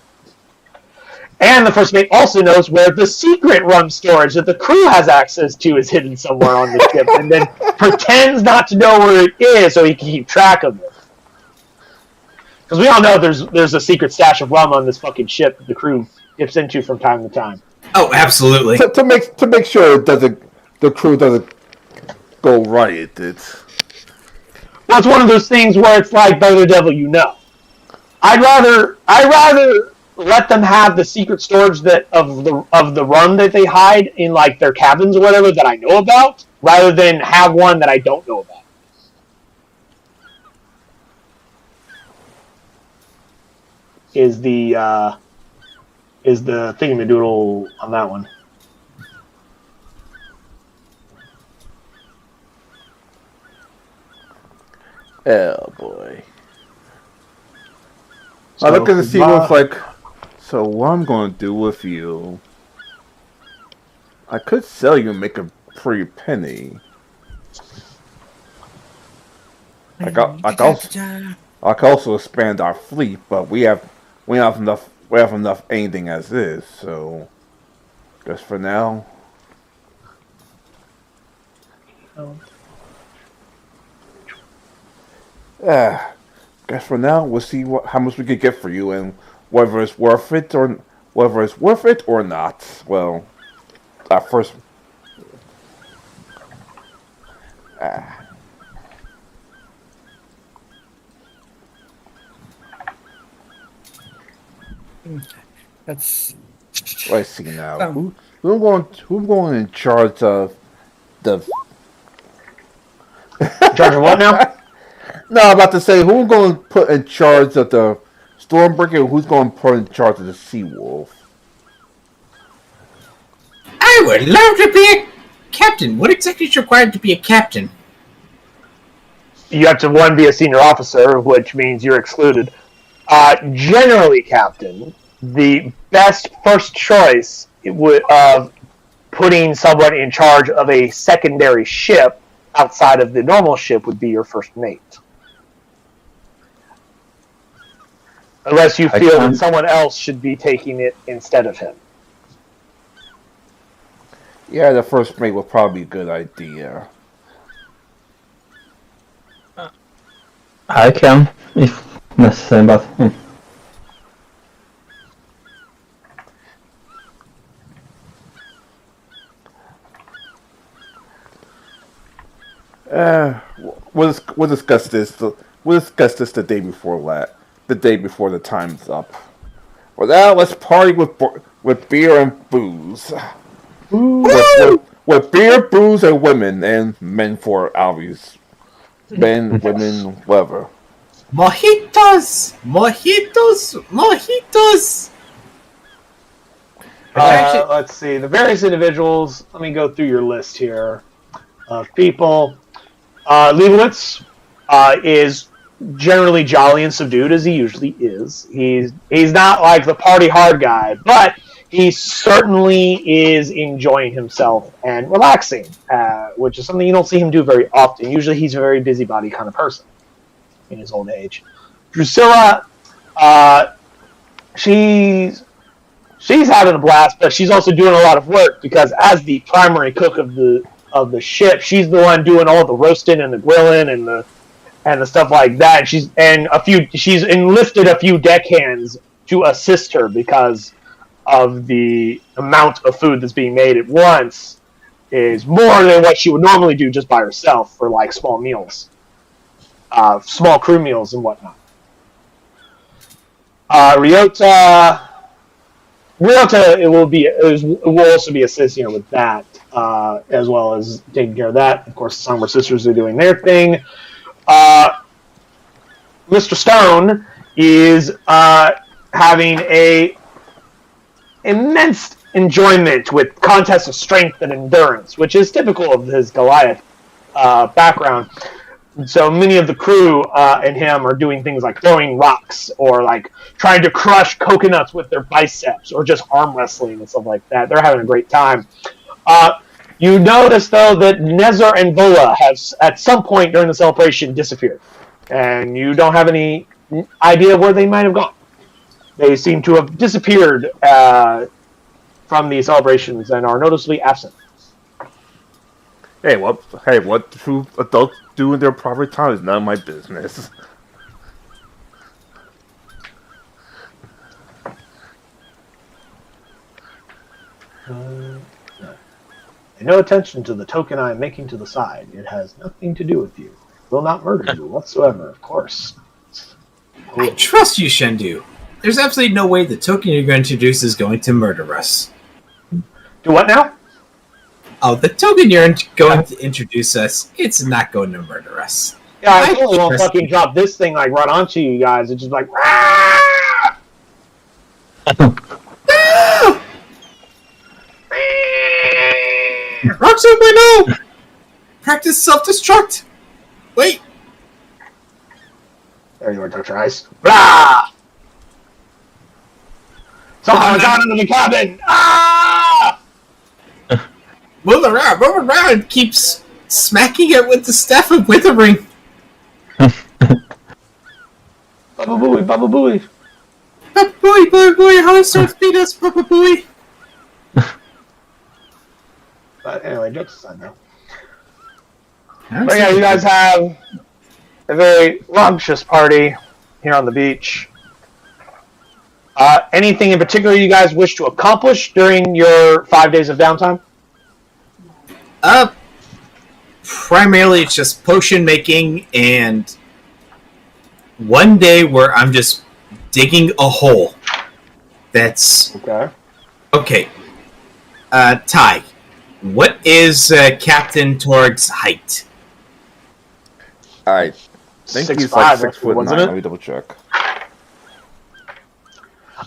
And the first mate also knows where the secret rum storage that the crew has access to is hidden somewhere on the ship, and then pretends not to know where it is so he can keep track of it. Because we all know there's a secret stash of rum on this fucking ship that the crew dips into from time to time. Oh, absolutely. To make sure the crew doesn't go riot. Well, it's one of those things where it's like better the devil you know. I'd rather let them have the secret storage of the rum that they hide in like their cabins or whatever that I know about, rather than have one that I don't know about. Is the thingamadoodle on that one? Oh boy! I look at the sequence like, so what I'm going to do with you? I could sell you and make a pretty penny. I could also expand our fleet, but we have enough anything as is. So, just for now. Guess for now we'll see how much we could get for you and whether it's worth it or not. Well, at first. That's. Let's see now. Who's going in charge of the? In charge of what now? No, I'm about to say who's going to put in charge of the Stormbreaker and who's going to put in charge of the Seawolf. I would love to be a captain. What exactly is required to be a captain? you have to one be a senior officer, which means you're excluded. Generally, Captain, the best first choice of putting someone in charge of a secondary ship outside of the normal ship would be your first mate. Unless you feel that someone else should be taking it instead of him. Yeah, the first mate would probably be a good idea. I can, if necessary, but... We'll discuss this. We'll discuss this the day before the time's up. Well, now let's party with beer and booze. With beer, booze, and women, and men for obvious. Men, women, whatever. Mojitos! Mojitos! Mojitos! Let's see. The various individuals, let me go through your list here of people. Leibowitz is generally jolly and subdued, as he usually is. He's not like the party hard guy, but he certainly is enjoying himself and relaxing, which is something you don't see him do very often. Usually he's a very busybody kind of person in his old age. Drusilla, she's having a blast, but she's also doing a lot of work because as the primary cook of the ship, she's the one doing all the roasting and the grilling and the stuff like that. She's enlisted a few deckhands to assist her because of the amount of food that's being made at once is more than what she would normally do just by herself for like small meals, small crew meals and whatnot. Ryota it will also be assisting her with that, as well as taking care of that. Of course, the Songbird Sisters are doing their thing. Mr. Stone is having a immense enjoyment with contests of strength and endurance, which is typical of his Goliath background. So many of the crew and him are doing things like throwing rocks or like trying to crush coconuts with their biceps or just arm wrestling and stuff like that. They're having a great time. You notice, though, that Nezar and Vola have at some point during the celebration disappeared. And you don't have any idea where they might have gone. They seem to have disappeared from the celebrations and are noticeably absent. Hey, what two adults do in their proper time is none of my business. Pay no attention to the token I am making to the side. It has nothing to do with you. Will not murder you whatsoever, of course. I trust you, Shendu. There's absolutely no way the token you're going to introduce is going to murder us. Do what now? Oh, the token you're going to introduce us, it's not going to murder us. Yeah, I totally won't fucking drop this thing like right onto you guys. It's just like, ah! Roxanne, no! Practice self-destruct! Wait! There you are, Dr. Ice. Blah! Someone got into the cabin! Ah! Move around, keeps smacking it with the staff of withering. Baba Booey, Baba Booey. Baba Booey, how does Swords beat us, Baba Booey? But anyway, jokes aside now. But yeah, you guys have a very luxurious party here on the beach. Anything in particular you guys wish to accomplish during your 5 days of downtime? Primarily it's just potion making and one day where I'm just digging a hole. That's... Okay. Ty, what is Captain Torg's height? I think he's 6'5", like 6'9". wasn't it? Let me double check.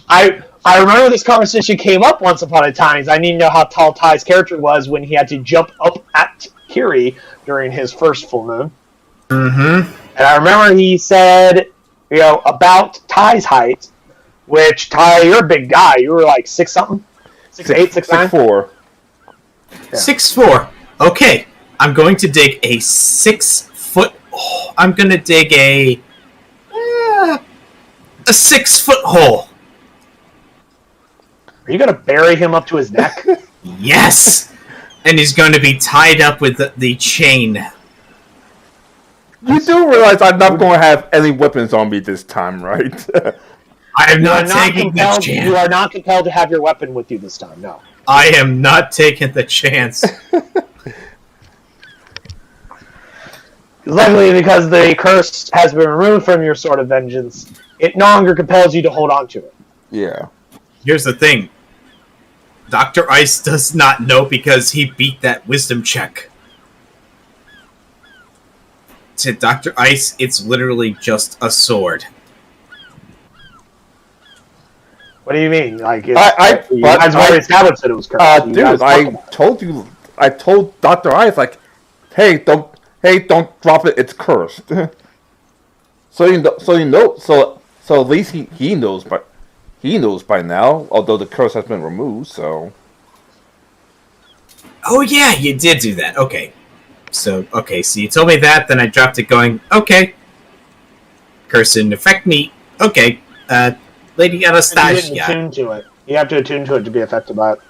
I remember this conversation came up once upon a time. I need to know how tall Ty's character was when he had to jump up at Kiri during his first full moon. Mm-hmm. And I remember he said, about Ty's height, which, Ty, you're a big guy. You were like 6 something? 6'8", 6'9"? 6'4". Yeah. 6'4". Okay, I'm going to dig a 6 foot. Oh, I'm going to dig a 6 foot hole. Are you going to bury him up to his neck? Yes, and he's going to be tied up with the chain. You do realize I'm not going to have any weapons on me this time, right? I am You are not not taking the compelled. chance. You are not compelled to have your weapon with you this time. No. I am not taking the chance. Luckily, because the curse has been removed from your sword of vengeance, it no longer compels you to hold on to it. Yeah. Here's the thing. Dr. Ice does not know because he beat that wisdom check. To Dr. Ice, it's literally just a sword. What do you mean? Like, you but guys already established that it was cursed. You dude, guys talked I about it. told Dr. Ice, like, hey, don't drop it, it's cursed. So at least he knows by now, although the curse has been removed, so. Oh yeah, you did do that. Okay. So you told me that, then I dropped it going, okay. Curse didn't affect me. Okay. Lady You Anastasia. didn't attune to it. You have to attune to it to be affected by it.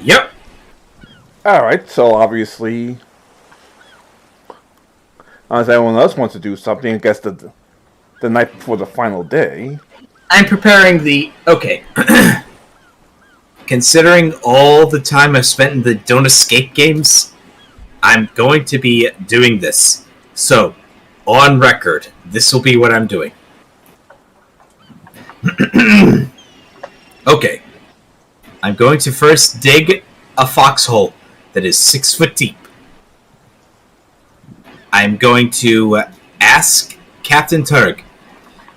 Yep. Alright, so obviously, unless anyone else wants to do something, I guess the night before the final day. I'm preparing the... Okay. Considering all the time I've spent in the Don't Escape games, I'm going to be doing this. So, on record, this will be what I'm doing. Okay. I'm going to first dig a foxhole that is 6 foot deep. I'm going to ask Captain Turg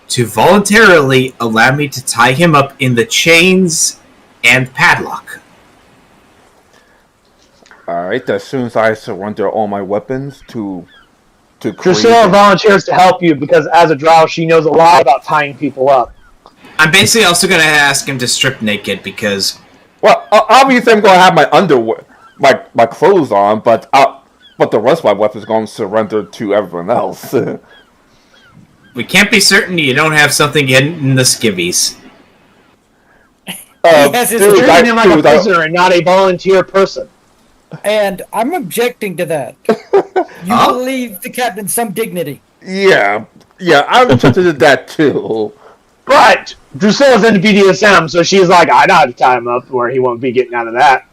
to voluntarily allow me to tie him up in the chains and padlock. Alright, as soon as I surrender all my weapons to Drusilla volunteers to help you because, as a drow, she knows a lot about tying people up. I'm basically also going to ask him to strip naked because... Well, obviously I'm going to have my underwear, my clothes on, but the rest of my weapons are going to surrender to everyone else. We can't be certain you don't have something in the skivvies. Yes, it's You're treating him like a prisoner and not a volunteer person. And I'm objecting to that. You Huh? will leave the captain some dignity. Yeah, I'm interested in that too. But Drusilla's into BDSM, so she's like, I know how to tie him up where he won't be getting out of that.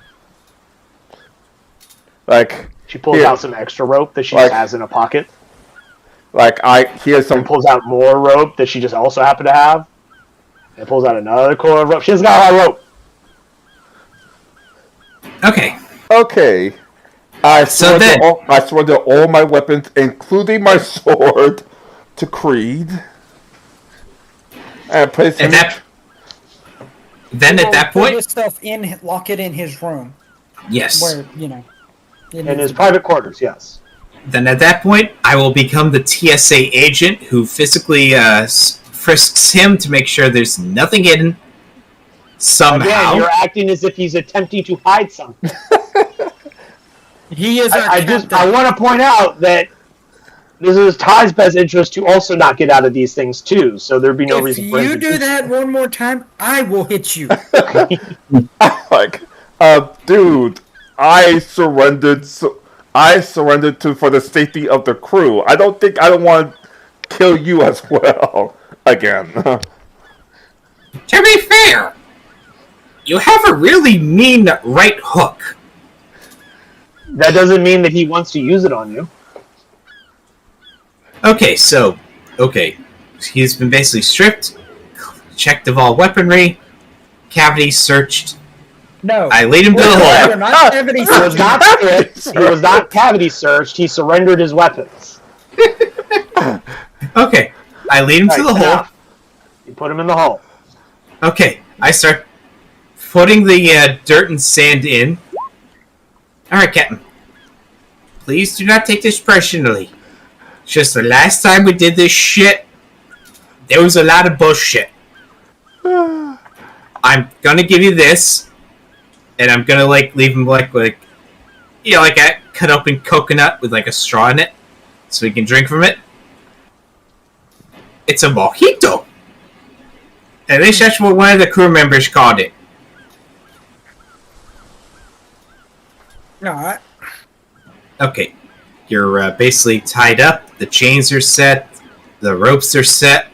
Like, She pulls out some extra rope that she Like- has in a pocket. here's some And pulls out more rope that she just also happened to have. And pulls out another core of rope. She's got a lot of rope. Okay. Okay. I surrender all my weapons, including my sword, to Creed. And place him. Then at that Put point, his stuff in, lock it in his room, yes. where In his private quarters, yes. Then at that point, I will become the TSA agent who physically frisks him to make sure there's nothing hidden. Somehow. Again, you're acting as if he's attempting to hide something. He is our I captain. want to point out that this is Ty's best interest to also not get out of these things too, so there'd be no If reason for him you to do that one more time, I will hit you. Dude, I surrendered for the safety of the crew. I don't want to kill you as well again. To be fair, you have a really mean right hook. That doesn't mean that he wants to use it on you. Okay, he's been basically stripped, checked of all weaponry, cavity searched. No. I lead him to the You're hole. not cavity He was not stripped. He was not cavity searched. He surrendered his weapons. Okay, I lead him to the hole. You put him in the hole. Okay, I start putting the dirt and sand in. Alright, Captain. Please do not take this personally. It's just the last time we did this shit, there was a lot of bullshit. I'm gonna give you this, and I'm gonna leave him like a cut open coconut with a straw in it, so we can drink from it. It's a mojito. At least that's what one of the crew members called it. Alright. Okay, you're basically tied up. The chains are set. The ropes are set.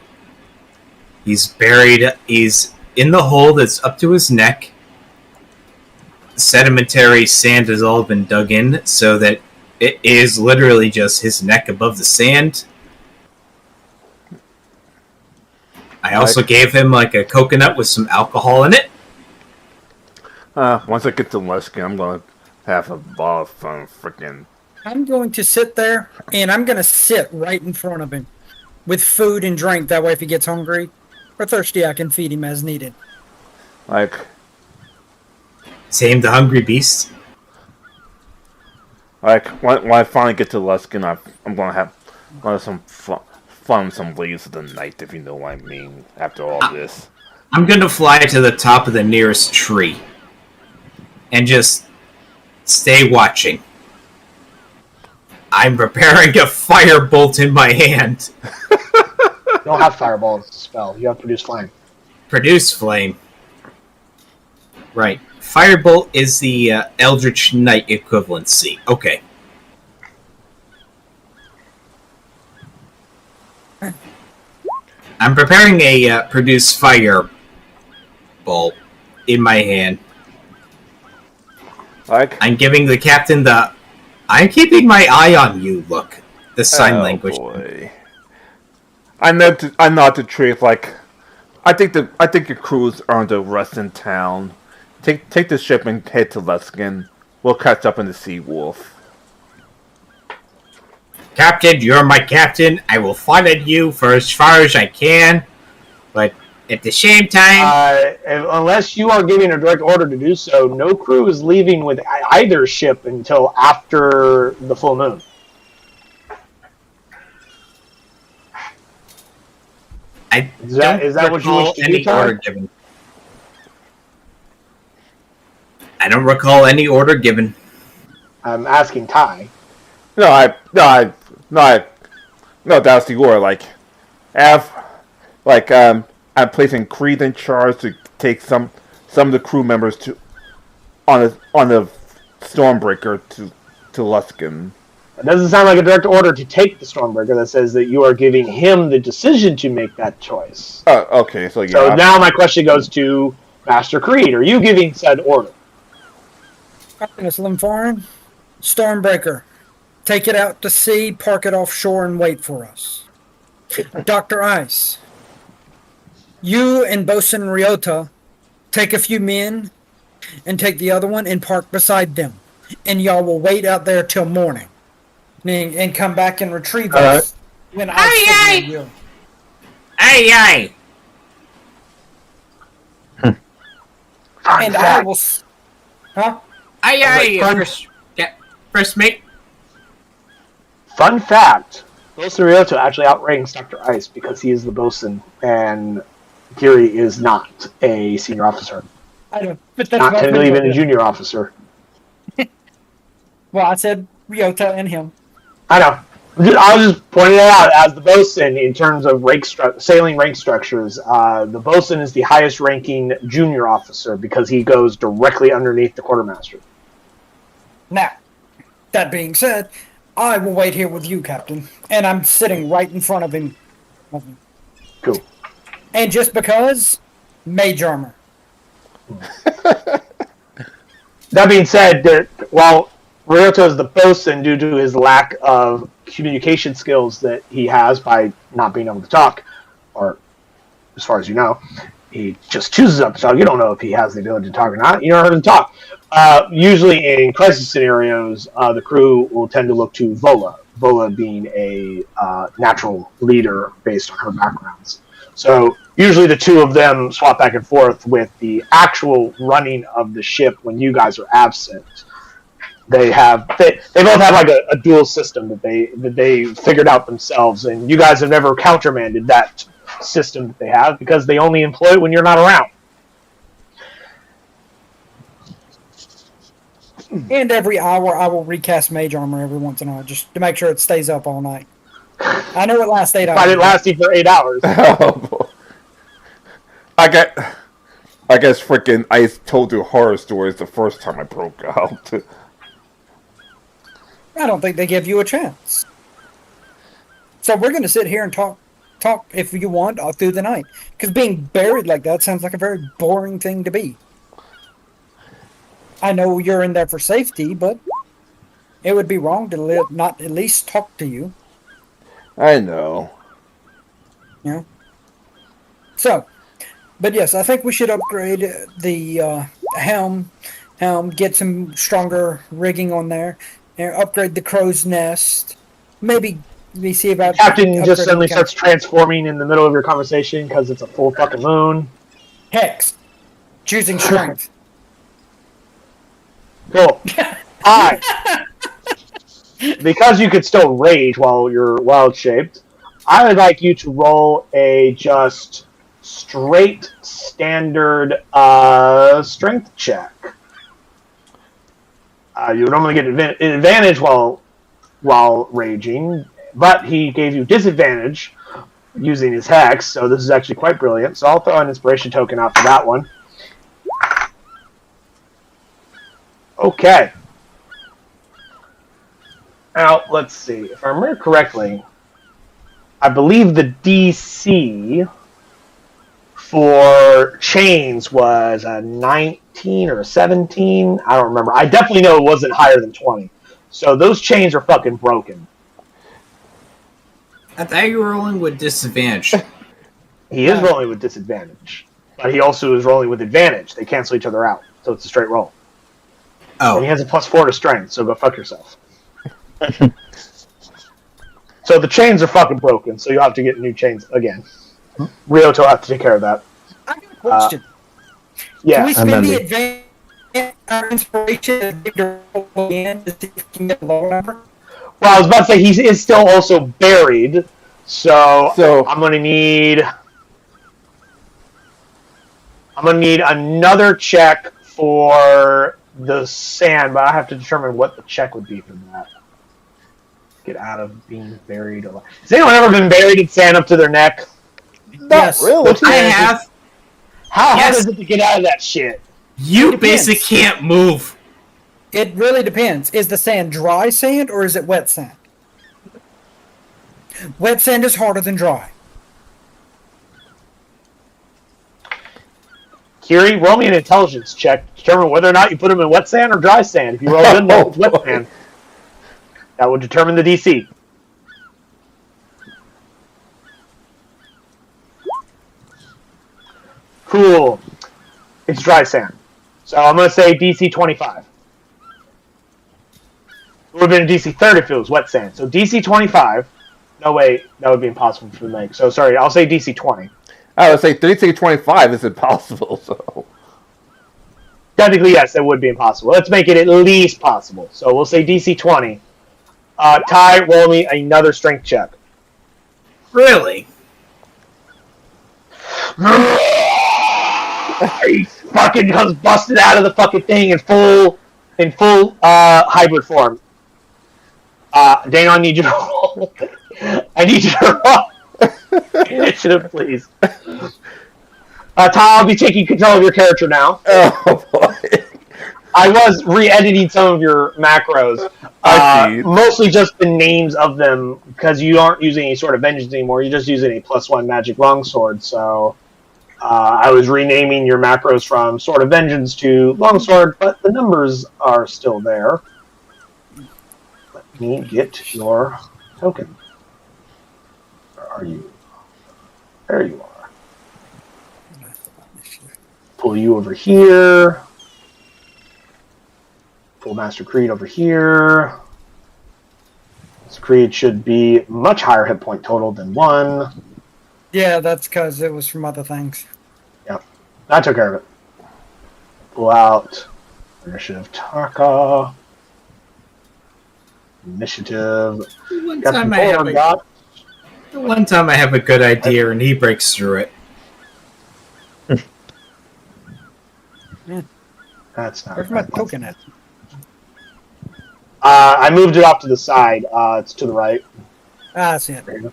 He's buried. He's in the hole that's up to his neck. Sedimentary sand has all been dug in, so that it is literally just his neck above the sand. I also gave him a coconut with some alcohol in it. Once I get to Luskin, I'm gonna have a ball of fun freaking. I'm going to sit there, and I'm going to sit right in front of him with food and drink. That way, if he gets hungry or thirsty, I can feed him as needed. Tame the hungry beast. When I finally get to Luskin, I'm gonna have some fun some ladies of the night, if you know what I mean, after all this. I'm going to fly to the top of the nearest tree and just stay watching. I'm preparing a firebolt in my hand. You don't have fireball as a spell. You have produce flame. Produce flame. Right. Firebolt is the Eldritch Knight equivalency. Okay. I'm preparing a produce firebolt in my hand. I'm giving the captain the I'm keeping my eye on you look. The sign language. Boy. I nod to Tree I think your crew's earned a rest in town. Take the ship and head to Luskin. We'll catch up in the Sea Wolf. Captain, you're my captain. I will follow you for as far as I can. But at the same time... unless you are giving a direct order to do so, no crew is leaving with either ship until after the full moon. Is that what you wish to do, Ty? I don't recall any order given. I'm asking Ty. No, that's the order. I'm placing Creed in charge to take some of the crew members on the Stormbreaker to Luskin. It doesn't sound like a direct order to take the Stormbreaker. That says that you are giving him the decision to make that choice. Oh, okay. So now my question goes to Master Creed. Are you giving said order? Miss Limfarin, Stormbreaker, take it out to sea, park it offshore, and wait for us. Dr. Ice, you and Bosun Ryota take a few men and take the other one and park beside them. And y'all will wait out there till morning. And come back and retrieve us when I signal you. Aye, aye. And I will... Huh? Aye, first mate. Fun fact, Bosun Ryota actually outranks Dr. Ice because he is the bosun and Kiri is not a senior officer. I don't, but that's not technically even a junior officer. Well, I said Ryota and him. I know. I was just pointing it out as the bosun in terms of sailing rank structures. The bosun is the highest ranking junior officer because he goes directly underneath the quartermaster. Now, that being said, I will wait here with you, Captain. And I'm sitting right in front of him. Cool. And just because, mage armor. That being said, while Ryota is the bosun due to his lack of communication skills that he has by not being able to talk, or as far as you know, he just chooses not to talk. You don't know if he has the ability to talk or not. You never heard him talk. Usually in crisis scenarios, the crew will tend to look to Vola. Vola being a natural leader based on her backgrounds. So usually the two of them swap back and forth with the actual running of the ship when you guys are absent. They both have like a dual system that they figured out themselves, and you guys have never countermanded that system that they have because they only employ it when you're not around. And every hour, I will recast mage armor every once in a while just to make sure it stays up all night. I know it lasts 8 hours. But it lasted for 8 hours. Oh, boy. I guess freaking I told you horror stories the first time I broke out. I don't think they give you a chance. So we're going to sit here and talk if you want all through the night. Because being buried like that sounds like a very boring thing to be. I know you're in there for safety, but it would be wrong to not at least talk to you. I know. Yeah. So, but yes, I think we should upgrade the helm, get some stronger rigging on there, and upgrade the crow's nest. Maybe we see about Captain just suddenly starts transforming in the middle of your conversation because it's a full fucking moon. Hex. Choosing strength. Cool. Because you could still rage while you're wild shaped, I would like you to roll a just straight standard strength check. You would normally get advantage while raging, but he gave you disadvantage using his hex, so this is actually quite brilliant. So I'll throw an inspiration token out for that one. Okay. Now, let's see. If I remember correctly, I believe the DC for chains was a 19 or a 17. I don't remember. I definitely know it wasn't higher than 20. So those chains are fucking broken. I thought you were rolling with disadvantage. He is rolling with disadvantage, but he also is rolling with advantage. They cancel each other out, so it's a straight roll. Oh. And he has a +4 to strength, so go fuck yourself. So the chains are fucking broken, so you'll have to get new chains again. Ryoto will have to take care of that. I got a question. Yeah. Can we spend the advantage our inspiration to roll again to see if we can get a lower number? Well, I was about to say he is still also buried, so I'm gonna need another check for the sand, but I have to determine what the check would be for that. Get out of being buried alive. Has anyone ever been buried in sand up to their neck? Yes. Really? I have. How hard is it to get out of that shit? You It basically depends. can't move. It really depends. Is the sand dry sand or is it wet sand? Wet sand is harder than dry. Kiri, roll me an intelligence check to determine whether or not you put them in wet sand or dry sand. If you roll good enough, it's wet sand. That would determine the DC. Cool. It's dry sand. So I'm going to say DC 25. It would have been a DC 30 if it was wet sand. So DC 25. No, wait. That would be impossible to make. So sorry, I'll say DC 20. I would say 3625 is impossible, so. Technically, yes, that would be impossible. Let's make it at least possible. So we'll say DC 20. Ty, roll me another strength check. Really? He fucking comes busted out of the fucking thing in full hybrid form. Dana, I need you to roll. I need you to roll. Initiative, please. Ty, I'll be taking control of your character now. Oh, boy. I was re-editing some of your macros. I see. Mostly just the names of them, because you aren't using any sort of vengeance anymore. You're just using a +1 magic longsword. So I was renaming your macros from Sword of Vengeance to Longsword, but the numbers are still there. Let me get your token. Where are you? There you are. Pull you over here. Pull Master Creed over here. This Creed should be much higher hit point total than 1. Yeah, that's because it was from other things. I took care of it. Pull out initiative. Taka. Initiative. One Got some time I have more. a, Got one time I have a good idea and he breaks through it. that's not. Where's my right. token at? I moved it off to the side. It's to the right. Ah, I see it. There you go.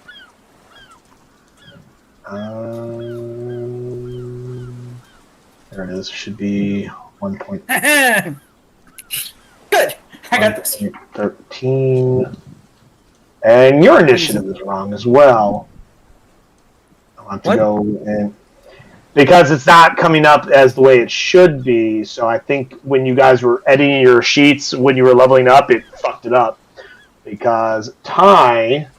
There it is. Should be 1.13. Good. I got this. And your initiative is wrong as well. I'll have to What? go in. Because it's not coming up as the way it should be. So I think when you guys were editing your sheets, when you were leveling up, it fucked it up. Because Ty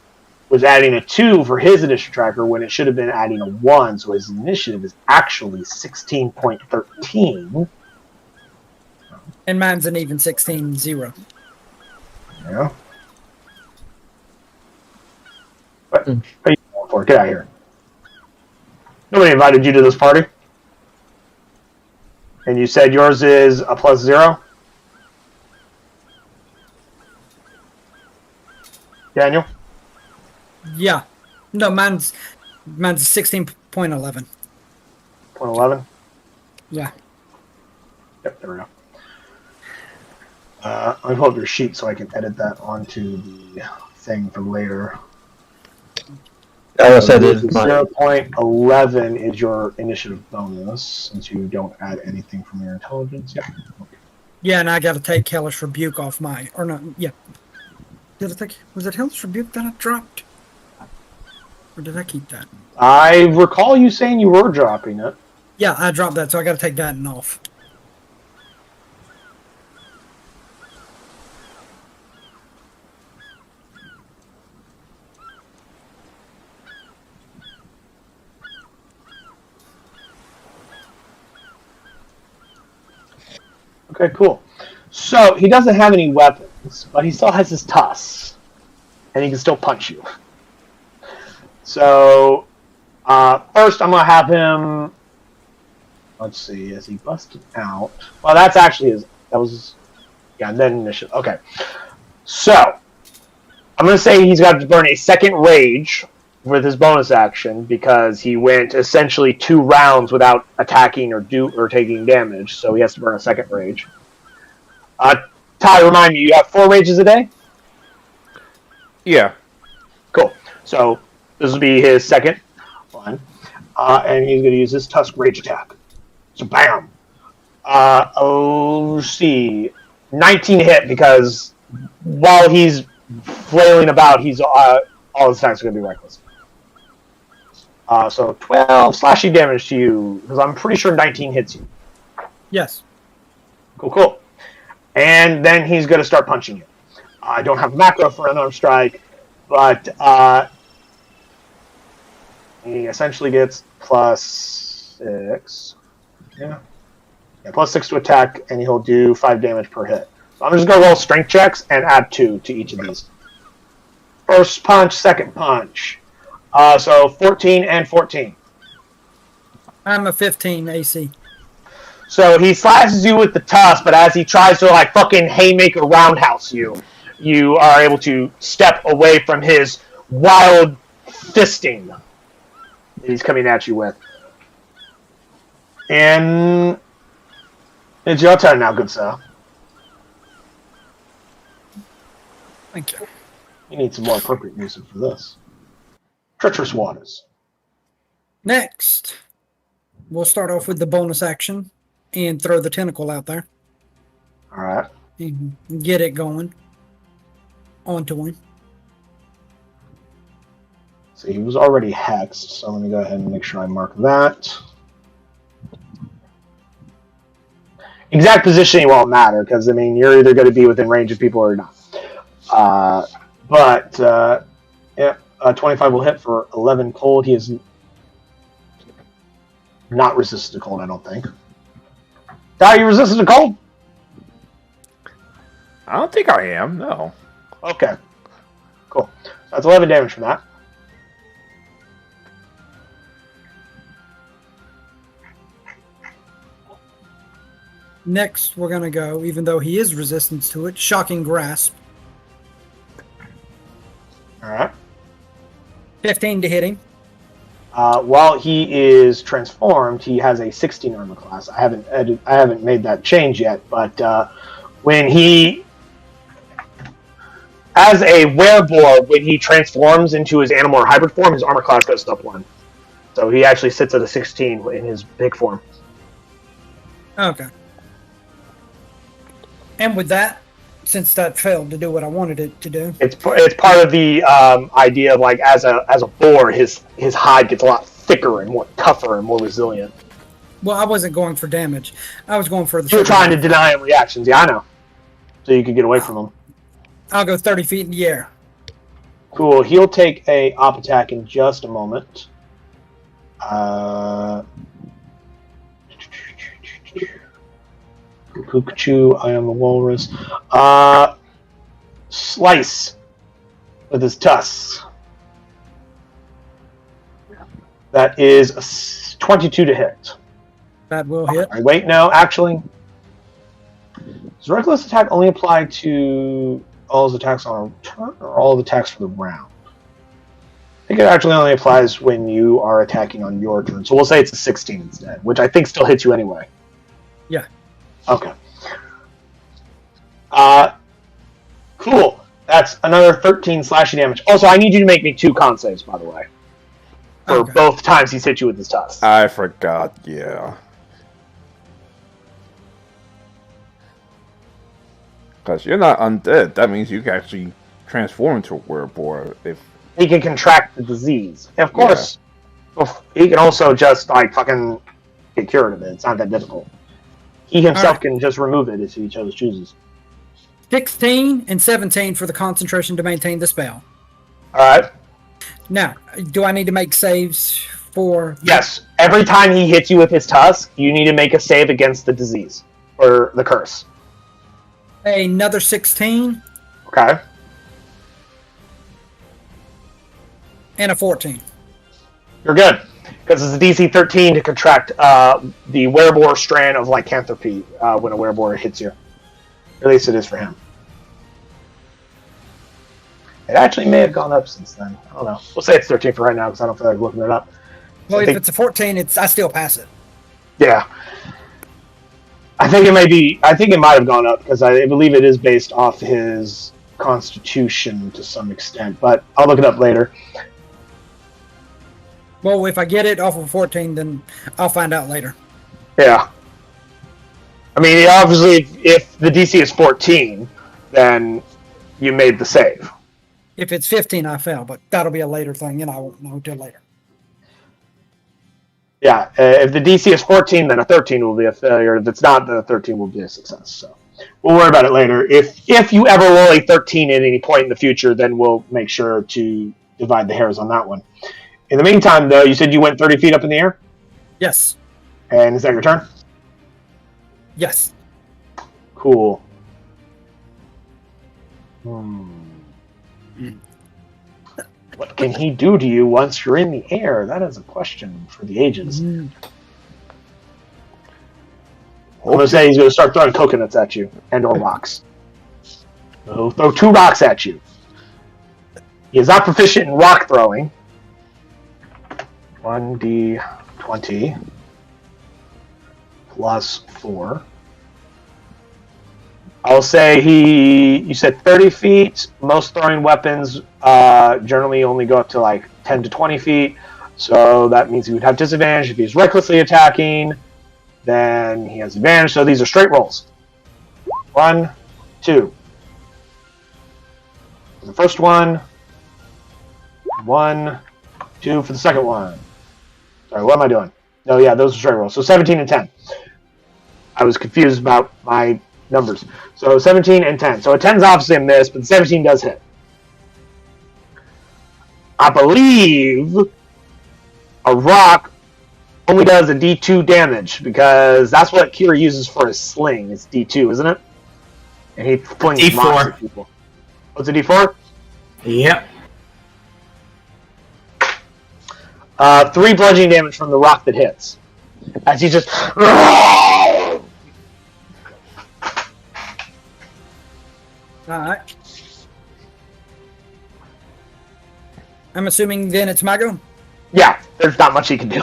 was adding a 2 for his initiative tracker when it should have been adding a 1. So his initiative is actually 16.13. And mine's an even 16-0. Yeah. What are you going for? Get out of here. Nobody invited you to this party. And you said yours is a +0? Daniel? Yeah. No, mine's 16.11. 0.11? Yeah. Yep, there we go. Let me pull up your sheet so I can edit that onto the thing for later. I said it. 0.11 is your initiative bonus, since you don't add anything from your intelligence. Yeah. Okay. Yeah, and I got to take Hellish Rebuke off my... Or not, yeah. Did I take... Was it Hellish Rebuke that I dropped? Or did I keep that? I recall you saying you were dropping it. Yeah, I dropped that, so I got to take that and off. Okay, cool. So he doesn't have any weapons, but he still has his tusks, and he can still punch you. So first, I'm gonna have him. Let's see. Is he busted out? Well, that's actually his. That was. Yeah, and then initiative. Okay. So I'm gonna say he's got to burn a second rage with his bonus action because he went essentially 2 rounds without attacking or taking damage, so he has to burn a second rage. Ty, remind me, you have 4 rages a day? Yeah. Cool. So this will be his second one, and he's going to use his Tusk Rage attack. So bam. Let's see, 19 hit because while he's flailing about, he's all his attacks are going to be reckless. So 12 slashing damage to you, because I'm pretty sure 19 hits you. Yes. Cool. And then he's going to start punching you. I don't have a macro for unarmed strike, but he essentially gets +6. Yeah, +6 to attack, and he'll do 5 damage per hit. So I'm just going to roll strength checks and add 2 to each of these. First punch, second punch. So 14 and 14. I'm a 15 AC. So he slashes you with the tusk, but as he tries to like fucking haymaker roundhouse you, you are able to step away from his wild fisting that he's coming at you with. And it's your turn now, good sir. Thank you. You need some more appropriate music for this. Treacherous Waters. Next, we'll start off with the bonus action and throw the tentacle out there. All right. And get it going onto him. So he was already hexed, so let me go ahead and make sure I mark that. Exact positioning won't matter, because, I mean, you're either going to be within range of people or not. Yeah, 25 will hit for 11 cold. He is not resistant to cold, I don't think. Are you resistant to cold? I don't think I am, no. Okay. Cool. So that's 11 damage from that. Next, we're going to go, even though he is resistant to it, Shocking Grasp. All right. 15 to hit him. While he is transformed, he has a 16 armor class. I haven't made that change yet, but when he, as a werebore, when he transforms into his animal or hybrid form, his armor class goes up 1. So he actually sits at a 16 in his big form. Okay. And with that, since that failed to do what I wanted it to do, It's part of the idea of like as a boar, his hide gets a lot thicker and more tougher and more resilient. well, I wasn't going for damage. I was going for the. You were trying to deny him reactions, yeah, I know. So you could get away from him. I'll go 30 feet in the air. Cool. He'll take a op attack in just a moment. Pikachu, I am the walrus. Slice with his tusks. That is a 22 to hit. That will hit. Right, wait, no, actually. Does reckless attack only apply to all his attacks on a turn or all of the attacks for the round? I think it actually only applies when you are attacking on your turn. So we'll say it's a 16 instead, which I think still hits you anyway. Yeah. Okay. Cool. That's another 13 slashing damage. Also, I need you to make me 2 con saves, by the way. For Okay. both times he's hit you with his tusk. I forgot, yeah. Because you're not undead. That means you can actually transform into a werebore if... He can contract the disease. Of course. He can also just, like, fucking get cured of it. It's not that difficult. He himself can just remove it if he chooses. 16 and 17 for the concentration to maintain the spell. Alright. Now, do I need to make saves for... Yes. Every time he hits you with his tusk, you need to make a save against the disease. Or the curse. Another 16 Okay. and a 14. You're good. Because it's a DC 13 to contract the werebore strand of lycanthropy when a werebore hits you. At least it is for him. It actually may have gone up since then. I don't know. We'll say it's 13 for right now because I don't feel like looking it up. Well, I if think- it's a 14, I still pass it. Yeah. I think it might have gone up because I believe it is based off his constitution to some extent, but I'll look it up later. Well, if I get it off of 14, then I'll find out later. Yeah. I mean, obviously, if the DC is 14, then you made the save. If it's 15, I fail, but that'll be a later thing, and I won't know until later. Yeah, if the DC is 14, then a 13 will be a failure. If it's not, then a 13 will be a success. So we'll worry about it later. If you ever roll a 13 at any point in the future, then we'll make sure to divide the hairs on that one. In the meantime, though, you said you went 30 feet up in the air? Yes. And is that your turn? Yes. Cool. What can he do to you once you're in the air? That is a question for the ages. I'm going to say he's going to start throwing coconuts at you and or rocks. He'll throw 2 rocks at you. He is not proficient in rock throwing. 1d20 plus 4. I'll say you said 30 feet. Most throwing weapons generally only go up to like 10 to 20 feet. So that means he would have disadvantage. If he's recklessly attacking, then he has advantage. So these are straight rolls. 1, 2. For the first one. 1, 2 for the second one. Sorry, what am I doing? No, yeah, those are straight rolls. So 17 and 10. I was confused about my numbers. So 17 and 10. So a 10 is obviously a miss, but the 17 does hit. I believe a rock only does a D2 damage because that's what Kira uses for his sling. It's D2, isn't it? And he flings D4. rocks at people. What's a D4? Yep. 3 bludgeoning damage from the rock that hits. As he just All right. I'm assuming then it's my go. Yeah, there's not much he can do.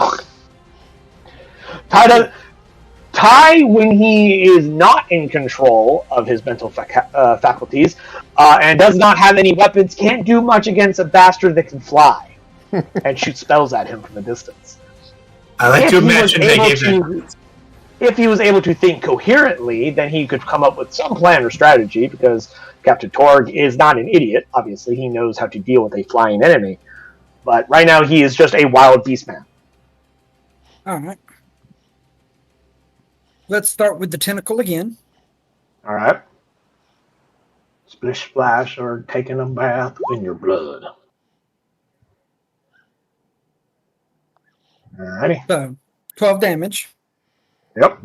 Ty, when he is not in control of his mental faculties and does not have any weapons, can't do much against a bastard that can fly and shoot spells at him from a distance. I like to imagine they gave If he was able to think coherently, then he could come up with some plan or strategy, because Captain Torg is not an idiot. Obviously, he knows how to deal with a flying enemy. But right now, he is just a wild beast man. All right. Let's start with the tentacle again. All right. Splish splash, or taking a bath in your blood. Alrighty. So, 12 damage. Yep.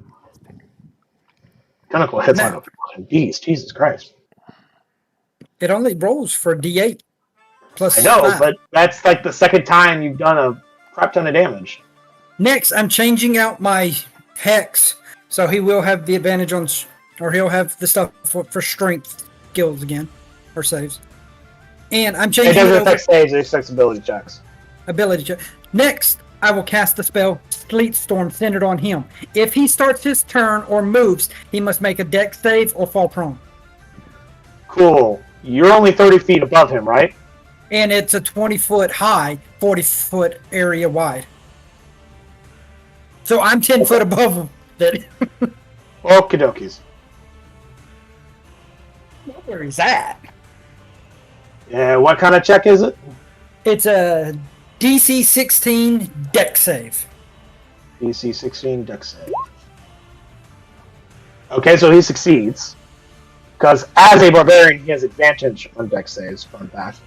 Tentacle hits Now- like a fucking beast. Jesus Christ. It only rolls for D8 plus I know, 5. but that's like the second time you've done a crap ton of damage. Next, I'm changing out my hex, so he will have the advantage on, or he'll have the stuff for strength skills again, or saves. And I'm It changing doesn't it over affect saves, it affects ability checks. ability check. Next, I will cast the spell Sleet Storm centered on him. If he starts his turn or moves, he must make a dex save or fall prone. Cool. You're only 30 feet above him, right? And it's a 20-foot high, 40-foot area wide. So I'm 10 foot above him. Okie dokies. Where is that? Yeah, what kind of check is it? It's a DC 16 dex save. DC 16 dex save. Okay, so he succeeds. Because as a barbarian, he has advantage on dex saves, fun fact.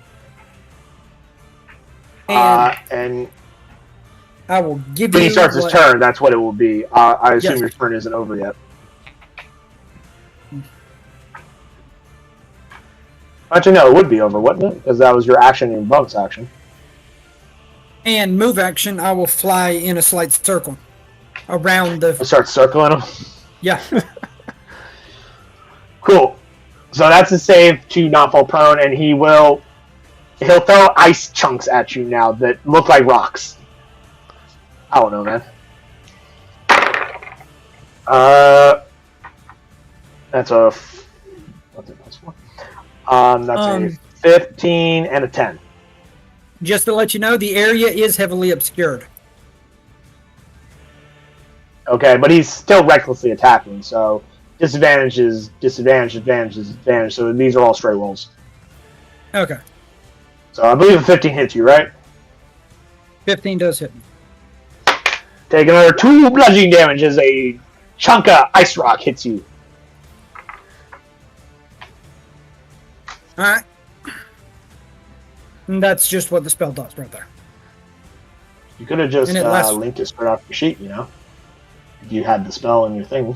And I will give when you he starts his turn, that's what it will be. I assume Yes. your turn isn't over yet. Actually, no, it would be over, wouldn't it? Because that was your action and bonus action. And move action, I will fly in a slight circle around the. I'll start circling him. Yeah. Cool. So that's a save to not fall prone, and he'll throw ice chunks at you now that look like rocks. I don't know, man. That's a what's it plus 4? That's a 15 and a 10. Just to let you know, the area is heavily obscured. Okay, but he's still recklessly attacking, so disadvantage, advantage. So these are all straight rolls. Okay. So I believe a 15 hits you, right? 15 does hit me. Take another 2 bludgeoning damage as a chunk of ice rock hits you. Alright. And that's just what the spell does right there. You could have just And it lasts- linked it straight off your sheet, you know? If you had the spell in your thing.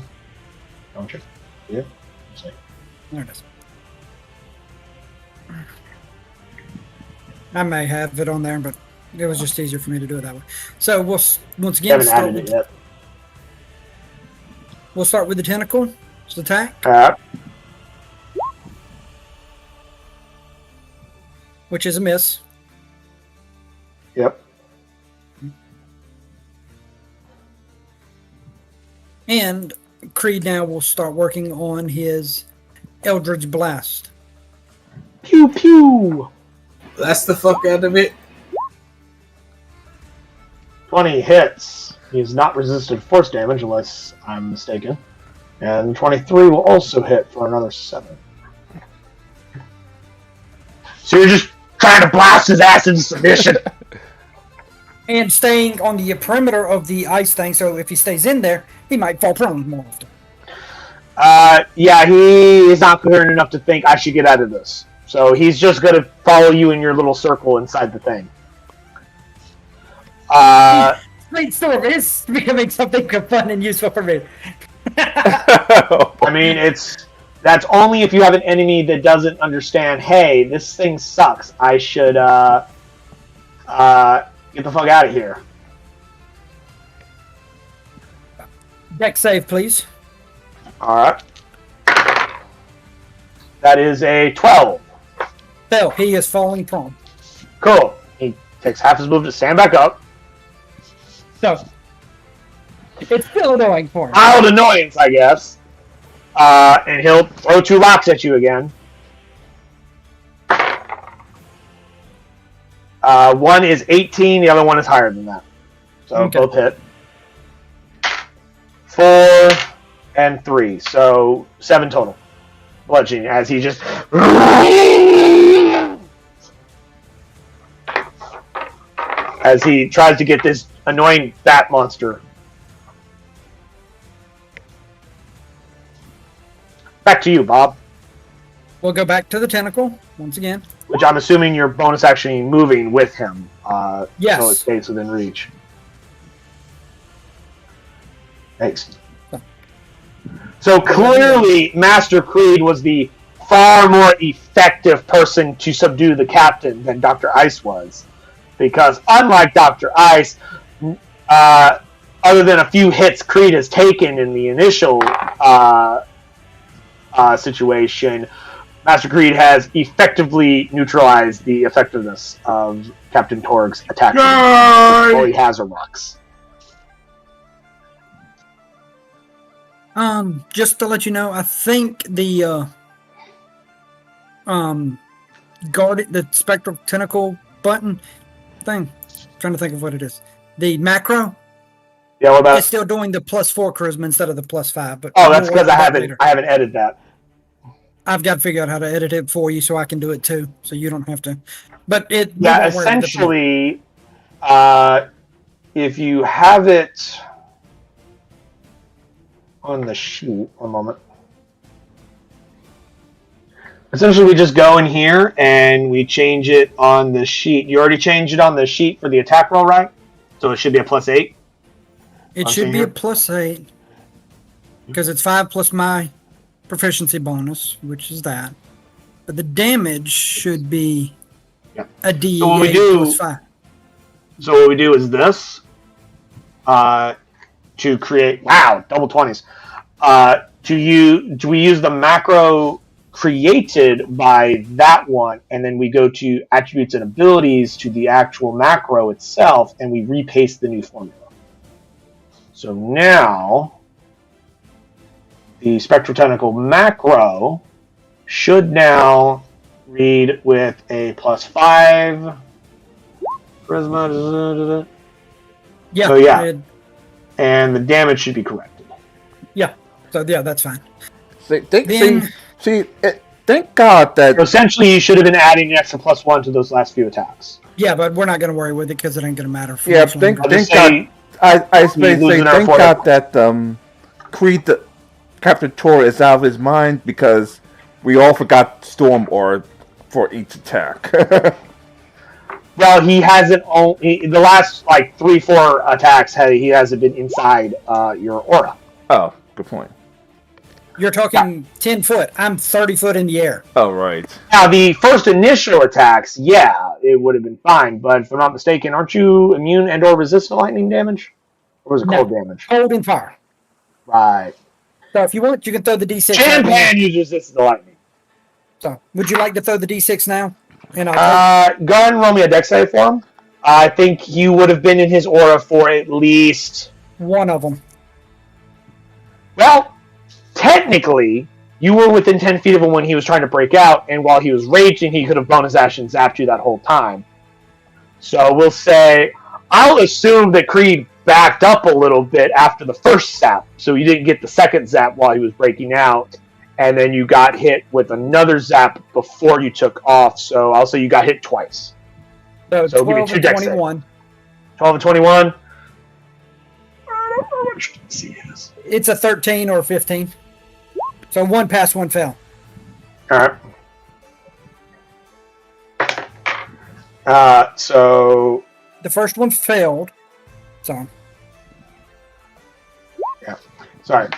Don't you? Yeah. Let's see. There it is. I may have it on there, but it was just easier for me to do it that way. So we'll once You again haven't added it yet. we'll start with the tentacle. It's attack, which is a miss. Yep. And Creed now will start working on his Eldritch Blast. Pew pew! Blast the fuck out of it. 20 hits. He's not resistant to force damage unless I'm mistaken. And 23 will also hit for another 7. So you're just trying to blast his ass into submission. And staying on the perimeter of the ice thing, so if he stays in there, he might fall prone more often. Yeah, he is not coherent enough to think I should get out of this. So he's just going to follow you in your little circle inside the thing. Great Storm is becoming something fun and useful for me. I mean, that's only if you have an enemy that doesn't understand, hey, this thing sucks. I should get the fuck out of here. Dex save, please. Alright. That is a 12. Fail. He is falling prone. Cool. He takes half his move to stand back up. So it's still annoying for him. Mild annoyance, I guess. And he'll throw 2 rocks at you again. One is 18, the other one is higher than that. So Okay. both hit. 4 and 3, so 7 total. Bludgeoning as he just... as he tries to get this annoying bat monster. Back to you, Bob. We'll go back to the tentacle once again. Which I'm assuming your bonus actually moving with him. Yes. So it stays within reach. Thanks. So clearly, Master Creed was the far more effective person to subdue the captain than Dr. Ice was. Because unlike Dr. Ice, other than a few hits Creed has taken in the initial situation, Master Creed has effectively neutralized the effectiveness of Captain Torg's attack. All he has are rocks. Just to let you know, I think the the spectral tentacle button thing. Trying to think of what it is. The macro. Yeah, what about? It's still doing the +4 charisma instead of the +5. But That's because I haven't edited that. I've got to figure out how to edit it for you so I can do it too, so you don't have to. But it. Yeah, essentially, if you have it on the sheet, one moment. Essentially, we just go in here and we change it on the sheet. You already changed it on the sheet for the attack roll, right? So it should be a +8. It should be a +8 because it's 5 plus my proficiency bonus, which is that. But the damage should be a D8 so what we do, +5. So what we do is this to create double 20s. Do we use the macro created by that one, and then we go to attributes and abilities to the actual macro itself, and we repaste the new formula. So now the spectral tentacle macro should now read with a +5 charisma. Yeah. So and the damage should be corrected. Yeah. So yeah, that's fine. Thank God that... So essentially, you should have been adding an extra +1 to those last few attacks. Yeah, but we're not going to worry with it because it ain't going to matter. For Yeah, thank God. Thank God that Creed, Captain Tor, is out of his mind because we all forgot Storm Orb for each attack. Well, he hasn't. The last 3-4 attacks, he hasn't been inside your aura. Oh, good point. You're talking 10 foot. I'm 30 foot in the air. Oh, right. Now, the first initial attacks, it would have been fine. But if I'm not mistaken, aren't you immune and/or resistant to lightning damage? Or was it cold damage? Cold and fire. Right. So if you want, you can throw the D6. Champan uses resistance to lightning. So would you like to throw the D6 now? And go ahead and roll me a dex save for him. I think you would have been in his aura for at least one of them. Well, technically, you were within 10 feet of him when he was trying to break out, and while he was raging, he could have bonus action zapped you that whole time. So we'll say, I'll assume that Creed backed up a little bit after the first zap, so you didn't get the second zap while he was breaking out, and then you got hit with another zap before you took off, so I'll say you got hit twice. So 12 give me 2 and dex 21. 12 and 21. I don't know what your DC is. It's a 13 or 15. So one passed, one fell. All right. So the first one failed. So yeah, sorry.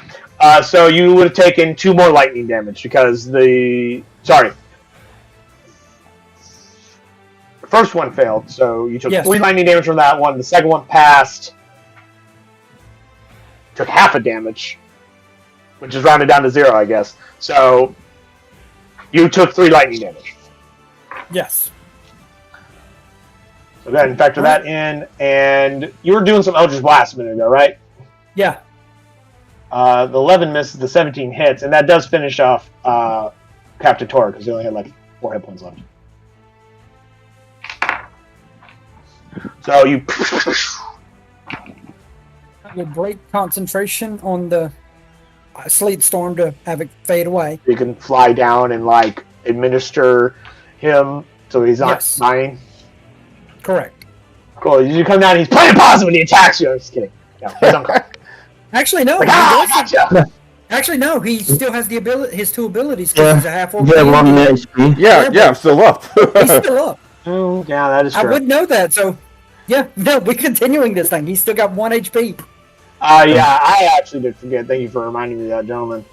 So you would have taken 2 more lightning damage because the first one failed. So you took 3 lightning damage from that one. The second one passed. Took half a damage, which is rounded down to 0, I guess. So You took 3 lightning damage. Yes. So go ahead and factor that in. And you were doing some Eldritch Blast a minute ago, right? Yeah. The 11 misses, the 17 hits, and that does finish off Captain Tor because he only had like 4 hit points left. So you. I will break concentration on the sleet storm to have it fade away. You can fly down and like administer him so he's not Yes. dying. Correct. Cool. You come down, he's playing possum when he attacks you. I'm just kidding. No, he's unconscious. Actually, no. Like, he I doesn't. gotcha. Actually, no. He still has the ability. His 2 abilities. Yeah. He's a half orc. Yeah, 1 HP. Yeah, I'm still up. He's still up. Oh, yeah, that is I true. would know that. So, yeah, no, we're continuing this thing. He's still got 1 HP. Yeah, I actually did forget. Thank you for reminding me of that, gentleman.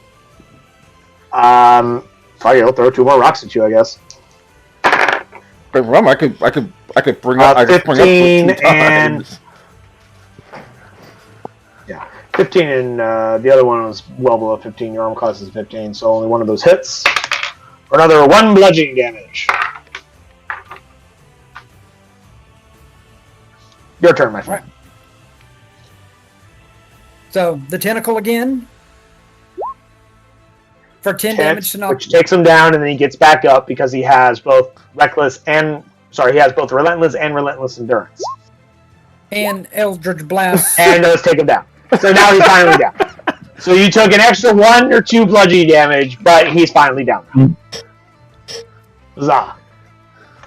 Fuck it, I'll throw 2 more rocks at you, I guess. But remember, I could bring up. I could bring up 15 for 2 times. 15 and the other one was well below 15. Your armor class is 15, so only one of those hits. For another 1 bludgeoning damage. Your turn, my friend. Right. So, the tentacle again. For 10 damage to knock. Which takes him down, and then he gets back up because he has both relentless and relentless endurance. And Eldritch Blast. And those take him down. So now he's finally down. So you took an extra 1 or 2 bludgeoning damage, but he's finally down now. Huzzah.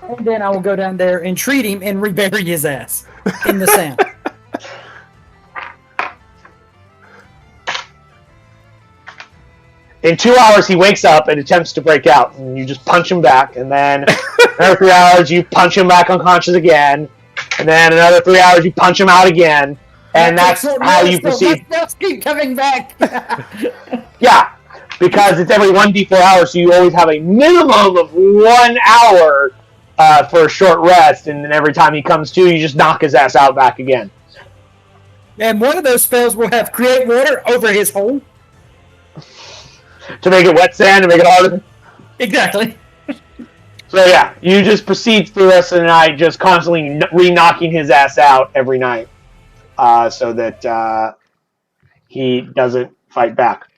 And then I will go down there and treat him and rebury his ass in the sand. In 2 hours, he wakes up and attempts to break out, and you just punch him back. And then another 3 hours, you punch him back unconscious again. And then another 3 hours, you punch him out again. And that's how you proceed. Let's keep coming back. Yeah, because it's every 1d4 hours, so you always have a minimum of 1 hour for a short rest. And then every time he comes to, you just knock his ass out back again. And one of those spells will have create water over his hole. To make it wet sand and make it harder. Exactly. So yeah, you just proceed through the rest of the night, just constantly re-knocking his ass out every night, so that he doesn't fight back.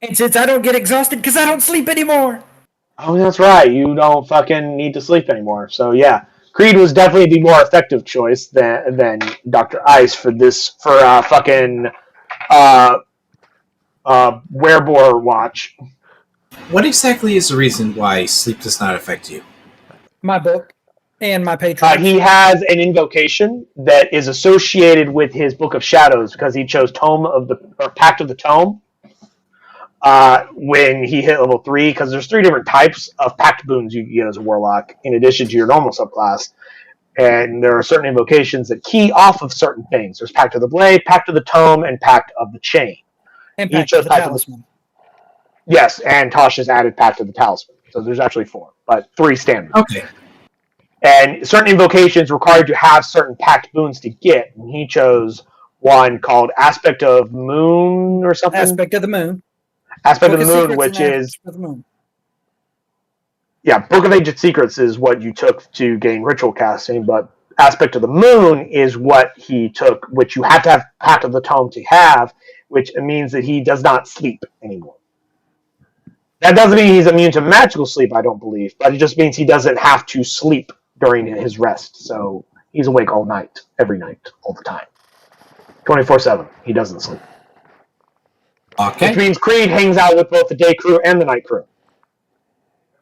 And since I don't get exhausted because I don't sleep anymore. Oh, that's right. You don't fucking need to sleep anymore. So yeah, Creed was definitely the more effective choice than Dr. Ice for fucking Werebore watch. What exactly is the reason why sleep does not affect you? My book and my Patreon. He has an invocation that is associated with his Book of Shadows because he chose Pact of the Tome when he hit level 3, because there's 3 different types of Pact boons you can get as a Warlock in addition to your normal subclass. And there are certain invocations that key off of certain things. There's Pact of the Blade, Pact of the Tome, and Pact of the Chain. And Pact of the Talisman. Yes, and Tosh has added Pact of the Talisman. So there's actually 4, but 3 standard. Okay. And certain invocations required to have certain pact boons to get. And he chose one called Aspect of Moon or something. Aspect of the Moon. Aspect of the Moon, which is... Yeah, Book of Ancient Secrets is what you took to gain ritual casting, but Aspect of the Moon is what he took, which you have to have Pact of the Tome to have, which means that he does not sleep anymore. That doesn't mean he's immune to magical sleep, I don't believe, but it just means he doesn't have to sleep during his rest. So he's awake all night, every night, all the time. 24/7. He doesn't sleep. Okay. Which means Creed hangs out with both the day crew and the night crew.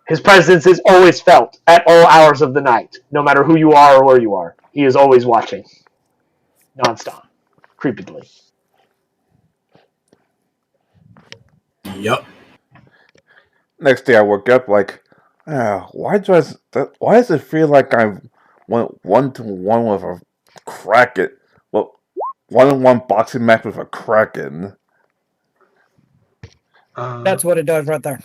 His presence is always felt at all hours of the night, no matter who you are or where you are. He is always watching. Non-stop. Creepily. Yep. Next day I woke up like, why does it feel like I went 1-to-1 with a Kraken? Well, 1-on-1 boxing match with a Kraken. That's what it does right there.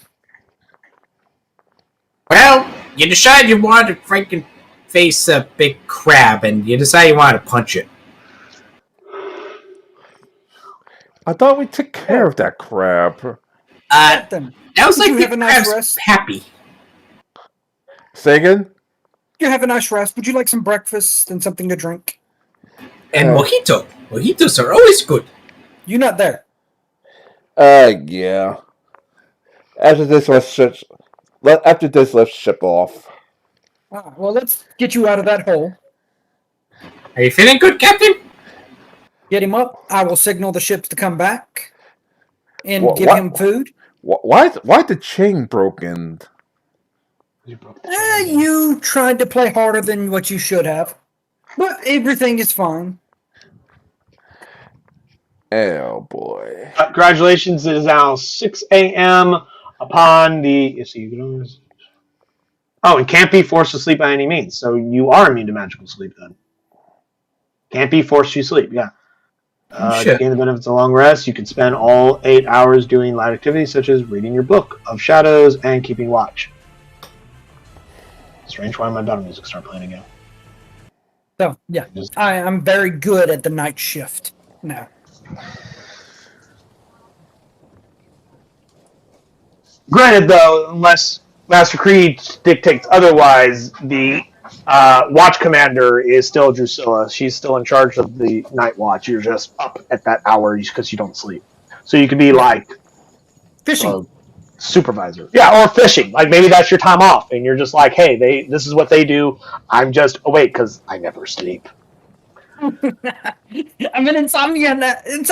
Well, you decide you want to freaking face a big crab, and you decide you want to punch it. I thought we took care of that crab. That was like You the have a nice crab's rest? happy. Say again? You have a nice rest. Would you like some breakfast and something to drink? And Uh. mojito. Mojitos are always good. You're not there. Yeah. After this, let's ship off. Well, let's get you out of that hole. Are you feeling good, Captain? Get him up. I will signal the ships to come back and What- give what- him food. Why the chain broken? You tried to play harder than what you should have, but everything is fine. Oh boy. Congratulations! It is now 6 a.m. upon the. Oh, and can't be forced to sleep by any means. So you are immune to magical sleep then. Can't be forced to sleep. Yeah. To gain the benefits of long rest, you can spend all 8 hours doing light activities such as reading your book of shadows and keeping watch. Strange why my battle music start playing again. So, yeah, I'm very good at the night shift now. Granted, though, unless Master Creed dictates otherwise, the watch commander is still Drusilla. She's still in charge of the night watch. You're just up at that hour because you don't sleep. So you could be like Fishing. Supervisor. Yeah, or fishing. Like maybe that's your time off, and you're just like, hey, this is what they do. I'm just awake because I never sleep. I'm an insomniac now. You're an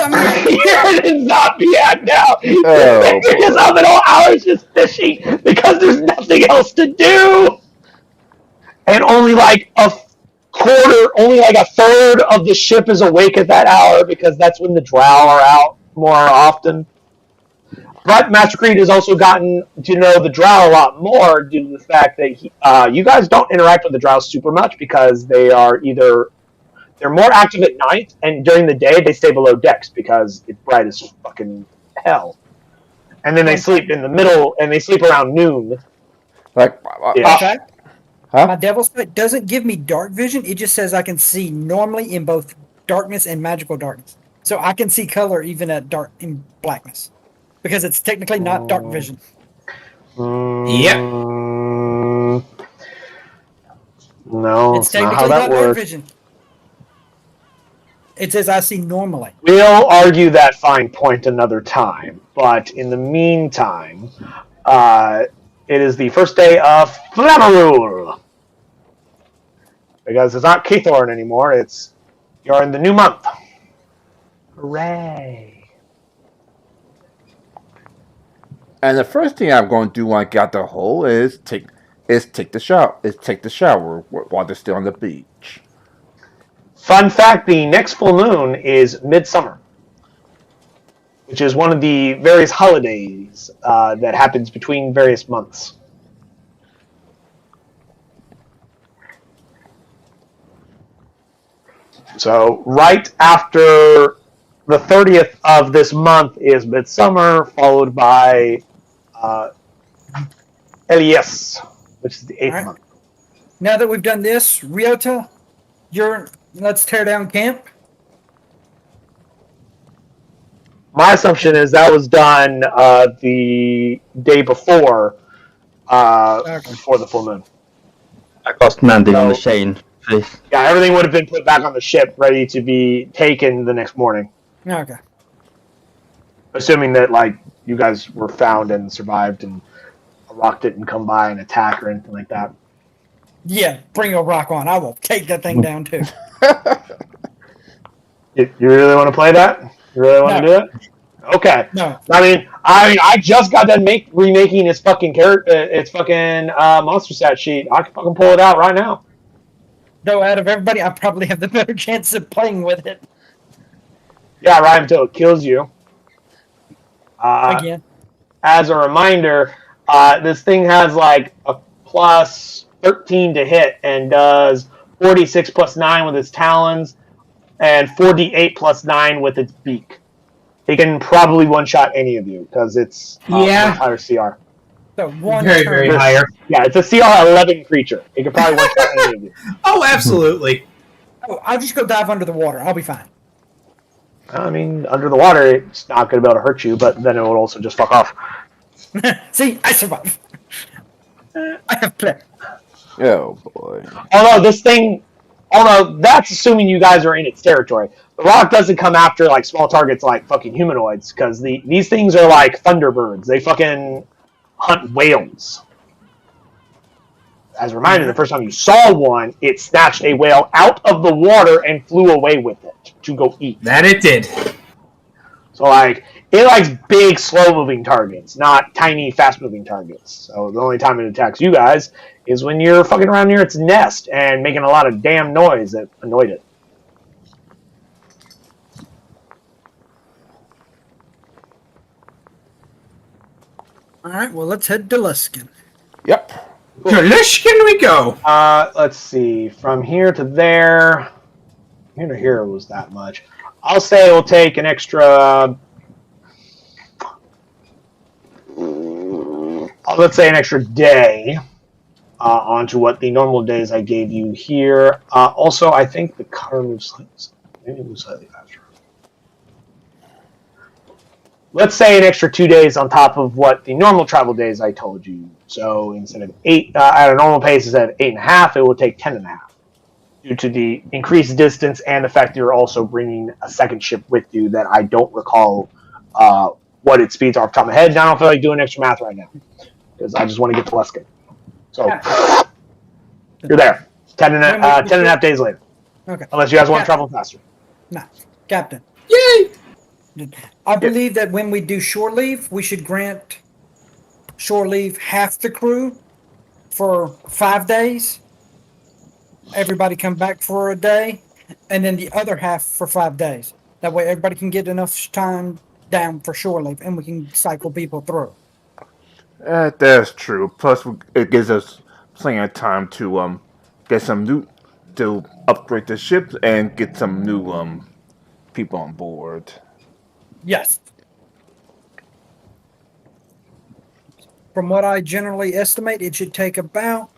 insomniac now. Oh, You're just up at all hours just fishing because there's nothing else to do. And only like a third of the ship is awake at that hour because that's when the drow are out more often. But Master Creed has also gotten to know the drow a lot more due to the fact that you guys don't interact with the drow super much because they're more active at night, and during the day they stay below decks because it's bright as fucking hell. And then they sleep in the middle, and they sleep around noon. like, My Devil's Sight doesn't give me dark vision. It just says I can see normally in both darkness and magical darkness. So I can see color even at dark in blackness. Because it's technically not dark vision. Yep. No, It's it's not technically how that not dark works. vision. It says I see normally. We'll argue that fine point another time, but in the meantime, it is the first day of Flamarul. Because it's not Keithorn anymore, you're in the new month. Hooray. and the first thing I'm going to do when I get out the hole is take the shower while they're still on the beach. Fun fact, the next full moon is midsummer, which is one of the various holidays that happens between various months. So right after the 30th of this month is midsummer, followed by Elias, which is the 8th month. Now that we've done this, Ryota, let's tear down camp. My assumption is that was done the day before the full moon. I cast Mending on the chain, please. Yeah, everything would have been put back on the ship, ready to be taken the next morning. Okay. Assuming that, like, you guys were found and survived and a rock didn't come by and attack or anything like that. Yeah, bring a rock on. I will take that thing down too. You really want to play that? You really want to do it? Okay. No. I mean, I just got done remaking its fucking monster stat sheet. I can fucking pull it out right now. Though out of everybody, I probably have the better chance of playing with it. Yeah, right until it kills you. Again. As a reminder, this thing has like a plus 13 to hit and does 46 plus 9 with its talons and 48 plus 9 with its beak. It can probably one-shot any of you because it's higher CR. So one Very, turn. very higher. Yeah, it's a CR 11 creature. It can probably one-shot any of you. Oh, absolutely. Oh, I'll just go dive under the water. I'll be fine. I mean, under the water, it's not going to be able to hurt you, but then it will also just fuck off. See, I survived. I have play. Oh boy. Although that's assuming you guys are in its territory. The rock doesn't come after like small targets like fucking humanoids because these things are like thunderbirds. They fucking hunt whales. As a reminder, the first time you saw one, it snatched a whale out of the water and flew away with it to go eat. That it did. So like it likes big, slow-moving targets, not tiny, fast-moving targets. So the only time it attacks you guys is when you're fucking around near its nest and making a lot of damn noise that annoyed it. All right, well, let's head to Luskin. Yep. To Lishkin we go. Let's see. From here to there, here to here was that much. I'll say it will take an extra. Let's say an extra day onto what the normal days I gave you here. Also, I think the car moves slightly faster. Let's say an extra 2 days on top of what the normal travel days I told you. So instead of 8, at a normal pace, instead of 8.5, it will take 10.5. Due to the increased distance and the fact that you're also bringing a second ship with you that I don't recall what its speeds are off the top of my head. And I don't feel like doing extra math right now because I just want to get to Luskin. So you're there. 10.5 days later. Okay. Unless you guys want to travel faster. No, Captain. Yay! I believe that when we do shore leave, we should grant shore leave half the crew for 5 days. Everybody come back for a day, and then the other half for 5 days. That way everybody can get enough time down for shore leave, and we can cycle people through. That's true. Plus, it gives us plenty of time to get some to upgrade the ship and get some new people on board. Yes. From what I generally estimate, it should take about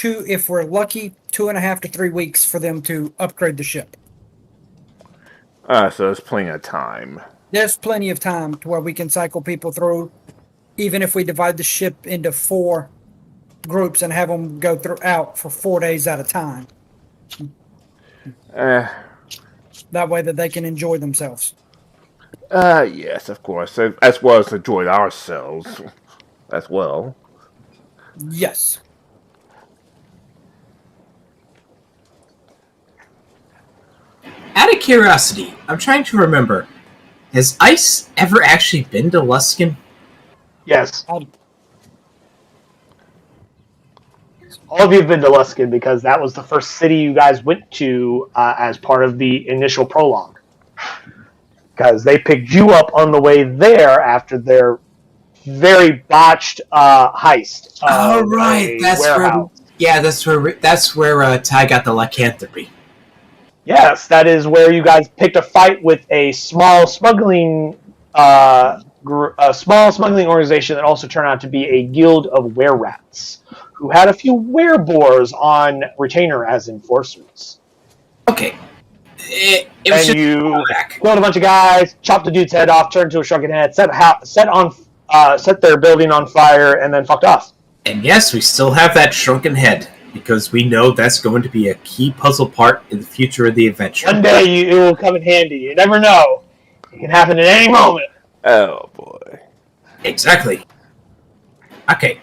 if we're lucky, 2.5 to 3 weeks for them to upgrade the ship. So there's plenty of time. There's plenty of time to where we can cycle people through, even if we divide the ship into 4 groups and have them go out for 4 days at a time. That way that they can enjoy themselves. Yes, of course, as well as enjoy ourselves as well. Yes. Out of curiosity, I'm trying to remember. Has Ice ever actually been to Luskin? Yes. All of you have been to Luskin because that was the first city you guys went to as part of the initial prologue. Because they picked you up on the way there after their very botched heist. Oh, right. That's where Ty got the lycanthropy. Yes, that is where you guys picked a fight with a small smuggling organization that also turned out to be a guild of were-rats, who had a few were-boars on retainer as enforcers. Okay. It was and you killed a bunch of guys, chopped the dude's head off, turned to a shrunken head, set their building on fire, and then fucked off. And yes, we still have that shrunken head, because we know that's going to be a key puzzle part in the future of the adventure. One day it will come in handy. You never know. It can happen at any moment. Oh, boy. Exactly. Okay.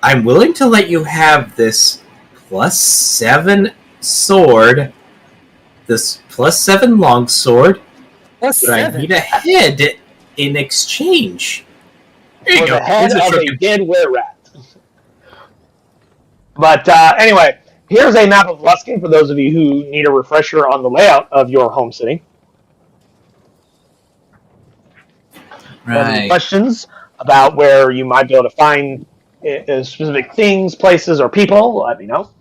I'm willing to let you have this +7 sword, this +7 longsword, but I need a head in exchange. There you go. The head of a dead were-rat. But anyway, here's a map of Luskin for those of you who need a refresher on the layout of your home city. Right. Questions about where you might be able to find specific things, places, or people, let me know.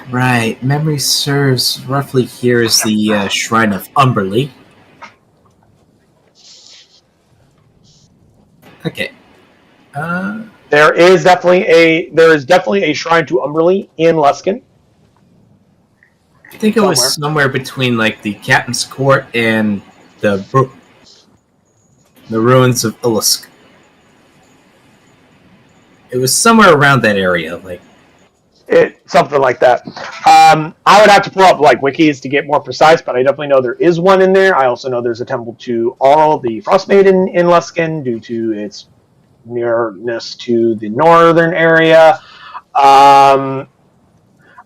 Right. Memory serves, roughly here is the Shrine of Umberly. Okay. There is definitely a shrine to Umberly in Luskin. I think it was somewhere between like the Captain's Court and the ruins of Ulusk. It was somewhere around that area, like. something like that. I would have to pull up like wikis to get more precise, but I definitely know there is one in there. I also know there's a temple to Auril, the Frost Maiden in Luskan, due to its nearness to the northern area.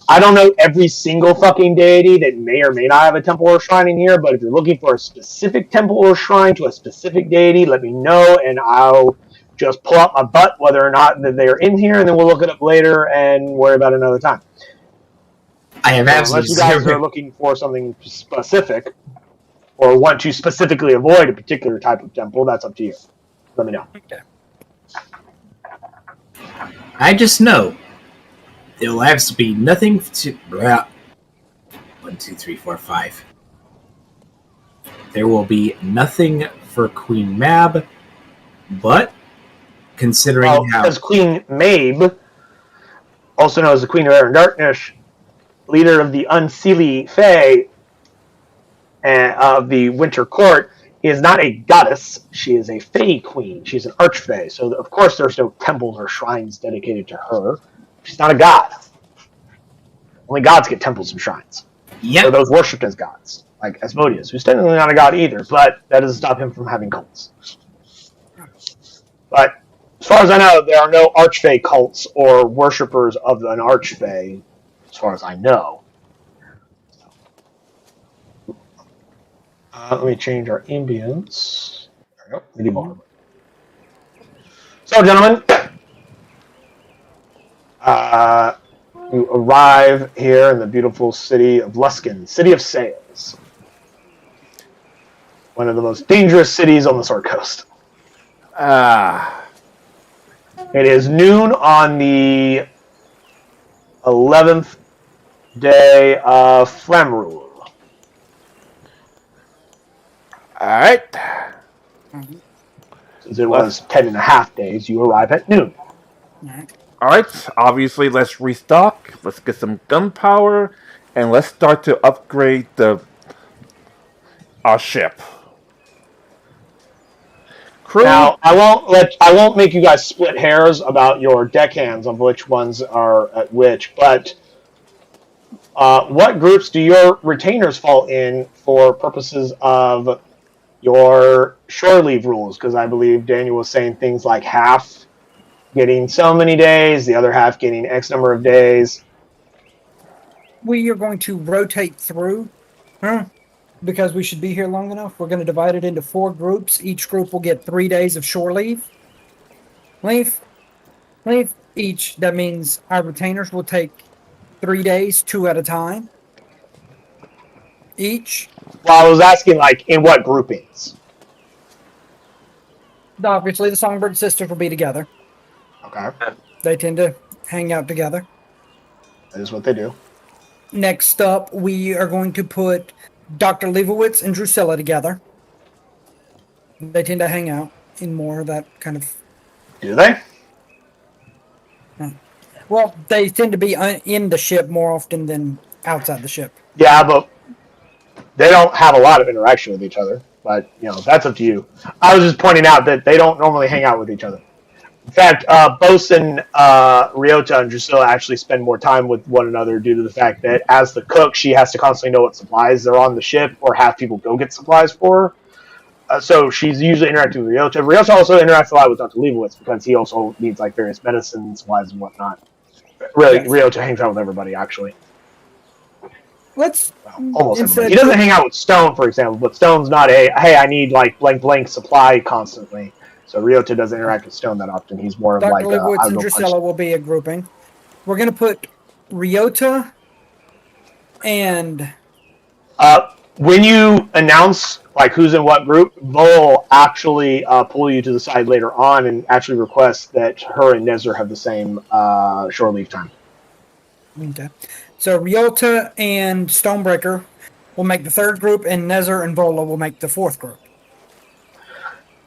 I don't know every single fucking deity that may or may not have a temple or shrine in here, but if you're looking for a specific temple or shrine to a specific deity, let me know, and I'll just pull up my butt whether or not they're in here, and then we'll look it up later and worry about it another time. I have absolutely unless you guys are looking for something specific or want to specifically avoid a particular type of temple, that's up to you. Let me know. Okay. I just know there will have to be nothing to. 1, 2, 3, 4, 5. There will be nothing for Queen Mab, but considering how. Because Queen Mabe, also known as the Queen of Air and Darkness, leader of the Unseelie Fae of the Winter Court, is not a goddess. She is a Fae queen. She's an archfey. So, of course, there's no temples or shrines dedicated to her. She's not a god. Only gods get temples and shrines. Yep. Or those worshipped as gods, like Asmodeus, who's technically not a god either, but that doesn't stop him from having cults. But as far as I know, there are no archfey cults or worshippers of an archfey, as far as I know. Let me change our ambience. There we go. More. So, gentlemen, you arrive here in the beautiful city of Luskan, City of Sails. One of the most dangerous cities on the Sword Coast. It is noon on the 11th day of Flamrule. Alright. Since it was 10.5 days, you arrive at noon. Alright, obviously let's restock, let's get some gunpowder, and let's start to upgrade our ship. Crew. Now, I won't make you guys split hairs about your deckhands of which ones are at which, but what groups do your retainers fall in for purposes of your shore leave rules? Because I believe Daniel was saying things like half getting so many days, the other half getting X number of days. We are going to rotate through, because we should be here long enough. We're going to divide it into 4 groups. Each group will get 3 days of shore leave. Leave each. That means our retainers will take 3 days, 2 at a time. Each. Well, I was asking, like, in what groupings? Obviously, the Songbird sisters will be together. Okay. They tend to hang out together. That is what they do. Next up, we are going to put Dr. Leibowitz and Drusilla together. They tend to hang out in more of that kind of... Do they? Well, they tend to be in the ship more often than outside the ship. Yeah, but they don't have a lot of interaction with each other. But, that's up to you. I was just pointing out that they don't normally hang out with each other. In fact, Bosun, Ryota, and Drusilla actually spend more time with one another due to the fact that as the cook, she has to constantly know what supplies are on the ship or have people go get supplies for her. So she's usually interacting with Ryota. Ryota also interacts a lot with Dr. Leibowitz because he also needs like various medicine supplies and whatnot. Really, yes. Ryota hangs out with everybody, actually. Almost everybody. He doesn't hang out with Stone, for example, but Stone's not hey, I need like blank supply constantly. So Ryota doesn't interact with Stone that often. He's more of Dr. like... Leibowitz and Drusilla will be a grouping. We're going to put Ryota and... when you announce like who's in what group, Vol actually pull you to the side later on and actually request that her and Nezzer have the same shore leave time. Okay. So Ryota and Stormbreaker will make the 3rd group, and Nezzer and Vola will make the 4th group.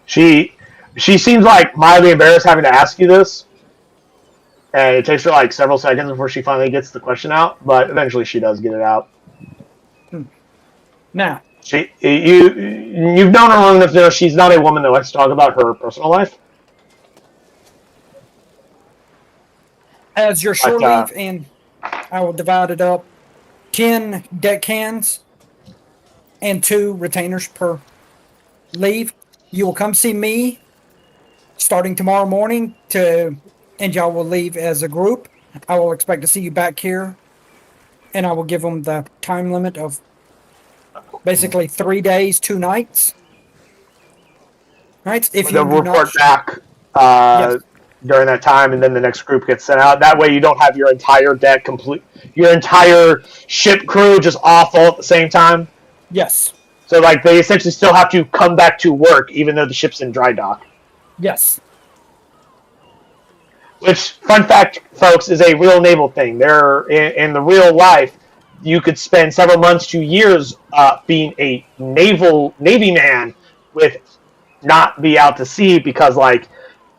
She seems like mildly embarrassed having to ask you this, and it takes her like several seconds before she finally gets the question out, but eventually she does get it out. Now, you've known her long enough to know she's not a woman that likes to talk about her personal life. As your shore leave and I will divide it up 10 deckhands and 2 retainers per leave. You will come see me starting tomorrow morning and y'all will leave as a group. I will expect to see you back here, and I will give them the time limit of basically 3 days, 2 nights. Right? If They'll you do not report back yes, during that time, and then the next group gets sent out. That way, you don't have your entire deck complete, your entire ship crew just off all at the same time. yes, So, like, they essentially still have to come back to work, even though the ship's in dry dock. yes. Which, fun fact, folks, is a real naval thing. In the real life, you could spend several months to years being a Navy man with not be out to sea because, like,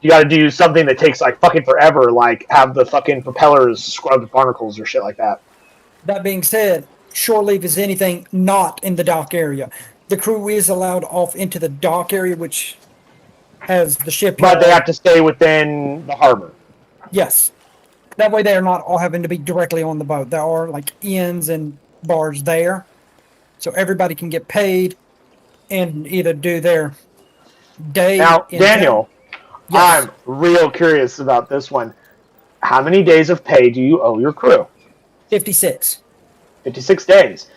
you got to do something that takes, like, fucking forever, like have the fucking propellers scrubbed with barnacles or shit like that. That being said, shore leave is anything not in the dock area. The crew is allowed off into the dock area, which has the shipyard. But they have to stay within the harbor. Yes. That way they are not all having to be directly on the boat. There are like inns and bars there. So everybody can get paid and either do their day. Now, in Daniel, town. Yes. I'm real curious about this one. How many days of pay do you owe your crew? 56. 56 days.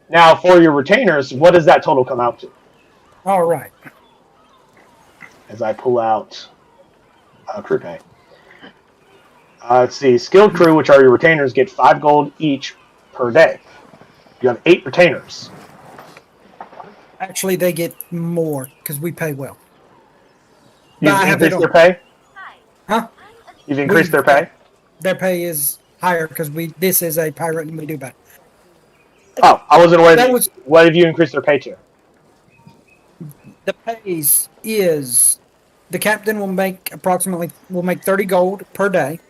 Now, for your retainers, what does that total come out to? All right. As I pull out crew pay. Let's see. Skilled crew, which are your retainers, get 5 gold each per day. You have 8 retainers. Actually, they get more because we pay well. You've increased their pay? Huh? You've increased their pay? Their pay is higher because this is a pirate and we do better. Oh, I wasn't aware. That was what have you increased their pay to? the pays is the captain will make 30 gold per day.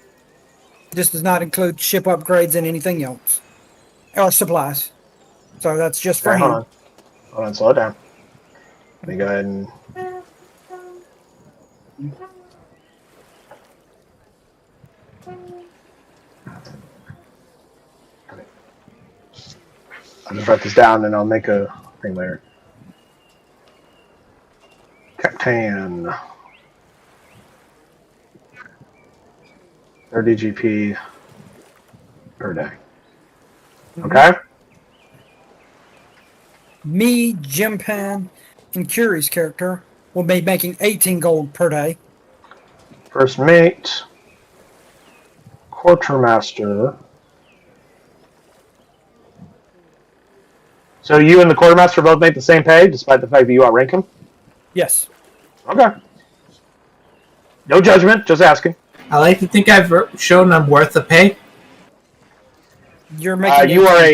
This does not include ship upgrades and anything else or supplies. So that's just for him. Hold on, slow down. Let me go ahead and. I'll just write this down and I'll make a thing later. Captain. 30 GP per day. Okay? Me, Jim Pan, and Curie's character will be making 18 gold per day. First mate. Quartermaster. So you and the quartermaster both make the same pay, despite the fact that you outrank him? Yes. Okay. No judgment, just asking. I like to think I've shown I'm worth the pay. You're making. You are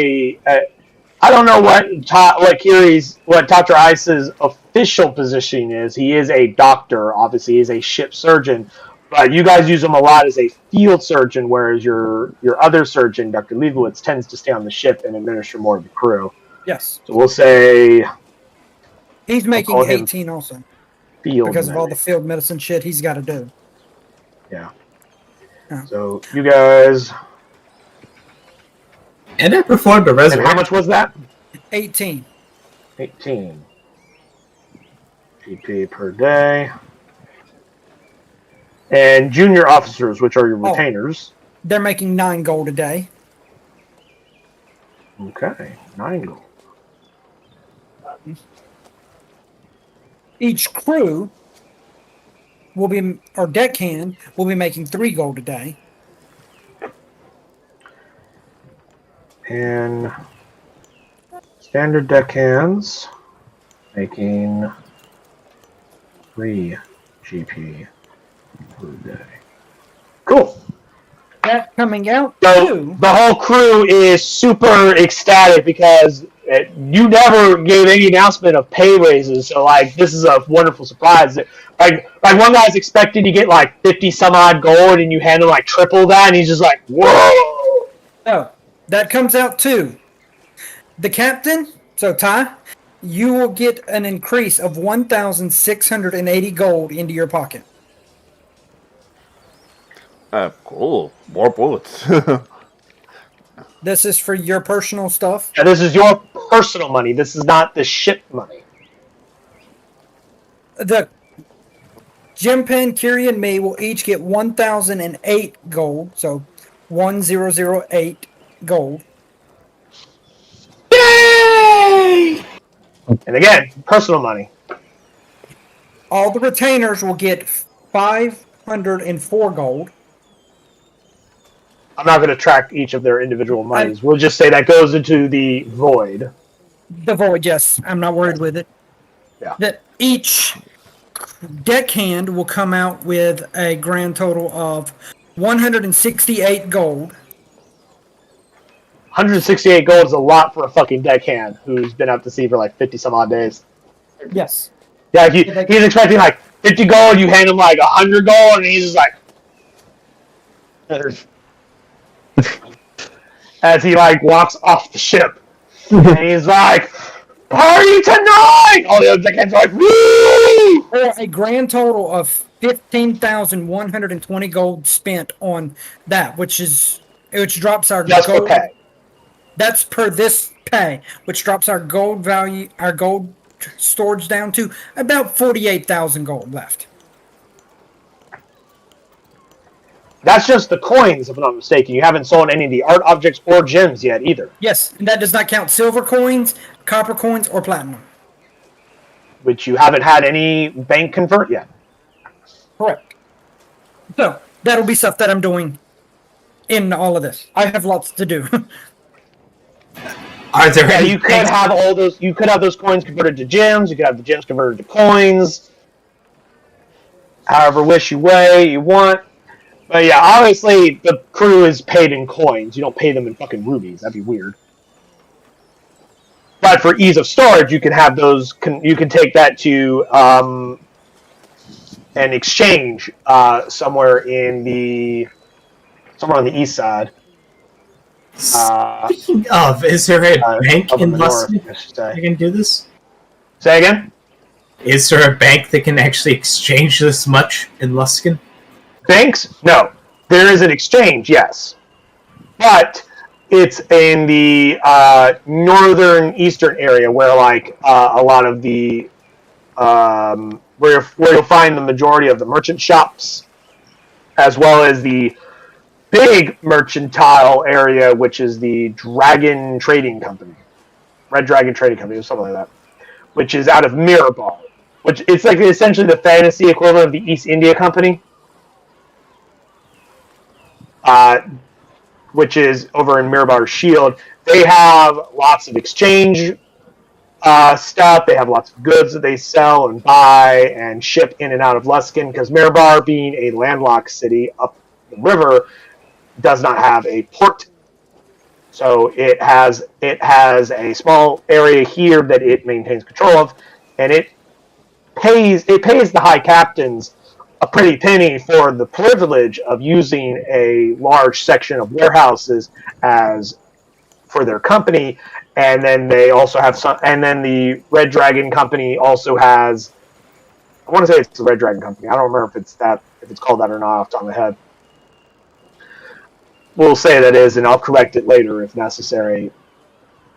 I don't know what Dr. Ice's official position is. He is a doctor, obviously. He is a ship surgeon. But you guys use him a lot as a field surgeon, whereas your other surgeon, Dr. Leibowitz, tends to stay on the ship and administer more of the crew. Yes. So we'll say... He's making 18 also. Field because medic. of all the field medicine shit he's got to do. Yeah. So you guys... And I performed a resurrection. And how much was that? 18. 18. GP per day. And junior officers, which are your retainers. They're making 9 gold a day. Okay, 9 gold. Each crew will be, or deckhand, will be making 3 gold a day. And standard deckhands making 3 GP per day. Cool. That coming out So too. the whole crew is super ecstatic because you never gave any announcement of pay raises. So like this is a wonderful surprise. Like one guy's expecting to get like 50 some odd gold, and you hand him like triple that, and he's just like, whoa. So that comes out too. The captain, so Ty, you will get an increase of 1,680 gold into your pocket. Cool. More bullets. This is for your personal stuff. Yeah, this is your personal money. This is not the ship money. The Jimpan, Kiri, and me will each get 1,008 gold. So 1008 gold. Yay! And again, personal money. All the retainers will get 504 gold. I'm not going to track each of their individual monies. We'll just say that goes into the void. The void, yes. I'm not worried with it. Yeah. That each deckhand will come out with a grand total of 168 gold. 168 gold is a lot for a fucking deckhand who's been out to sea for like 50 some odd days. Yes. Yeah, he's expecting like 50 gold, you hand him like 100 gold, and he's just like... As he like walks off the ship. And he's like, party tonight! All the other deckhands are like, woo! Or a grand total of 15,120 gold spent on that, which drops our Just gold. for pay. That's per this pay, which drops our gold value, our gold storage down to about 48,000 gold left. That's just the coins, if I'm not mistaken. You haven't sold any of the art objects or gems yet either. Yes, and that does not count silver coins, copper coins, or platinum. Which you haven't had any bank convert yet. Correct. So that'll be stuff that I'm doing in all of this. I have lots to do. Are there Yeah, any you could have all those. You could have those coins converted to gems. You could have the gems converted to coins. However way you want. But yeah, obviously the crew is paid in coins. You don't pay them in fucking rubies. That'd be weird. But for ease of storage, you can have those. You can take that to an exchange somewhere on the east side. Speaking of, is there a bank up in the north, Luskin I should that say. can do this? Say again? Is there a bank that can actually exchange this much in Luskin? Banks? No. There is an exchange, yes. But it's in the northern eastern area where like a lot of the where you'll find the majority of the merchant shops, as well as the big mercantile area, which is the Dragon Trading Company, Red Dragon Trading Company, or something like that, which is out of Mirabar, which it's like essentially the fantasy equivalent of the East India Company, which is over in Mirabar Shield. They have lots of exchange stuff. They have lots of goods that they sell and buy and ship in and out of Luskin, because Mirabar, being a landlocked city up the river, does not have a port. So it has a small area here that it maintains control of, and it pays the high captains a pretty penny for the privilege of using a large section of warehouses as for their company. And then they also have some, and then the Red Dragon Company also has, I want to say it's the Red Dragon Company. I don't remember if it's called that or not off the top of my head. We'll say that is, and I'll correct it later if necessary.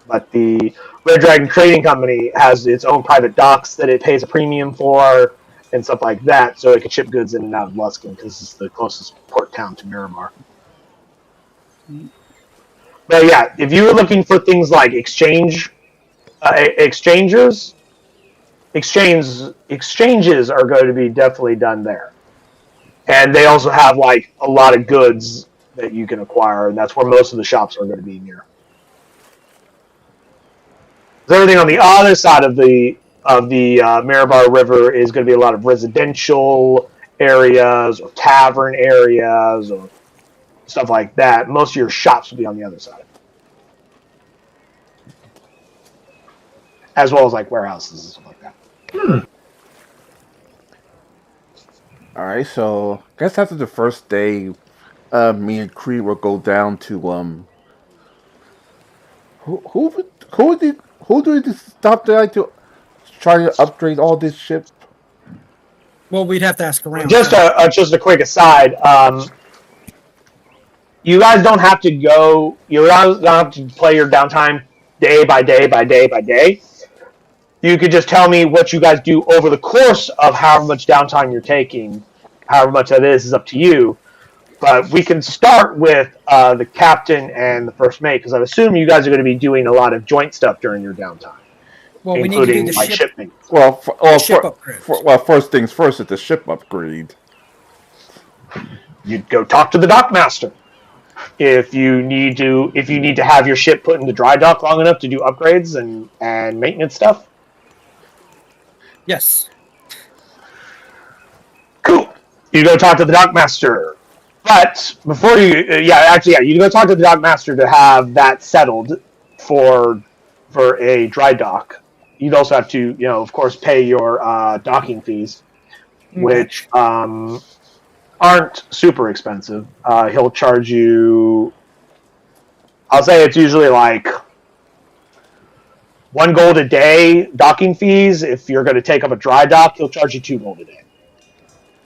But the Red Dragon Trading Company has its own private docks that it pays a premium for and stuff like that, so it can ship goods in and out of Luskin because it's the closest port town to Miramar. But yeah, if you were looking for things like exchanges are going to be definitely done there. And they also have like a lot of goods that you can acquire, and that's where most of the shops are going to be near. So everything on the other side of the Mirabar River is going to be a lot of residential areas or tavern areas or stuff like that. Most of your shops will be on the other side, as well as like warehouses and stuff like that. All right, so I guess after the first day, me and Cree will go down to who do we stop there to try to upgrade all this ship? Well, we'd have to ask around. Just a quick aside. you guys don't have to go. You don't have to play your downtime day by day by day by day. You could just tell me what you guys do over the course of however much downtime you're taking. However much that is up to you. But we can start with the captain and the first mate, because I assume you guys are going to be doing a lot of joint stuff during your downtime, Well, we need to do including the like ship. shipmates. Well, Ship upgrades. well, first things first is the ship upgrade. You'd go talk to the dockmaster. If you need to have your ship put into dry dock long enough to do upgrades and maintenance stuff. Yes. Cool. You go talk to the dockmaster. But before you, you go talk to the dockmaster to have that settled for a dry dock. You'd also have to, of course, pay your docking fees, which aren't super expensive. He'll charge you. I'll say it's usually like 1 gold a day docking fees. If you're going to take up a dry dock, he'll charge you 2 gold a day.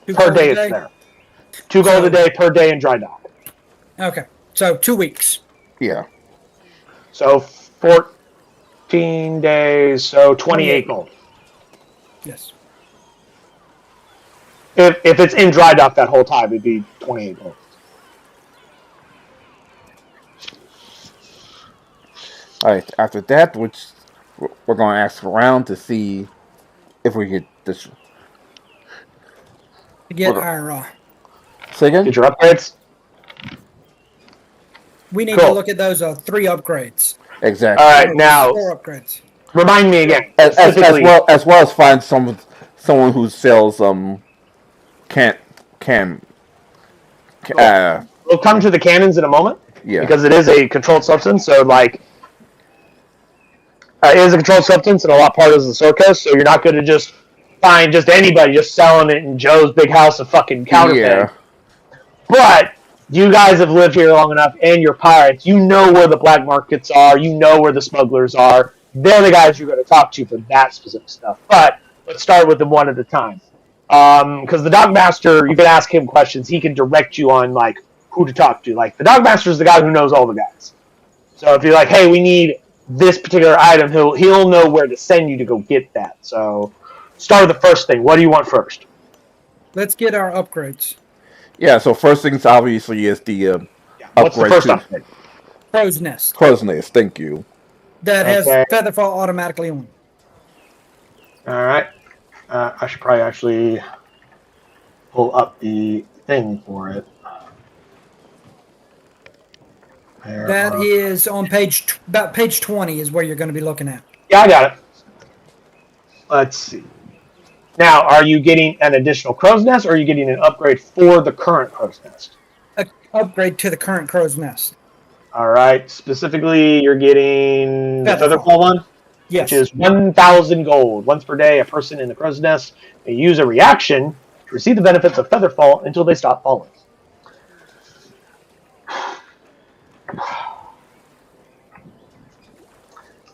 Per day it's there. 2 gold a day per day in dry dock. Okay. So 2 weeks. Yeah. So 14 days, so 28 gold. Yes. If it's in dry dock that whole time, it'd be 28 gold. All right. After that, which we're going to ask around to see if we get this. To get our, Say again? Get your upgrades. we need Cool. to look at those 3 upgrades. Exactly. All right, now 4 upgrades. remind me again. As specifically- well as find someone who sells We'll come to the cannons in a moment. Yeah. Because it is a controlled substance, so like it is a controlled substance, and a lot part is the circus. So you're not going to just find just anybody just selling it in Joe's big house of fucking counterfeit. Yeah. But you guys have lived here long enough, and you're pirates. You know where the black markets are. You know where the smugglers are. They're the guys you're going to talk to for that specific stuff. But let's start with them one at a time. Because the Dogmaster, you can ask him questions. He can direct you on like who to talk to. Like the Dogmaster is the guy who knows all the guys. So if you're like, hey, we need this particular item, he'll know where to send you to go get that. So start with the first thing. What do you want first? Let's get our upgrades. Yeah. So first things obviously is the What's the upgrade first to upgrade? Crow's Nest. Crow's Nest. Thank you. That has Okay. Featherfall automatically on. All right. I should probably actually pull up the thing for it. That is on about page 20 is where you're going to be looking at. Yeah, I got it. Let's see. Now, are you getting an additional crow's nest, or are you getting an upgrade for the current crow's nest? Upgrade to the current Crow's Nest. All right. Specifically, you're getting the Featherfall. Featherfall one, Yes. which is 1,000 gold. Once per day, a person in the crow's nest may use a reaction to receive the benefits of Featherfall until they stop falling.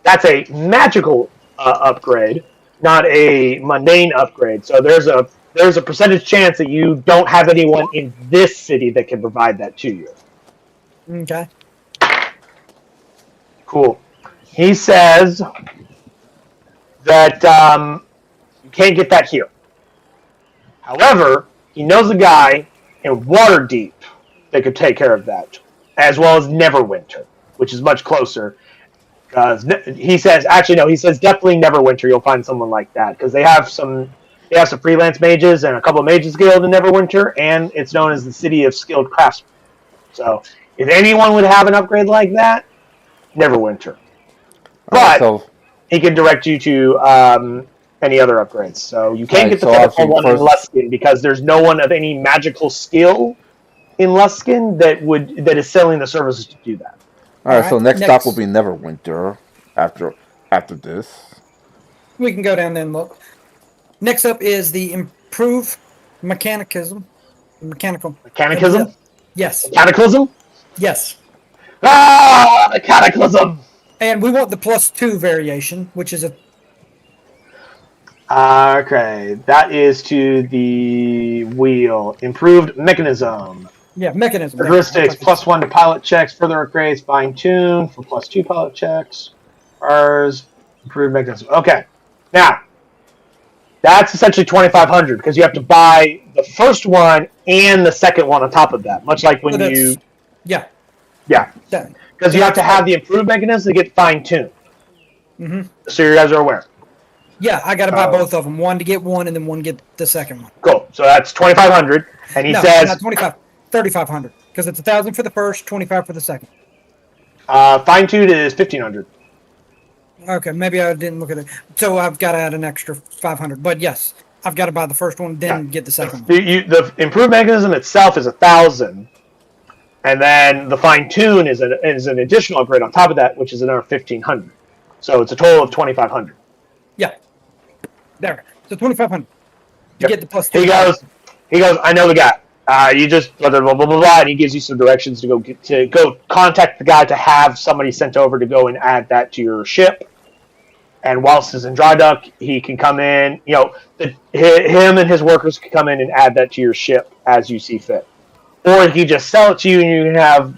That's a magical upgrade, not a mundane upgrade. So there's a percentage chance that you don't have anyone in this city that can provide that to you. Okay. Cool. He says that you can't get that here. However, he knows a guy in Waterdeep that could take care of that, as well as Neverwinter, which is much closer. He says definitely Neverwinter. You'll find someone like that because they have some freelance mages and a couple of mages guild in Neverwinter, and it's known as the city of skilled craftsmen. So if anyone would have an upgrade like that, Neverwinter. But he can direct you to any other upgrades. So you can't get the Featherfall one in Luskin because there's no one of any magical skill in Luskin that is selling the services to do that. All right. So next stop will be Neverwinter after this. We can go down there and look. Next up is the improved mechanicism. Mechanicism? Yes. Cataclysm? Yes. Ah, the Cataclysm! And we want the +2 variation, which is a... Okay, that is to the wheel. Improved mechanism. Yeah, mechanism. Characteristics, +1 to pilot checks, further upgrades, fine tune for +2 pilot checks. Ours, improved mechanism. Okay. Now, that's essentially 2,500 because you have to buy the first one and the second one on top of that. Much like when you. Yeah. Yeah. Because you have to have the improved mechanism to get fine tuned. Mm-hmm. So you guys are aware. Yeah, I got to buy both of them. One to get one and then one get the second one. Cool. So that's 2,500. And he says. Not 3,500. Because it's 1,000 for the first, 25 for the second. Fine tuned is 1,500. Okay, maybe I didn't look at it. So I've got to add an extra 500. But yes, I've got to buy the first one, then get the second one. The improved mechanism itself is 1,000, and then the fine tune is an additional upgrade on top of that, which is another 1,500. So it's a total of 2,500. Yeah, there. So 2,500 to get the +2. He goes. I know the guy. You just blah blah blah blah blah, and he gives you some directions to go contact the guy to have somebody sent over to go and add that to your ship. And whilst he's in dry dock, he can come in. Him and his workers can come in and add that to your ship as you see fit, or he just sell it to you, and you can have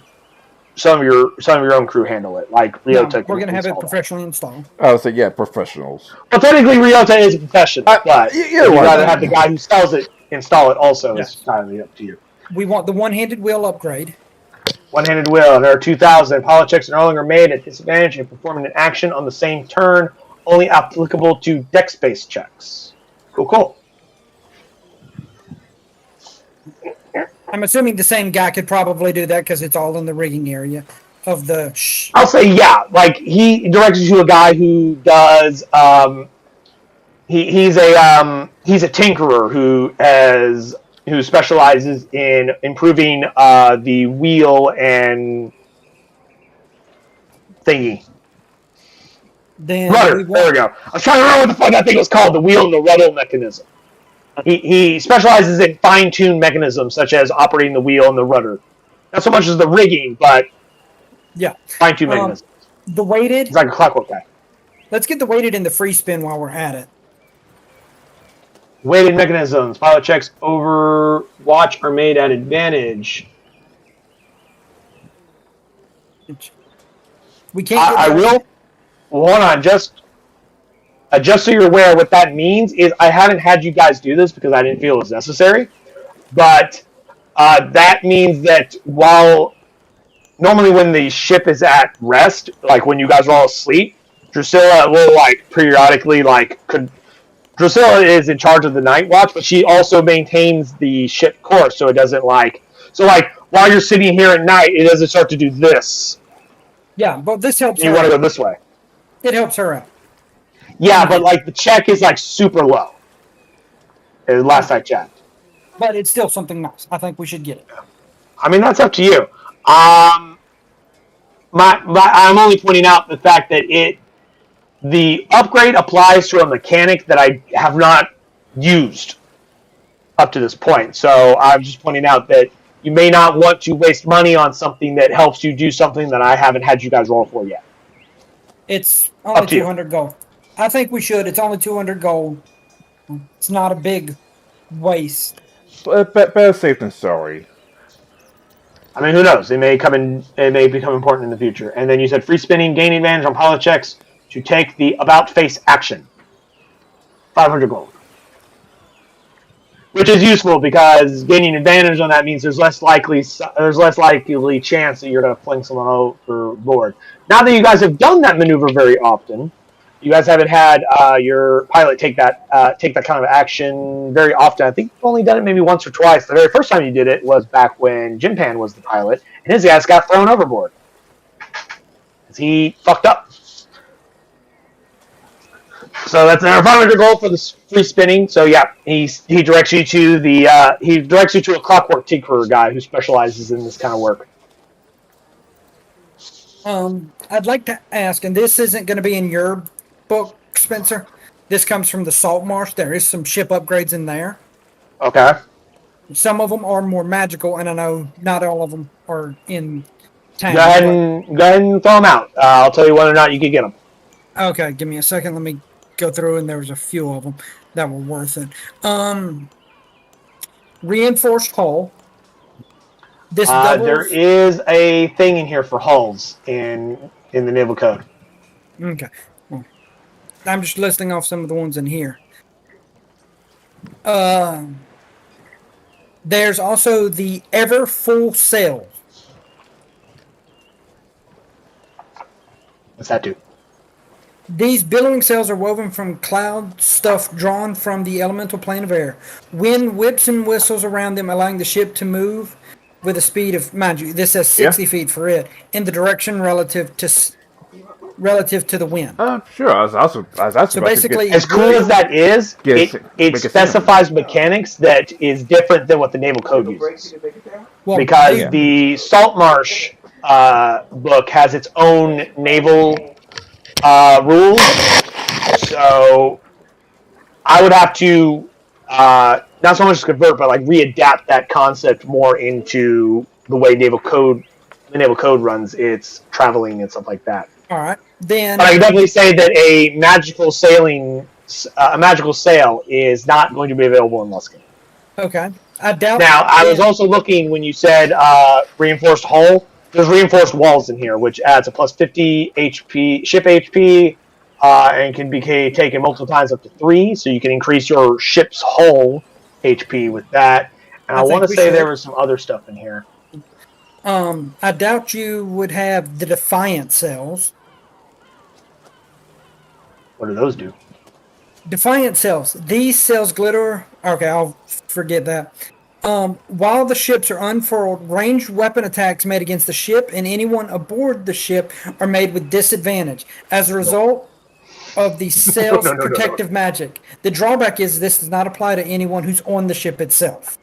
some of your own crew handle it. Like Ryota. We're gonna have it professionally installed. I would say professionals. Well, technically, Ryota is a professional, but you'd rather have the guy who sells it install it. Also, it's entirely up to you. We want the one-handed wheel upgrade. One-handed wheel. There are 2,000. Pilot checks are no longer made at disadvantage in performing an action on the same turn. Only applicable to dex-based checks. Cool. I'm assuming the same guy could probably do that because it's all in the rigging area of the. I'll say yeah. Like he directs you to a guy who does. He's a tinkerer who specializes in improving the wheel and thingy. Then rudder. There we go. I was trying to remember what the fuck that thing was called. The wheel and the rudder mechanism. He specializes in fine-tuned mechanisms such as operating the wheel and the rudder. Not so much as the rigging, but fine-tuned mechanisms. The weighted. He's like a clockwork guy. Let's get the weighted and the free spin while we're at it. Weighted mechanisms. Pilot checks Overwatch are made at advantage. We can't. I will. Hold on, just so you're aware, what that means is I haven't had you guys do this because I didn't feel it was necessary. But that means that while normally when the ship is at rest, like when you guys are all asleep, Drusilla will periodically Drusilla is in charge of the night watch, but she also maintains the ship course, so it doesn't while you're sitting here at night, it doesn't start to do this. Yeah, but this helps. You want to go this way. It helps her out. Yeah, but the check is super low. Last I checked. But it's still something nice. I think we should get it. I mean, that's up to you. I'm only pointing out the fact that the upgrade applies to a mechanic that I have not used up to this point. So I'm just pointing out that you may not want to waste money on something that helps you do something that I haven't had you guys roll for yet. It's only 200 gold. I think we should. It's only 200 gold. It's not a big waste. Better safe than sorry. I mean, who knows? It may become important in the future. And then you said free spinning, gain advantage on pilot checks to take the about face action. 500 gold. Which is useful because gaining advantage on that means there's less likely chance that you're going to fling someone overboard. Now that you guys have done that maneuver very often, you guys haven't had your pilot take that kind of action very often. I think you've only done it maybe once or twice. The very first time you did it was back when Jinpan was the pilot, and his guys got thrown overboard because he fucked up. So that's another 500 gold for the free spinning. So yeah, he directs you to a clockwork tinkerer guy who specializes in this kind of work. I'd like to ask, and this isn't going to be in your book, Spencer. This comes from the Salt Marsh. There is some ship upgrades in there. Okay. Some of them are more magical, and I know not all of them are in town. Go ahead and throw them out. I'll tell you whether or not you can get them. Okay, give me a second. Let me go through, and there was a few of them that were worth it. Reinforced hull. This doubles. There is a thing in here for hulls in the Naval Code. Okay. Well, I'm just listing off some of the ones in here. There's also the ever full sail. What's that do? These billowing sails are woven from cloud stuff drawn from the elemental plane of air. Wind whips and whistles around them, allowing the ship to move with a speed of, mind you, this says 60 feet for it, in the direction relative to the wind. Sure. I was also So basically, as cool as that is, Yes, it make it specifies mechanics that is different than what the Naval Code uses. well, Because Yeah. the Saltmarsh book has its own naval rules, so I would have to not so much convert, but like readapt that concept more into the way the Naval Code runs its traveling and stuff like that. all right, then. But I can definitely say that a magical sail is not going to be available in Luskan. Okay, I doubt. Now, I was also looking when you said reinforced hull. There's reinforced walls in here, which adds a plus 50 HP, ship HP, and can be taken multiple times up to 3. So you can increase your ship's hull HP with that. And I want to say there was some other stuff in here. I doubt you would have the Defiant cells. What do those do? Defiant cells. These cells glitter. Okay, I'll forget that. While the ships are unfurled, ranged weapon attacks made against the ship and anyone aboard the ship are made with disadvantage. As a result of the cell's protective magic. The drawback is this does not apply to anyone who's on the ship itself.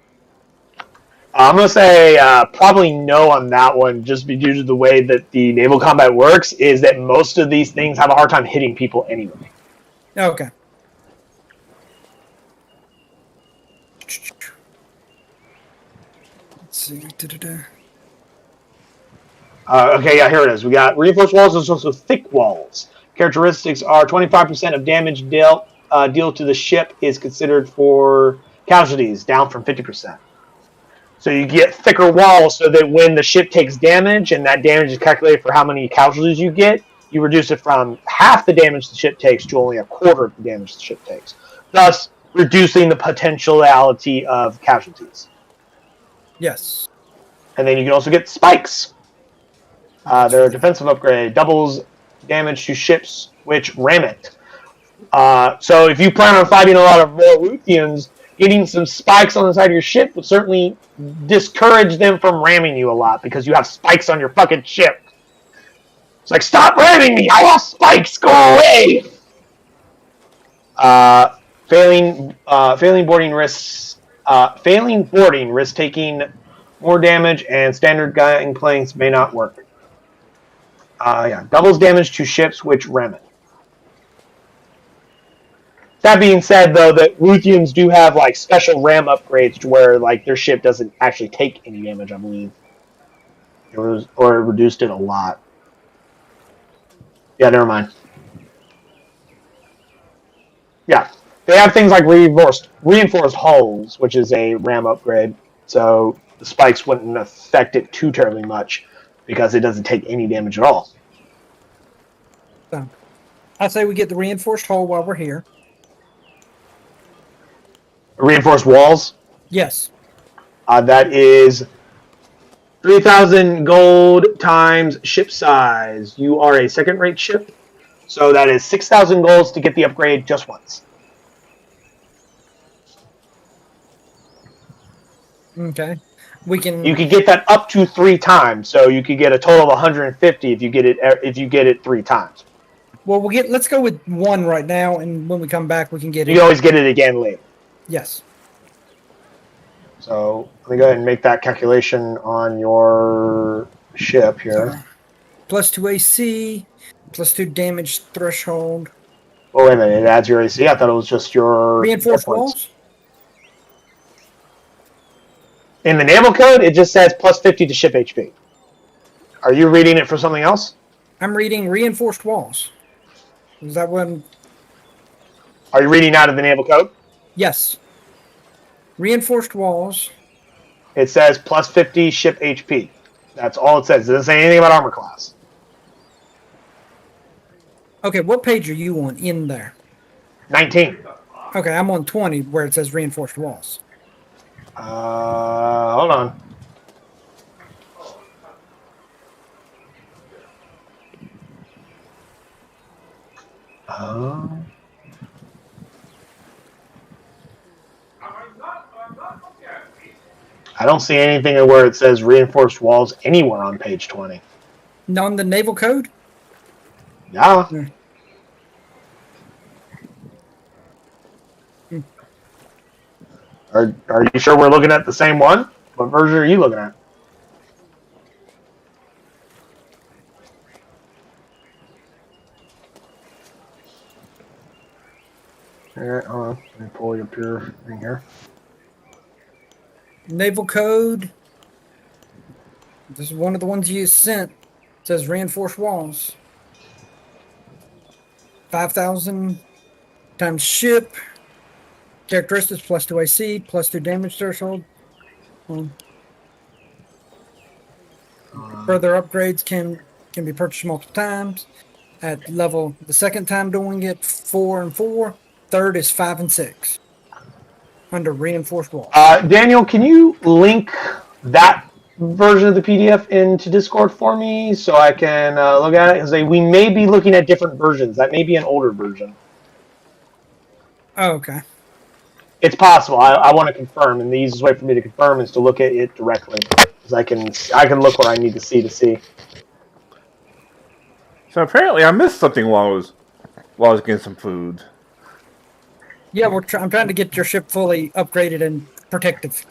I'm going to say probably no on that one, just due to the way that the naval combat works, is that most of these things have a hard time hitting people anyway. Okay. Let's see. Okay, yeah, here it is. We got reinforced walls and also thick walls. Characteristics are 25% of damage dealt to the ship is considered for casualties, down from 50%. So you get thicker walls so that when the ship takes damage, and that damage is calculated for how many casualties you get, you reduce it from half the damage the ship takes to only a quarter of the damage the ship takes, thus reducing the potentiality of casualties. Yes. And then you can also get spikes. They're a defensive upgrade. Doubles damage to ships which ram it. So if you plan on fighting a lot of Ruthians, getting some spikes on the side of your ship would certainly discourage them from ramming you a lot because you have spikes on your fucking ship. It's like, stop ramming me! I have spikes! Go away! Failing boarding risks taking more damage, and standard gangplanks may not work. Doubles damage to ships which ram it. That being said, though, that Ruthians do have like special ram upgrades to where like their ship doesn't actually take any damage, I believe. It reduced it a lot. Yeah, never mind. Yeah, they have things like reinforced hulls, which is a ram upgrade, so the spikes wouldn't affect it too terribly much because it doesn't take any damage at all. So, I say we get the reinforced hull while we're here. Reinforced walls? Yes. That is 3,000 gold times ship size. You are a second-rate ship, so that is 6,000 golds to get the upgrade just once. Okay. You could get that up to 3 times, so you could get a total of 150 if you get it 3 times. Well, let's go with 1 right now, and when we come back, we can get it. You can always get it again later. Yes. So let me go ahead and make that calculation on your ship here. Plus 2 AC, plus 2 damage threshold. Oh, wait a minute. It adds your AC? I thought it was just your... Reinforced walls? In the Naval Code, it just says plus 50 to ship HP. Are you reading it for something else? I'm reading reinforced walls. Is that one? Are you reading out of the Naval Code? Yes. Reinforced walls. It says plus 50 ship HP. That's all it says. It doesn't say anything about armor class. Okay, what page are you on in there? 19. Okay, I'm on 20 where it says reinforced walls. Hold on. I don't see anything where it says reinforced walls anywhere on page 20. On the naval code? Yeah. Are you sure we're looking at the same one? What version are you looking at? Alright, hold on. Let me pull up your thing here. Naval code. This is one of the ones you sent. It says reinforced walls. 5,000 times ship. Characteristics plus 2 AC, plus 2 damage threshold. Further upgrades can be purchased multiple times. At level, the second time doing it, 4 and 4. Third is 5 and 6. Under reinforced walls. Daniel, can you link that version of the PDF into Discord for me so I can look at it? Because we may be looking at different versions. That may be an older version. Oh, okay. It's possible. I want to confirm, and the easiest way for me to confirm is to look at it directly, because I can look where I need to see. So apparently, I missed something while I was getting some food. Yeah, I'm trying to get your ship fully upgraded and protective.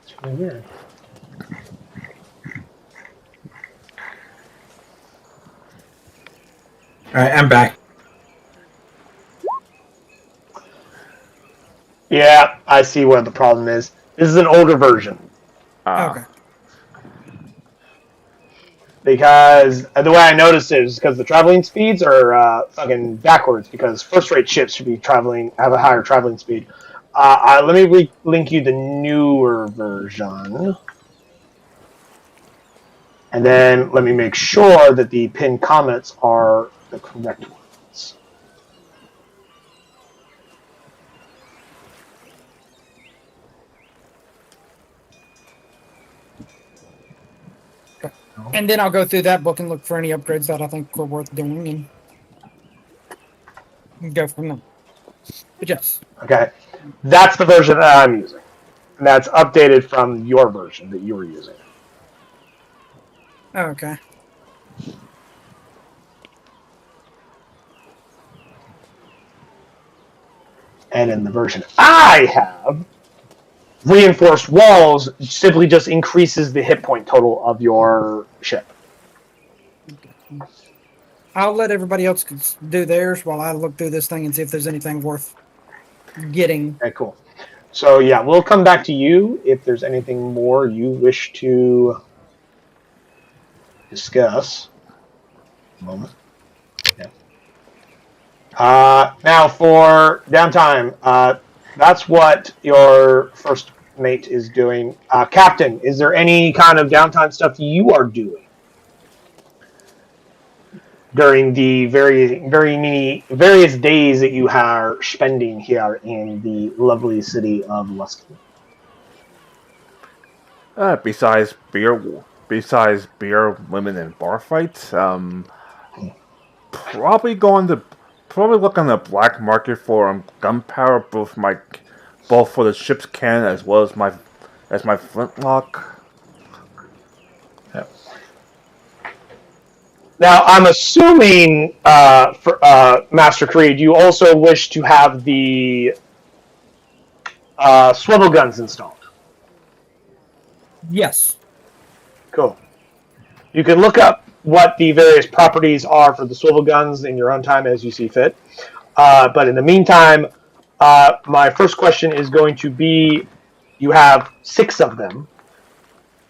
It's really weird. All right, I'm back. Yeah, I see what the problem is. This is an older version. Okay. Because the way I noticed it is because the traveling speeds are fucking backwards, because first-rate ships should be have a higher traveling speed. Let me link you the newer version. And then let me make sure that the pinned comments are the correct ones. And then I'll go through that book and look for any upgrades that I think are worth doing and go from there. But yes. Okay. That's the version that I'm using. And that's updated from your version that you were using. Okay. And in the version I have, reinforced walls simply just increases the hit point total of your ship. I'll let everybody else do theirs while I look through this thing and see if there's anything worth getting. Okay, cool. So yeah, we'll come back to you if there's anything more you wish to discuss. A moment. Yeah. Now for downtime. That's what your first mate is doing. Captain, is there any kind of downtime stuff you are doing during the various days that you are spending here in the lovely city of Luskin? Besides beer, women, and bar fights, probably look on the black market for gunpowder, both for the ship's cannon as well as my flintlock. Now, I'm assuming, for Master Creed, you also wish to have the swivel guns installed. Yes. Cool. You can look up what the various properties are for the swivel guns in your own time as you see fit. But in the meantime, my first question is going to be, you have 6 of them.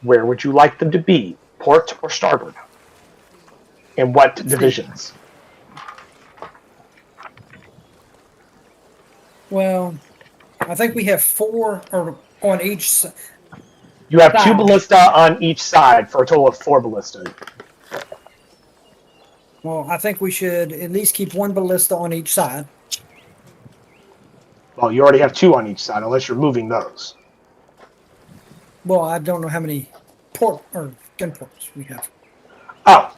Where would you like them to be? Port or starboard? In what divisions? Well, I think we have 4 on each side. You have 2 ballista on each side for a total of 4 ballista. Well, I think we should at least keep 1 ballista on each side. Well, you already have 2 on each side, unless you're moving those. Well, I don't know how many port or gun ports we have. Oh,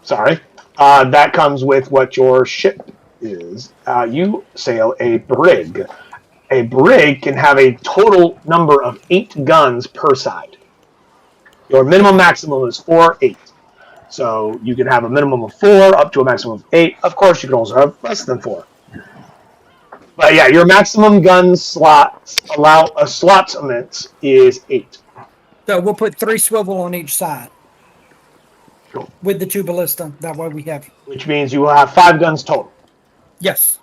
sorry. That comes with what your ship is. You sail a brig. A brig can have a total number of 8 guns per side. Your minimum maximum is 4, 8. So you can have a minimum of 4 up to a maximum of 8. Of course, you can also have less than 4. But yeah, your maximum gun slots allotment is 8. So we'll put 3 swivel on each side. Cool. With the 2 ballista. That way we have. Which means you will have 5 guns total. Yes.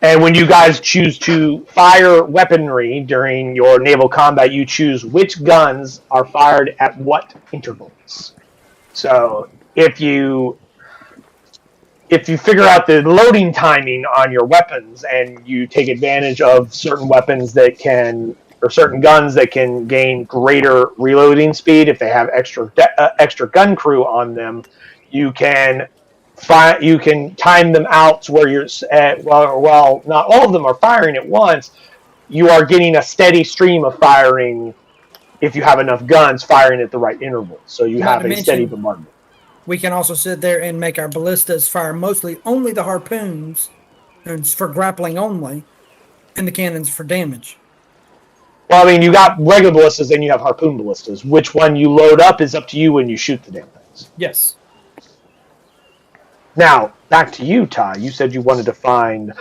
And when you guys choose to fire weaponry during your naval combat, you choose which guns are fired at what intervals. So if you figure out the loading timing on your weapons and you take advantage of certain weapons that can, or certain guns that can gain greater reloading speed if they have extra gun crew on them, you can time them out to where you're at, well, not all of them are firing at once. You are getting a steady stream of firing if you have enough guns firing at the right interval. So you have a steady bombardment. We can also sit there and make our ballistas fire mostly only the harpoons, and it's for grappling only, and the cannons for damage. Well, I mean, you got regular ballistas and you have harpoon ballistas. Which one you load up is up to you when you shoot the damn things. Yes. Now, back to you, Ty. You said you wanted to find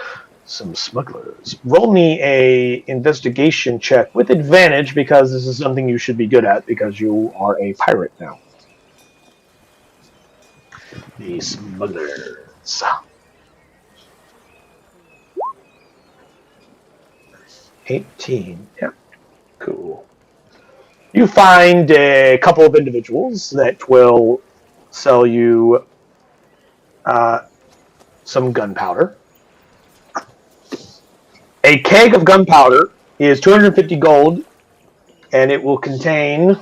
some smugglers. Roll me a investigation check with advantage because this is something you should be good at because you are a pirate now. The smugglers. 18. Yep. Cool. You find a couple of individuals that will sell you some gunpowder. A keg of gunpowder is 250 gold, and it will contain.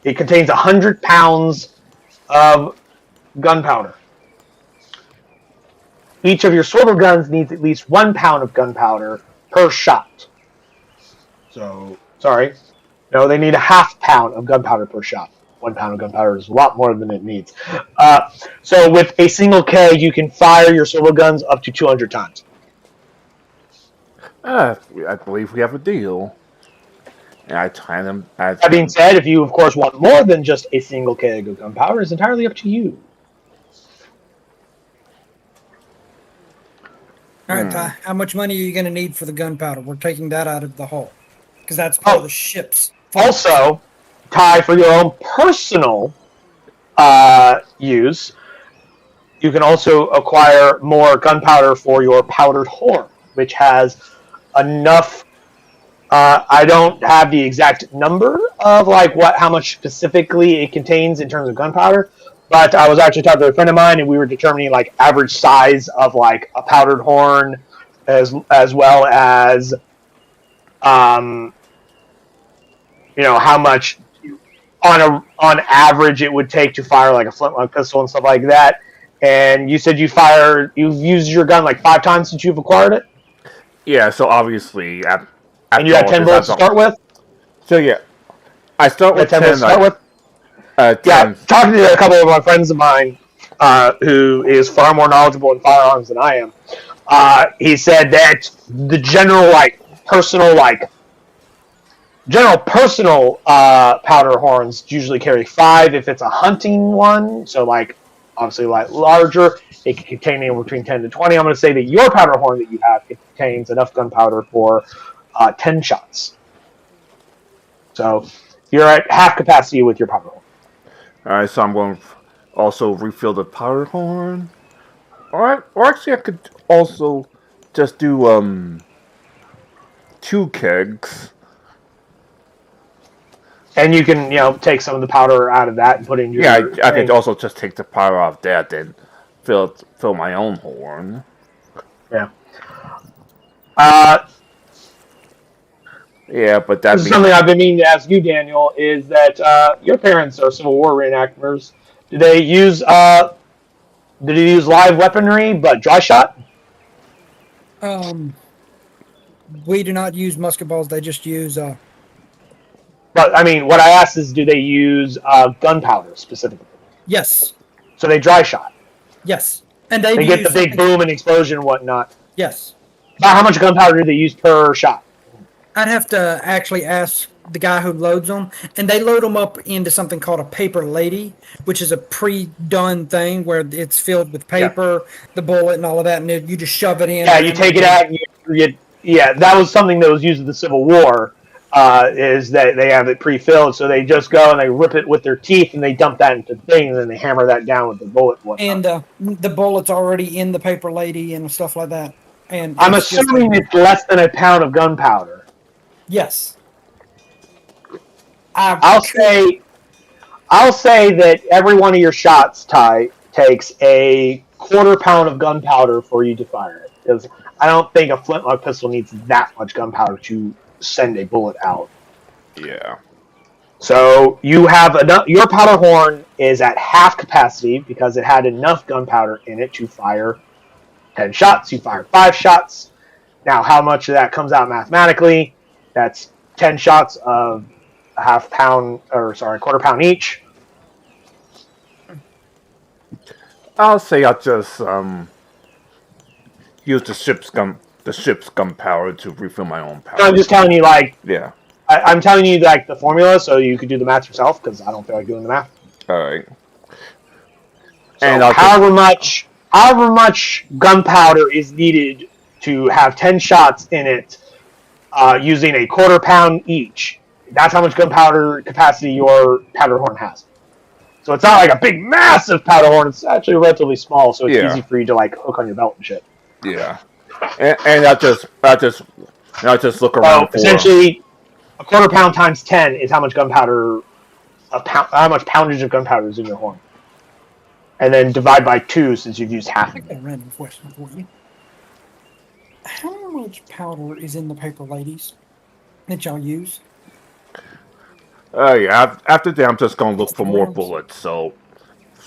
It contains 100 pounds of gunpowder. Each of your swivel guns needs at least 1 pound of gunpowder per shot. So, sorry. No, they need a half pound of gunpowder per shot. 1 pound of gunpowder is a lot more than it needs. So with a single keg, you can fire your swivel guns up to 200 times. I believe we have a deal. And I time them. That being said, if you, of course, want more than just a single keg of gunpowder, it's entirely up to you. All right, Ty, how much money are you going to need for the gunpowder? We're taking that out of the hull because that's part of the ship's. Also, Ty, for your own personal use, you can also acquire more gunpowder for your powdered horn, which has enough. I don't have the exact number of how much specifically it contains in terms of gunpowder, but I was actually talking to a friend of mine, and we were determining average size of a powdered horn, as well as how much on average it would take to fire a flintlock pistol and stuff like that. And you said you've used your gun 5 times since you've acquired it? Yeah, so obviously and you have 10 bullets to start with? So yeah. I start with 10 bullets to start with? 10. Yeah, talking to a couple of my friends of mine who is far more knowledgeable in firearms than I am, he said that the general personal General personal powder horns usually carry 5 if it's a hunting one. So, like, obviously, like larger, it can contain anywhere between 10 to 20. I'm going to say that your powder horn that you have contains enough gunpowder for 10 shots. So, you're at half capacity with your powder horn. Alright, so I'm going to also refill the powder horn. Or actually, I could also just do 2 kegs. And you can, take some of the powder out of that and put in your. Yeah, I could also just take the powder off that and fill my own horn. Yeah. Yeah, but This is something I've been meaning to ask you, Daniel, is that your parents are Civil War reenactors. Do they use live weaponry but dry shot? We do not use musket balls. They just use. But I mean, what I asked is, do they use gunpowder specifically? Yes. So they dry shot. Yes. And they get the big boom and explosion and whatnot. Yes. About how much gunpowder do they use per shot? I'd have to actually ask the guy who loads them, and they load them up into something called a paper lady, which is a pre-done thing where it's filled with paper, the bullet, and all of that, and you just shove it in. Yeah, you take it out. And that was something that was used in the Civil War. Is that they have it pre-filled, so they just go and they rip it with their teeth and they dump that into the thing, and then they hammer that down with the bullet. And the bullet's already in the paper lady and stuff like that. And I'm assuming it's less than a pound of gunpowder. Yes. I'll say that every one of your shots, Ty, takes a quarter pound of gunpowder for you to fire it. Because I don't think a flintlock pistol needs that much gunpowder to send a bullet out. Yeah. So you have enough. Your powder horn is at half capacity because it had enough gunpowder in it to fire 10 shots. You fired 5 shots. Now, how much of that comes out mathematically? That's 10 shots of a quarter pound each. I'll say I'll just use the ship's gunpowder to refill my own powder. So I'm just telling you, yeah. I'm telling you the formula, so you could do the math yourself because I don't feel like doing the math. All right. So and however much gunpowder is needed to have 10 shots in it, using a quarter pound each. That's how much gunpowder capacity your powder horn has. So it's not like a big, massive powder horn. It's actually relatively small, so it's easy for you to hook on your belt and shit. Yeah. And I just look around. Essentially, a quarter pound times 10 is how much gunpowder, how much poundage of gunpowder is in your horn, and then divide by 2 since you've used half. I got a random question for you. How much powder is in the paper ladies that y'all use? Yeah. After that, I'm just gonna look for more bullets. So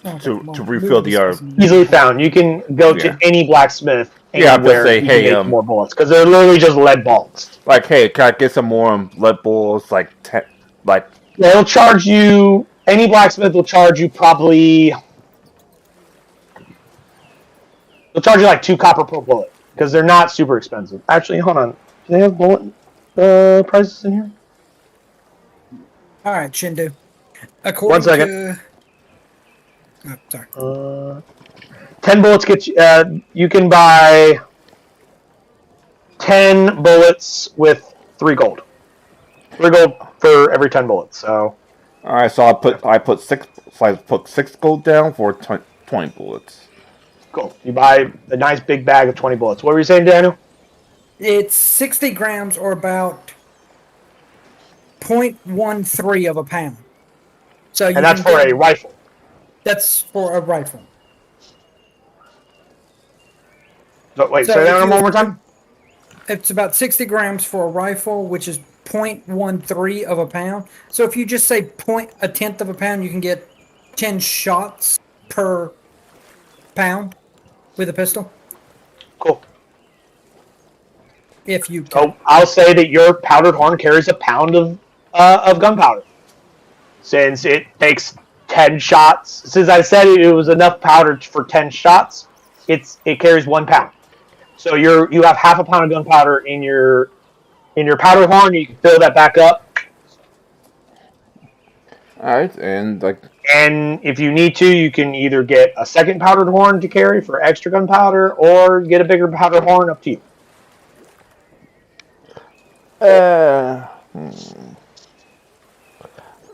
to refill the easily found. You can go to any blacksmith. Yeah, I'm just say, hey, make more bullets because they're literally just lead balls. Like, hey, can I get some more lead balls? Yeah, they'll charge you. Any blacksmith will charge you probably. They'll charge you 2 copper per bullet because they're not super expensive. Actually, hold on. Do they have bullet prices in here? All right, Shindu. 1 second. Sorry. 10 bullets get you. You can buy 10 bullets with 3 gold. 3 gold for every 10 bullets. So. All right. So I put 6. So I put 6 gold down for 20 bullets. Cool. You buy a nice big bag of 20 bullets. What were you saying, Daniel? It's 60 grams or about 0.13 of a pound. So and that's for a rifle. That's for a rifle. So, wait, say that one more time? It's about 60 grams for a rifle, which is 0.13 of a pound. So if you just say a tenth of a pound, you can get 10 shots per pound with a pistol. Cool. If you can. So I'll say that your powdered horn carries a pound of gunpowder. Since it takes 10 shots, since I said it was enough powder for 10 shots, it carries 1 pound. So you have half a pound of gunpowder in your powder horn. You can fill that back up Alright, and like And if you need to, you can either get a second powdered horn to carry for extra gunpowder, or get a bigger powdered horn. Up to you.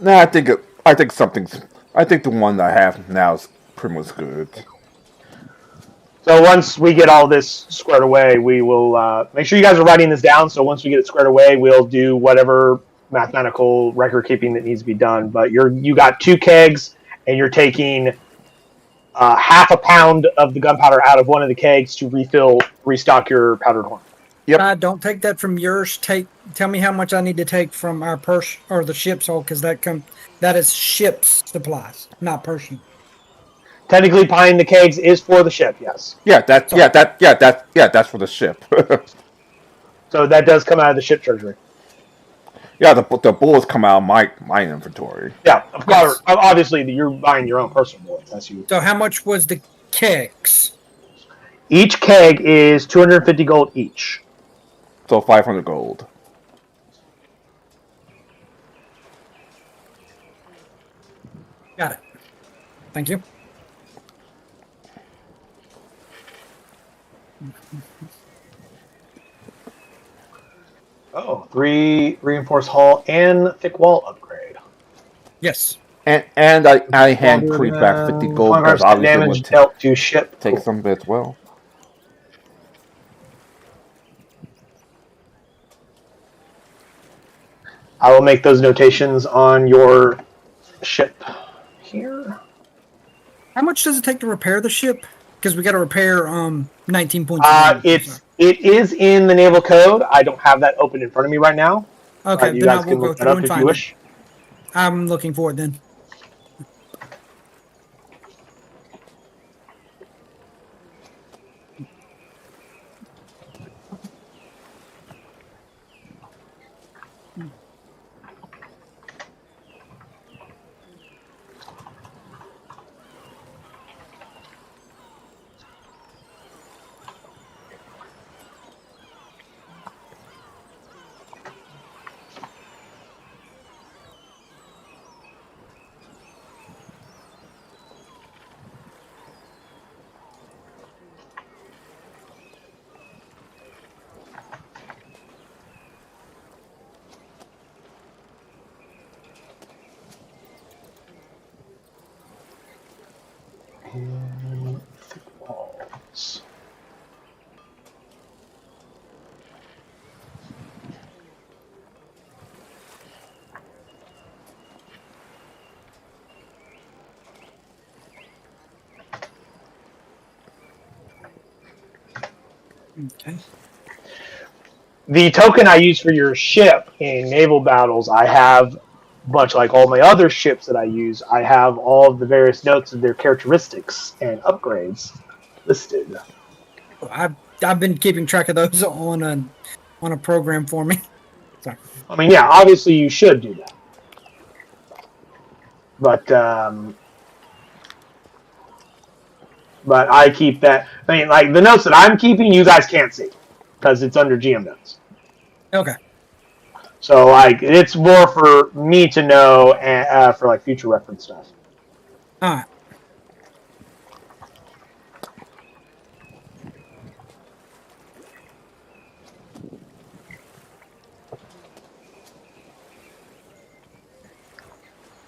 nah, I think the one I have now is pretty much good. So once we get all this squared away, we will make sure you guys are writing this down. So once we get it squared away, we'll do whatever mathematical record keeping that needs to be done. But you got 2 kegs, and you're taking half a pound of the gunpowder out of one of the kegs to restock your powdered horn. Yep. Don't take that from yours. Tell me how much I need to take from our purse or the ship's hold, because that is ship's supplies, not personal. Technically, buying the kegs is for the ship. Yes. That's for the ship. So that does come out of the ship treasury. Yeah, the bullets come out of my inventory. Yeah, of course. Obviously, you're buying your own personal bullets. That's you. So how much was the kegs? Each keg is 250 gold each. So 500 gold. Got it. Thank you. Oh, 3 reinforced hull and thick wall upgrade. Yes. And I hand creep back 50 gold because 25% obviously damage dealt to ship. take some of it as well. I will make those notations on your ship here. How much does it take to repair the ship? Because we got to repair 19 points. It is in the naval code. I don't have that open in front of me right now. Okay, you then guys I can will go look that through up and if you find wish. it. I'm looking for it then. And thick walls. Okay. The token I use for your ship in naval battles, I have, much like all my other ships that I use, I have all of the various notes of their characteristics and upgrades listed. I've been keeping track of those on a program for me. So. I mean, yeah, obviously you should do that. But I keep that. I mean, like the notes that I'm keeping, you guys can't see because it's under GM notes. Okay. So like, it's more for me to know and for like future reference stuff. All right.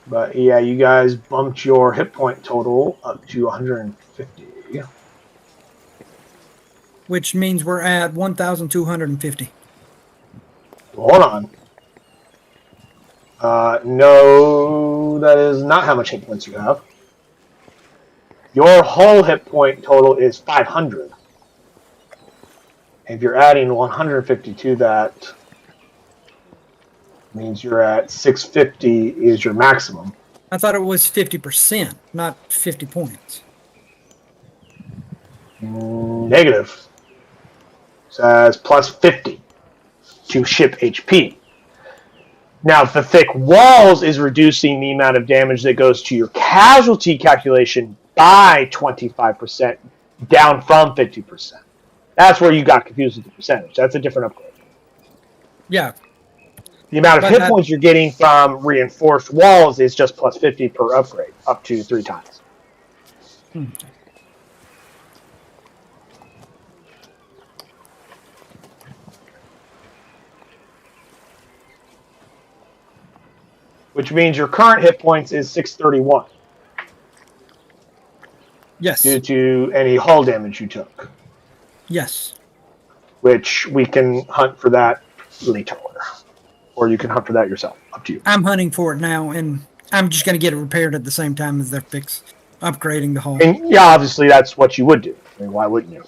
But yeah, you guys bumped your hit point total up to 150. Which means we're at 1,250. Hold on. No, that is not how much hit points you have. Your whole hit point total is 500. If you're adding 150 to that, means you're at 650 is your maximum. I thought it was 50%, not 50 points. Negative. Says plus 50 to ship HP. Now, the thick walls is reducing the amount of damage that goes to your casualty calculation by 25%, down from 50%. That's where you got confused with the percentage. That's a different upgrade. Yeah. The amount of But hit that- points you're getting from reinforced walls is just plus 50 per upgrade, up to 3 times. Which means your current hit points is 631 Yes. due to any hull damage you took, Yes. which we can hunt for that later. Or you can hunt for that yourself. Up to you. I'm hunting for it now, and I'm just going to get it repaired at the same time as they're upgrading the hull. And yeah, obviously that's what you would do. I mean, why wouldn't you?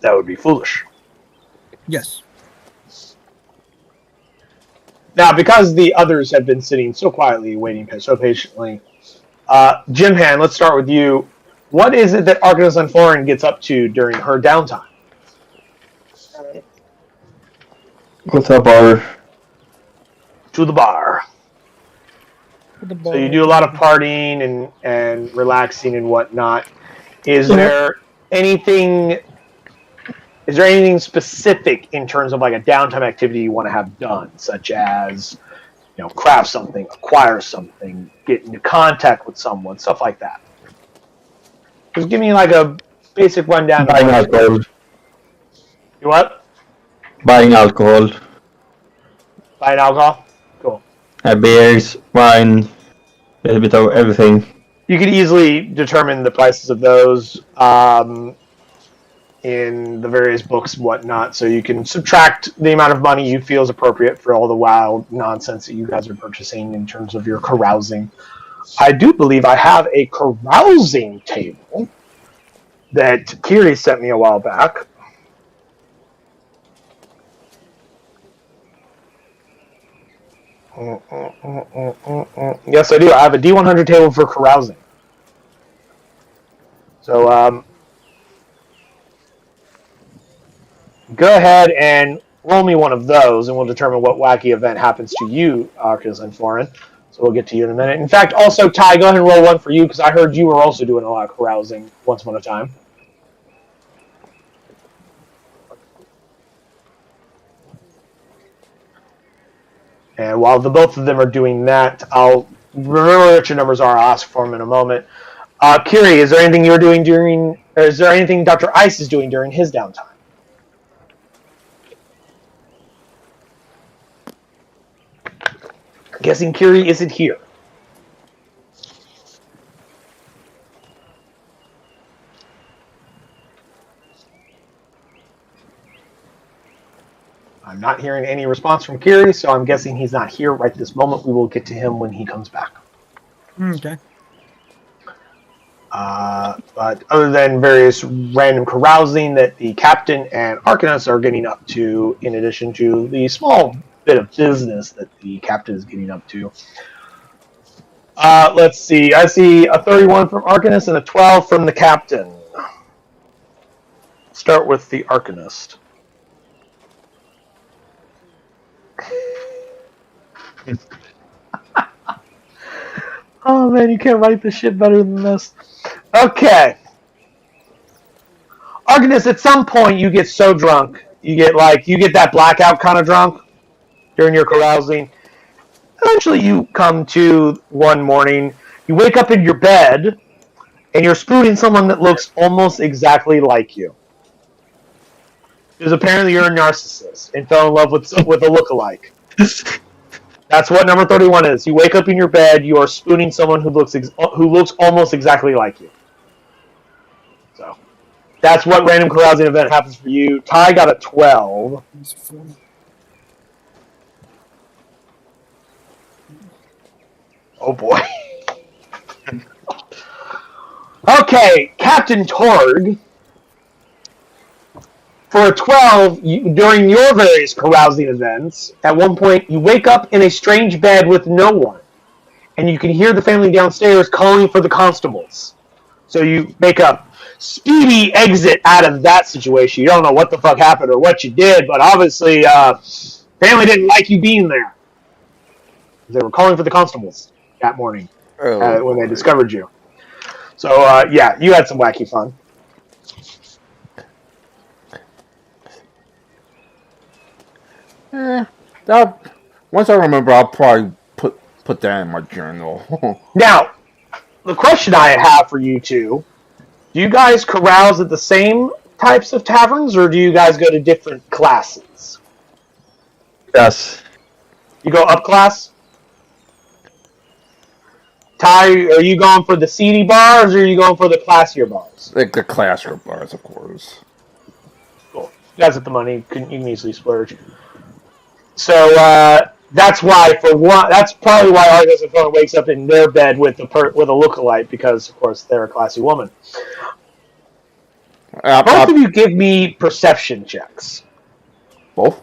That would be foolish. Yes. Now, because the others have been sitting so quietly, waiting so patiently, Jim Hand, let's start with you. What is it that Arcanus and Foreign gets up to during her downtime? Go to a bar. To the bar. So you do a lot of partying and relaxing and whatnot. Is there anything specific in terms of like a downtime activity you want to have done, such as craft something, acquire something, get into contact with someone, stuff like that? Just give me like a basic rundown. Buying alcohol. You what? Buying alcohol. Buying alcohol? Cool. Beers, wine, a little bit of everything. You could easily determine the prices of those in the various books and whatnot, so you can subtract the amount of money you feel is appropriate for all the wild nonsense that you guys are purchasing in terms of your carousing. I do believe I have a carousing table that Kiri sent me a while back. Yes, I do. I have a D100 table for carousing. So, go ahead and roll me one of those, and we'll determine what wacky event happens to you, Arcus and Foreign. So we'll get to you in a minute. In fact, also, Ty, go ahead and roll one for you, because I heard you were also doing a lot of carousing once upon a time. And while the both of them are doing that, I'll remember what your numbers are. I'll ask for them in a moment. Kiri, is there anything you're doing is there anything Dr. Ice is doing during his downtime? I'm guessing Kiri isn't here. I'm not hearing any response from Kiri, so I'm guessing he's not here right this moment. We will get to him when he comes back. Okay. But other than various random carousing that the captain and Arcanus are getting up to, in addition to the small bit of business that the captain is getting up to. Let's see. I see a 31 from Arcanus and a 12 from the captain. Start with the Arcanist. Oh man, you can't write this shit better than this. Okay. Arcanus, at some point you get so drunk, you get that blackout kind of drunk during your carousing. Eventually you come to one morning, you wake up in your bed, and you're spooning someone that looks almost exactly like you. Because apparently you're a narcissist and fell in love with a lookalike. That's what number 31 is. You wake up in your bed, you are spooning someone who looks almost exactly like you. So, that's what random carousing event happens for you. Ty got a 12. Oh boy. Okay, Captain Torg. For a 12, during your various carousing events, at one point you wake up in a strange bed with no one, and you can hear the family downstairs calling for the constables. So you make a speedy exit out of that situation. You don't know what the fuck happened or what you did, but obviously, family didn't like you being there. They were calling for the constables that morning when they discovered you. So, yeah, you had some wacky fun. Once I remember, I'll probably put that in my journal. Now, the question I have for you two: do you guys carouse at the same types of taverns, or do you guys go to different classes? Yes. You go up class. Ty, are you going for the seedy bars, or are you going for the classier bars? Like the classroom bars, of course. Cool. You guys have the money. You can easily splurge. So that's why, for one, that's probably why Argus and Phone wakes up in their bed with a lookalike, because of course they're a classy woman. Both of you give me perception checks. Both.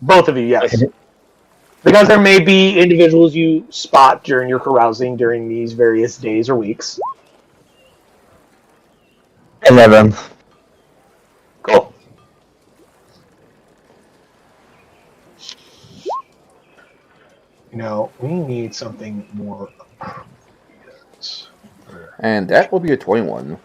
Both of you, yes. Because there may be individuals you spot during your carousing during these various days or weeks. 11. Cool. You know, we need something more appropriate. And that will be a 21.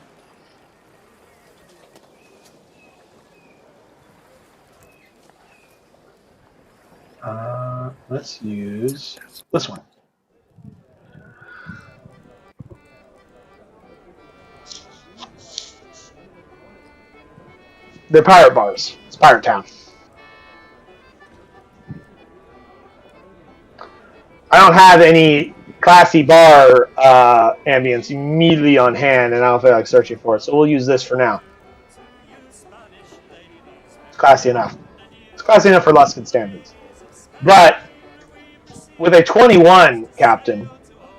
Let's use this one. They're pirate bars. It's Pirate Town. I don't have any classy bar ambience immediately on hand, and I don't feel like searching for it, so we'll use this for now. It's classy enough. It's classy enough for Luskin standards. But with a 21, Captain,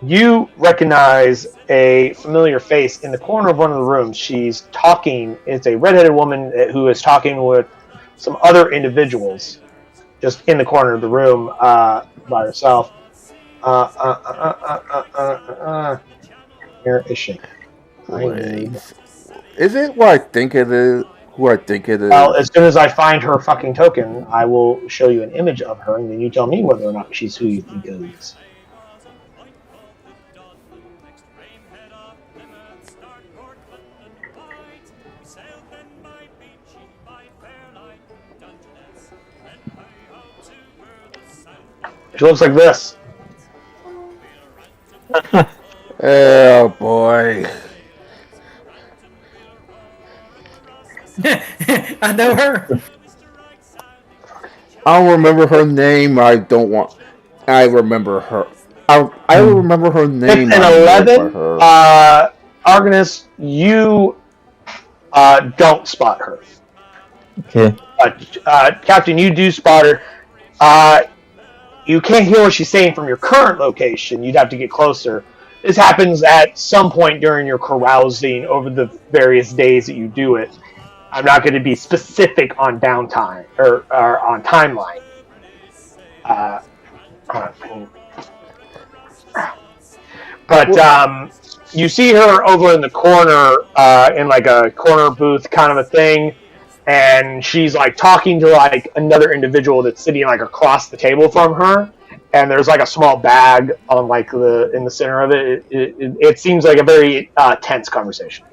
you recognize a familiar face in the corner of one of the rooms. She's talking. It's a redheaded woman who is talking with some other individuals just in the corner of the room by herself. Where is she? Is it what I think it is? Who I think it is? Well, as soon as I find her fucking token, I will show you an image of her, and then you tell me whether or not she's who you think it is. She looks like this. Oh boy. I know her. I don't remember her name. I remember her. I remember her name. It's an 11. Argonus, you don't spot her. Okay. Captain, you do spot her. You can't hear what she's saying from your current location. You'd have to get closer. This happens at some point during your carousing over the various days that you do it. I'm not going to be specific on downtime or on timeline. But you see her over in the corner in like a corner booth kind of a thing, and she's like talking to like another individual that's sitting like across the table from her, and there's like a small bag on like in the center of it. It seems like a very tense conversation.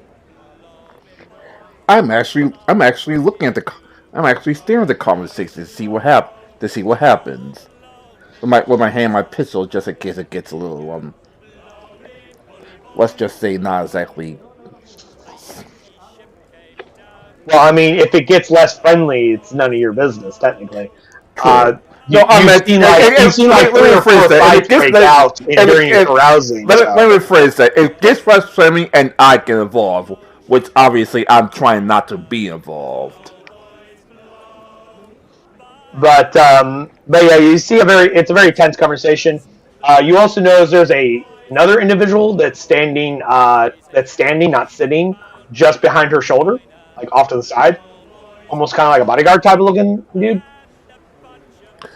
I'm actually looking at I'm actually staring at the conversation to see what happens. With my hand on my pistol, just in case it gets a little let's just say not exactly. Well, I mean, if it gets less friendly, it's none of your business, technically. You've seen like 3 or 4 fights break out during your carousing. Let me rephrase that. It gets less friendly, and I get involved, which obviously I'm trying not to be involved. But yeah, you see it's a very tense conversation. You also notice there's another individual that's standing, not sitting, just behind her shoulder, like off to the side, almost kind of like a bodyguard type of looking dude.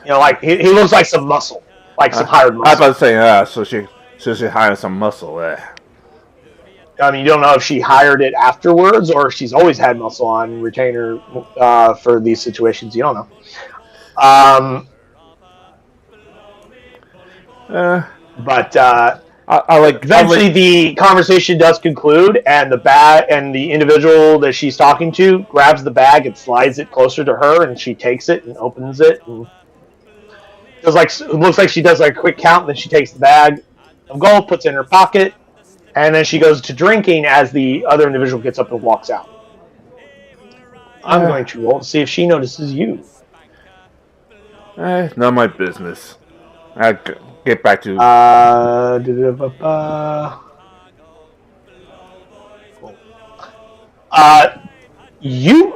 You know, like he looks like some muscle, like some hired muscle. I was about to say, so she hired some muscle. I mean, you don't know if she hired it afterwards or if she's always had muscle on retainer for these situations. You don't know. But Eventually, the conversation does conclude, and the bag and the individual that she's talking to grabs the bag and slides it closer to her, and she takes it and opens it. And it looks like she does like a quick count, and then she takes the bag of gold, puts it in her pocket, and then she goes to drinking as the other individual gets up and walks out. I'm going to roll to see if she notices you. None of my business. I'll get back to... You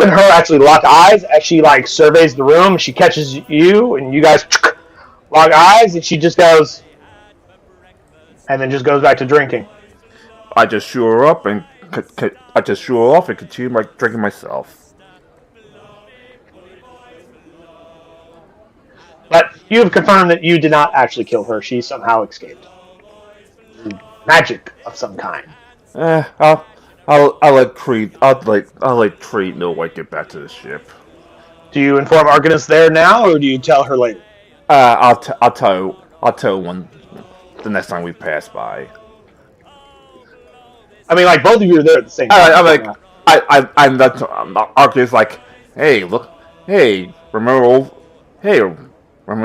and her actually lock eyes as she surveys the room. She catches you, and you guys lock eyes, and she just goes, and then just goes back to drinking. I just shoo her up and off and continue drinking myself. But you have confirmed that you did not actually kill her. She somehow escaped. Magic of some kind. I'll let Creed know I get back to the ship. Do you inform Arcanus there now, or do you tell her later? I'll tell her when the next time we pass by. I mean, both of you are there at the same time. I'm Arcanus like, hey, look, hey, remember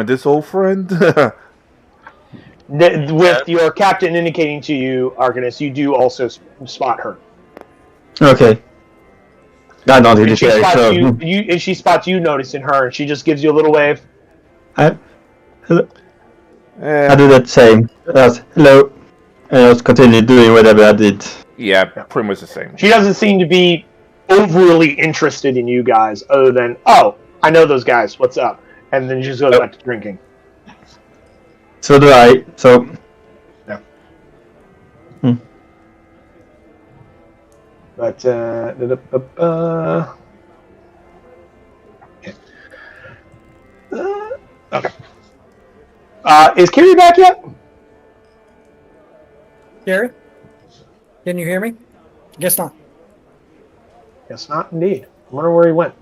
this old friend? With your captain indicating to you, Arcanus, you do also spot her. Okay. Not really and she spots you noticing her, and she just gives you a little wave. I do that same. Hello. And I just continue doing whatever I did. Yeah, pretty much the same. She doesn't seem to be overly interested in you guys, other than, oh, I know those guys, what's up? And then she just goes back to drinking. So do I, so... Yeah. But, okay. Is Kiri back yet? Gary? Can you hear me? Guess not. Guess not, indeed. I wonder where he went.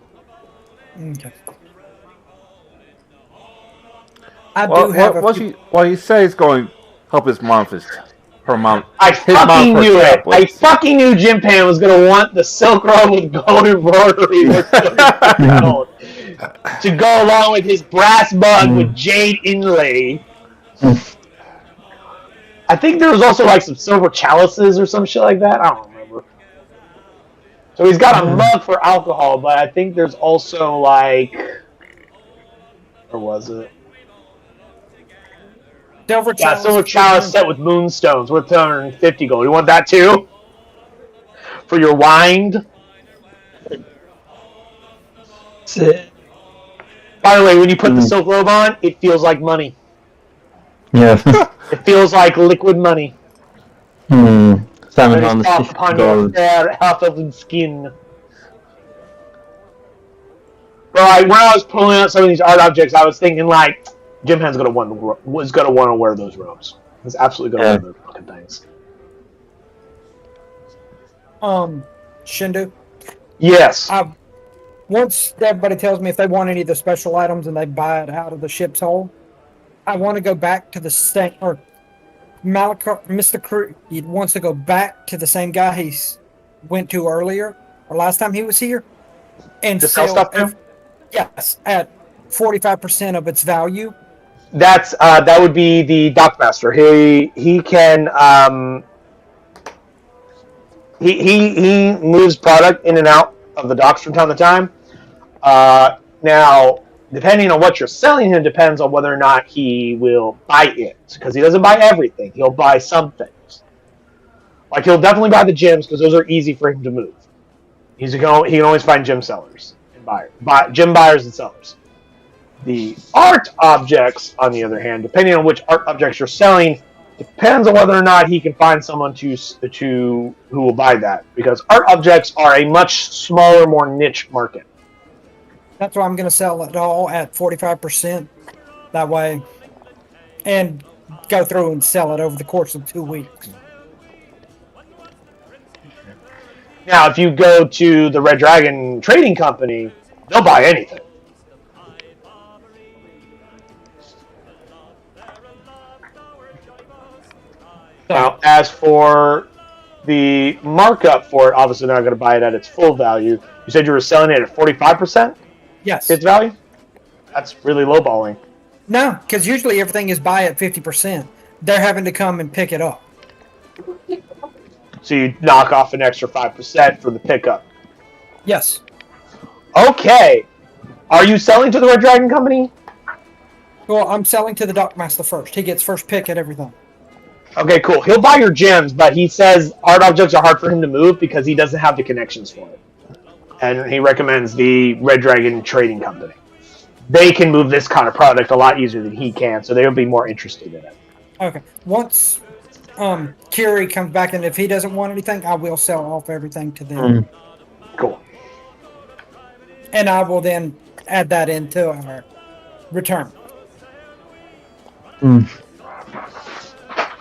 Okay. What he says he's going to help his mom, her mom. I fucking knew it. I fucking knew Jim Pan was going to want the silk robe with gold embroidery to go along with his brass mug with jade inlay. I think there was also some silver chalices or some shit like that. I don't remember. So he's got a mug for alcohol, but I think there's also or was it? Silver chalice set with moonstones worth 250 gold. You want that too? For your wine? By the way, when you put the silk robe on, it feels like money. Yeah. It feels like liquid money. Upon your fair, half-open skin. But when I was pulling out some of these art objects, I was thinking Jim Hen's was gonna want to wear those robes. He's absolutely gonna wear those fucking things. Shindu? Yes. Once everybody tells me if they want any of the special items and they buy it out of the ship's hold, I want to go back to the same, or Mr. Crew, he wants to go back to the same guy he went to earlier, or last time he was here, and sell stuff to him? Yes, at 45% of its value. That would be the dockmaster. He can he moves product in and out of the docks from time to time. Now, depending on what you're selling him depends on whether or not he will buy it, because he doesn't buy everything. He'll buy some things. He'll definitely buy the gems because those are easy for him to move. He can always find gem sellers and gem buyers and sellers. The art objects, on the other hand, depending on which art objects you're selling, depends on whether or not he can find someone who will buy that, because art objects are a much smaller, more niche market. That's why I'm going to sell it all at 45%. That way, and go through and sell it over the course of 2 weeks. Now, if you go to the Red Dragon Trading Company, they'll buy anything. Now, as for the markup for it, obviously they're not going to buy it at its full value. You said you were selling it at 45% Yes. its value? That's really lowballing. No, because usually everything is buy at 50%. They're having to come and pick it up. So you knock off an extra 5% for the pickup. Yes. Okay. Are you selling to the Red Dragon Company? Well, I'm selling to the Dockmaster first. He gets first pick at everything. Okay, cool. He'll buy your gems, but he says art objects are hard for him to move because he doesn't have the connections for it. And he recommends the Red Dragon Trading Company. They can move this kind of product a lot easier than he can, so they'll be more interested in it. Okay. Once Kiri comes back, and if he doesn't want anything, I will sell off everything to them. Cool. And I will then add that into our return.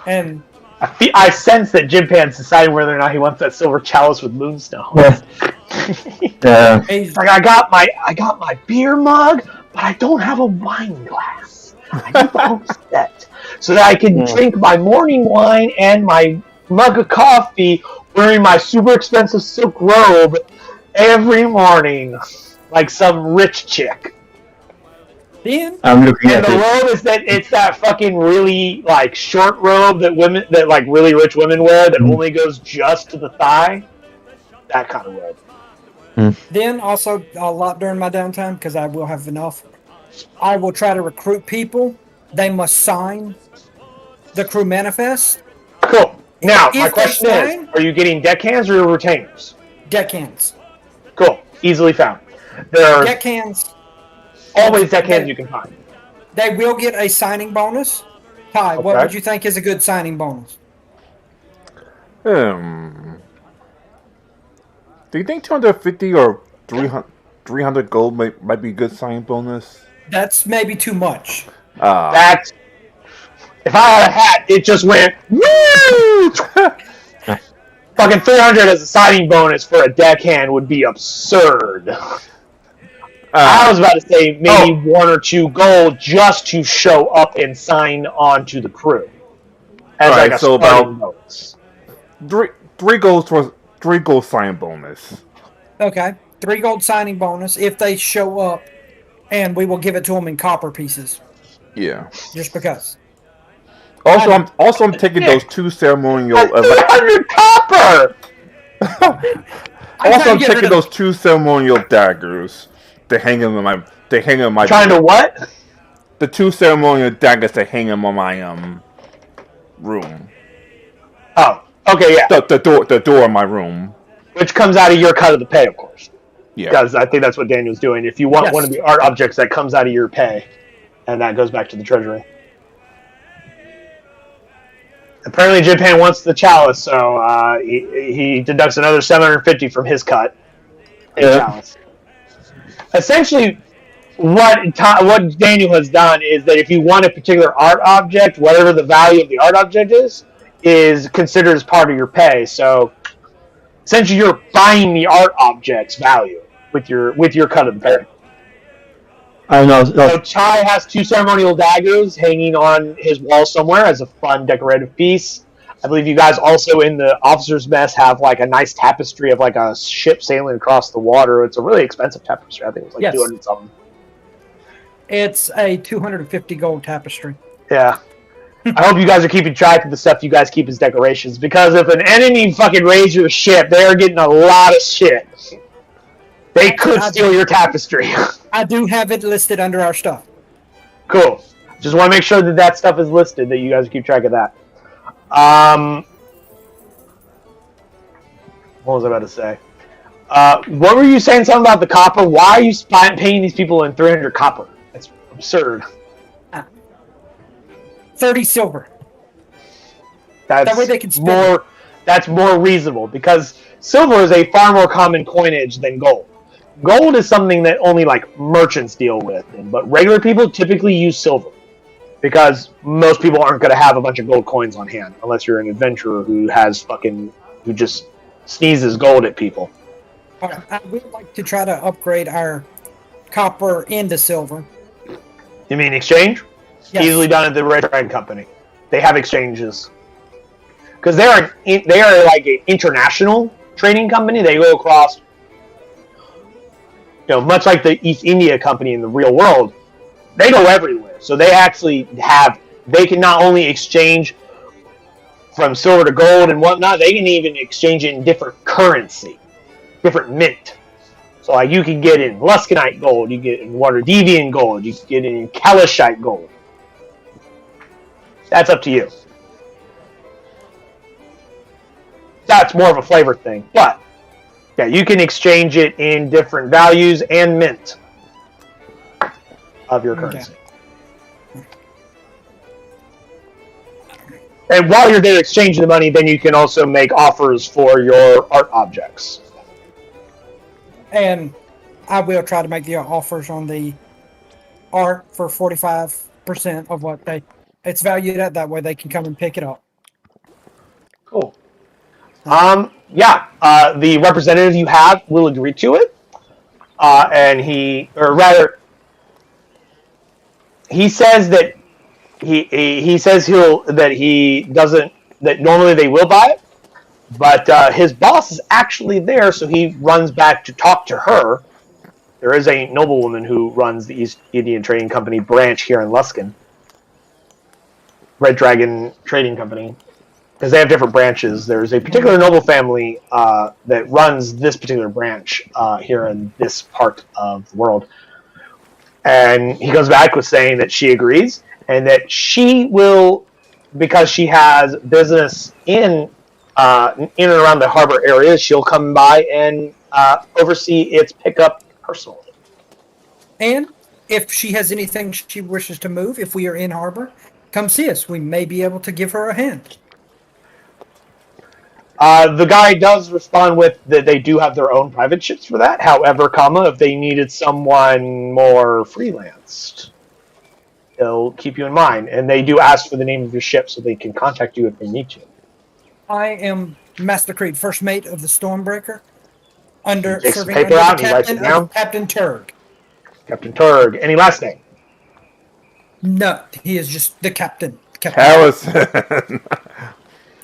And I sense that Jim Pan's deciding whether or not he wants that silver chalice with moonstone. Yeah. he's, Like, I got my beer mug, but I don't have a wine glass. I need the whole set so that I can drink my morning wine and my mug of coffee wearing my super expensive silk robe every morning, like some rich chick. then I'm looking And at the it. robe is it's that fucking really like short robe that like really rich women wear that only goes just to the thigh. That kind of robe. Then also a lot during my downtime, because I will have enough, I will try to recruit people. They must sign the crew manifest. Cool. Now, If my they question sign- is, are you getting deckhands or retainers? Deckhands. Cool. Easily found. There are Deckhands, always deckhands you can find. they will get a signing bonus. Ty, what Okay. would you think is a good signing bonus? Do you think 250 or 300 gold might be a good sign bonus? That's maybe too much. That's... If I had a hat, it just went... Woo! Fucking 300 as a signing bonus for a deckhand would be absurd. I was about to say maybe 1 or 2 gold just to show up and sign on to the crew. As Alright, like a so starting about- bonus. Three gold sign bonus. Okay. 3 gold signing bonus if they show up, and we will give it to them in copper pieces. Yeah. Just because. I'm taking those 2 ceremonial. 300 copper! I'm taking those 2 ceremonial daggers to hang them in my. Trying to what? The 2 ceremonial daggers to hang them on my room. Oh, okay, yeah. The door in my room. Which comes out of your cut of the pay, of course. Yeah. Because I think that's what Daniel's doing. If you want Yes. one of the art objects, that comes out of your pay, and that goes back to the treasury. Apparently, Japan wants the chalice, so he deducts another 750 from his cut. In chalice. Essentially, what Daniel has done is that if you want a particular art object, whatever the value of the art object is considered as part of your pay. So, essentially, you're buying the art object's value with your cut of the pay. I know. So Chai has 2 ceremonial daggers hanging on his wall somewhere as a fun decorative piece. I believe you guys also in the officer's mess have like a nice tapestry of like a ship sailing across the water. It's a really expensive tapestry. I think it's like Yes. 200 something. It's a 250 gold tapestry. Yeah. I hope you guys are keeping track of the stuff you guys keep as decorations, because if an enemy fucking raids your ship, they're getting a lot of shit. They could steal your tapestry. I do have it listed under our stuff. Cool. Just want to make sure that that stuff is listed, that you guys keep track of that. What was I about to say? What were you saying something about the copper? Why are you paying these people in 300 copper? That's absurd. 30 silver. That's That way they can spend more. That's more reasonable, because silver is a far more common coinage than gold. Gold is something that only like merchants deal with, but regular people typically use silver because most people aren't going to have a bunch of gold coins on hand unless you're an adventurer who just sneezes gold at people. I would like to try to upgrade our copper into silver. You mean exchange? Yes. Easily done at the Red Dragon Company. They have exchanges. because they are like an international trading company. They go across, much like the East India Company in the real world. They go everywhere, so they actually they can not only exchange from silver to gold and whatnot, they can even exchange it in different currency, different mint. So like you can get in Luskanite gold, you get in Waterdevian gold, you can get in Kalashite gold. That's up to you. That's more of a flavor thing, but yeah, you can exchange it in different values and mint of your currency. And while you're there exchanging the money, then you can also make offers for your art objects. And I will try to make the offers on the art for 45% of what it's valued at. That way they can come and pick it up. Cool. The representative you have will agree to it. And he says that he says that normally they will buy it, but his boss is actually there, so he runs back to talk to her. There is a noblewoman who runs the East Indian Trading Company branch here in Luskan. Red Dragon Trading Company. Because they have different branches. There's a particular noble family that runs this particular branch here in this part of the world. And he goes back with saying that she agrees, and that she will, because she has business in and around the harbor area, she'll come by and oversee its pickup personally. And if she has anything she wishes to move, if we are in harbor, come see us. We may be able to give her a hand. The guy does respond with that they do have their own private ships for that. However, if they needed someone more freelanced, they'll keep you in mind. And they do ask for the name of your ship so they can contact you if they need you. I am Master Creed, first mate of the Stormbreaker, Serving under the captain of Captain Turg. Captain Turg. Any last name? No, he is just the captain. Harrison.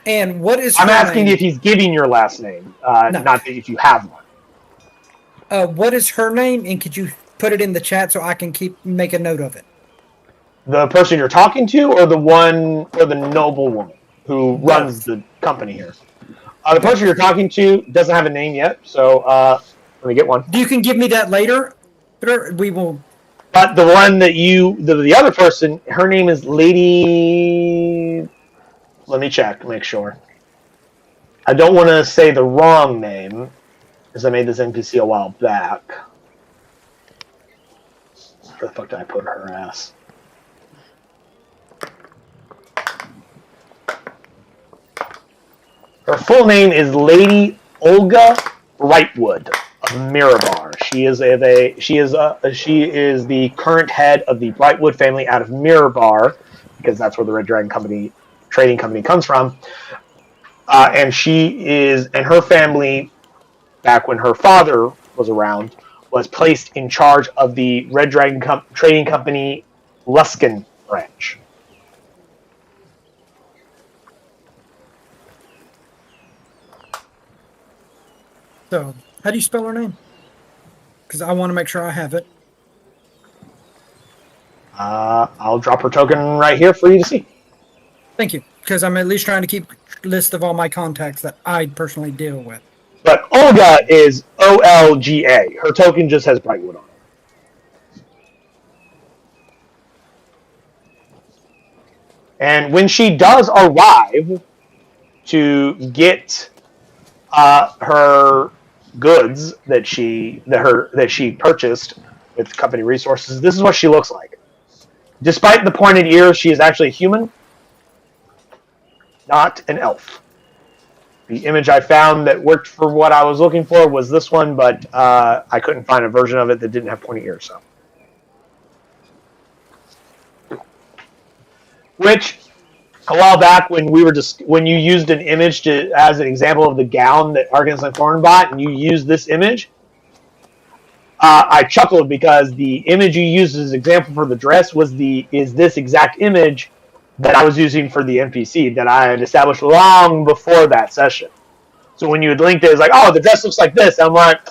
And what is I'm asking if he's giving your last name, not if you have one. What is her name, and could you put it in the chat so I can make a note of it? The person you're talking to, or the noble woman who runs the company here? The person you're talking to doesn't have a name yet, so let me get one. You can give me that later. We will. But the one that the other person, her name is Lady. Let me check, make sure. I don't want to say the wrong name, because I made this NPC a while back. Where the fuck did I put her ass? Her full name is Lady Olga Brightwood of Mirabar. She is the current head of the Brightwood family out of Mirabar, because that's where the Red Dragon Trading Company comes from. And her family, back when her father was around, was placed in charge of the Red Dragon Trading Company Luskan branch. So, how do you spell her name? Because I want to make sure I have it. I'll drop her token right here for you to see. Thank you, because I'm at least trying to keep a list of all my contacts that I personally deal with. But Olga is OLGA. Her token just has Brightwood on it. And when she does arrive to get her goods that she purchased with company resources, this is what she looks like. Despite the pointed ears, she is actually a human, not an elf. The image I found that worked for what I was looking for was this one, but I couldn't find a version of it that didn't have pointy ears. So, which a while back when when you used an image as an example of the gown that Arkansas and Thorn bought, and you used this image, I chuckled because the image you used as an example for the dress is this exact image that I was using for the NPC that I had established long before that session. So when you had linked it, it's like, oh, the dress looks like this. I'm like,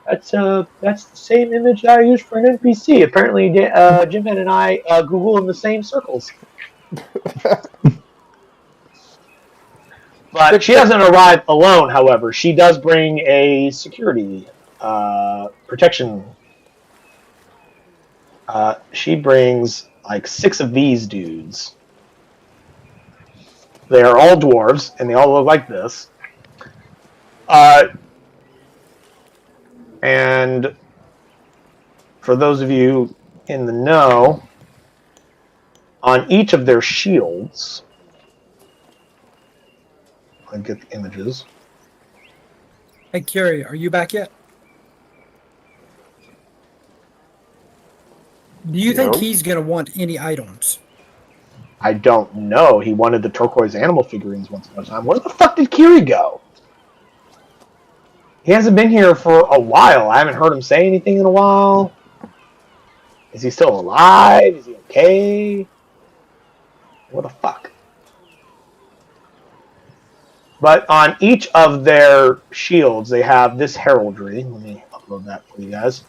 that's the same image I used for an NPC. Apparently, Jimhead and I Google in the same circles. But she doesn't arrive alone, however. She does bring a security protection. She brings like 6 of these dudes. They are all dwarves, and they all look like this. And for those of you in the know, on each of their shields, I'll get the images. Hey, Curie, are you back yet? Do you think he's going to want any items? I don't know. He wanted the turquoise animal figurines once upon a time. Where the fuck did Kiri go? He hasn't been here for a while. I haven't heard him say anything in a while. Is he still alive? Is he okay? What the fuck? But on each of their shields, they have this heraldry. Let me upload that for you guys.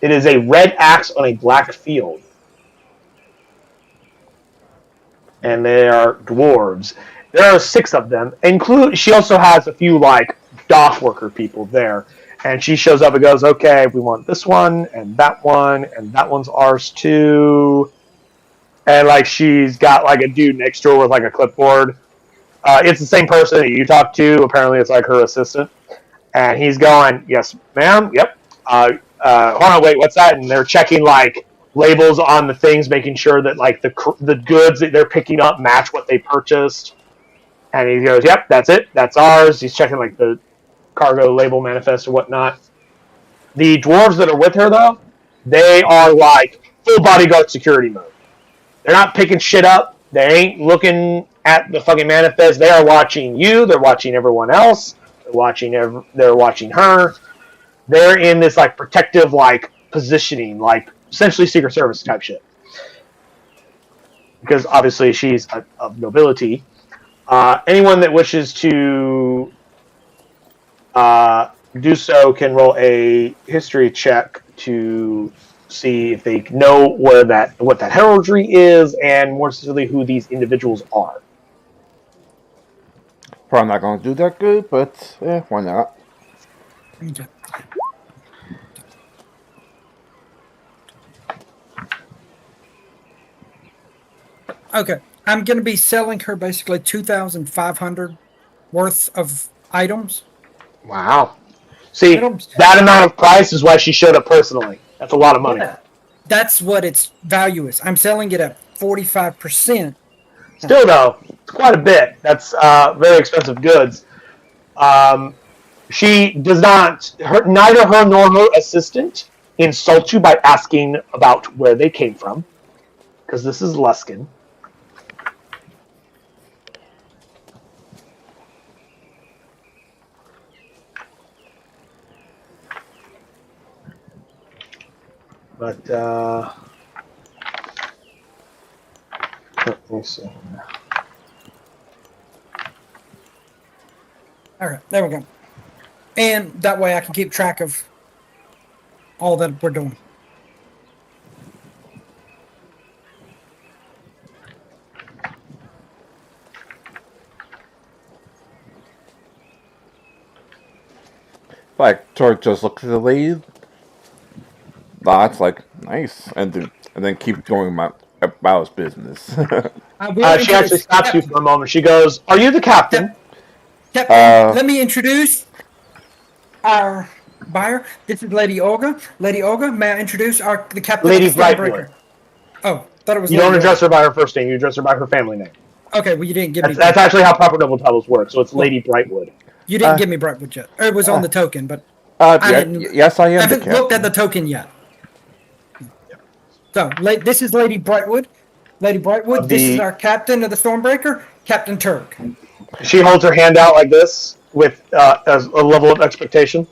It is a red axe on a black field. And they are dwarves. There are 6 of them. She also has a few, like, dock worker people there. And she shows up and goes, okay, we want this one, and that one's ours too. And, like, she's got, like, a dude next to her with, like, a clipboard. It's the same person that you talked to. Apparently it's, like, her assistant. And he's going, yes, ma'am, yep. Hold on, wait, what's that? And they're checking, like, labels on the things, making sure that, like, the goods that they're picking up match what they purchased. And he goes, yep, that's it. That's ours. He's checking, like, the cargo label manifest or whatnot. The dwarves that are with her, though, they are, like, full bodyguard security mode. They're not picking shit up. They ain't looking at the fucking manifest. They are watching you. They're watching everyone else. They're watching her. They're in this, like, protective, like, positioning, like, essentially Secret Service type shit. Because, obviously, she's of nobility. Anyone that wishes to do so can roll a history check to see if they know what that heraldry is, and more specifically who these individuals are. Probably not going to do that good, but why not? Okay. Okay, I'm going to be selling her basically 2,500 worth of items. Wow. See, that amount of price is why she showed up personally. That's a lot of money. Yeah, that's what its value is. I'm selling it at 45%. Still, though, it's quite a bit. That's very expensive goods. She does not, neither her nor her assistant insult you by asking about where they came from, because this is Luskin. But, let me see. All right, there we go. And that way I can keep track of all that we're doing. Like, Tor just looks at the lady. That's like, nice. And then keep going about his business. She actually stops you for a moment. She goes, "Are you the captain?" Captain, let me introduce our buyer. This is Lady Olga. Lady Olga, may I introduce the captain? Lady Brightwood. Oh, thought it was. You don't address her by her first name. You address her by her family name. Okay, well, you didn't give me. That's actually how proper noble titles work. So it's Lady Brightwood. You didn't give me Brightwood yet. It was on the token, but yes, I am. I haven't looked at the token yet. So, this is Lady Brightwood. Lady Brightwood, this is our captain of the Stormbreaker, Captain Turk. She holds her hand out like this with a level of expectation.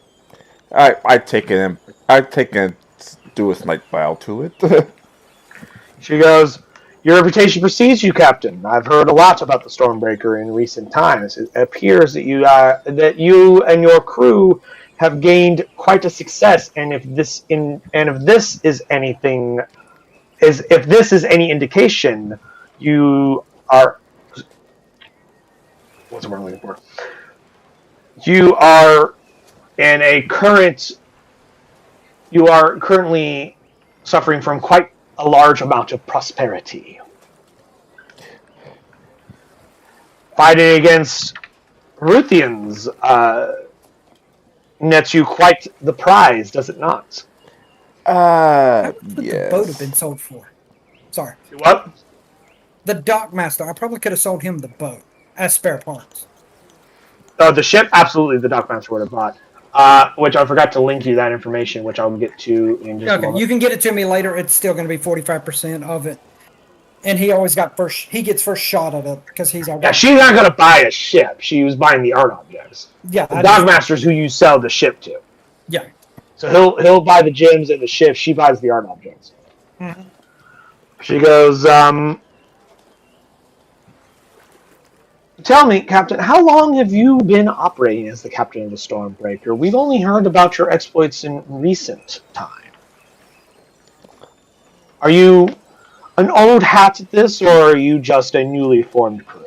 I take it and do a slight bow to it. She goes, Your reputation precedes you, Captain. I've heard a lot about the Stormbreaker in recent times. It appears that you and your crew have gained quite a success. And if this is any indication, you are what's the word I'm looking for? You are currently suffering from quite a large amount of prosperity. Fighting against Ruthians nets you quite the prize, does it not? What would yes. the boat have been sold for? Sorry. What? The dockmaster. I probably could have sold him the boat as spare parts. Oh, the ship? Absolutely, the dockmaster would have bought. Which I forgot to link you that information, which I'll get to in just a moment. You can get it to me later. It's still going to be 45% of it. And he always got he gets first shot at it because he's our Yeah, she's not going to buy a ship. She was buying the art objects. Yeah. The dockmaster's who you sell the ship to. Yeah. So he'll buy the gems and the ship. She buys the art objects. Mm-hmm. She goes, tell me, Captain, how long have you been operating as the captain of the Stormbreaker? We've only heard about your exploits in recent time. Are you an old hat at this, or are you just a newly formed crew?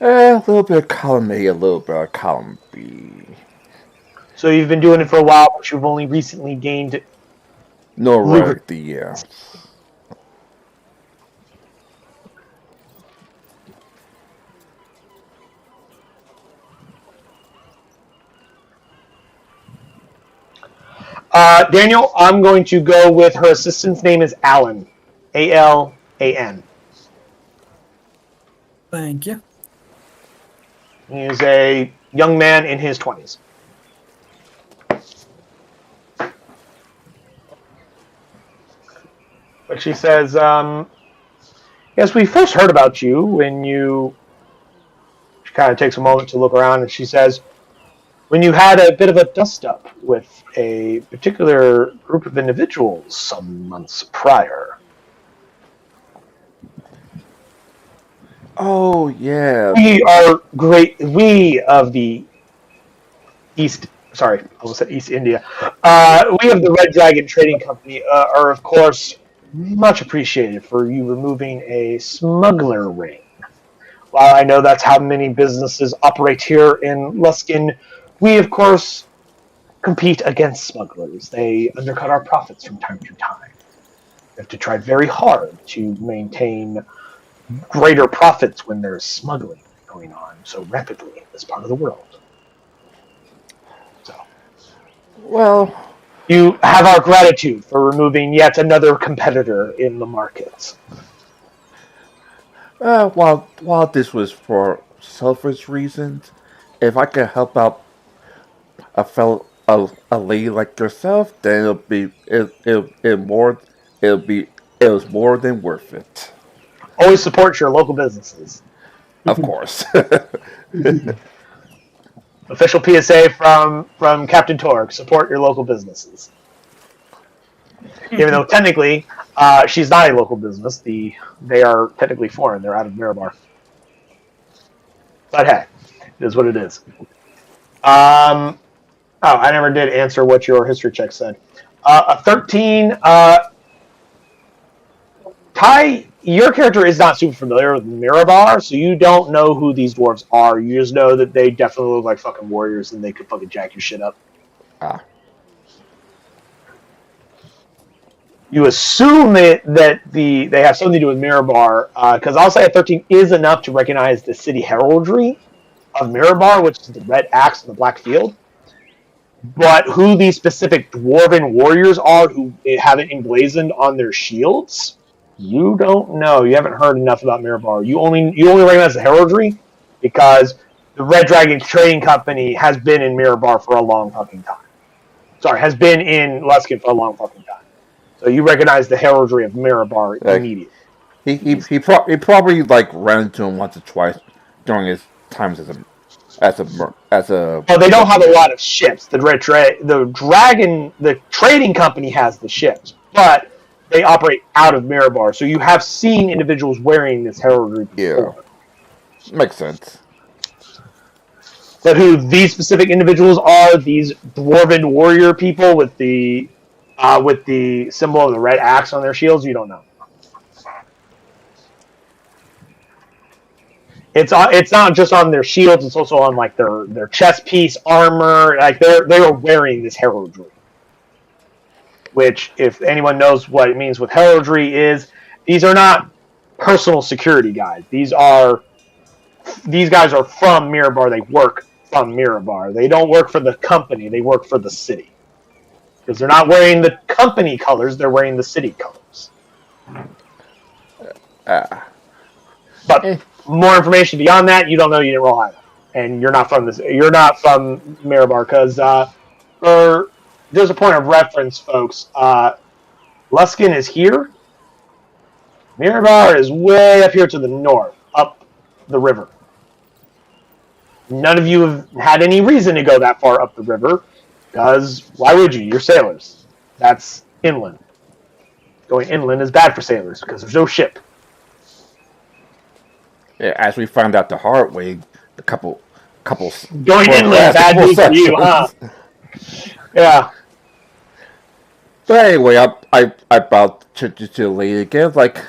A little bit of column A, a little bit of column B. So you've been doing it for a while, but you've only recently gained notoriety, yeah. Daniel, I'm going to go with her assistant's name is Alan. A-L-A-N. Thank you. He is a young man in his 20s. But she says, yes, we first heard about you when you... She kind of takes a moment to look around, and she says, when you had a bit of a dust-up with a particular group of individuals some months prior. Oh, yeah. We of the East... Sorry, I almost said East India. We of the Red Dragon Trading Company are, of course, much appreciated for you removing a smuggler ring. While I know that's how many businesses operate here in Luskin, we, of course, compete against smugglers. They undercut our profits from time to time. We have to try very hard to maintain greater profits when there's smuggling going on so rapidly in this part of the world. So, well, you have our gratitude for removing yet another competitor in the markets. While this was for selfish reasons, if I could help out a lady like yourself, then it was more than worth it. Always support your local businesses. Of course. Official PSA from Captain Torg: support your local businesses. Even though technically she's not a local business, they are technically foreign. They're out of Mirabar. But hey, it is what it is. I never did answer what your history check said. A 13. Ty, your character is not super familiar with Mirabar, so you don't know who these dwarves are. You just know that they definitely look like fucking warriors and they could fucking jack your shit up. You assume that they have something to do with Mirabar, because I'll say a 13 is enough to recognize the city heraldry of Mirabar, which is the red axe and the black field. But who these specific dwarven warriors are who have it emblazoned on their shields, you don't know. You haven't heard enough about Mirabar. You only recognize the heraldry because the Red Dragon Trading Company has been in Mirabar for a long fucking time. Sorry, has been in Luskin for a long fucking time. So you recognize the heraldry of Mirabar immediately. He probably like ran into him once or twice during his times as a. Well, they don't have a lot of ships. The trading company has the ships, but they operate out of Mirabar. So you have seen individuals wearing this heraldry before. Yeah. Makes sense. But who these specific individuals are, these dwarven warrior people with the symbol of the red axe on their shields, you don't know. It's not just on their shields; it's also on like their chest piece, armor. Like they are wearing this heraldry. Which, if anyone knows what it means with heraldry, is these are not personal security guys. These guys are from Mirabar. They work from Mirabar. They don't work for the company. They work for the city. Because they're not wearing the company colors, they're wearing the city colors. But more information beyond that, you don't know. You didn't roll high, and you're not from this. You're not from Mirabar, because there's a point of reference, folks. Luskin is here. Mirabar is way up here to the north, up the river. None of you have had any reason to go that far up the river, because why would you? You're sailors. That's inland. Going inland is bad for sailors, because there's no ship. Yeah, as we found out the hard way, a couple. Going inland bad news for you, huh? Yeah. But anyway, I bowed to the lady again. Like,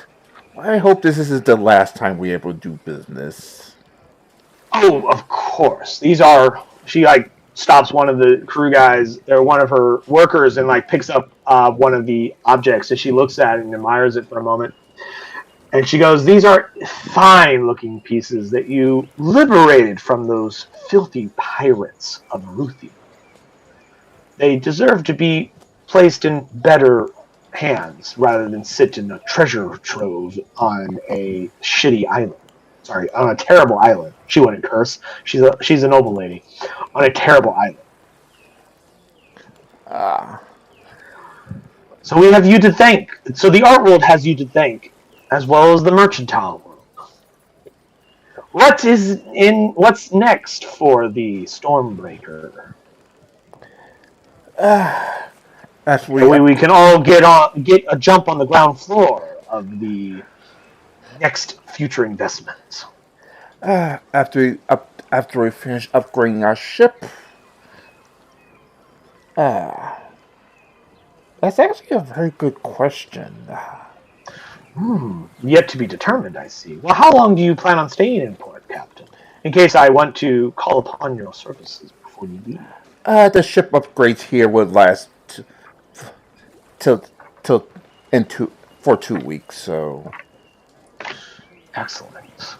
I hope this isn't the last time we ever do business. Oh, of course. These are. She like stops one of the crew guys. They're one of her workers, and like picks up one of the objects, and she looks at it and admires it for a moment. And she goes, "These are fine-looking pieces that you liberated from those filthy pirates of Ruthia. They deserve to be placed in better hands rather than sit in a treasure trove on a shitty island. Sorry, on a terrible island. She wouldn't curse. She's a noble lady. On a terrible island. So we have you to thank. So the art world has you to thank, as well as the mercantile world. What's next for the Stormbreaker? We can all get a jump on the ground floor of the next future investments. After we finish upgrading our ship. That's actually a very good question. Yet to be determined, I see. Well, how long do you plan on staying in port, Captain? In case I want to call upon your services before you leave. The ship upgrades here would last for 2 weeks, so. Excellent.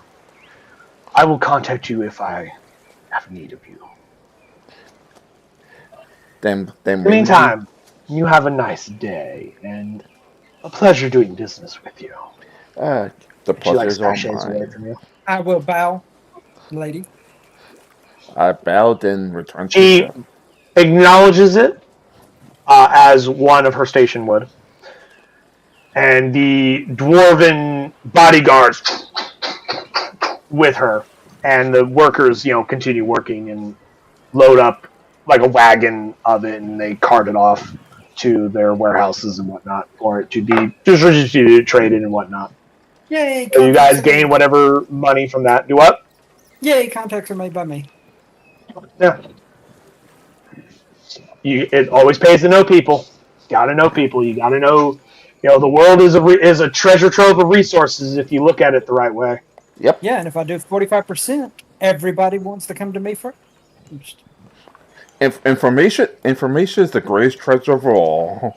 I will contact you if I have need of you. In the meantime, you have a nice day, and a pleasure doing business with you. The pleasure is all mine. From you. I will bow, lady. I bowed and returned to She the ship. acknowledges it as one of her station would. And the dwarven bodyguards with her, and the workers, continue working and load up like a wagon of it, and they cart it off to their warehouses and whatnot for it to be distributed, traded, and whatnot. Yay! So you guys gain whatever money from that. Do what? Yay! Contacts are made by me. Yeah. It always pays to know people. Gotta know people. You gotta know. The world is a treasure trove of resources if you look at it the right way. Yep. Yeah, and if I do 45%, everybody wants to come to me first. Information is the greatest treasure of all.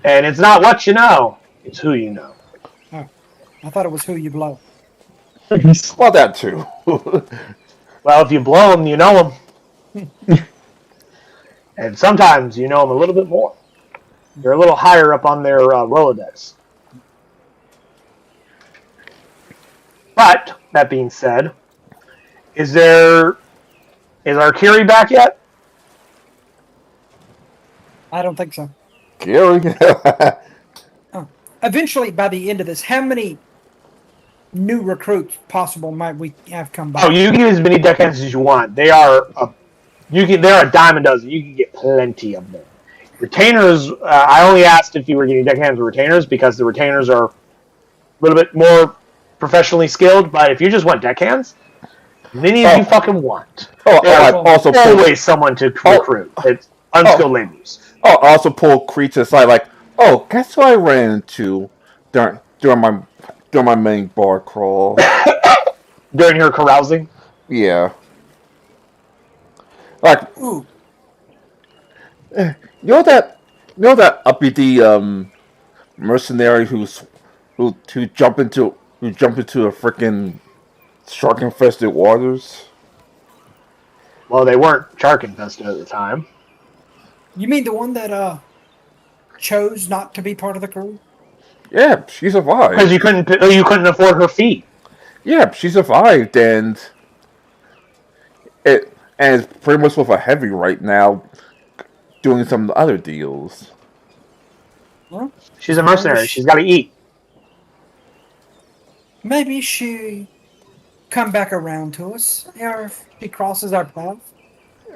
And it's not what you know; it's who you know. Oh, I thought it was who you blow. Well, that too. Well, if you blow them, you know them. And sometimes you know them a little bit more. They're a little higher up on their Rolodex. But, that being said, is our Kiri back yet? I don't think so. Kiri? Eventually, by the end of this, how many new recruits possible might we have come by? Oh, you can get as many deckhands as you want. They're a dime a dozen. You can get plenty of them. Retainers, I only asked if you were getting deckhands or retainers because the retainers are a little bit more professionally skilled, but if you just want deckhands, many of you fucking want. There's always someone to recruit. It's unskilled laborers. Oh, I also pull creatures like, oh, guess who I ran into during my main bar crawl. During her carousing? Yeah. Like, Ooh. you know that uppity mercenary who jumped into a freaking shark infested waters? Well, they weren't shark infested at the time. You mean the one that chose not to be part of the crew? Yeah, she survived. Because you couldn't afford her fee. Yeah, she survived, and it's pretty much with a heavy right now, doing some other deals. Well, she's a mercenary. She's got to eat. Maybe she come back around to us, or if she crosses our path.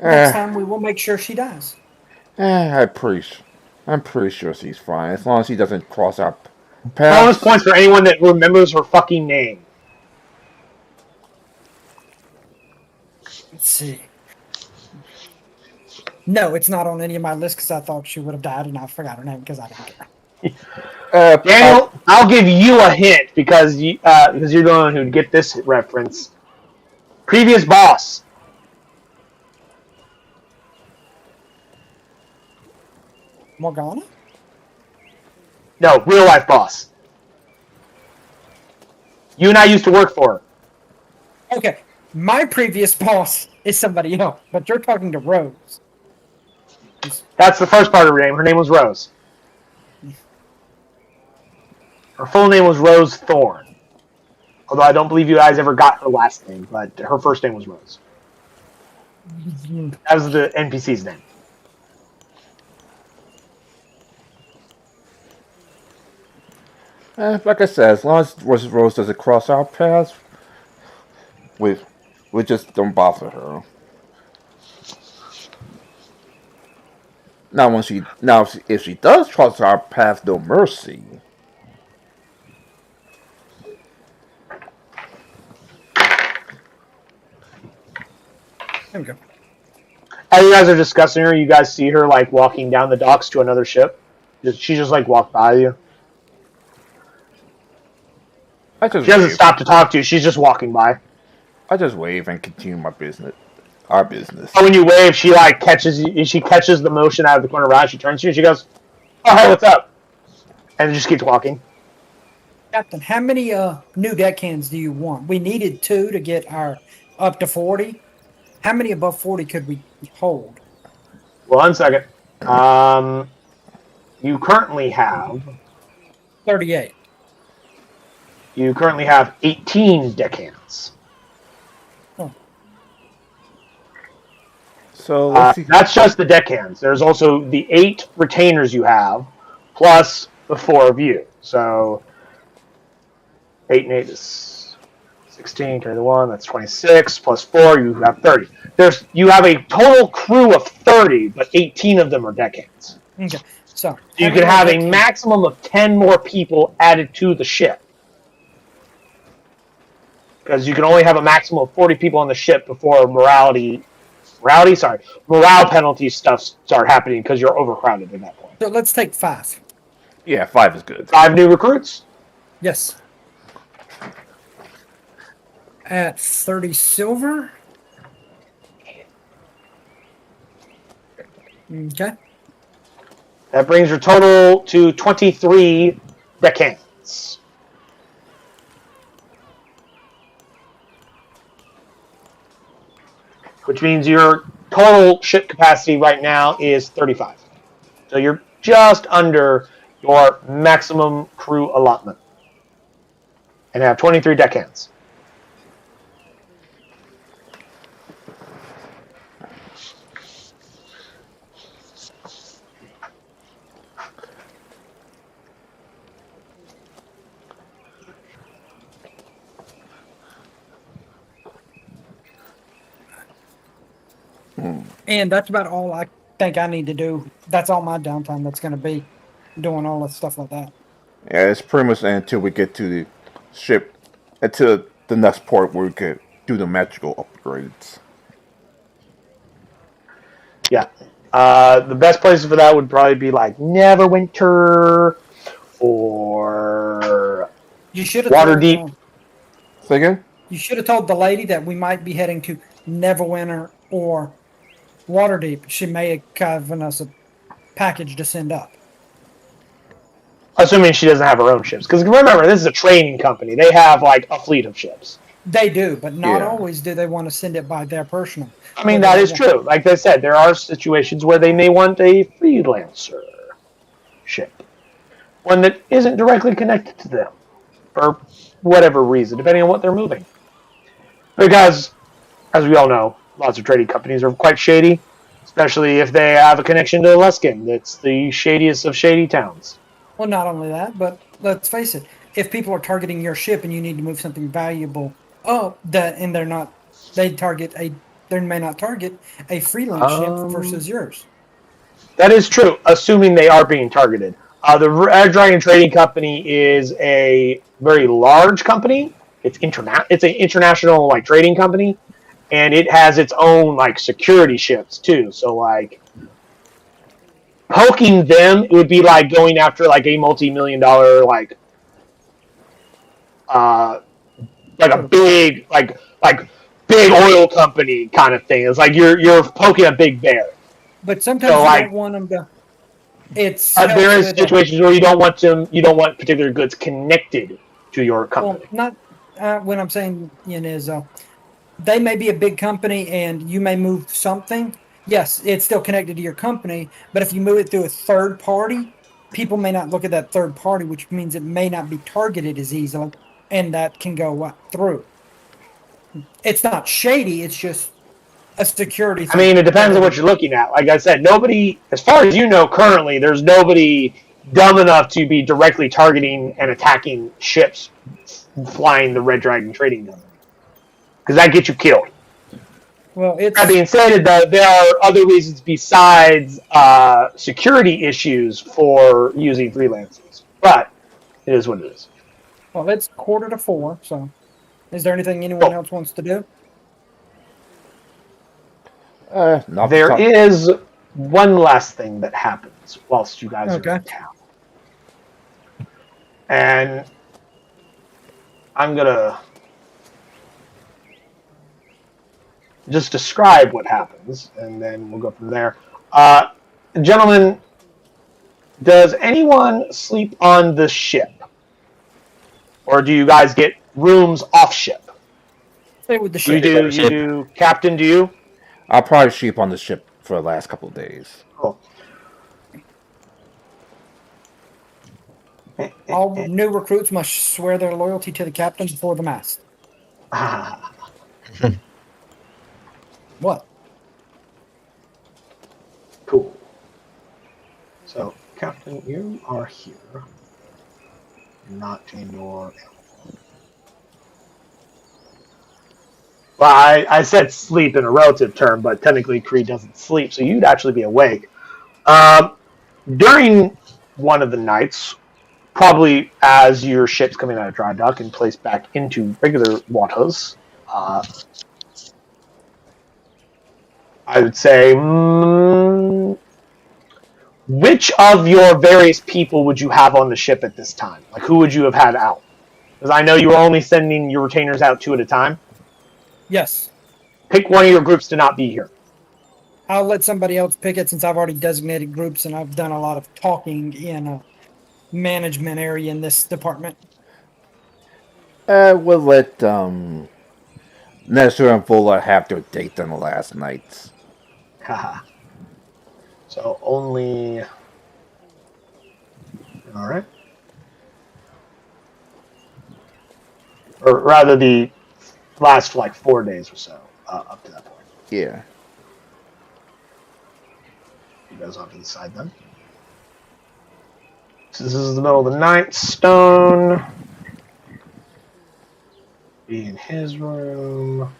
Next time we will make sure she dies. I'm pretty sure she's fine as long as she doesn't cross our path. Bonus points for anyone that remembers her fucking name. Let's see. No, it's not on any of my lists because I thought she would have died and I forgot her name because I didn't care. Daniel, I'll give you a hint because you're the one who'd get this reference. Previous boss. Morgana? No, real life boss. You and I used to work for her. Okay, my previous boss is somebody else, but you're talking to Rose. That's the first part of her name. Her name was Rose. Her full name was Rose Thorne. Although I don't believe you guys ever got her last name, but her first name was Rose. That was the NPC's name. Like I said, as long as Rose doesn't cross our paths, we just don't bother her. Now, if she does cross our path, no mercy. There we go. As you guys are discussing her, you guys see her like walking down the docks to another ship. She just like walked by you. She doesn't stop to talk to you. She's just walking by. I just wave and continue my business. Our business. Oh, when you wave, she like catches you. She catches the motion out of the corner of her eye. She turns to you and she goes, "Oh, hey, what's up?" And just keeps walking. Captain, how many new deckhands do you want? We needed 2 to get our up to 40. How many above 40 could we hold? Well, 1 second. You currently have 38. You currently have 18 deckhands. Oh. So that's just the deckhands. There's also the 8 retainers you have, plus the 4 of you. So 8 and 8 is 16, 21, that's 26, plus 4, you have 30. You have a total crew of 30, but 18 of them are deckhands. Okay, so you can have a maximum of 10 more people added to the ship. Because you can only have a maximum of 40 people on the ship before morale penalty stuff start happening because you're overcrowded at that point. So let's take 5. Yeah, 5 is good. 5 new recruits? Yes. At 30 silver. Okay. That brings your total to 23 deckhands. Which means your total ship capacity right now is 35. So you're just under your maximum crew allotment. And have 23 deckhands. And that's about all I think I need to do. That's all my downtime. That's going to be doing all that stuff like that. Yeah, it's pretty much until we get to the ship, until the next port where we could do the magical upgrades. Yeah. The best places for that would probably be like Neverwinter or You should have Waterdeep. Say again? You should have told the lady that we might be heading to Neverwinter or Waterdeep. She may have given us a package to send up. Assuming she doesn't have her own ships. Because remember, this is a trading company. They have like a fleet of ships. They do, but not Yeah. always do they want to send it by their personal. I mean, that is true. Like I said, there are situations where they may want a freelancer ship. One that isn't directly connected to them. For whatever reason, depending on what they're moving. Because, as we all know, lots of trading companies are quite shady. Especially if they have a connection to Luskin. That's the shadiest of shady towns. Well, not only that, but let's face it. If people are targeting your ship and you need to move something valuable up, and they're not, they may not target a freelance ship versus yours. That is true, assuming they are being targeted. The Red Dragon Trading Company is a very large company. It's an international like trading company, and it has its own like security ships too. So like poking them, it would be like going after like a multi-million-dollar like a big big oil company kind of thing. It's like you're poking a big bear. But sometimes you don't want them to. There is situations where you don't want particular goods connected to your company. Well, not when I'm saying is they may be a big company and you may move something. Yes, it's still connected to your company, but if you move it through a third party, people may not look at that third party, which means it may not be targeted as easily, and that can go through. It's not shady, it's just a security thing. I mean, it depends on what you're looking at. Like I said, nobody, as far as you know currently, there's nobody dumb enough to be directly targeting and attacking ships flying the Red Dragon Trading Company. Because that gets you killed. Well, that being said, there are other reasons besides security issues for using freelancers. But it is what it is. Well, it's 3:45, so is there anything anyone else wants to do? There is one last thing that happens whilst you guys are in town. And I'm going to just describe what happens, and then we'll go from there. Gentlemen, does anyone sleep on the ship? Or do you guys get rooms off ship? Stay with the ship. You do. Captain, do you? I'll probably sleep on the ship for the last couple of days. Cool. All new recruits must swear their loyalty to the captain before the mast. What? Cool. So, Captain, you are here. Not in your... Well, I said sleep in a relative term, but technically Creed doesn't sleep, so you'd actually be awake. During one of the nights, probably as your ship's coming out of dry dock and placed back into regular waters, I would say, which of your various people would you have on the ship at this time? Like, who would you have had out? Because I know you were only sending your retainers out 2 at a time. Yes. Pick one of your groups to not be here. I'll let somebody else pick it since I've already designated groups and I've done a lot of talking in a management area in this department. We'll let Nestor and Vola have their date on the last nights. Haha. So only... Alright. Or rather the last like 4 days or so, up to that point. Yeah. You guys off to the side then. So this is the middle of the night. Stone. Be in his room.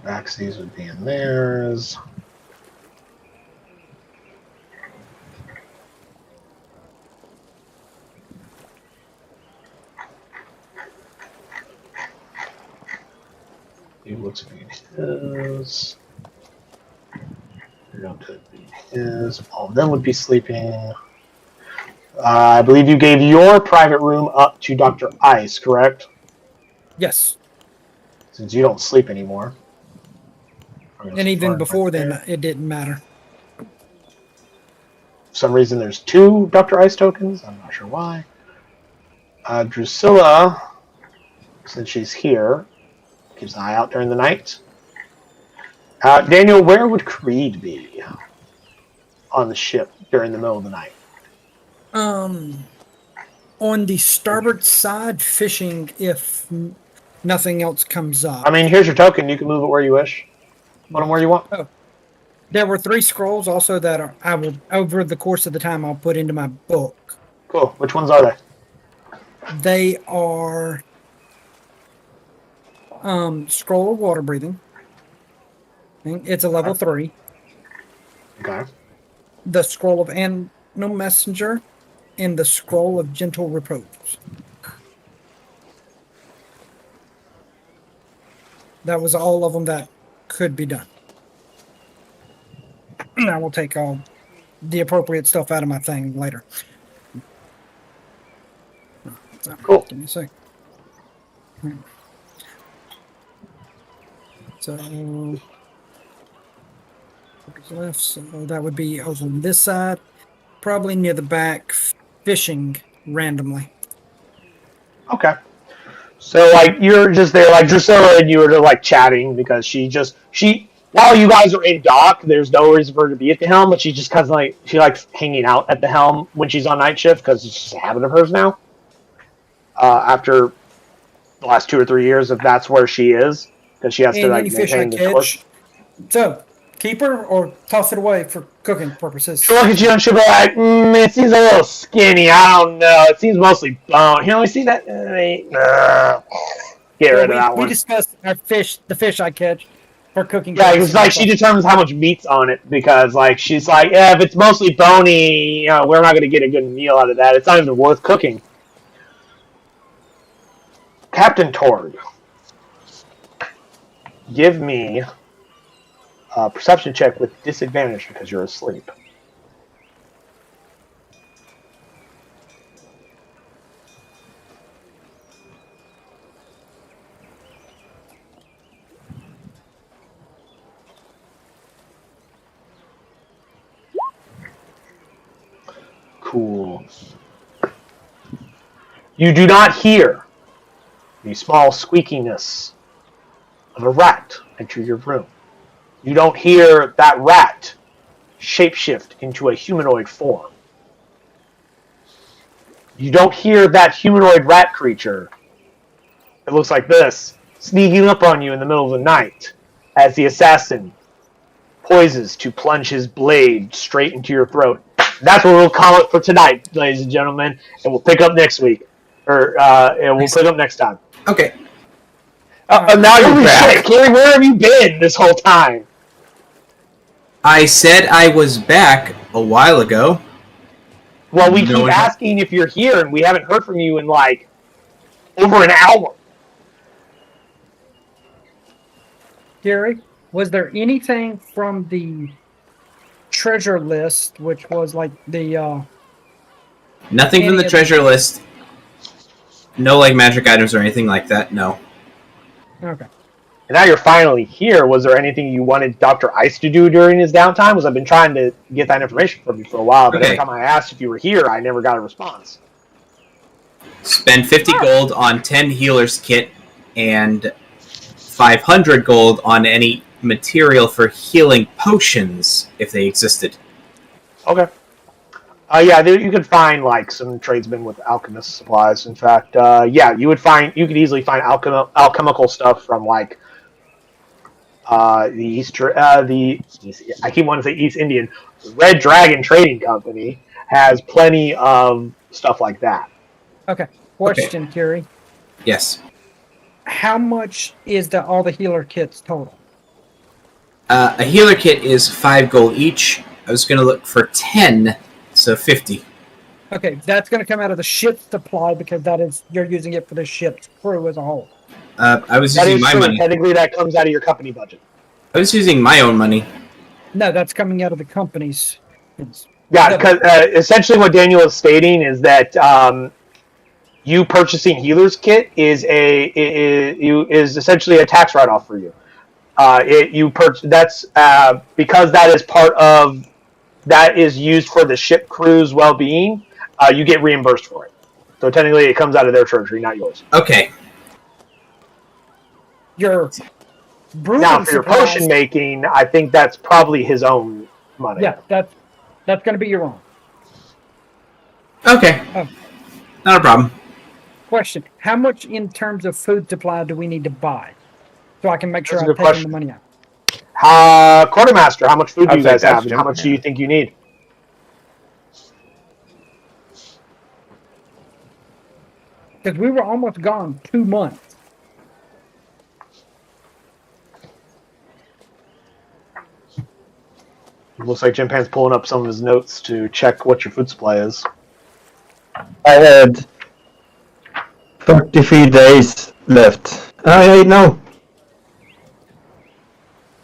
Vaxies would be in theirs. He looks to be his. His. All of them would be sleeping. I believe you gave your private room up to Dr. Ice, correct? Yes. Since you don't sleep anymore. And even before then, it didn't matter. For some reason, there's 2 Dr. Ice tokens. I'm not sure why. Drusilla, since she's here, keeps an eye out during the night. Daniel, where would Creed be on the ship during the middle of the night? On the starboard side, fishing if nothing else comes up. I mean, here's your token. You can move it where you wish. Put them where you want. Oh. There were 3 scrolls also that I will, over the course of the time, I'll put into my book. Cool. Which ones are they? They are Scroll of Water Breathing. It's a level 3. Okay. The Scroll of Animal Messenger and the Scroll of Gentle Repose. That was all of them that could be done. I will take all the appropriate stuff out of my thing later. So, cool. Give me a sec. So, left. So that would be over on this side, probably near the back, fishing randomly. Okay. So, like, you're just there, like, Drusilla and you were just, like, chatting because while you guys are in dock, there's no reason for her to be at the helm, but she just kind of, like, she likes hanging out at the helm when she's on night shift because it's just a habit of hers now. After the last 2 or 3 years, if that's where she is, because she has to, like, maintain the course. So, keep her or toss it away for cooking purposes? She'll look at you and she'll be like, it seems a little skinny. I don't know. It seems mostly bone. You know, you see that? Get rid of that one. We discussed the fish I catch for cooking. Yeah, it's like she determines how much meat's on it because, like, she's like, yeah, if it's mostly bony, you know, we're not going to get a good meal out of that. It's not even worth cooking. Captain Torg, give me a perception check with disadvantage because you're asleep. Cool. You do not hear the small squeakiness of a rat enter your room. You don't hear that rat shapeshift into a humanoid form. You don't hear that humanoid rat creature. It looks like this, sneaking up on you in the middle of the night as the assassin poises to plunge his blade straight into your throat. That's what we'll call it for tonight, ladies and gentlemen, and we'll pick up next week. And we'll pick up next time. Okay. Now you're back. Shit, Carrie, where have you been this whole time? I said I was back a while ago. Well, we keep asking if you're here, and we haven't heard from you in, like, over an hour. Gary, was there anything from the treasure list, which was like the... Nothing from the treasure list. No, like, magic items or anything like that, no. Okay. And now you're finally here. Was there anything you wanted Dr. Ice to do during his downtime? Because I've been trying to get that information from you for a while, but every time I asked if you were here, I never got a response. Spend 50 gold on 10 healer's kit and 500 gold on any material for healing potions, if they existed. Okay. Yeah, you could find, like, some tradesmen with alchemist supplies. In fact, yeah, you could easily find alchemical stuff from, like, I keep wanting to say East Indian. Red Dragon Trading Company has plenty of stuff like that. Okay. Question, Kerry. Yes. How much is all the healer kits total? A healer kit is 5 gold each. I was going to look for 10, so 50. Okay, that's going to come out of the ship's supply because you're using it for the ship's crew as a whole. I was That using is my true. money. Technically, that comes out of your company budget. I was using my own money. No, that's coming out of the company's. Yeah, because essentially what Daniel is stating is that you purchasing healer's kit is essentially a tax write-off for you. That's because that is part of that is used for the ship crew's well-being. You get reimbursed for it. So technically, it comes out of their treasury, not yours. Okay. Your brewing Now, for your supplies, potion making, I think that's probably his own money. Yeah, that's going to be your own. Okay. Not a problem. Question: how much in terms of food supply do we need to buy, so I can make sure That's a I'm good taking question. the money out? Quartermaster, how much food do I'd you say guys that's have, and how much do you think you need? Because we were almost gone 2 months. Looks like Jim Pan's pulling up some of his notes to check what your food supply is. I had 33 days left. No.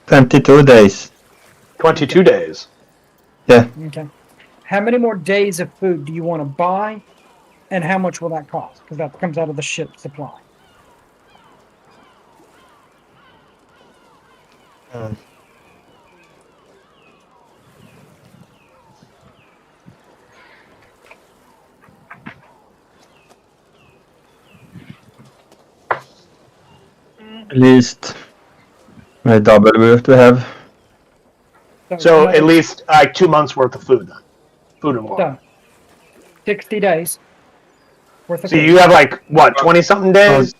22 days. 22 days. Yeah. Okay. How many more days of food do you want to buy, and how much will that cost? Because that comes out of the ship supply. At least my double we have to have. So at least 2 months worth of food then. Food and water. So, 60 days worth of So food. you have like, what, 20-something days?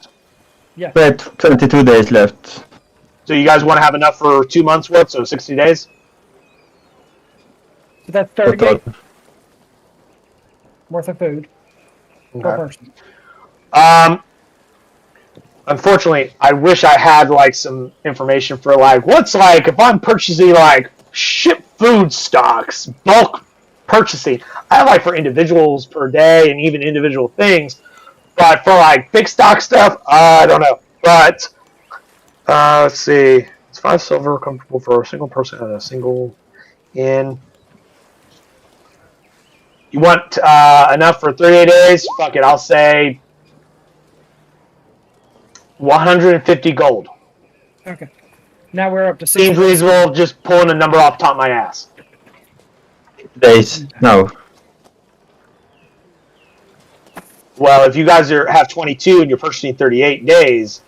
Yeah. We had 22 days left. So you guys want to have enough for 2 months worth, so 60 days? So that's 38 worth of food per person. Unfortunately, I wish I had like some information for like what's like if I'm purchasing like ship food stocks, bulk purchasing. I have like for individuals per day and even individual things, but for like big stock stuff, I don't know. But let's see, it's 5 silver, comfortable for a single person and a single inn. You want enough for 38 days? Fuck it, I'll say 150 gold. Okay. Now we're up to 60 Seems reasonable, just pulling a number off the top of my ass. Days. No. Well, if you guys have 22 and you're purchasing 38 days,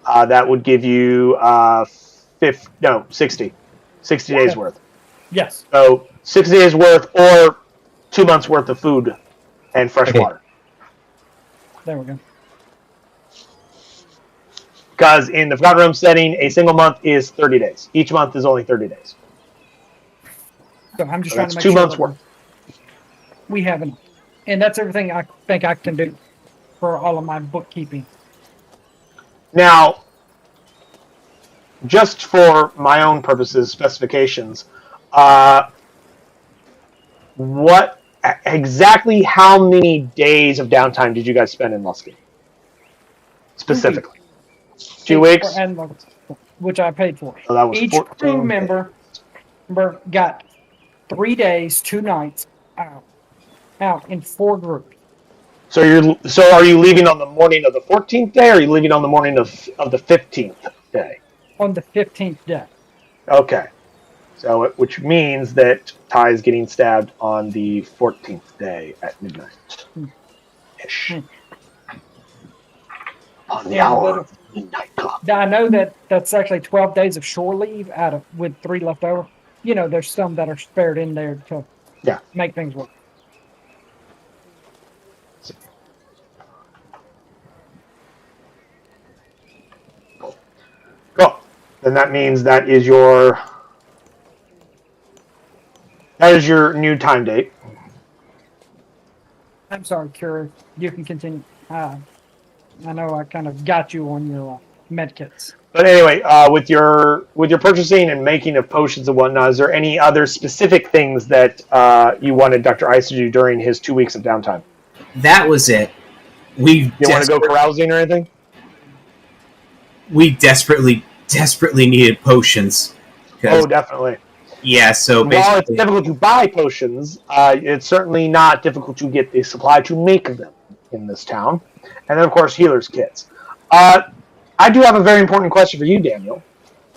that would give you 60. 60 days worth. Yes. So 60 days worth or 2 months worth of food and fresh water. There we go. Because in the Forgotten Realm setting, a single month is 30 days. Each month is only 30 days. So I'm just So trying that's to make 2 sure months worth. we have enough. And that's everything I think I can do for all of my bookkeeping. Now, just for my own purposes, specifications, what exactly how many days of downtime did you guys spend in Luskin? Specifically. 2 weeks? Which I paid for. So that was Each 14 crew member got 3 days, 2 nights out in 4 groups. So are you leaving on the morning of the 14th day, or are you leaving on the morning of the 15th day? On the 15th day. Okay. So which means that Ty is getting stabbed on the 14th day at midnight. Ish. On the hour of midnight clock. I know that's actually 12 days of shore leave with 3 left over. You know, there's some that are spared in there to make things work. Cool. Then that means that is your new time date. I'm sorry, Kira. You can continue. I know I kind of got you on your medkits. But anyway, with your purchasing and making of potions and whatnot, is there any other specific things that you wanted Dr. Ice to do during his 2 weeks of downtime? That was it. You want to go carousing or anything? We desperately needed potions. Oh, definitely. Yeah, so basically... While it's difficult to buy potions, it's certainly not difficult to get the supply to make them in this town. And then, of course, healer's kits. I do have a very important question for you, Daniel.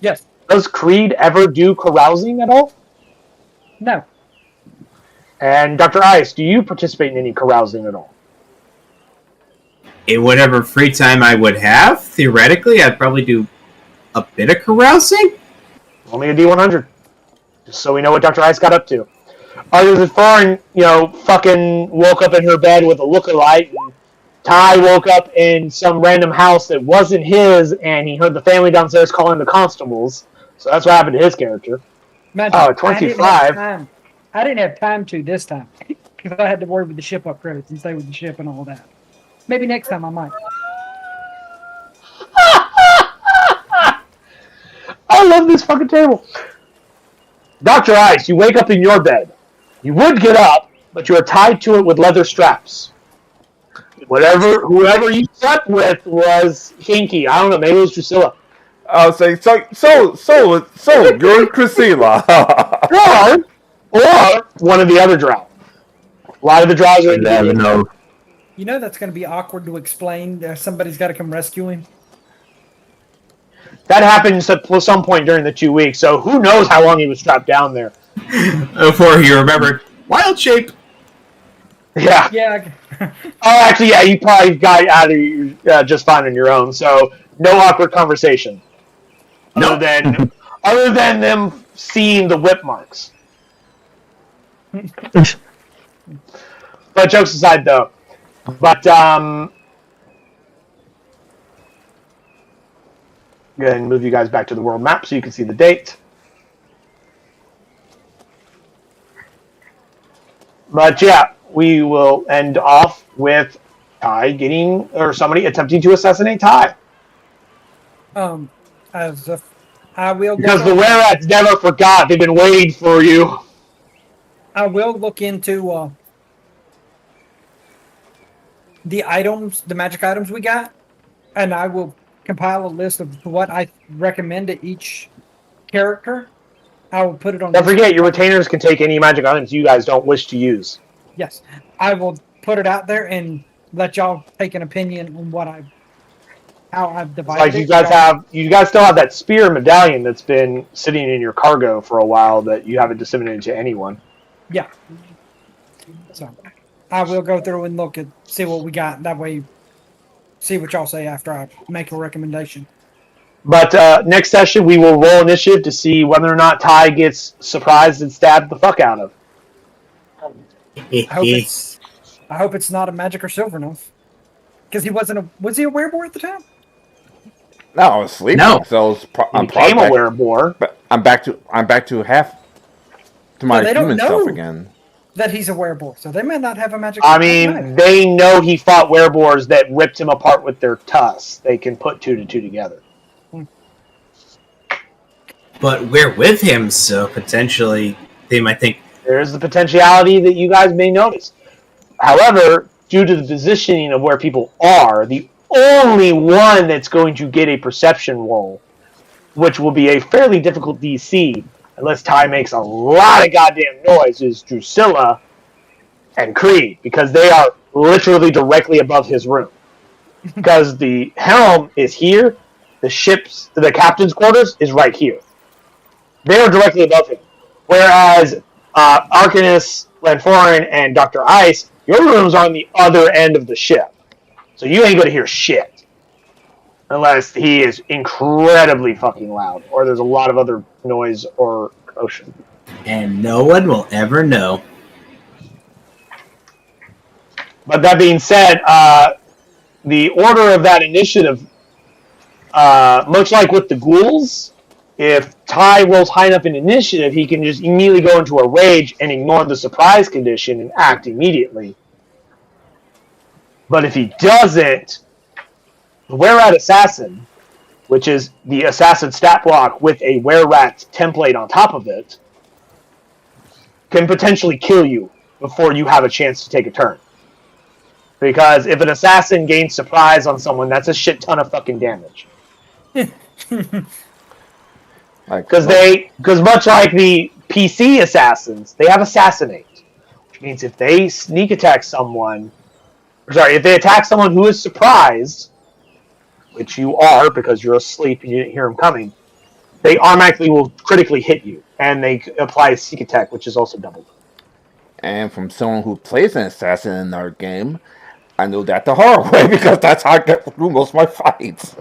Yes. Does Creed ever do carousing at all? No. And Dr. Ice, do you participate in any carousing at all? In whatever free time I would have, theoretically, I'd probably do a bit of carousing. Only a D100. Just so we know what Dr. Ice got up to. Other than Foreign, fucking woke up in her bed with a lookalike, and Ty woke up in some random house that wasn't his, and he heard the family downstairs calling the constables. So that's what happened to his character. Imagine, 25. I didn't have time to this time. Because I had to worry with the ship upgrades and stay with the ship and all that. Maybe next time I might. I love this fucking table. Dr. Ice, you wake up in your bed. You would get up, but you are tied to it with leather straps. Whoever you slept with was kinky. I don't know, maybe it was Drusilla. I was saying, so, you're in Chrysilla. or one of the other drow. A lot of the drows are in know. You know that's going to be awkward to explain. Somebody's got to come rescue him. That happened at some point during the 2 weeks, so who knows how long he was strapped down there. Before he remembered, wild shape. Yeah. Yeah. Actually, yeah, you probably got out of just fine on your own, so no awkward conversation. No. Other than them seeing the whip marks. But jokes aside, though. But, go ahead and move you guys back to the world map so you can see the date. But yeah, we will end off with Ty somebody attempting to assassinate Ty. I will. Because the Were-Rats never forgot. They've been waiting for you. I will look into the items, the magic items we got, and I will compile a list of what I recommend to each character. I will put it on. Don't forget, your retainers can take any magic items you guys don't wish to use. Yes, I will put it out there and let y'all take an opinion on how I've divided. Like you guys still have that spear medallion that's been sitting in your cargo for a while that you haven't disseminated to anyone. Yeah. So I will go through and look at see what we got. That way, see what y'all say after I make a recommendation. But next session, we will roll initiative to see whether or not Ty gets surprised and stabbed the fuck out of. I hope it's not a magic or silver enough. Because he wasn't was he a werebore at the time? No, I was sleeping. No. So I'm became a werebore. But I'm back to half to my human self again. That he's a werebore, so they may not have a magic. I mean, they know he fought werebores that ripped him apart with their tusks. They can put 2 to 2 together. But we're with him, so potentially they might think there's the potentiality that you guys may notice. However, due to the positioning of where people are, the only one that's going to get a perception roll, which will be a fairly difficult DC, unless Ty makes a lot of goddamn noise, is Drusilla and Creed, because they are literally directly above his room. Because the helm is here, the captain's quarters is right here. They are directly above him. Whereas Arcanus, Lanforan, and Dr. Ice, your rooms are on the other end of the ship. So you ain't going to hear shit. Unless he is incredibly fucking loud. Or there's a lot of other noise or commotion. and no one will ever know. But that being said, the order of that initiative, much like with the ghouls, if Ty rolls high enough in initiative, he can just immediately go into a rage and ignore the surprise condition and act immediately. But if he doesn't, the Were-Rat Assassin which is the assassin stat block with a were-rat template on top of it, can potentially kill you before you have a chance to take a turn. Because if an assassin gains surprise on someone, that's a shit ton of fucking damage. Because much like the PC assassins, they have assassinate, which means if they sneak attack someone, if they attack someone who is surprised, which you are because you're asleep and you didn't hear them coming, they automatically will critically hit you, and they apply a sneak attack, which is also doubled. And from someone who plays an assassin in our game, I know that the hard way because that's how I get through most of my fights.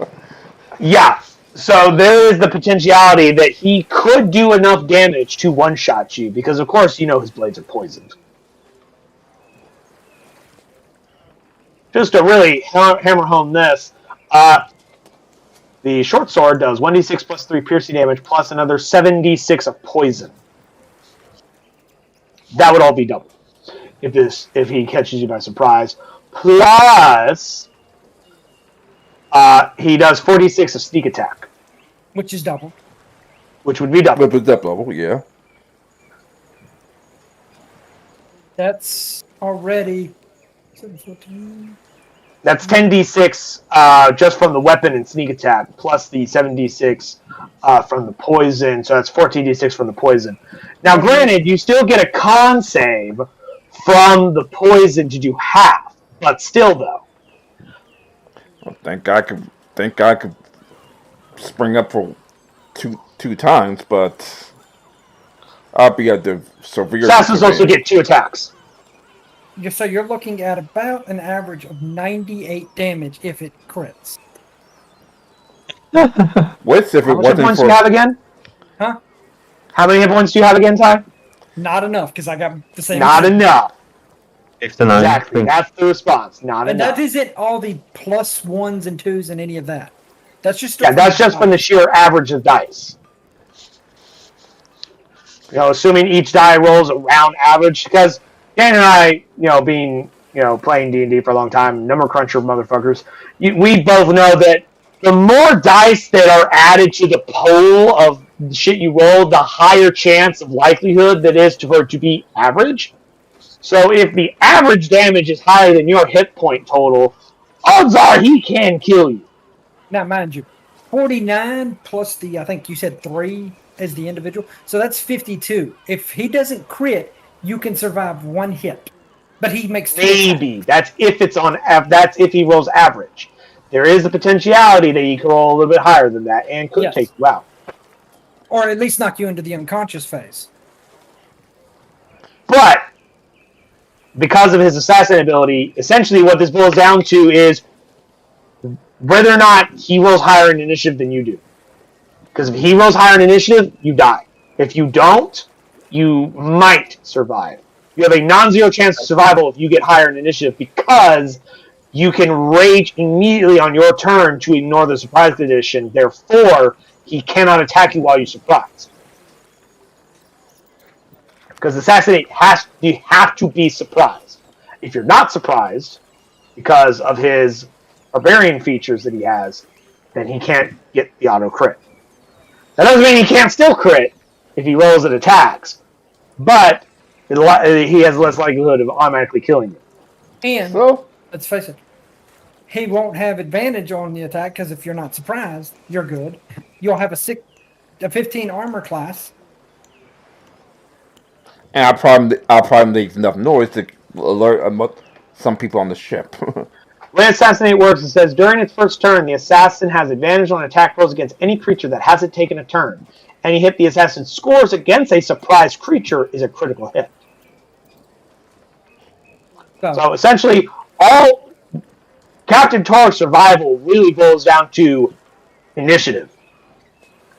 Yeah, so there is the potentiality that he could do enough damage to one-shot you, because of course you know his blades are poisoned. Just to really hammer home this, the short sword does 1d6 plus 3 piercing damage plus another 7d6 of poison. That would all be double if he catches you by surprise. Plus, he does 4d6 of sneak attack, which is double. Which would be double. But double, yeah. That's already 714. That's 10d6 just from the weapon and sneak attack, plus the 7d6 from the poison. So that's 14d6 from the poison. Now, granted, you still get a con save from the poison to do half, but still, though. Well, thank God I could spring up for two times, but I'll be at the severe. Assassins also get 2 attacks. So you're looking at about an average of 98 damage if it crits. What's if How much hit points do you have again? Huh? How many hit points do you have again, Ty? Not enough, because I got the same. Not enough. 69. Exactly. That's the response. Not and enough. that isn't all the plus 1s and 2s and any of that. That's just that's just from the sheer average of dice. You know, assuming each die rolls around average, because Dan and I, being, playing D&D for a long time, number cruncher motherfuckers, we both know that the more dice that are added to the pool of shit you roll, the higher chance of likelihood that is for it to be average. So if the average damage is higher than your hit point total, odds are he can kill you. Now, mind you, 49 plus the, I think you said 3 as the individual, so that's 52. If he doesn't crit, you can survive 1 hit, but he makes maybe that's if it's on. That's if he rolls average. There is the potentiality that he could roll a little bit higher than that and could take you out, or at least knock you into the unconscious phase. But because of his assassin ability, essentially what this boils down to is whether or not he rolls higher in initiative than you do. Because if he rolls higher in initiative, you die. If you don't, you might survive. You have a non-zero chance of survival if you get higher in initiative because you can rage immediately on your turn to ignore the surprise condition. Therefore, he cannot attack you while you're surprised. Because assassinate you have to be surprised. If you're not surprised because of his barbarian features that he has, then he can't get the auto crit. That doesn't mean he can't still crit if he rolls and attacks, but he has less likelihood of automatically killing you. And let's face it, he won't have advantage on the attack because if you're not surprised, you're good. You'll have a 15 armor class. And I'll probably make enough noise to alert some people on the ship. The way Assassinate works, it says, during its first turn, the assassin has advantage on attack rolls against any creature that hasn't taken a turn. Any hit the assassin scores against a surprised creature is a critical hit. So essentially, all Captain Tark's survival really boils down to initiative.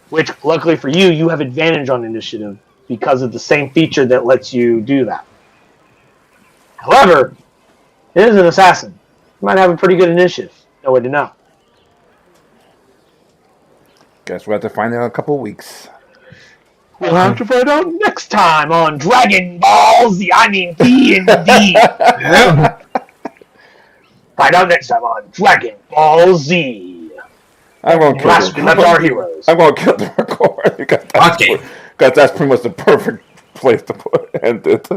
Which, luckily for you, you have advantage on initiative because of the same feature that lets you do that. However, it is an assassin. You might have a pretty good initiative. No way to know. Guess we'll have to find out in a couple of weeks. We'll have to find out next time on Dragon Ball Z. I mean D&D. Find out next time on Dragon Ball Z. I'm gonna kill That's them. our heroes. I'm gonna kill the record because that's pretty much the perfect place to end it.